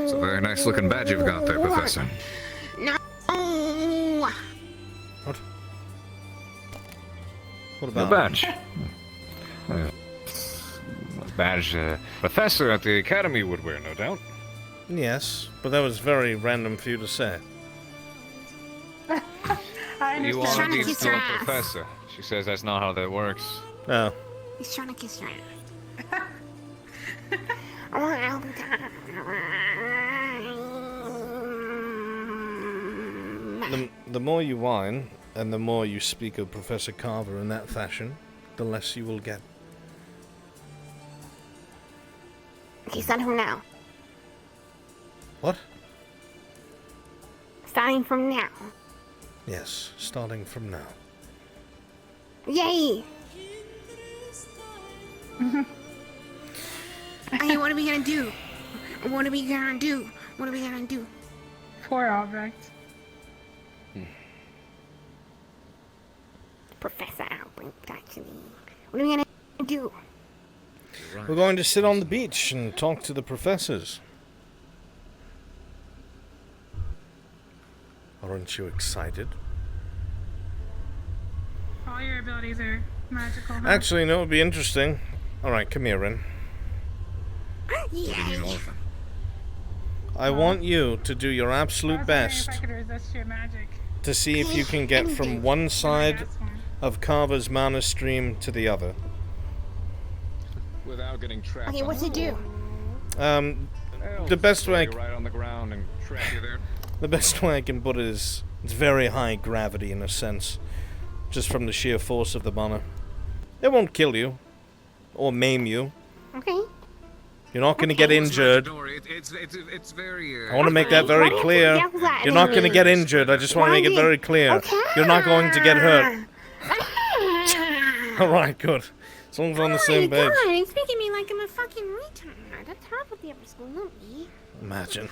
It's a very nice looking badge you've got there, Professor. No. What? What A about badge. A badge professor at the academy would wear, no doubt. Yes, but that was very random for you to say. You are indeed still a professor. She says that's not how that works. Oh. He's trying to kiss your ass. I want Albert The more you whine, and the more you speak of Professor Carver in that fashion, the less you will get. Okay, starting from now. What? Starting from now. Yes, starting from now. Yay! Okay, what are we gonna do? What are we gonna do? What are we gonna do? Poor Albrecht. Professor Albrecht, actually. What are we gonna do? We're going to sit on the beach and talk to the professors. Aren't you excited? All your abilities are magical. Huh? Actually, no, it would be interesting. Alright, come here, Rin. I want you to do your absolute best If I could resist your magic. to see if you can get from one side of Carver's mana stream to the other. Without getting trapped. Okay, what's it do? The best way right on the ground and trap you there. the best way I can put it is it's very high gravity in a sense, just from the sheer force of the mana. It won't kill you or maim you. Okay. You're not going to get injured. It's very. I want to make that very clear. You're not going to get injured. I just want to make it very clear. You're not going to get hurt. Alright, good. As long as we're on the same page. God, he's making me like I'm a fucking retard. That's half of the episode, not me. Imagine.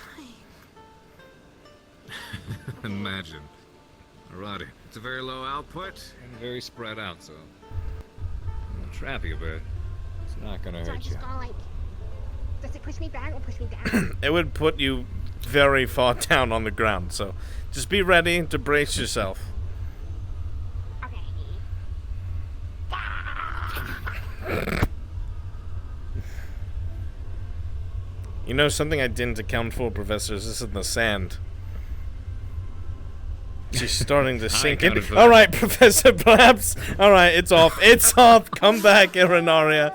Imagine. Alrighty. It's a very low output and very spread out, so I'll trap you, but it's not gonna So I hurt you. just go like, does it push me back or push me down? It would put you very far down on the ground, so just be ready to brace yourself. You know, something I didn't account for, Professor, is this in the sand. She's starting to sink in. Alright, Professor, perhaps. Alright, it's off. It's off. Come back, Irinaria.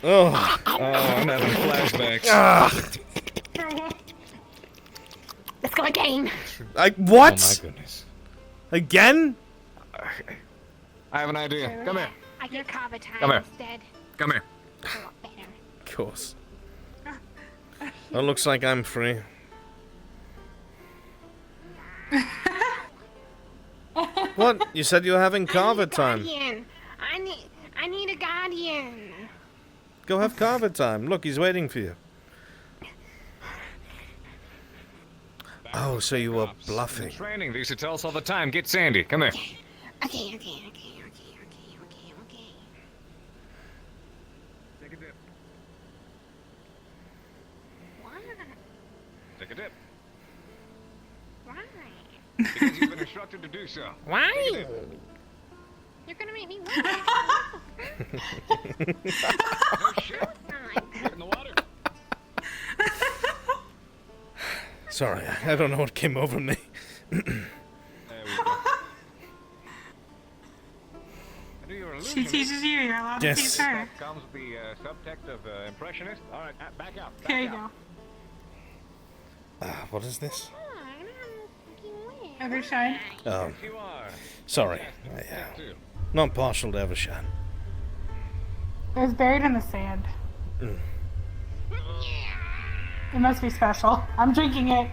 Oh, I'm having flashbacks. Let's go again. What? Oh my goodness. Again? I have an idea. Come here. I get Carver time Come here. instead. Come here. Of course. Well, looks like I'm free. What? You said you were having Carver time. Guardian. I need a guardian. Go have Carver time. Look, he's waiting for you. Oh, so you were bluffing. Training. They used to tell us all the time. Get Sandy. Come here. Okay. Take a dip. Take a dip. Why? Because you've been instructed to do so. Why? You're gonna make me wet. Oh shit. Get in the water. Sorry, I don't know what came over me. She teaches you, you're allowed to teach her. Comes the subtext of impressionist. All right, back up. Here you go. What is this? Evershine. Sorry. Not partial to Evershine. It was buried in the sand. Mm. It must be special. I'm drinking it.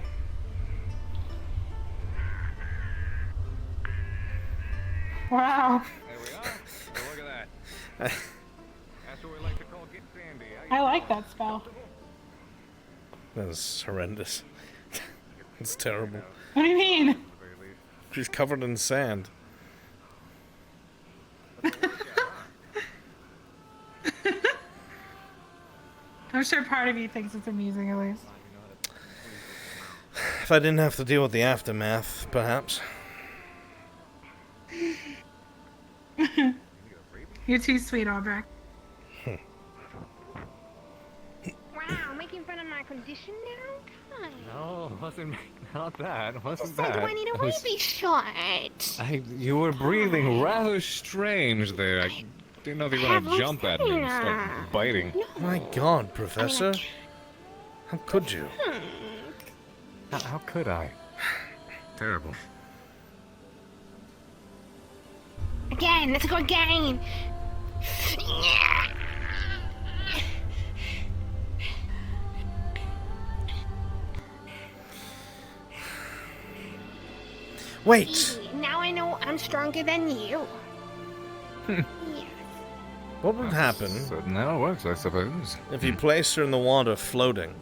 Wow. There we are. Oh, look at that. That's what we like to call Get Sandy. I like that spell. That is horrendous. It's terrible. What do you mean? She's covered in sand. I'm sure part of you thinks it's amusing at least. If I didn't have to deal with the aftermath, perhaps. You're too sweet, Albrecht. Wow, making fun of my condition now? God. No, wasn't not that. Wasn't So that? do I need a It was- wavy short? You were breathing rather strange there. I didn't know if you were have gonna jump at me and start biting. My God, Professor. How could you? How could I? Terrible. Again, let's go again. Wait! Now I know I'm stronger than you. What would happen So now it works, I suppose. if you placed her in the water floating,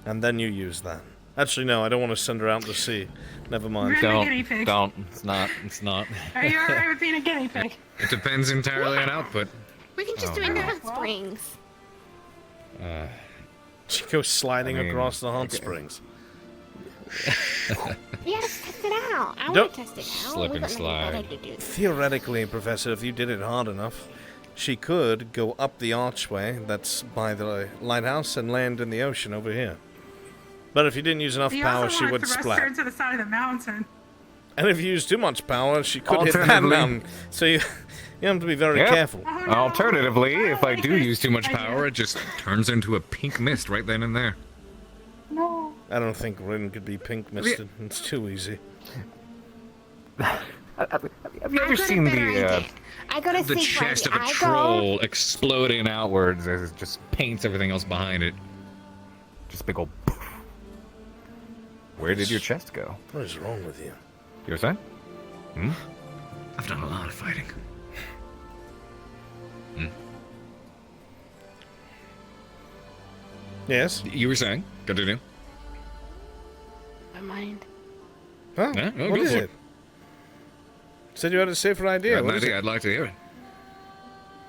and then you use that? Actually, no, I don't want to send her out to sea. Never mind. You're a guinea pig. Don't. It's not. Are you alright with being a guinea pig? It depends entirely on output. We can just Oh, do it in the God. hot springs. She goes sliding I mean, across the hot okay. springs. Yeah, let's test it out. I Don't- want to test it out. Slip We and got nothing better slide. to do. Theoretically, Professor, if you did it hard enough, she could go up the archway that's by the lighthouse and land in the ocean over here. But if you didn't use enough You power, also she want would to thrust her splat. into the side of the mountain. And if you use too much power, she could hit that Alternatively- mountain. So you have to be very Yep. careful. Alternatively, if I do use too much power, it just turns into a pink mist right then and there. No. I don't think Rin could be pink misted. It's too easy. Have you ever seen I got a the secret chest of idea. a troll exploding outwards as it just paints everything else behind it? Just big old poof. Where did your chest go? What is wrong with you? You were saying? I've done a lot of fighting. Yes? You were saying? Continue. My mind. Huh? Yeah, well, What go is for it? Said you had a safer idea. What is it? I'd like to hear it.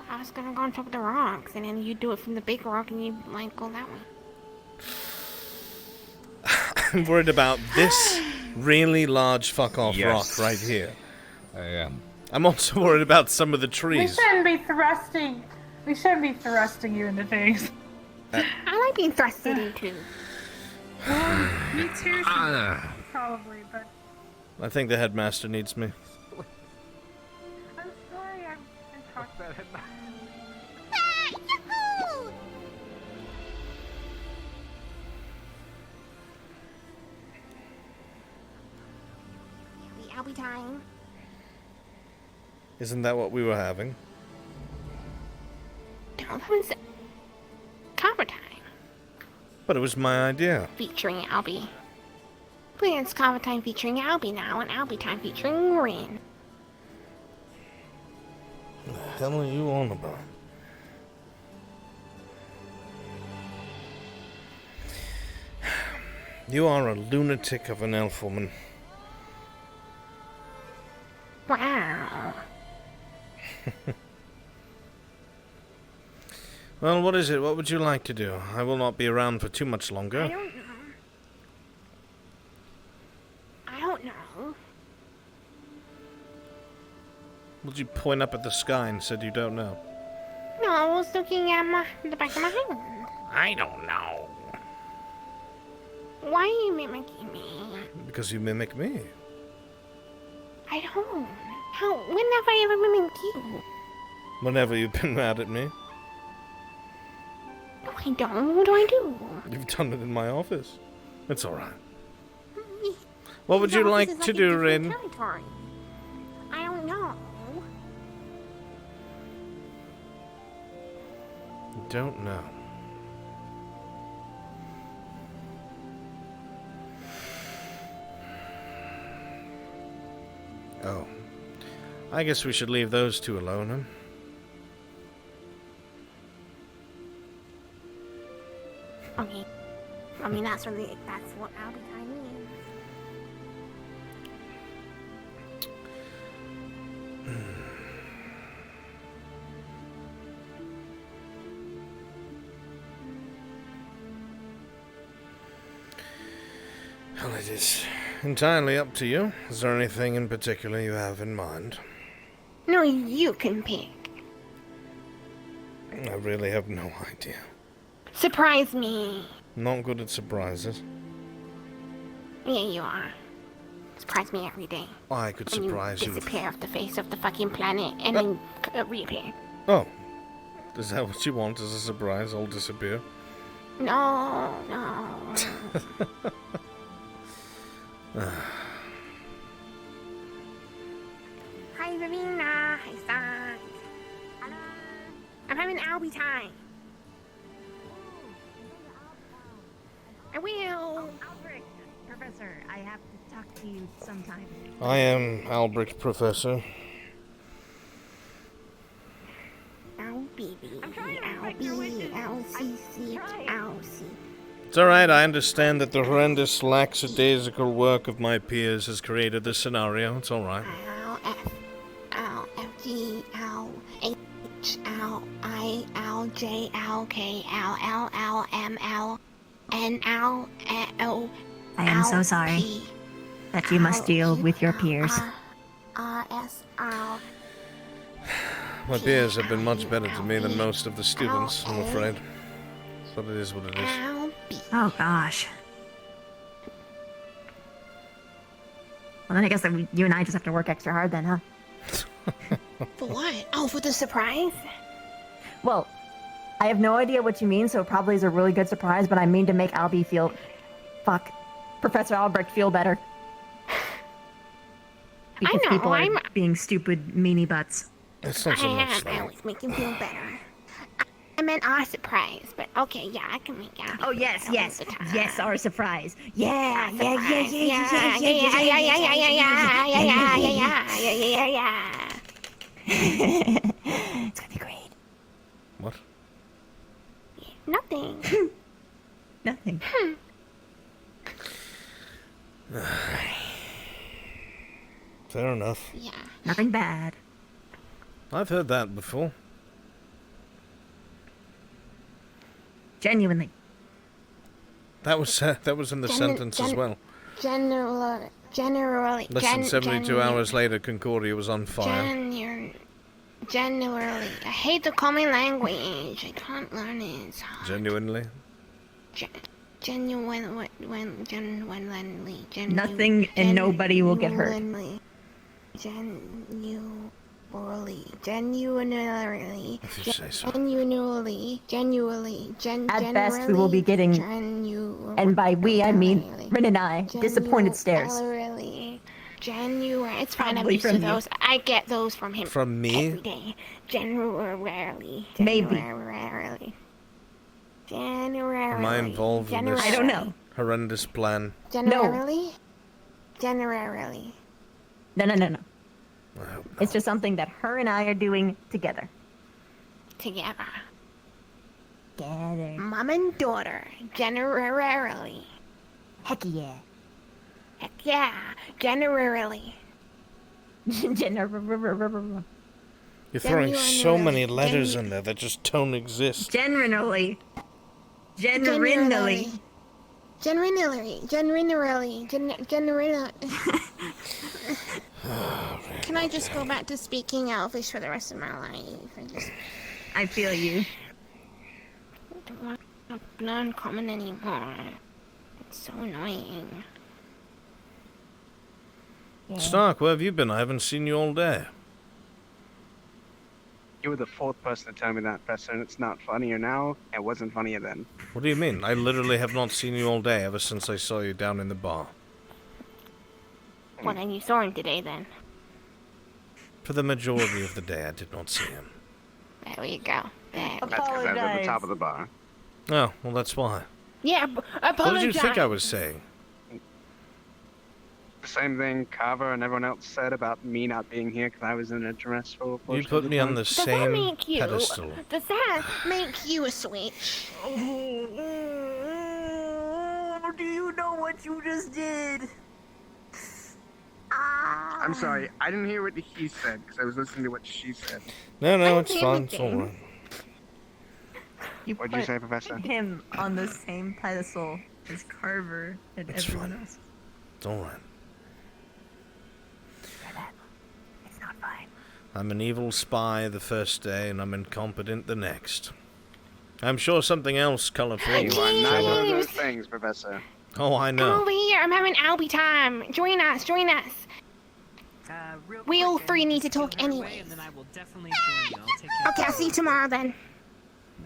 I was gonna go on top of the rocks, and then you do it from the big rock, and you like go that way. I'm worried about this really large fuck-off Yes. rock right here. I am. I'm also worried about some of the We trees. shouldn't be thrusting. We shouldn't be thrusting you into things. I like being thrusted into. Me too. Probably, but I think the headmaster needs me. I'm sorry. I'm talking about it. I'll be time. Isn't that what we were having? No, that was cover time But it was my idea. featuring Albie. But it's cover time featuring Albie now, and Albie time featuring Rin. What the hell are you on about? You are a lunatic of an elf woman. Wow. Well, what is it? What would you like to do? I will not be around for too much longer. I don't know. I don't know. Would you point up at the sky and said you don't know? No, I was looking at the back of my hand. I don't know. Why are you mimicking me? Because you mimic me. I don't. How? When have I ever mimicked you? Whenever you've been mad at me. No, I don't. What do I do? You've done it in my office. It's alright. What would Your you office like is to a do, different Rin? territory. I don't know. Don't know. Oh. I guess we should leave those two alone, huh? Okay. I mean, that's what Albie time is. Well, it is entirely up to you. Is there anything in particular you have in mind? No, you can pick. I really have no idea. Surprise me. Not good at surprises. Yeah, you are. Surprise me every day. I could surprise you. Disappear off the face of the fucking planet and then reappear. Oh. Is that what you want as a surprise? I'll disappear. No. Hi, Ravina. Hi, Sons. Hello. I'm having Albie time. I will. Albrecht, Professor, I have to talk to you sometime. I am Albrecht, Professor. It's alright, I understand that the horrendous lackadaisical work of my peers has created this scenario. It's alright. I am so sorry that you must deal with your peers. My peers have been much better to me than most of the students, I'm afraid. But it is what it is. Oh gosh. Well then I guess that you and I just have to work extra hard then, huh? For what? Oh, for the surprise? Well, I have no idea what you mean, so it probably is a really good surprise, but I mean to make Albie feel... Professor Albrecht feel better. Because people are being stupid meanie butts. It's not so much I always make him feel better. I meant our surprise, but okay, yeah, I can make out. Oh yes, our surprise. Yeah. It's gonna be great. What? Nothing. Nothing. Fair enough. Yeah. Nothing bad. I've heard that before. Genuinely. That was in the sentence as well. Generally. Less than 72 hours later, Concordia was on fire. Generally. I hate the common language. I can't learn it. It's hard. Genuinely? Genuinely. Nothing and nobody will get hurt. Genuinely. If you say so. Genuinely. At best, we will be getting, and by we I mean Rin and I, disappointed stares. January. It's fine. I'm Probably used to from you. those. I get those from him. From me? Every day. January. Maybe. Am I involved in this I don't know. horrendous plan? Generally? No. It's just something that her and I are doing together. Together. Mom and daughter. Generally. Heck yeah. Heck yeah. Generally. You're throwing so many letters in there that just don't exist. Generally. Can I just go back to speaking Elvish for the rest of my life? I feel you. I don't want to learn common anymore. It's so annoying. Stark, where have you been? I haven't seen you all day. You were the fourth person to tell me that, Professor, and it's not funnier now. It wasn't funnier then. What do you mean? I literally have not seen you all day ever since I saw you down in the bar. Well, then you saw him today, then. For the majority of the day, I did not see him. There you go. There. That's because I was at the top of the bar. Oh, well, that's why. Yeah, apologize. What did you think I was saying? The same thing Carver and everyone else said about me not being here because I was in a dress for. You put me on the same pedestal. Does that make you a switch? Do you know what you just did? I'm sorry, I didn't hear what he said because I was listening to what she said. No, it's fine. It's all right. What'd you say, Professor? Him on the same pedestal as Carver and It's everyone fine. else. It's all right. It's not fine. I'm an evil spy the first day, and I'm incompetent the next. I'm sure something else colourful will You are show neither up. of those things, Professor. Oh, I Come know. over here. I'm having Albie time. Join us. Join us. We all three need to talk anyway. And then I will definitely join you. I'll take you. Okay, I'll see you tomorrow then.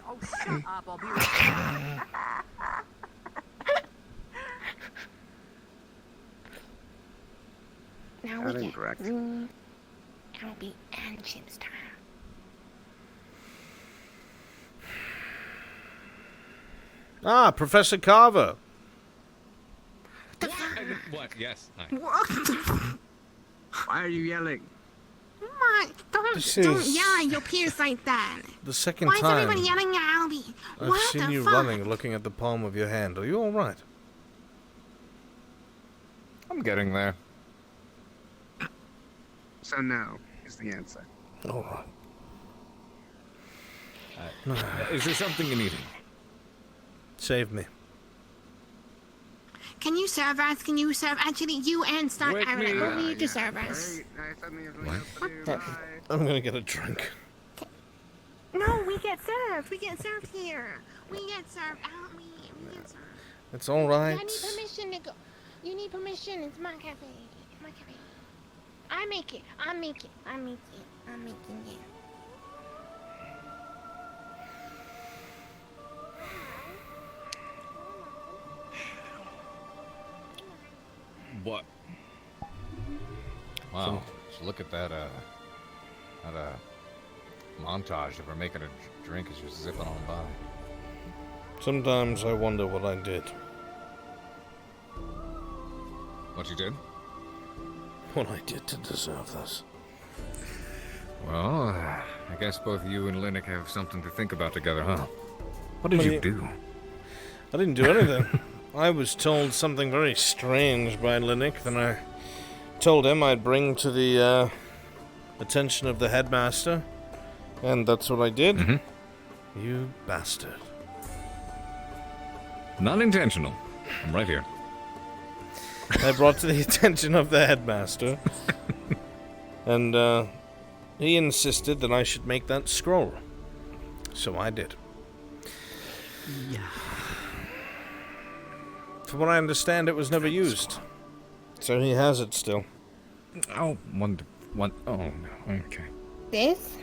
Oh, shut up. I'll be right back. Now That we get incorrect. Albie and Chip's time. Ah, Professor Carver. What? Yes. Hi. Why are you yelling? What? Don't This don't is yell at your peers like that. The second Why is time everybody yelling at Albie? I've What seen the you fuck? running, looking at the palm of your hand. Are you all right? I'm getting there. So no is the answer. All right. Is there something you need? Save me. Can you serve us? Can you serve? Actually, you and Stunt. Wake I me will up. need to serve us. I'm gonna get a drink. No, we get served. We get served here. We get served. Help me. We get served. It's all right. I need permission to go. You need permission. It's my cafe. It's my cafe. I make it. I make it. I make it. I'm making it. What? Wow. So look at that, montage of her making a drink as you're zipping on by. Sometimes I wonder what I did. What you did? What I did to deserve this. Well, I guess both you and Linux have something to think about together, huh? What did you do? I didn't do anything. I was told something very strange by Linux, and I told him I'd bring to the attention of the headmaster, and that's what I did. Mm-hmm. You bastard. Not intentional. I'm right here. I brought to the attention of the headmaster, and he insisted that I should make that scroll. So I did. Yeah. From what I understand, it was never used. So he has it still. Oh, one. Oh, no. Okay. This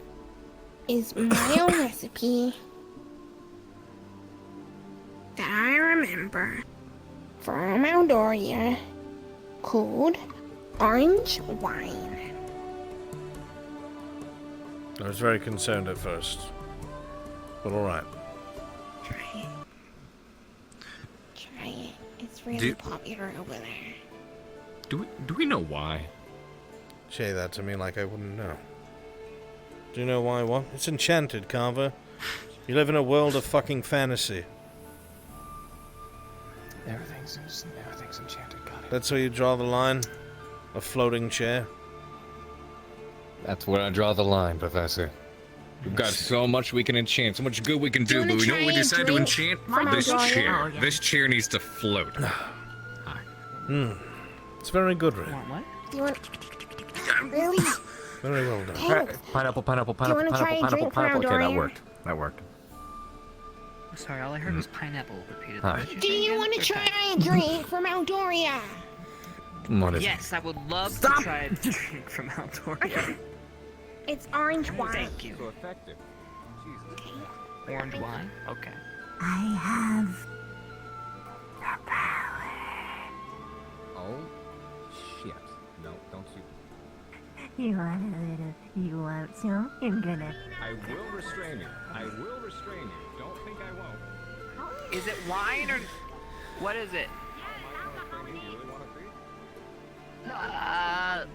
is my own recipe that I remember from Aldoria called orange wine. I was very concerned at first. But alright. Try it. Try it. It's really popular over there. Do we know why? Say that to me like I wouldn't know. Do you know why what? It's enchanted, Carver. You live in a world of fucking fantasy. Everything's enchanted, got it. That's where you draw the line? A floating chair? That's where I draw the line, Professor. We've got so much we can enchant, so much good we can do, but we know what we decide to enchant? This chair. This chair needs to float. It's very good, Ray. What? Do you want... Really? Very well done. Thanks. Pineapple. Do you wanna try a drink from Okay, that Aldoria? worked. That worked. Sorry, all I heard was pineapple repeated. Hi. What did Do say you again? want to Okay. try a drink from Aldoria? What is Yes, I would love Stop. to try a drink from Aldoria. It's orange wine. Thank you. So effective. Orange wine? Okay. I have Oh, shit. No, don't you. You want a little? You want some? I'm gonna. I will restrain you. I will restrain you. Don't think I won't. Is it wine or what is it?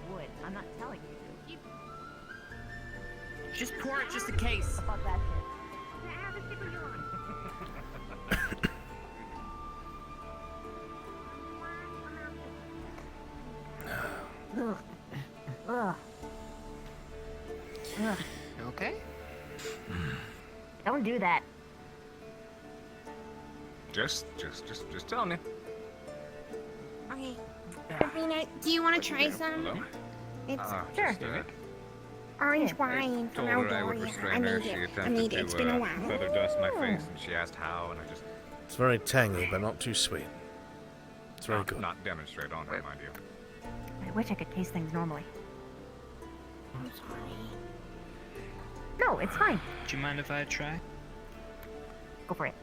Wood. I'm not telling you. Just pour it just in case. Fuck that shit. Ugh. Ugh. Ugh. Okay. Don't do that. Just telling you. Okay. Sabrina, do you want to try some? Hello? It's Sure. Just, Orange wine from Told her I would Aldoria. I restrain her. need She it. I attempted need it. It's been a to while. feather dust my face, and she asked how, and I just It's very tangy, but not too sweet. It's very good. not demonstrate on her, mind you. I wish I could taste things normally. I'm sorry. No, it's fine. Do you mind if I try? Go for it.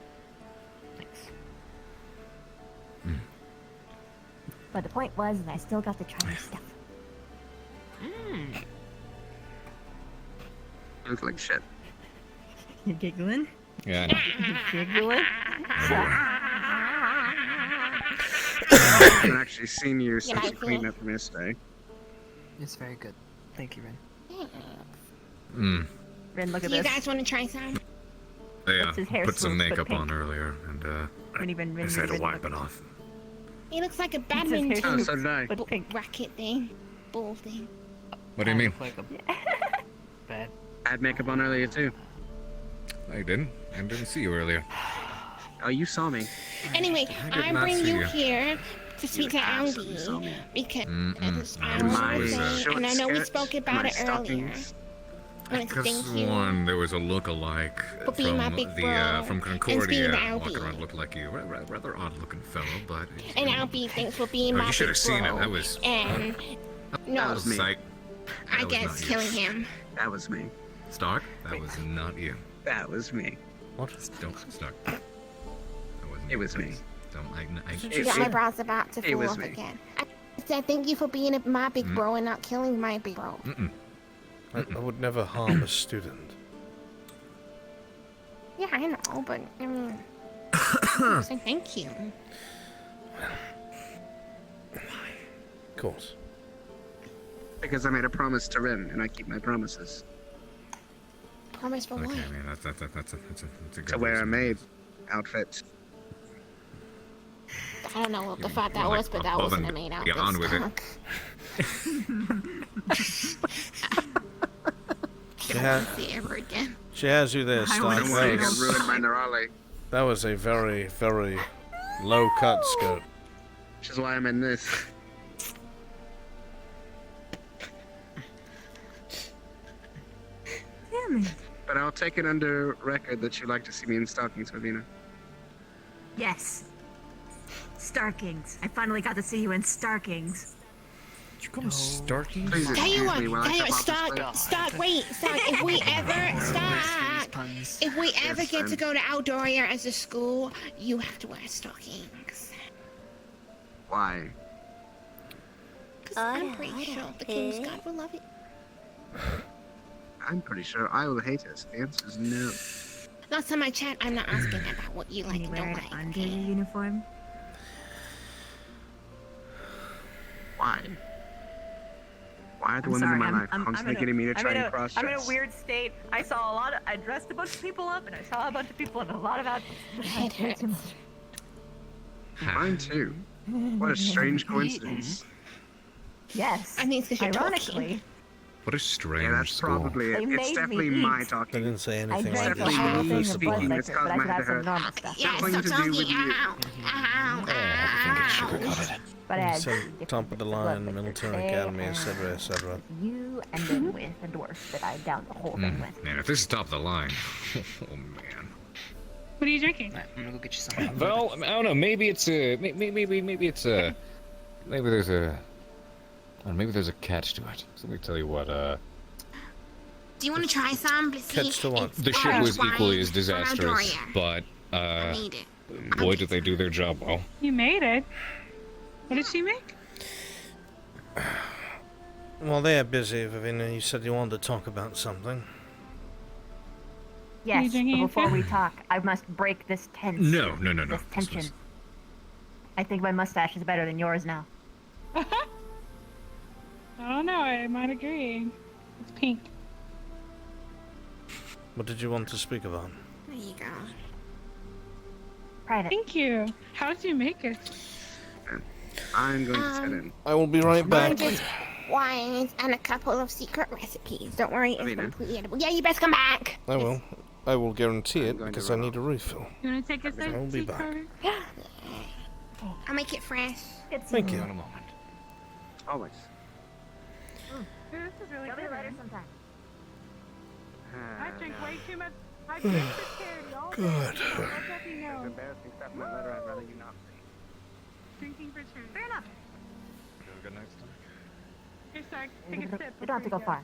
Thanks. But the point was that I still got to try new stuff. Looks like shit. You giggling? Yeah. You giggling? I haven't actually seen you since like you cleaned it? up from yesterday. It's very good. Thank you, Ren. Ren, look Do at you this. guys want to try some? Yeah, his hair put some smooth, but makeup on pink. earlier, and Ren, I said to wipe it off. It looks like a Oh, badminton so did I. racket thing. Ball thing. What do you mean? Like a bad. I had makeup on earlier too. I didn't. I didn't see you earlier. Oh, you saw me. Anyway, I did I not bring see you you. here to speak to absolutely saw Aldi me. because Mm-mm. I My was short and I know we skirt, spoke about my it earlier. stockings. I wanted to Because thank you. one, there was a look-alike For being my big bro from and Concordia. being Walking Albie. around looked like you. Rather odd-looking fellow, but And Albie, thanks for being Oh, my you should big have seen bro. it. That was And That no, was me. sight. I That was guess not you. killing him. That was me. Stark. That was not you. That was me. What? Don't Stark. That wasn't It was me. Don't. I You got my brows about to It fall was off me. again. I said thank you for being my big bro and not killing my big bro. I would never harm a student. Yeah, I know, but I mean, say thank you. Of course. Because I made a promise to Rin, and I keep my promises. Promise for Okay, what? I mean that's a good To wear a reason. maid outfit. I don't know what the fuck that like was, but that above wasn't a and maid outfit. beyond with it. She, ha- See ever again. she has you there, Stark. Don't worry, you ruined my Nerale. That was a very, very low-cut skirt. Which is why I'm in this. Damn it. But I'll take it under record that you like to see me in stockings, Vivina. Yes. Starkings. I finally got to see you in Starkings. Did you call him Starkey? Please Tell you excuse what, me while I tell you come what, off this Stark, plate. Stark, wait, Stark, if we ever, Stark, if we ever get to go to Aldoria as a school, you have to wear stockings. Why? Because I'm pretty sure the King's God will love it. I'm pretty sure I will hate it. The answer is no. Last time I checked, I'm not asking about what you like and don't like. Under your uniform? Why? Why are the I'm women sorry, in my I'm- life I'm- constantly I'm in a- getting me to I'm try in and a- cross I'm in a dress? weird state. I saw a lot of, I dressed a bunch of people up and I saw a bunch of people in a lot of outfits. Mine too. What a strange coincidence. Yes. I mean, because you're ironically. What a strange Yeah, that's school. probably They it. made It's me definitely eat. my I talking. didn't say I anything drank like the this. whole Definitely thing me of Bud speaking. Light, It's but caused I my could head have to some hurt. normal stuff. Yeah, Nothing stop to do talking. with you. Ow, ow, ow. But I had Said top of the line, military academy, etc., etc. you and then with a dwarf that I downed the whole thing with. Man, if this is top of the line, oh man. What are you drinking? I'm gonna go get you some. Well, I don't know. Maybe it's a maybe it's a maybe there's a catch to it. So let me tell you what. Do you want to try some? But see, Catch to what? The shit was equally as disastrous, but I need it. boy, did they do their job well. You made it. What did she make? Well, they're busy, Vivina. You said you wanted to talk about something. Yes, but drinking before it? we talk, I must break this tense. No. This tension. I think my mustache is better than yours now. I don't know. I might agree. It's pink. What did you want to speak about? There you go. Private. Thank you. How did you make it? I'm going to sit in. I will be right back. Just wines and a couple of secret recipes. Don't worry, it's Vivina. completely edible. Yeah, you best come back. I will. I will guarantee it going to because I need a refill. You want to take a sip? I'll be back. I'll make it fresh. Thank you. Always. This is really Tell me good. later sometime. I drink way too much. I drink for charity all day. God. Let that be known. Embarrassing stuff in that letter. I'd rather you not say. Drinking for charity. Fair enough. You have a good night's time. Here, Sark, take a sip. You don't have to go far.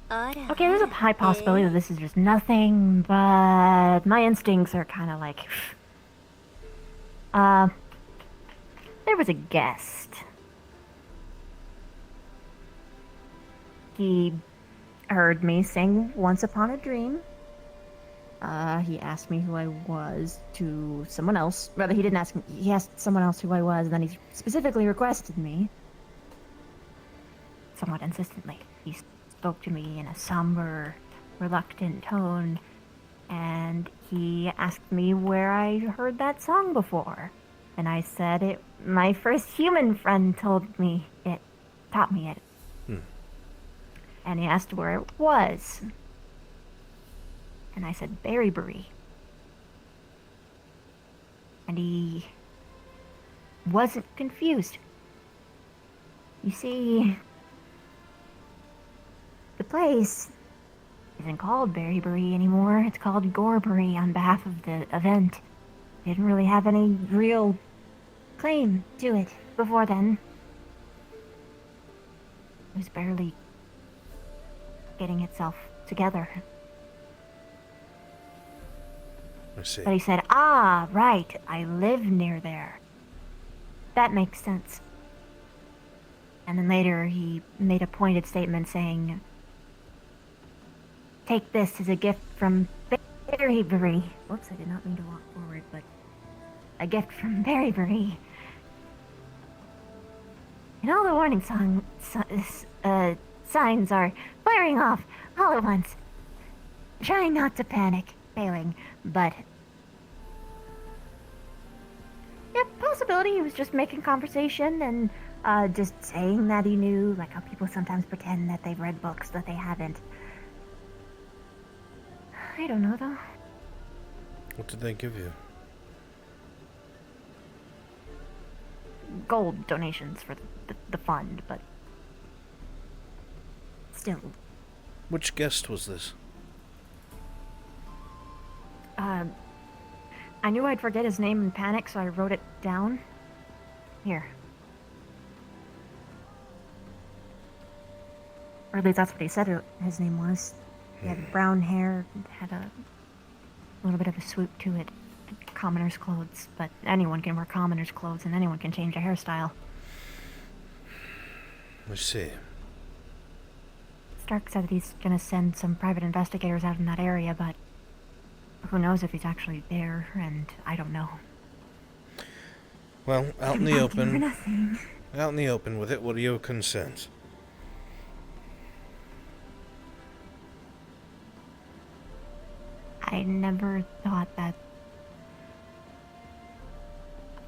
Okay, there's a high possibility that this is just nothing, but my instincts are kind of like... there was a guest. He heard me sing Once Upon a Dream. He asked me who I was to someone else. Rather, he didn't ask me. He asked someone else who I was, and then he specifically requested me. Somewhat insistently. He spoke to me in a somber, reluctant tone, and he asked me where I heard that song before. And I said my first human friend told me it, taught me it. And he asked where it was. And I said Berrybury. And he wasn't confused. You see, the place isn't called Berrybury anymore. It's called Gorebury on behalf of the event. Didn't really have any real claim to it before then. It was barely getting itself together. I see. But he said, ah, right, I live near there. That makes sense. And then later he made a pointed statement saying, take this as a gift from Berrybury. Whoops, I did not mean to walk forward, but a gift from Berrybury. And all the warning signs are firing off all at once. Trying not to panic, failing, but... yeah, possibility he was just making conversation and just saying that he knew, like how people sometimes pretend that they've read books that they haven't. I don't know, though. What did they give you? Gold donations for the fund, but still. Which guest was this? I knew I'd forget his name in panic, so I wrote it down. Here. Or at least that's what he said his name was. He had brown hair, had a little bit of a swoop to it. Commoner's clothes, but anyone can wear commoner's clothes and anyone can change a hairstyle. I see. Stark said that he's gonna send some private investigators out in that area, but who knows if he's actually there, and I don't know. Well, out in the open. Nothing. Out in the open with it, what are your concerns? I never thought that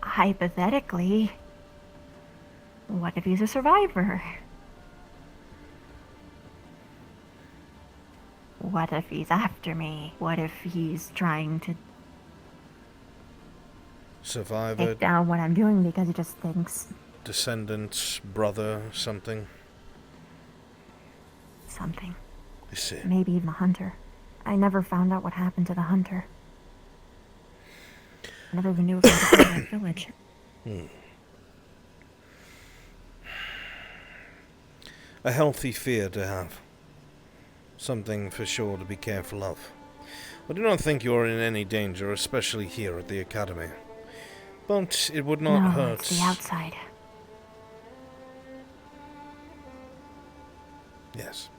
hypothetically, what if he's a survivor? What if he's after me? What if he's trying to Survivor, take down what I'm doing because he just thinks descendants, brother, something? something. I see. Maybe even a hunter. I never found out what happened to the hunter. I never even knew if he was in that village. A healthy fear to have. Something for sure to be careful of. I do not think you are in any danger, especially here at the Academy. But it would not hurt. It's the outside. Yes.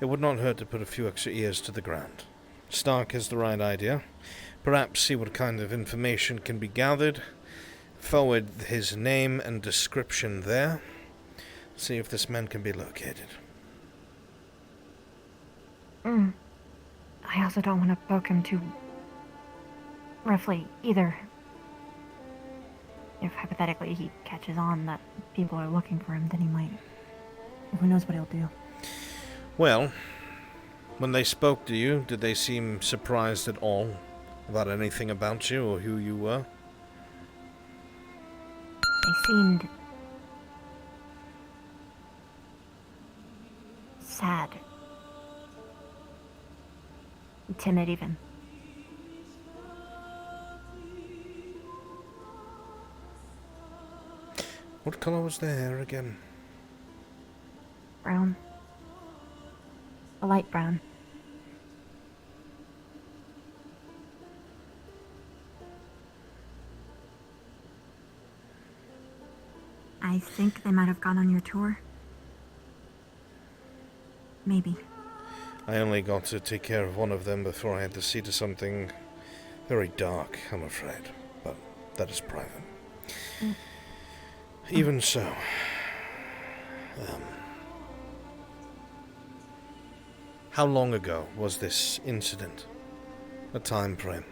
It would not hurt to put a few extra ears to the ground. Stark has the right idea. Perhaps see what kind of information can be gathered. Forward his name and description there. See if this man can be located. I also don't want to poke him too roughly either. If hypothetically he catches on that people are looking for him, then he might... who knows what he'll do. Well, when they spoke to you, did they seem surprised at all about anything about you or who you were? They seemed sad. Timid, even. What color was their hair again? Brown. A light brown. I think they might have gone on your tour. Maybe. I only got to take care of one of them before I had to see to something very dark, I'm afraid. But that is private. Even so, how long ago was this incident? A time frame?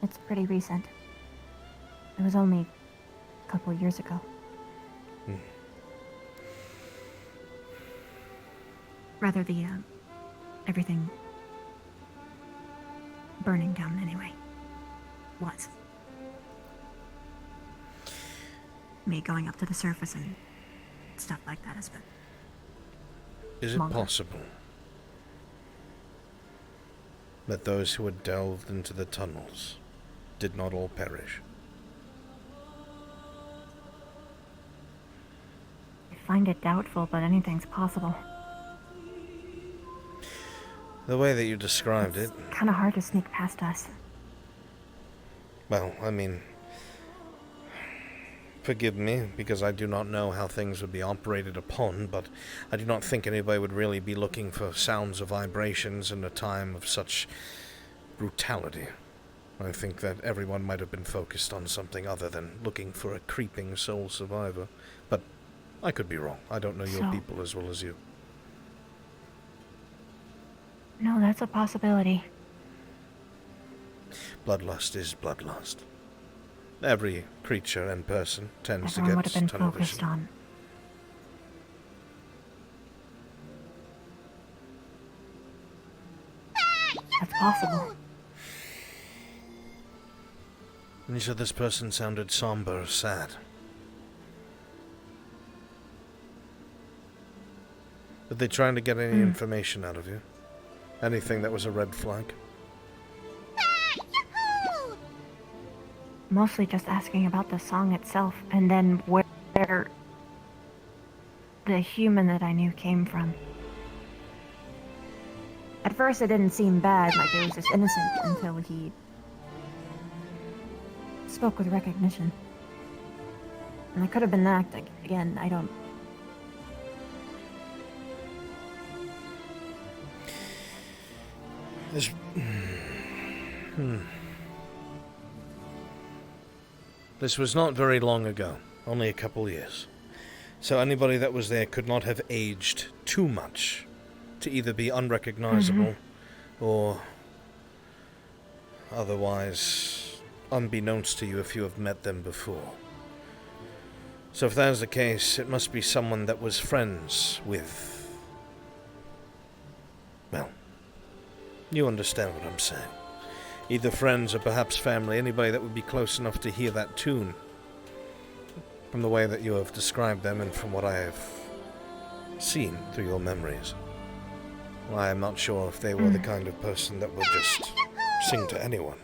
It's pretty recent. It was only a couple of years ago. Rather, everything burning down anyway. Was. Me going up to the surface and stuff like that has been. Is it longer. possible that those who had delved into the tunnels did not all perish? I find it doubtful, but anything's possible. The way that you described it... Kind of hard to sneak past us. Well, I mean... Forgive me, because I do not know how things would be operated upon, but I do not think anybody would really be looking for sounds of vibrations in a time of such brutality. I think that everyone might have been focused on something other than looking for a creeping sole survivor. But I could be wrong. I don't know your people as well as you. No, that's a possibility. Bloodlust is bloodlust. Every creature and person tends to Everyone get would have been tunnel focused vision. on. That's possible. And you said this person sounded somber or sad. Were they trying to get any information out of you? Anything that was a red flag? Mostly just asking about the song itself, and then where the human that I knew came from. At first it didn't seem bad, like it was just innocent, until he spoke with recognition. And it could have been that, like, again, I don't... This... This was not very long ago, only a couple years. So anybody that was there could not have aged too much to either be unrecognizable or otherwise unbeknownst to you if you have met them before. So if that is the case, it must be someone that was friends with... Well, you understand what I'm saying. Either friends or perhaps family, anybody that would be close enough to hear that tune. From the way that you have described them and from what I have seen through your memories. Well, I am not sure if they were the kind of person that would just sing to anyone.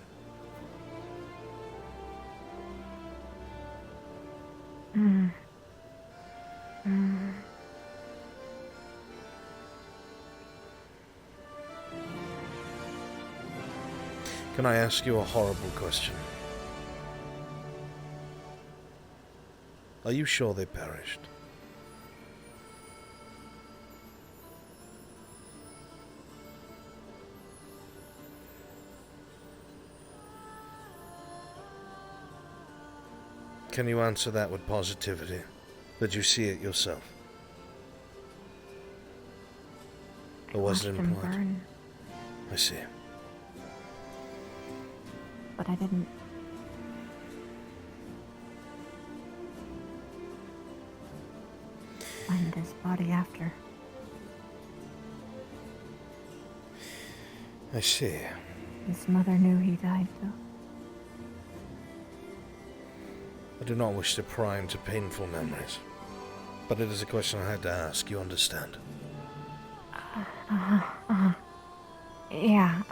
Can I ask you a horrible question? Are you sure they perished? Can you answer that with positivity? Did you see it yourself? Or was it implied? I see. But I didn't. Find his body after. I see. His mother knew he died, though. I do not wish to pry into painful memories, but it is a question I had to ask, you understand? Yeah,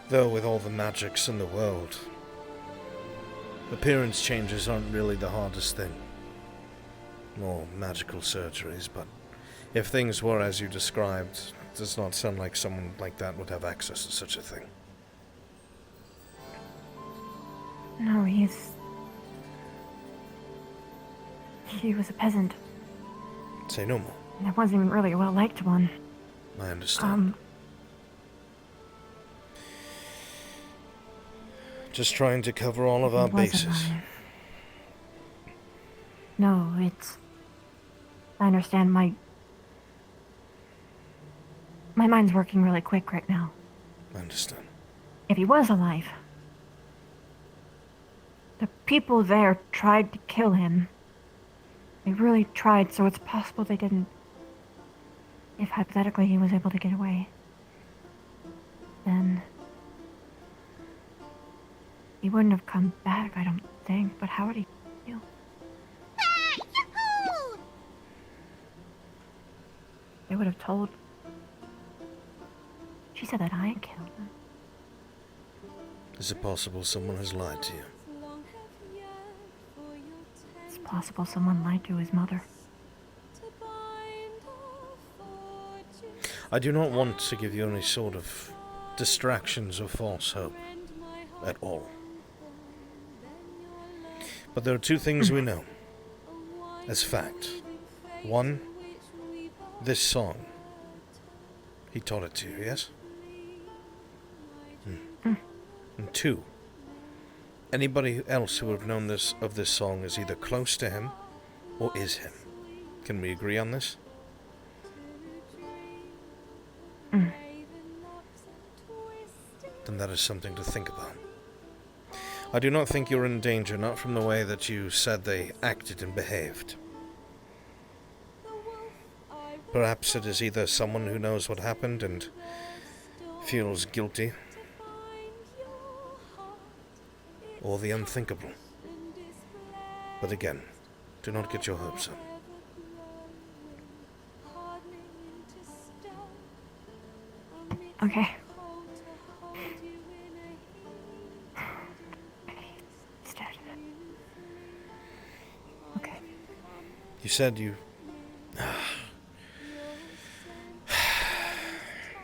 Though with all the magics in the world, appearance changes aren't really the hardest thing. More magical surgeries, but if things were as you described, it does not sound like someone like that would have access to such a thing. No, he was a peasant. Say no more. And I wasn't even really a well-liked one. I understand. Just trying to cover all of our bases. No, I understand my mind's working really quick right now. I understand. If he was alive, the people there tried to kill him. They really tried, so it's possible they didn't. If hypothetically he was able to get away, then he wouldn't have come back, I don't think. But how would he feel? They would have told. She said that I killed him. Is it possible someone has lied to you? It's possible someone lied to his mother. I do not want to give you any sort of distractions or false hope at all. But there are two things we know as fact. One, this song. He taught it to you, yes? And two, anybody else who would have known of this song is either close to him or is him. Can we agree on this? Then that is something to think about. I do not think you're in danger, not from the way that you said they acted and behaved. Perhaps it is either someone who knows what happened and feels guilty, or the unthinkable. But again, do not get your hopes up. Okay. He's dead. Okay. You said you...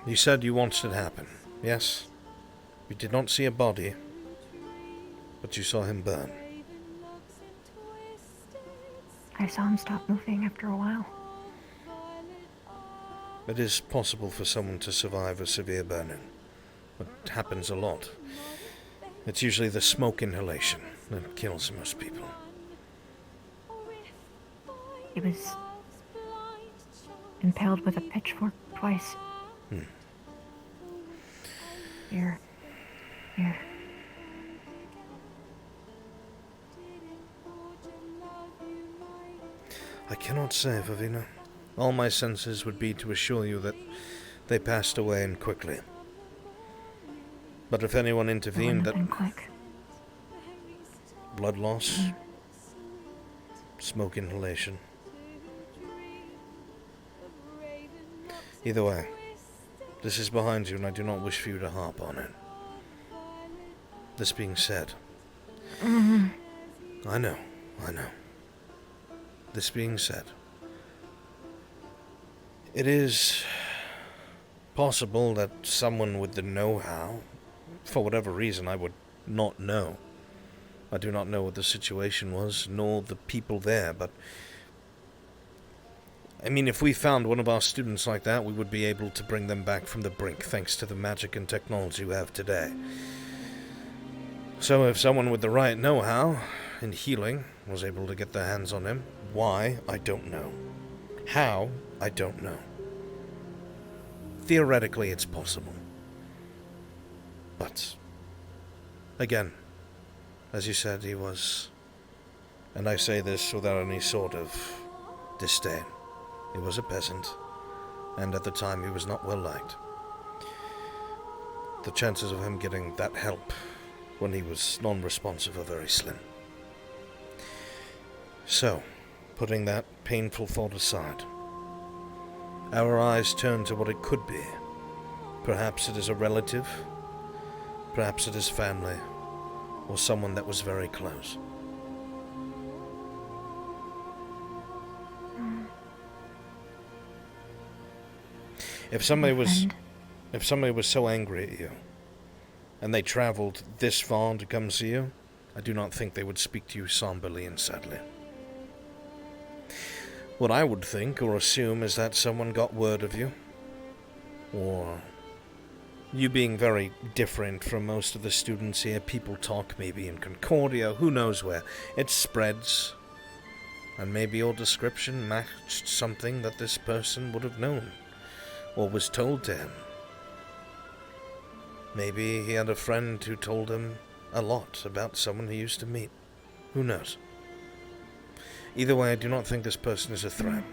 You said you watched it happen, yes? You did not see a body, but you saw him burn. I saw him stop moving after a while. It is possible for someone to survive a severe burning. It happens a lot. It's usually the smoke inhalation that kills most people. He was impaled with a pitchfork twice. Here. I cannot say, Vivina. All my senses would be to assure you that they passed away and quickly. But if anyone intervened, that quick. Blood loss, smoke inhalation. Either way, this is behind you and I do not wish for you to harp on it. This being said, I know. This being said, it is possible that someone with the know-how, for whatever reason I would not know. I do not know what the situation was, nor the people there, but I mean, if we found one of our students like that, we would be able to bring them back from the brink, thanks to the magic and technology we have today. So if someone with the right know-how in healing was able to get their hands on him, why, I don't know. How, I don't know. Theoretically, it's possible. But, again, as you said, he was, and I say this without any sort of disdain, he was a peasant, and at the time he was not well liked. The chances of him getting that help when he was non-responsive are very slim. So, putting that painful thought aside, our eyes turn to what it could be. Perhaps it is a relative, perhaps it is family, or someone that was very close. If somebody was so angry at you, and they traveled this far to come see you, I do not think they would speak to you somberly and sadly. What I would think or assume is that someone got word of you, or you being very different from most of the students here. People talk maybe in Concordia, who knows where. It spreads, and maybe your description matched something that this person would have known, or was told to him. Maybe he had a friend who told him a lot about someone he used to meet. Who knows? Either way, I do not think this person is a threat.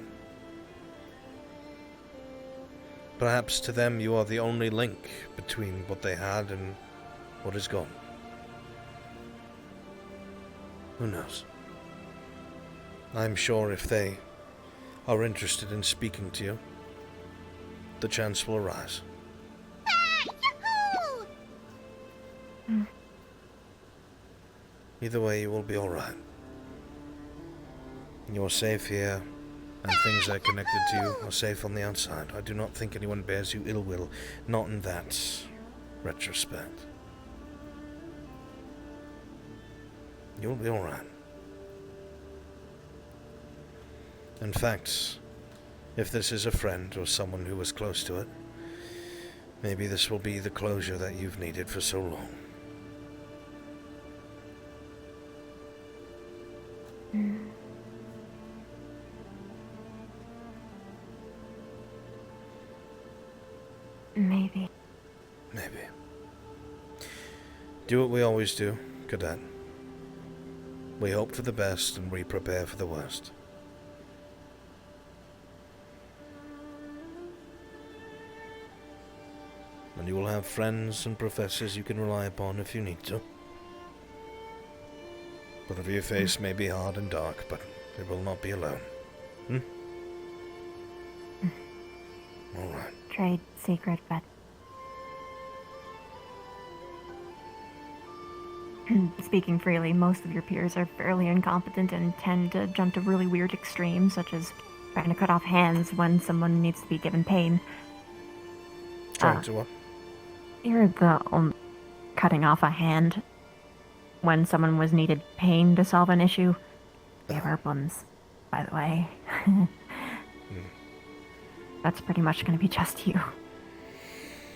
Perhaps to them you are the only link between what they had and what is gone. Who knows? I'm sure if they are interested in speaking to you, the chance will arise. Either way, you will be alright. You're safe here, and things that are connected to you are safe on the outside. I do not think anyone bears you ill will, not in that retrospect. You'll be alright. In fact, if this is a friend or someone who was close to it, maybe this will be the closure that you've needed for so long. Maybe. Maybe. Do what we always do, Cadet. We hope for the best and we prepare for the worst. And you will have friends and professors you can rely upon if you need to. Whatever you face may be hard and dark, but you will not be alone. Alright. Trade secret, but speaking freely, most of your peers are fairly incompetent and tend to jump to really weird extremes, such as trying to cut off hands when someone needs to be given pain. Trying to what? You're the cutting off a hand when someone was needed pain to solve an issue. They have problems, by the way. That's pretty much going to be just you. You're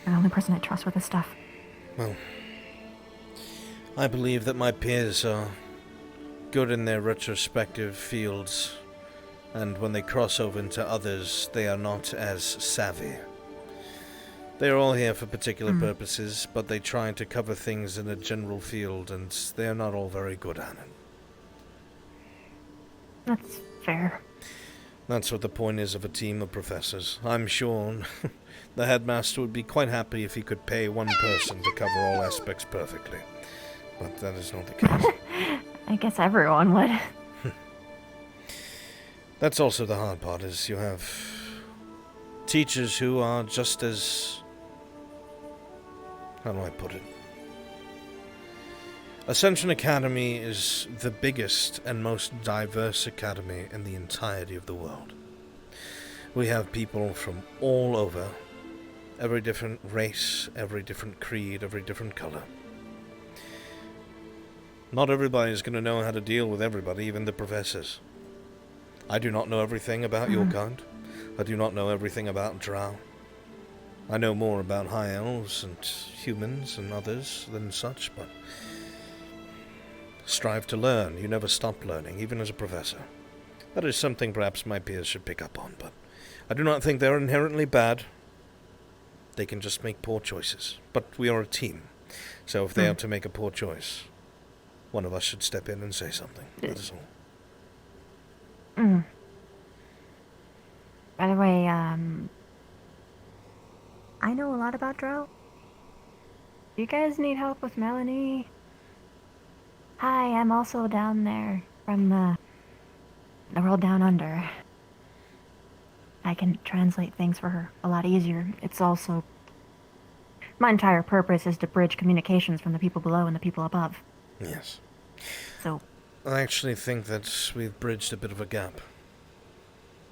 the only person I trust with this stuff. Well, I believe that my peers are good in their retrospective fields, and when they cross over into others, they are not as savvy. They are all here for particular purposes, but they try to cover things in a general field, and they are not all very good at it. That's fair. That's what the point is of a team of professors. I'm sure the headmaster would be quite happy if he could pay one person to cover all aspects perfectly. But that is not the case. I guess everyone would. That's also the hard part, is you have teachers who are just as... how do I put it? Ascension Academy is the biggest and most diverse academy in the entirety of the world. We have people from all over, every different race, every different creed, every different color. Not everybody is going to know how to deal with everybody, even the professors. I do not know everything about your kind. I do not know everything about Drow. I know more about high elves and humans and others than such, but strive to learn. You never stop learning, even as a professor. That is something perhaps my peers should pick up on, but I do not think they're inherently bad. They can just make poor choices. But we are a team, so if they have to make a poor choice, one of us should step in and say something. That is all. By the way, I know a lot about Drow. Do you guys need help with Melanie? Hi, I'm also down there from the world down under. I can translate things for her a lot easier. It's also... My entire purpose is to bridge communications from the people below and the people above. Yes. So... I actually think that we've bridged a bit of a gap.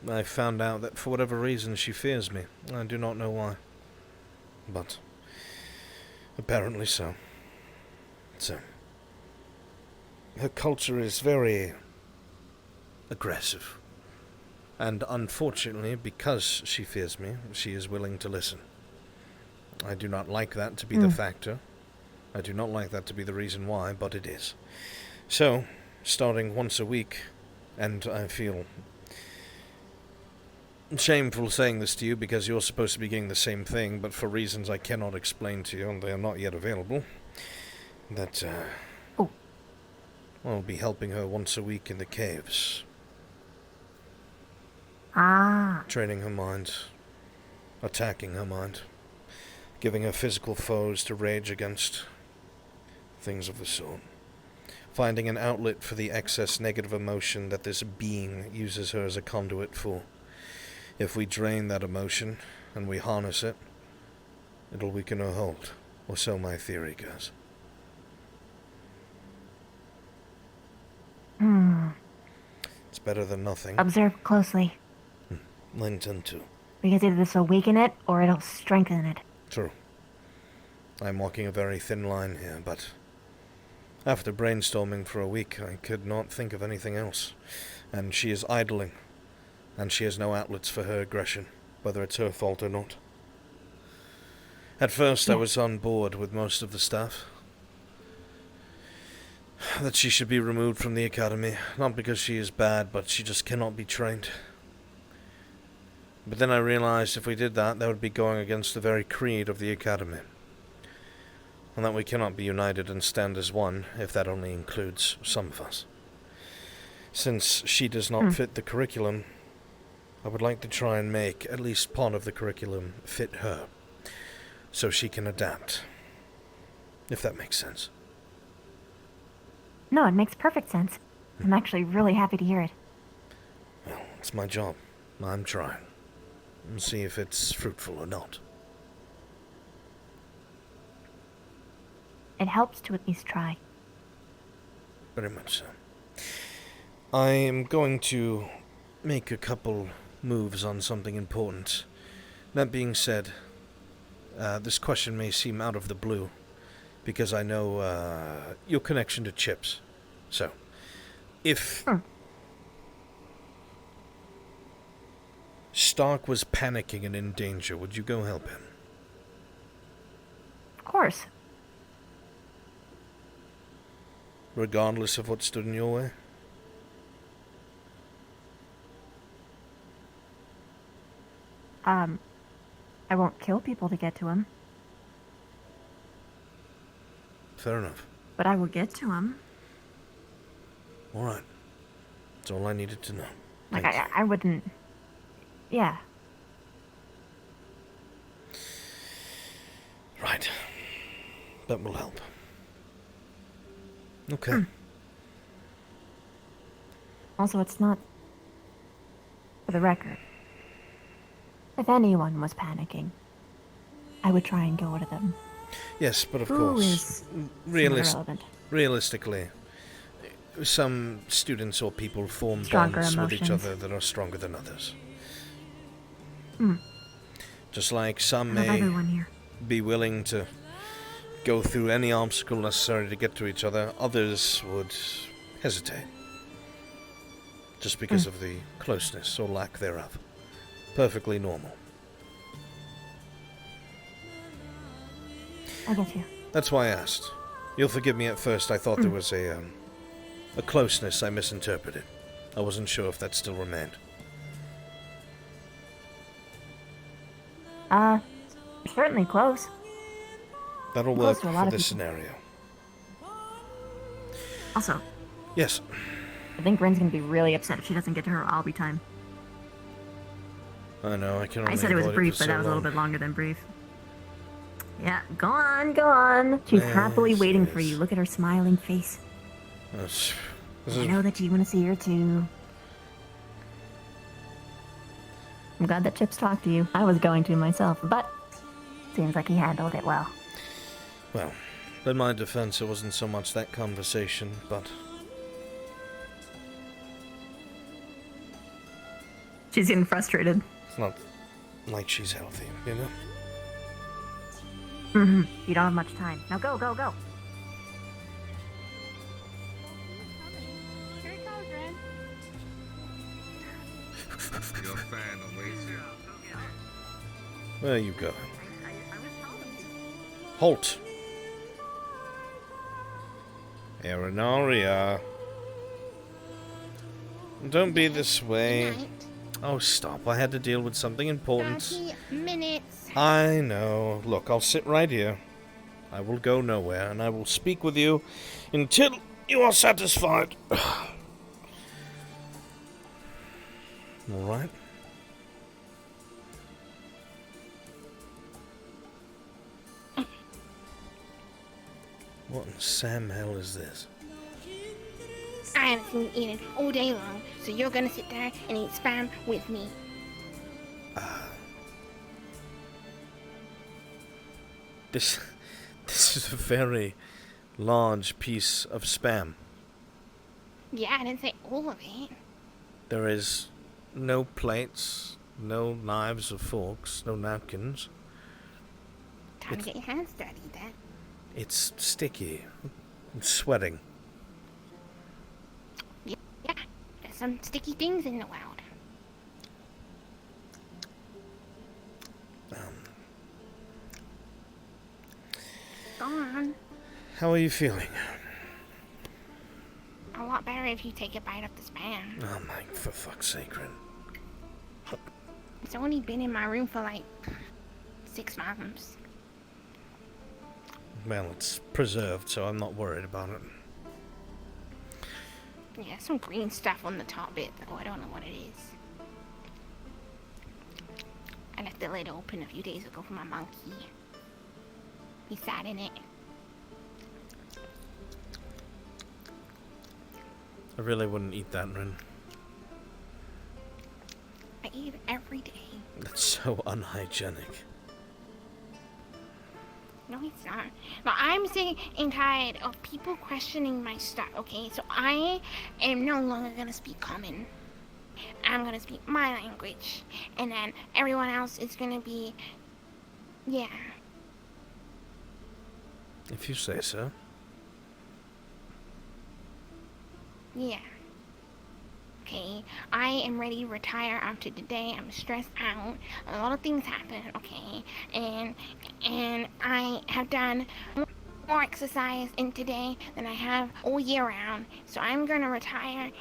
I found out that for whatever reason she fears me. I do not know why. But... apparently so. So... her culture is very... aggressive. And unfortunately, because she fears me, she is willing to listen. I do not like that to be the factor. I do not like that to be the reason why, but it is. So, starting once a week, and I feel shameful saying this to you because you're supposed to be getting the same thing, but for reasons I cannot explain to you, and they are not yet available, that I'll be helping her once a week in the caves. Training her mind, attacking her mind, giving her physical foes to rage against, things of the sort. Finding an outlet for the excess negative emotion that this being uses her as a conduit for. If we drain that emotion, and we harness it, it'll weaken her hold, or so my theory goes. It's better than nothing. Observe closely. I intend to. Because either this will weaken it, or it'll strengthen it. True. I'm walking a very thin line here, but after brainstorming for a week, I could not think of anything else. And she is idling, and she has no outlets for her aggression, whether it's her fault or not. At first, I was on board with most of the staff. That she should be removed from the academy, not because she is bad, but she just cannot be trained. But then I realized if we did that, that would be going against the very creed of the academy. And that we cannot be united and stand as one, if that only includes some of us. Since she does not fit the curriculum, I would like to try and make at least part of the curriculum fit her, so she can adapt. If that makes sense. No, it makes perfect sense. I'm actually really happy to hear it. Well, it's my job. I'm trying. And see if it's fruitful or not. It helps to at least try. Very much so. I am going to make a couple moves on something important. That being said, this question may seem out of the blue, because I know your connection to chips. So, if Stark was panicking and in danger, would you go help him? Of course. Regardless of what stood in your way? I won't kill people to get to him. Fair enough. But I will get to him. Alright. That's all I needed to know. Like, I wouldn't... Yeah. Right. That will help. Okay. Also, it's not... For the record. If anyone was panicking, I would try and go to them. Yes, but of Who course, is realistically, some students or people form Stronger bonds with each emotions. other that are stronger than others. Hmm. Just like some Not may everyone here. be willing to go through any obstacle necessary to get to each other, others would hesitate. Just because of the closeness or lack thereof. Perfectly normal. I get you. That's why I asked. You'll forgive me, at first I thought there was a closeness I misinterpreted. I wasn't sure if that still remained. Certainly close. That'll Close work to a lot for of this people. scenario. Also, Yes. I think Ren's gonna be really upset if she doesn't get to her Albie time. I know, I can only I said it was avoid brief, for but so that was a little long. bit longer than brief. Yeah, go on, go on. She's happily Yes, waiting yes. for you. Look at her smiling face. This I is know that you want to see her too. I'm glad that Chips talked to you. I was going to myself, but seems like he handled it well. well. In my defense, it wasn't so much that conversation, but She's getting frustrated. it's not like she's healthy, you know? Mm-hmm. You don't have much time. Now go, go, go. Here it goes, Ren. Your fan awaits you. Where are you going? Halt! Arenaria. Don't be this way. Oh, stop. I had to deal with something important. 30 minutes. I know. Look, I'll sit right here. I will go nowhere, and I will speak with you until you are satisfied. Alright? What in Sam hell is this? I haven't seen you eating all day long, so you're gonna sit there and eat spam with me. This is a very large piece of spam. Yeah, I didn't say all of it. There is no plates, no knives or forks, no napkins. Time to get your hands dirty then. It's sticky. I'm sweating. Yeah, there's some sticky things in the world. Go on. How are you feeling? A lot better if you take a bite of the spam. Oh my, for fuck's sake, Ren. It's only been in my room for like 6 months. Well, it's preserved, so I'm not worried about it. Yeah, some green stuff on the top bit, though. I don't know what it is. I left the lid open a few days ago for my monkey. He sat in it. I really wouldn't eat that, Ren. I eat it every day. That's so unhygienic. No, it's not. No, I'm sick and tired of people questioning my stuff, okay? So I am no longer gonna speak common. I'm gonna speak my language. And then everyone else is gonna be... yeah. If you say so. Yeah. Okay, I am ready to retire after today. I'm stressed out. A lot of things happen, okay? And I have done more exercise in today than I have all year round. So I'm gonna retire.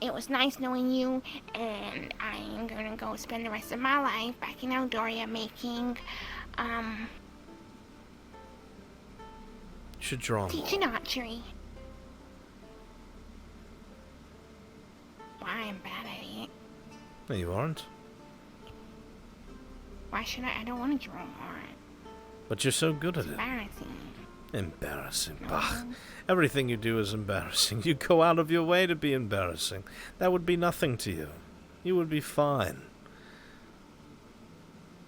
It was nice knowing you, and I'm gonna go spend the rest of my life back in Eldoria making, You should draw more. teaching archery. Why I'm bad at it. No, you aren't. Why should I? I don't want to draw more. But you're so good at it. Embarrassing. Embarrassing. Bah. Everything you do is embarrassing. You go out of your way to be embarrassing. That would be nothing to you. You would be fine.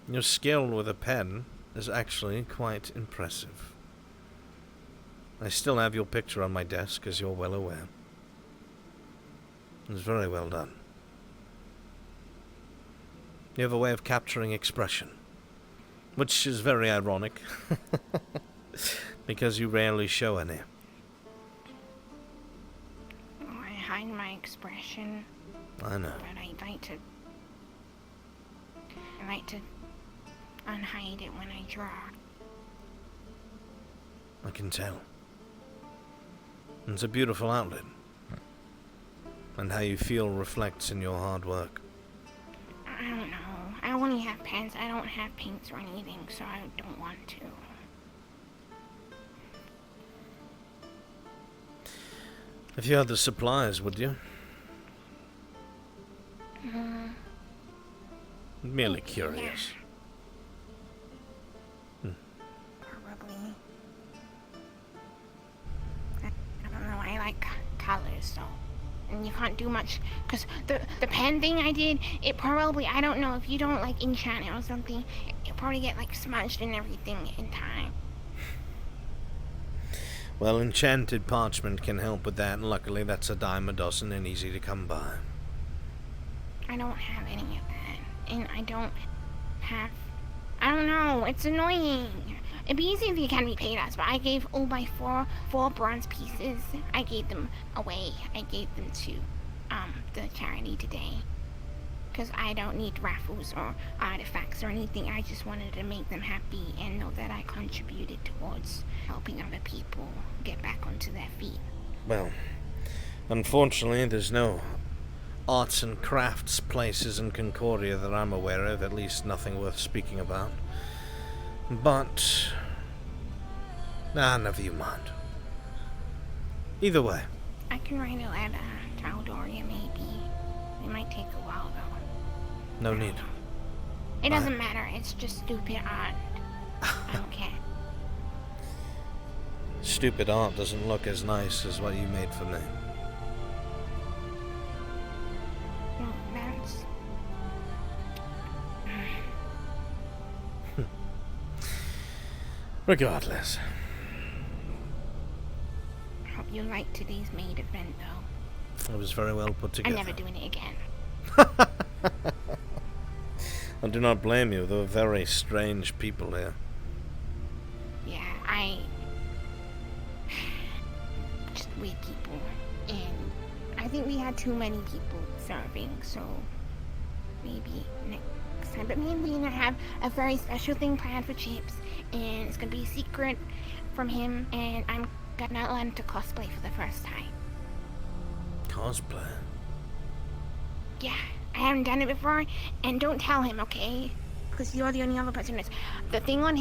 Your skill with a pen is actually quite impressive. I still have your picture on my desk, as you're well aware. It's very well done. You have a way of capturing expression, which is very ironic, because you rarely show any. I hide my expression. I know. But I like to unhide it when I draw. I can tell. It's a beautiful outlet. And how you feel reflects in your hard work. I don't know. I only have pens. I don't have paints or anything, so I don't want to. If you had the supplies, would you? Merely curious. so. And you can't do much, because the pen thing I did, it probably, I don't know, if you don't like enchant it or something, it'll probably get like smudged and everything in time. Well, enchanted parchment can help with that, and luckily that's a dime a dozen and easy to come by. I don't have any of that, and I don't know, it's annoying. It'd be easy if the Academy paid us, but I gave all my four bronze pieces. I gave them away. I gave them to the charity today. Because I don't need raffles or artifacts or anything. I just wanted to make them happy and know that I contributed towards helping other people get back onto their feet. Well, unfortunately there's no arts and crafts places in Concordia that I'm aware of, at least nothing worth speaking about. But, never you mind. Either way. I can write a letter to Aldoria, maybe. It might take a while, though. No need. It doesn't matter, it's just stupid art. I don't care. Stupid art doesn't look as nice as what you made for me. Well, that's... Regardless. Hope you liked today's maid event, though. It was very well put together. I'm never doing it again. I do not blame you. There were very strange people here. Yeah, just weird people. And I think we had too many people serving, so maybe next time. But me and Lena have a very special thing planned for Chips, and it's gonna be a secret from him, and I'm gonna learn to cosplay for the first time. Cosplay? Yeah, I haven't done it before, and don't tell him, okay? Because you're the only other person that's... The thing on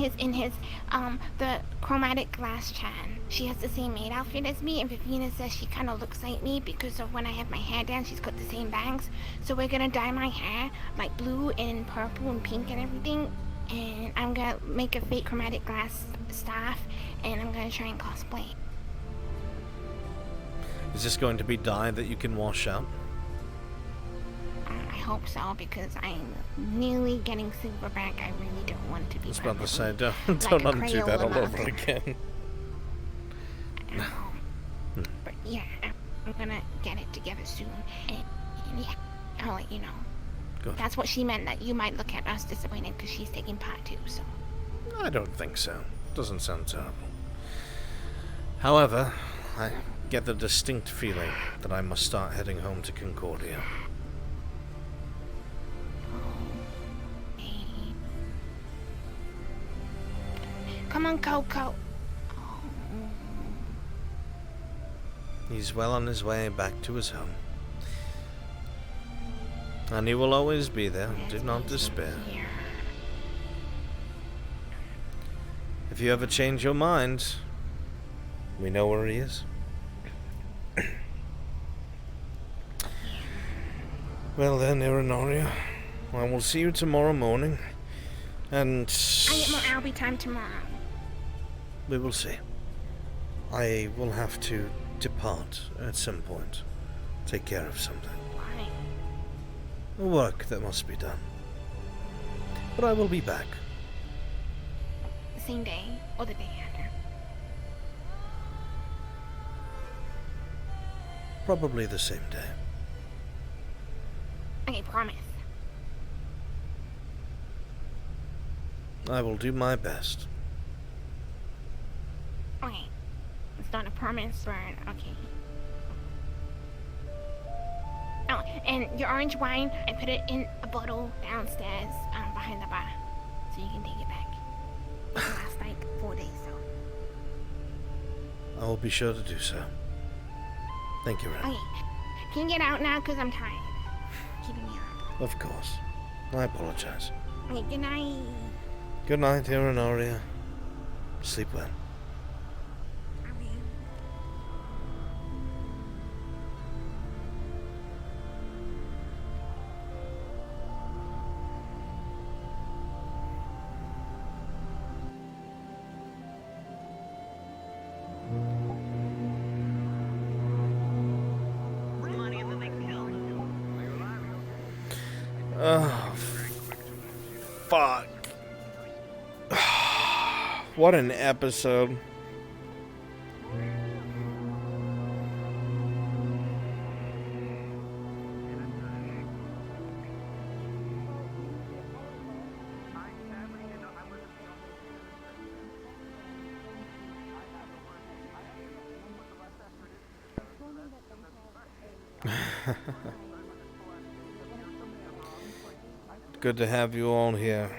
the chromatic glass chan, she has the same maid outfit as me, and Vivina says she kind of looks like me because of when I have my hair down, she's got the same bangs. So we're gonna dye my hair, like blue and purple and pink and everything, and I'm gonna make a fake chromatic glass staff, and I'm gonna try and cosplay. Is this going to be dye that you can wash out? I hope so, because I'm nearly getting silverback. I really don't want to be. I was about to say, don't like undo that all over again. But yeah, I'm gonna get it together soon, and yeah, I'll let you know. Good. That's what she meant, that you might look at us disappointed because she's taking part too, so. I don't think so. Doesn't sound terrible. However, I get the distinct feeling that I must start heading home to Concordia. Come on, Coco. He's well on his way back to his home. And he will always be there. Do not despair. If you ever change your mind, we know where he is. Well then, Irinoria, I will see you tomorrow morning. And I get more Albie time tomorrow. we will see. I will have to depart at some point. Take care of something. Why? Work that must be done. But I will be back. The same day or the day after? Probably the same day. Okay, promise. I will do my best. Okay. It's not a promise, but okay. Oh, and your orange wine, I put it in a bottle downstairs behind the bar. So you can take it back. It lasts like 4 days, so. I will be sure to do so. Thank you, Ren. Okay. Can you get out now? Because I'm tired. Keeping me up. Of course. I apologize. Okay, good night. Good night, Irinoria. Sleep well. Fuck. What an episode. Good to have you all here.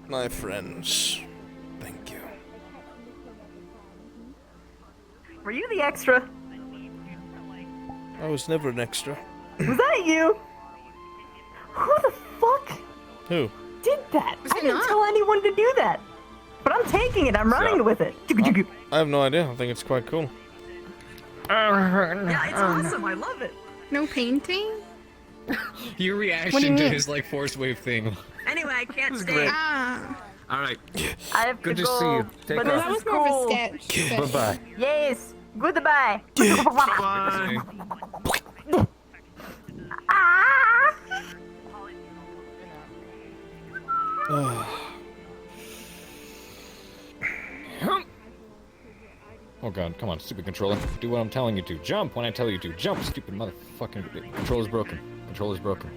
My friends. Thank you. Were you the extra? I was never an extra. Was that you? Who the fuck Who? did that? I didn't tell anyone to do that. But I'm taking it. I'm running with it. I have no idea. I think it's quite cool. Yeah, it's awesome. I love it. No painting? Your What do reaction you to mean? his like force wave thing. Anyway, I can't stay. great. Ah. All right. I have Good to to go. see you. Take but care. this That is was more of a cool. sketch. Bye bye. Yes. Goodbye. Oh god, come on, stupid controller. Do what I'm telling you to. Jump when I tell you to. Jump, stupid motherfucking... Controller's broken. Controller's broken.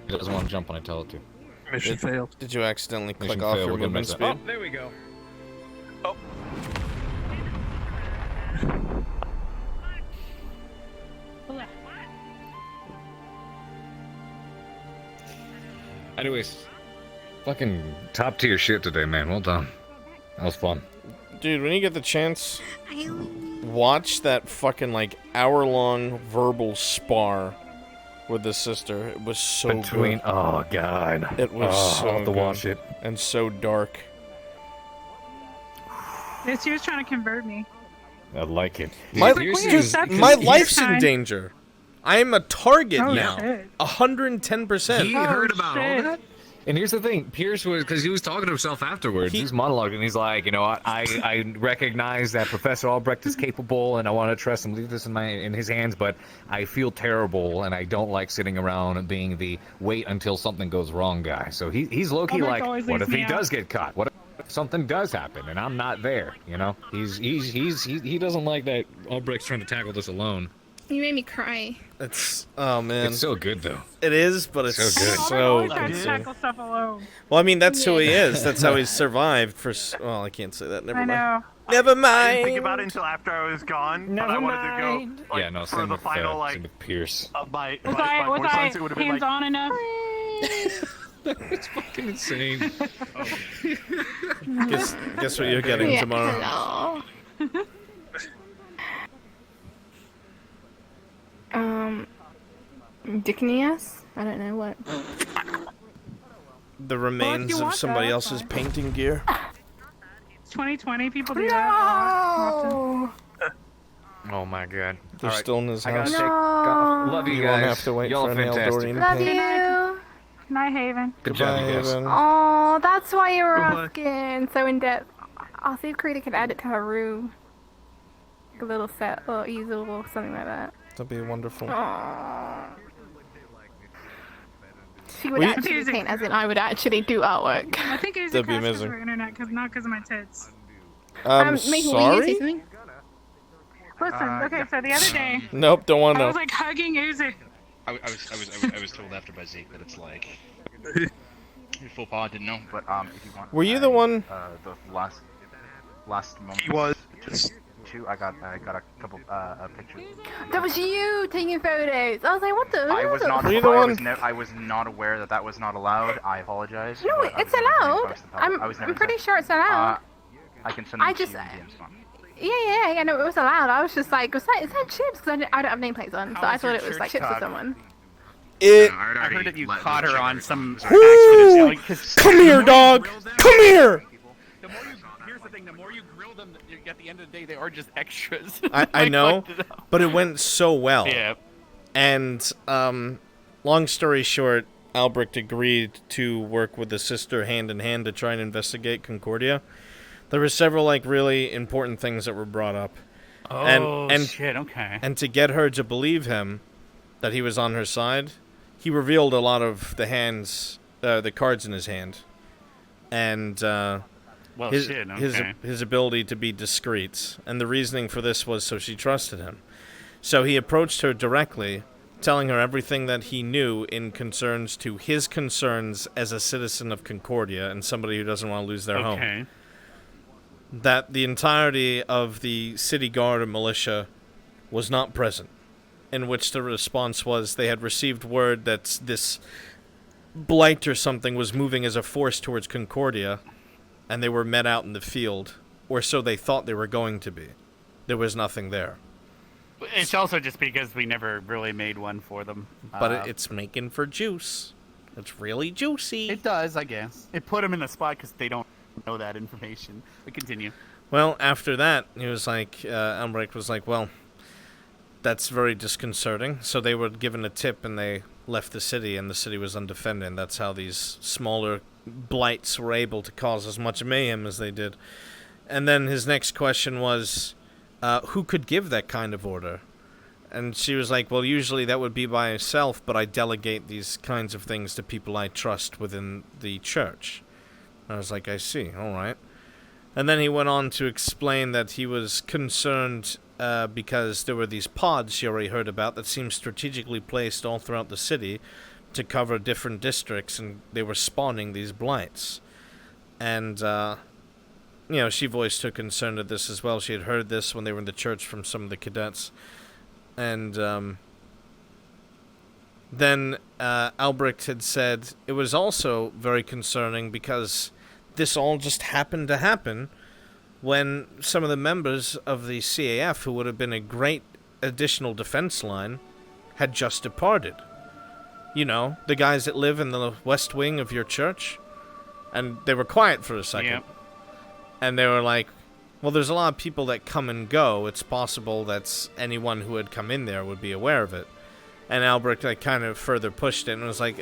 It doesn't want to jump when I tell it to. Mission failed. Did you accidentally click Mission off failed, your we're gonna movement mess speed? up. Oh, there we go. Anyways, fucking top tier shit today, man. Well done. That was fun. Dude, when you get the chance, watch that fucking like hour-long verbal spar with the sister. It was so Between- good. oh, God. It was Oh, so I'll have to good. watch it. And so dark. Yeah, she was trying to convert me. I like it. My, Dude, dude, my life's in time. danger. I am a target Oh, now. shit. 110%. He heard about all that? And here's the thing, Pierce was, because he was talking to himself afterwards, he's monologuing, and he's like, you know, I recognize that Professor Albrecht is capable, and I want to trust him, leave this in his hands, but I feel terrible, and I don't like sitting around and being the wait until something goes wrong guy. So he's low-key Albrecht like, always what leaves if he me does out. get caught? What if something does happen, and I'm not there, you know? He doesn't like that Albrecht's trying to tackle this alone. You made me cry. It's, oh man. It's so good, though. It is, but it's So good. so always trying to consuming. tackle stuff alone. Well, I mean, that's who he is. That's how he's survived for. Well, I can't say that. Never I mind. know. Never I didn't mind. think about it until after I was gone, but I wanted to go like, Yeah, no, for same the with, final same like with Pierce. my Was I force sense, it would have been hands like on enough? That's fucking insane. Guess what you're getting Yeah, tomorrow. hello. Dicknias? I don't know what. The remains you of want somebody that, else's fine. painting gear. It's 2020. People do that often. Oh my god. They're still in his I gotta house. take off. Love you You guys. won't have to wait Y'all for are an fantastic. Eldorian Love paint. you. Night Haven. Good job, you guys. Haven. Oh, that's why you were Goodbye. asking. So in depth. I'll see if Karita can add it to her room. Like a little set or easel or something like that. That'd be wonderful. Aww. She would Well, you- actually paint as in I would actually do artwork. I think it was That'd be because of amazing. her internet, not because of my tits. I'm Mason, will you say sorry? something? Listen, okay, so the other day, Nope, don't want I to was know. like hugging Uzi. I was told after by Zeke that it's like full power. Didn't know, but if you want. Were you the one? The last moment. he was. Two. I got a couple pictures. That was you taking photos. I was like, what the? I was not. Were you the one? I was not aware that that was not allowed. I apologize. No, but I it's was never allowed. gonna post the public- I was never I'm pretty gonna- sure it's allowed. I can send them I to just- you in DMs, fine. Yeah, no, it was allowed. I was just like, is that chips? Because I don't have nameplates on, so How I was thought your it was like church chips or talk? someone. It. I heard that you caught her on some Ooh, accident. come here, dog. Come here. Here's the thing: the more you grill them, at the end of the day, they are just extras. I Like, know, what the- but it went so well. Yeah. And long story short, Albrecht agreed to work with the sister hand in hand to try and investigate Concordia. There were several like really important things that were brought up. Oh, and shit, okay. And to get her to believe him that he was on her side, he revealed a lot of the hands the cards in his hand, and his ability to be discreet. And the reasoning for this was so she trusted him. So he approached her directly, telling her everything that he knew in concerns to his concerns as a citizen of Concordia and somebody who doesn't want to lose their home. That the entirety of the city guard or militia was not present, in which the response was they had received word that this blight or something was moving as a force towards Concordia, and they were met out in the field, or so they thought they were going to be. There was nothing there. It's also just because we never really made one for them. But it's making for juice. It's really juicy. It does, I guess. It put them in the spot because they don't know that information. But continue. Well, after that, he was like, Albrecht was like, well, that's very disconcerting. So they were given a tip and they left the city, and the city was undefended. That's how these smaller blights were able to cause as much mayhem as they did. And then his next question was, who could give that kind of order? And she was like, well, usually that would be by herself, but I delegate these kinds of things to people I trust within the church. I was like, I see, all right. And then he went on to explain that he was concerned because there were these pods she already heard about that seemed strategically placed all throughout the city to cover different districts, and they were spawning these blights. And, she voiced her concern at this as well. She had heard this when they were in the church from some of the cadets. And then Albrecht had said it was also very concerning because this all just happened to happen when some of the members of the CAF, who would have been a great additional defense line, had just departed. You know, the guys that live in the west wing of your church. And they were quiet for a second. Yep. And they were like, well, there's a lot of people that come and go. It's possible that anyone who had come in there would be aware of it. And Albrecht kind of further pushed it and was like,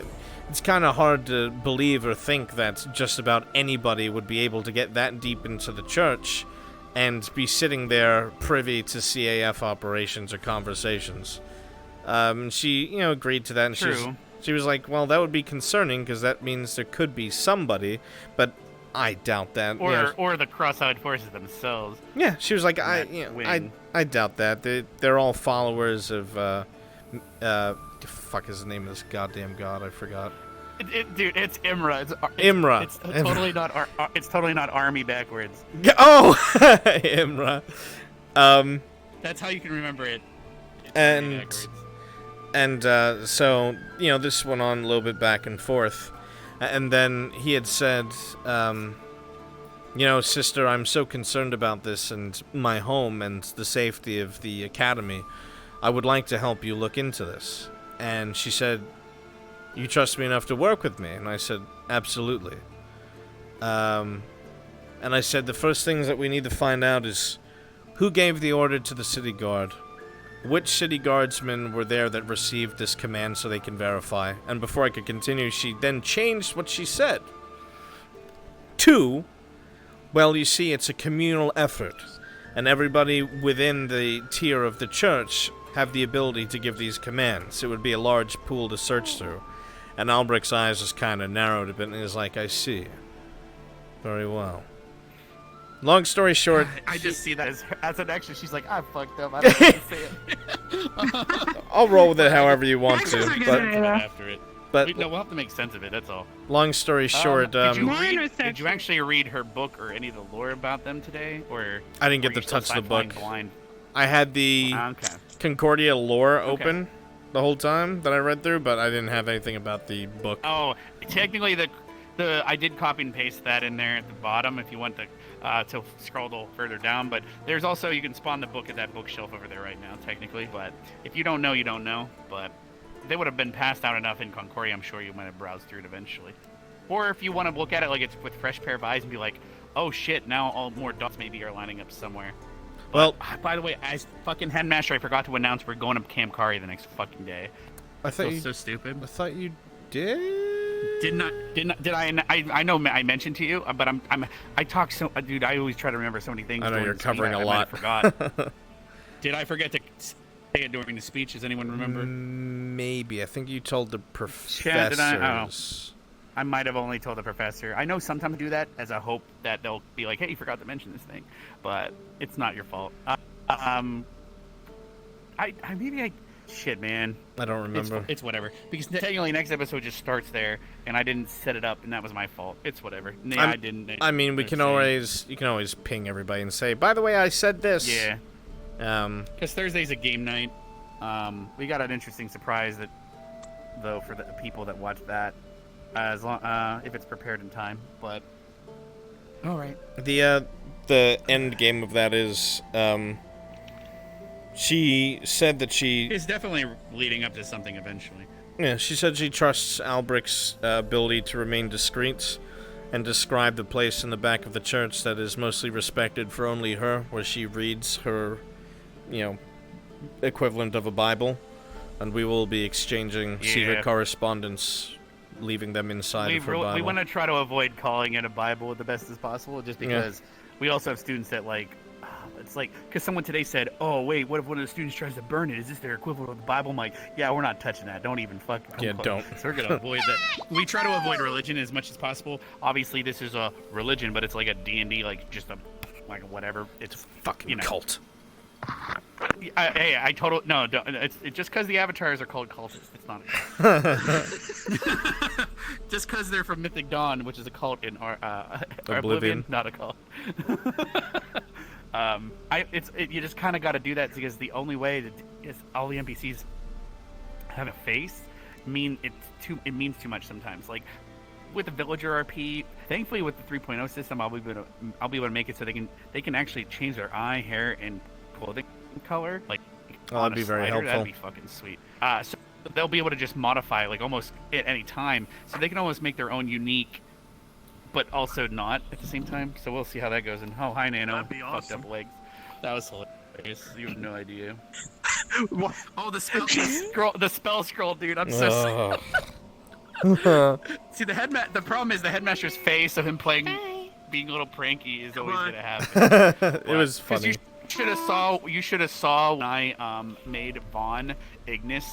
it's kind of hard to believe or think that just about anybody would be able to get that deep into the church and be sitting there privy to CAF operations or conversations. She, agreed to that. And she was like, well, that would be concerning because that means there could be somebody, but I doubt that. Or the cross-eyed forces themselves. Yeah, she was like, I doubt that. They're all followers of, fuck is the name of this goddamn god? I forgot. Dude, it's Imra. Imra. It's totally not. It's totally not army backwards. Oh, Imra. That's how you can remember it. So this went on a little bit back and forth, and then he had said, sister, I'm so concerned about this and my home and the safety of the academy. I would like to help you look into this. And she said, you trust me enough to work with me? And I said, absolutely. And I said, the first things that we need to find out is who gave the order to the city guard, which city guardsmen were there that received this command so they can verify. And before I could continue, she then changed what she said. 2, well, you see, it's a communal effort, and everybody within the tier of the church have the ability to give these commands. It would be a large pool to search through. And Albrecht's eyes just kind of narrowed a bit, and he's like, I see. Very well. Long story short... I just see that as an action. She's like, I fucked up. I don't know what to say it. I'll roll with it however you want to. But we'll have to make sense of it, that's all. Long story short... Did you actually read her book or any of the lore about them today? Or I didn't get to touch the book. I had the Concordia lore open the whole time that I read through, but I didn't have anything about the book. Oh, technically I did copy and paste that in there at the bottom if you want to scroll a little further down, but there's also, you can spawn the book at that bookshelf over there right now, technically, but if you don't know, you don't know, but they would have been passed out enough in Concordia, I'm sure you might have browsed through it eventually. Or if you want to look at it like it's with fresh pair of eyes and be like, oh shit, now all more dots maybe are lining up somewhere. Well, by the way, as fucking headmaster, I forgot to announce we're going to Camp Kari the next fucking day. I thought so stupid. I thought you did. Did I know I mentioned to you, but I talk so, dude. I always try to remember so many things. I know you're covering a lot. I forgot. Did I forget to say it during the speech? Does anyone remember? Maybe. I think you told the professors. I might have only told the professor. I know sometimes do that as a hope that they'll be like, hey, you forgot to mention this thing. But it's not your fault. Shit, man. I don't remember. It's whatever. Because technically next episode just starts there, and I didn't set it up, and that was my fault. It's whatever. Yeah, I didn't. I mean, you can always ping everybody and say, by the way, I said this. Yeah. Because Thursday's a game night. We got an interesting surprise though for the people that watch that, as long if it's prepared in time. But all right. The end game of that is she said that she... It's definitely leading up to something eventually. Yeah, she said she trusts Albrecht's ability to remain discreet and describe the place in the back of the church that is mostly respected for only her, where she reads her, equivalent of a Bible, and we will be exchanging secret correspondence, leaving them inside of her Bible. We want to try to avoid calling it a Bible the best as possible, just because we also have students that, it's like, because someone today said, oh, wait, what if one of the students tries to burn it? Is this their equivalent of the Bible? I'm like, yeah, we're not touching that. Don't even fucking... Yeah, don't. So we're going to avoid that. We try to avoid religion as much as possible. Obviously, this is a religion, but it's like a D&D, just a, whatever. It's fucking cult. I totally... No, don't, it's just because the avatars are called cultists. It's not a cult. Just because they're from Mythic Dawn, which is a cult in Oblivion, not a cult. You just kind of got to do that because the only way is all the NPCs have a face. It means too much sometimes. Like with the villager RP, thankfully with the 3.0 system, I'll be able to make it so they can actually change their eye, hair, and clothing color. That'd be very helpful. That'd be fucking sweet. So they'll be able to just modify almost at any time, so they can almost make their own unique, but also not at the same time. So we'll see how that goes. And hi, Nano. That'd be awesome. Fucked up legs. That was hilarious. You have no idea. What? Oh, the spell scroll, dude. I'm so sorry. See, the problem is the headmaster's face of him being a little pranky is always gonna happen. It was funny. You should have saw when I made Vaughn Ignis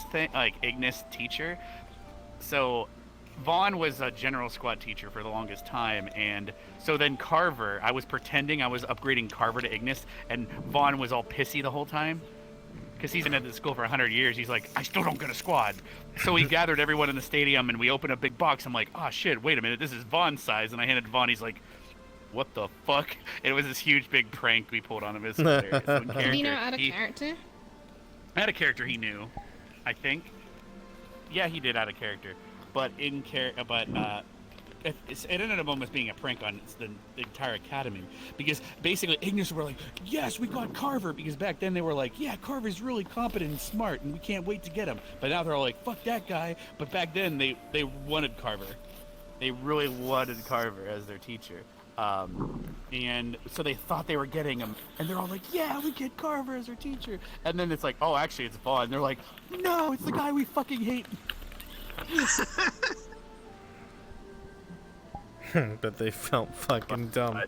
Ignis teacher. So Vaughn was a general squad teacher for the longest time, and so then Carver, I was pretending I was upgrading Carver to Ignis, and Vaughn was all pissy the whole time. Because he's been at the school for 100 years, he's like, I still don't get a squad. So we gathered everyone in the stadium, and we opened a big box. I'm like, oh shit, wait a minute, this is Vaughn's size. And I handed Vaughn, he's like, what the fuck? It was this huge big prank we pulled on him. It was hilarious. Did he know out of character? Out of character, he knew, I think. Yeah, he did out of character. But it ended up almost being a prank on the entire academy, because basically Ignis were like, yes, we got Carver, because back then they were like, yeah, Carver's really competent and smart and we can't wait to get him. But now they're all like, fuck that guy. But back then they wanted Carver. They really wanted Carver as their teacher. And so they thought they were getting him, and they're all like, yeah, we get Carver as our teacher. And then it's like, oh, actually it's Vaughn. And they're like, no, it's the guy we fucking hate. But they felt fucking dumb.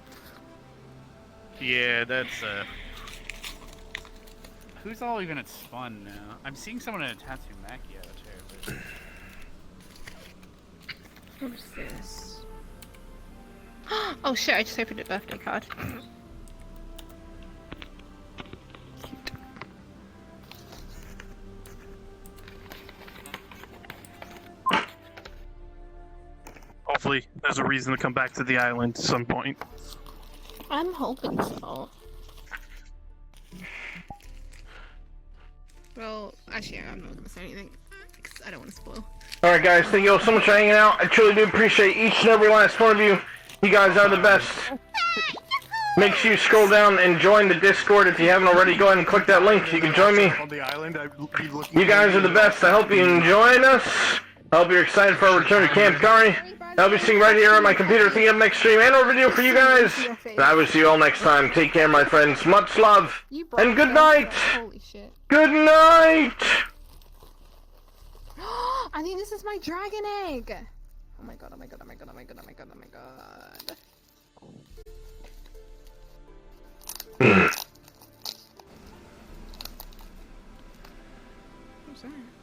Yeah, that's who's all even at Spawn now? I'm seeing someone in a Tattoo Macchiato chair. Who's this? Oh shit, I just opened a birthday card. Hopefully, there's a reason to come back to the island at some point. I'm hoping so. Well, actually, I'm not gonna say anything because I don't want to spoil. Alright guys, thank you all so much for hanging out. I truly do appreciate each and every last one of you. You guys are the best. Make sure you scroll down and join the Discord if you haven't already. Go ahead and click that link. You can join me. On the island, You guys are the best. I hope you enjoyed us. I hope you're excited for our return to Camp Kari. I'll be sitting right here on my computer thinking of next stream and or video for you guys. And I will see you all next time. Take care, my friends. Much love. And good night. Holy shit. Good night. I think this is my dragon egg. Oh my god, oh my god, oh my god, oh my god, oh my god, oh my god.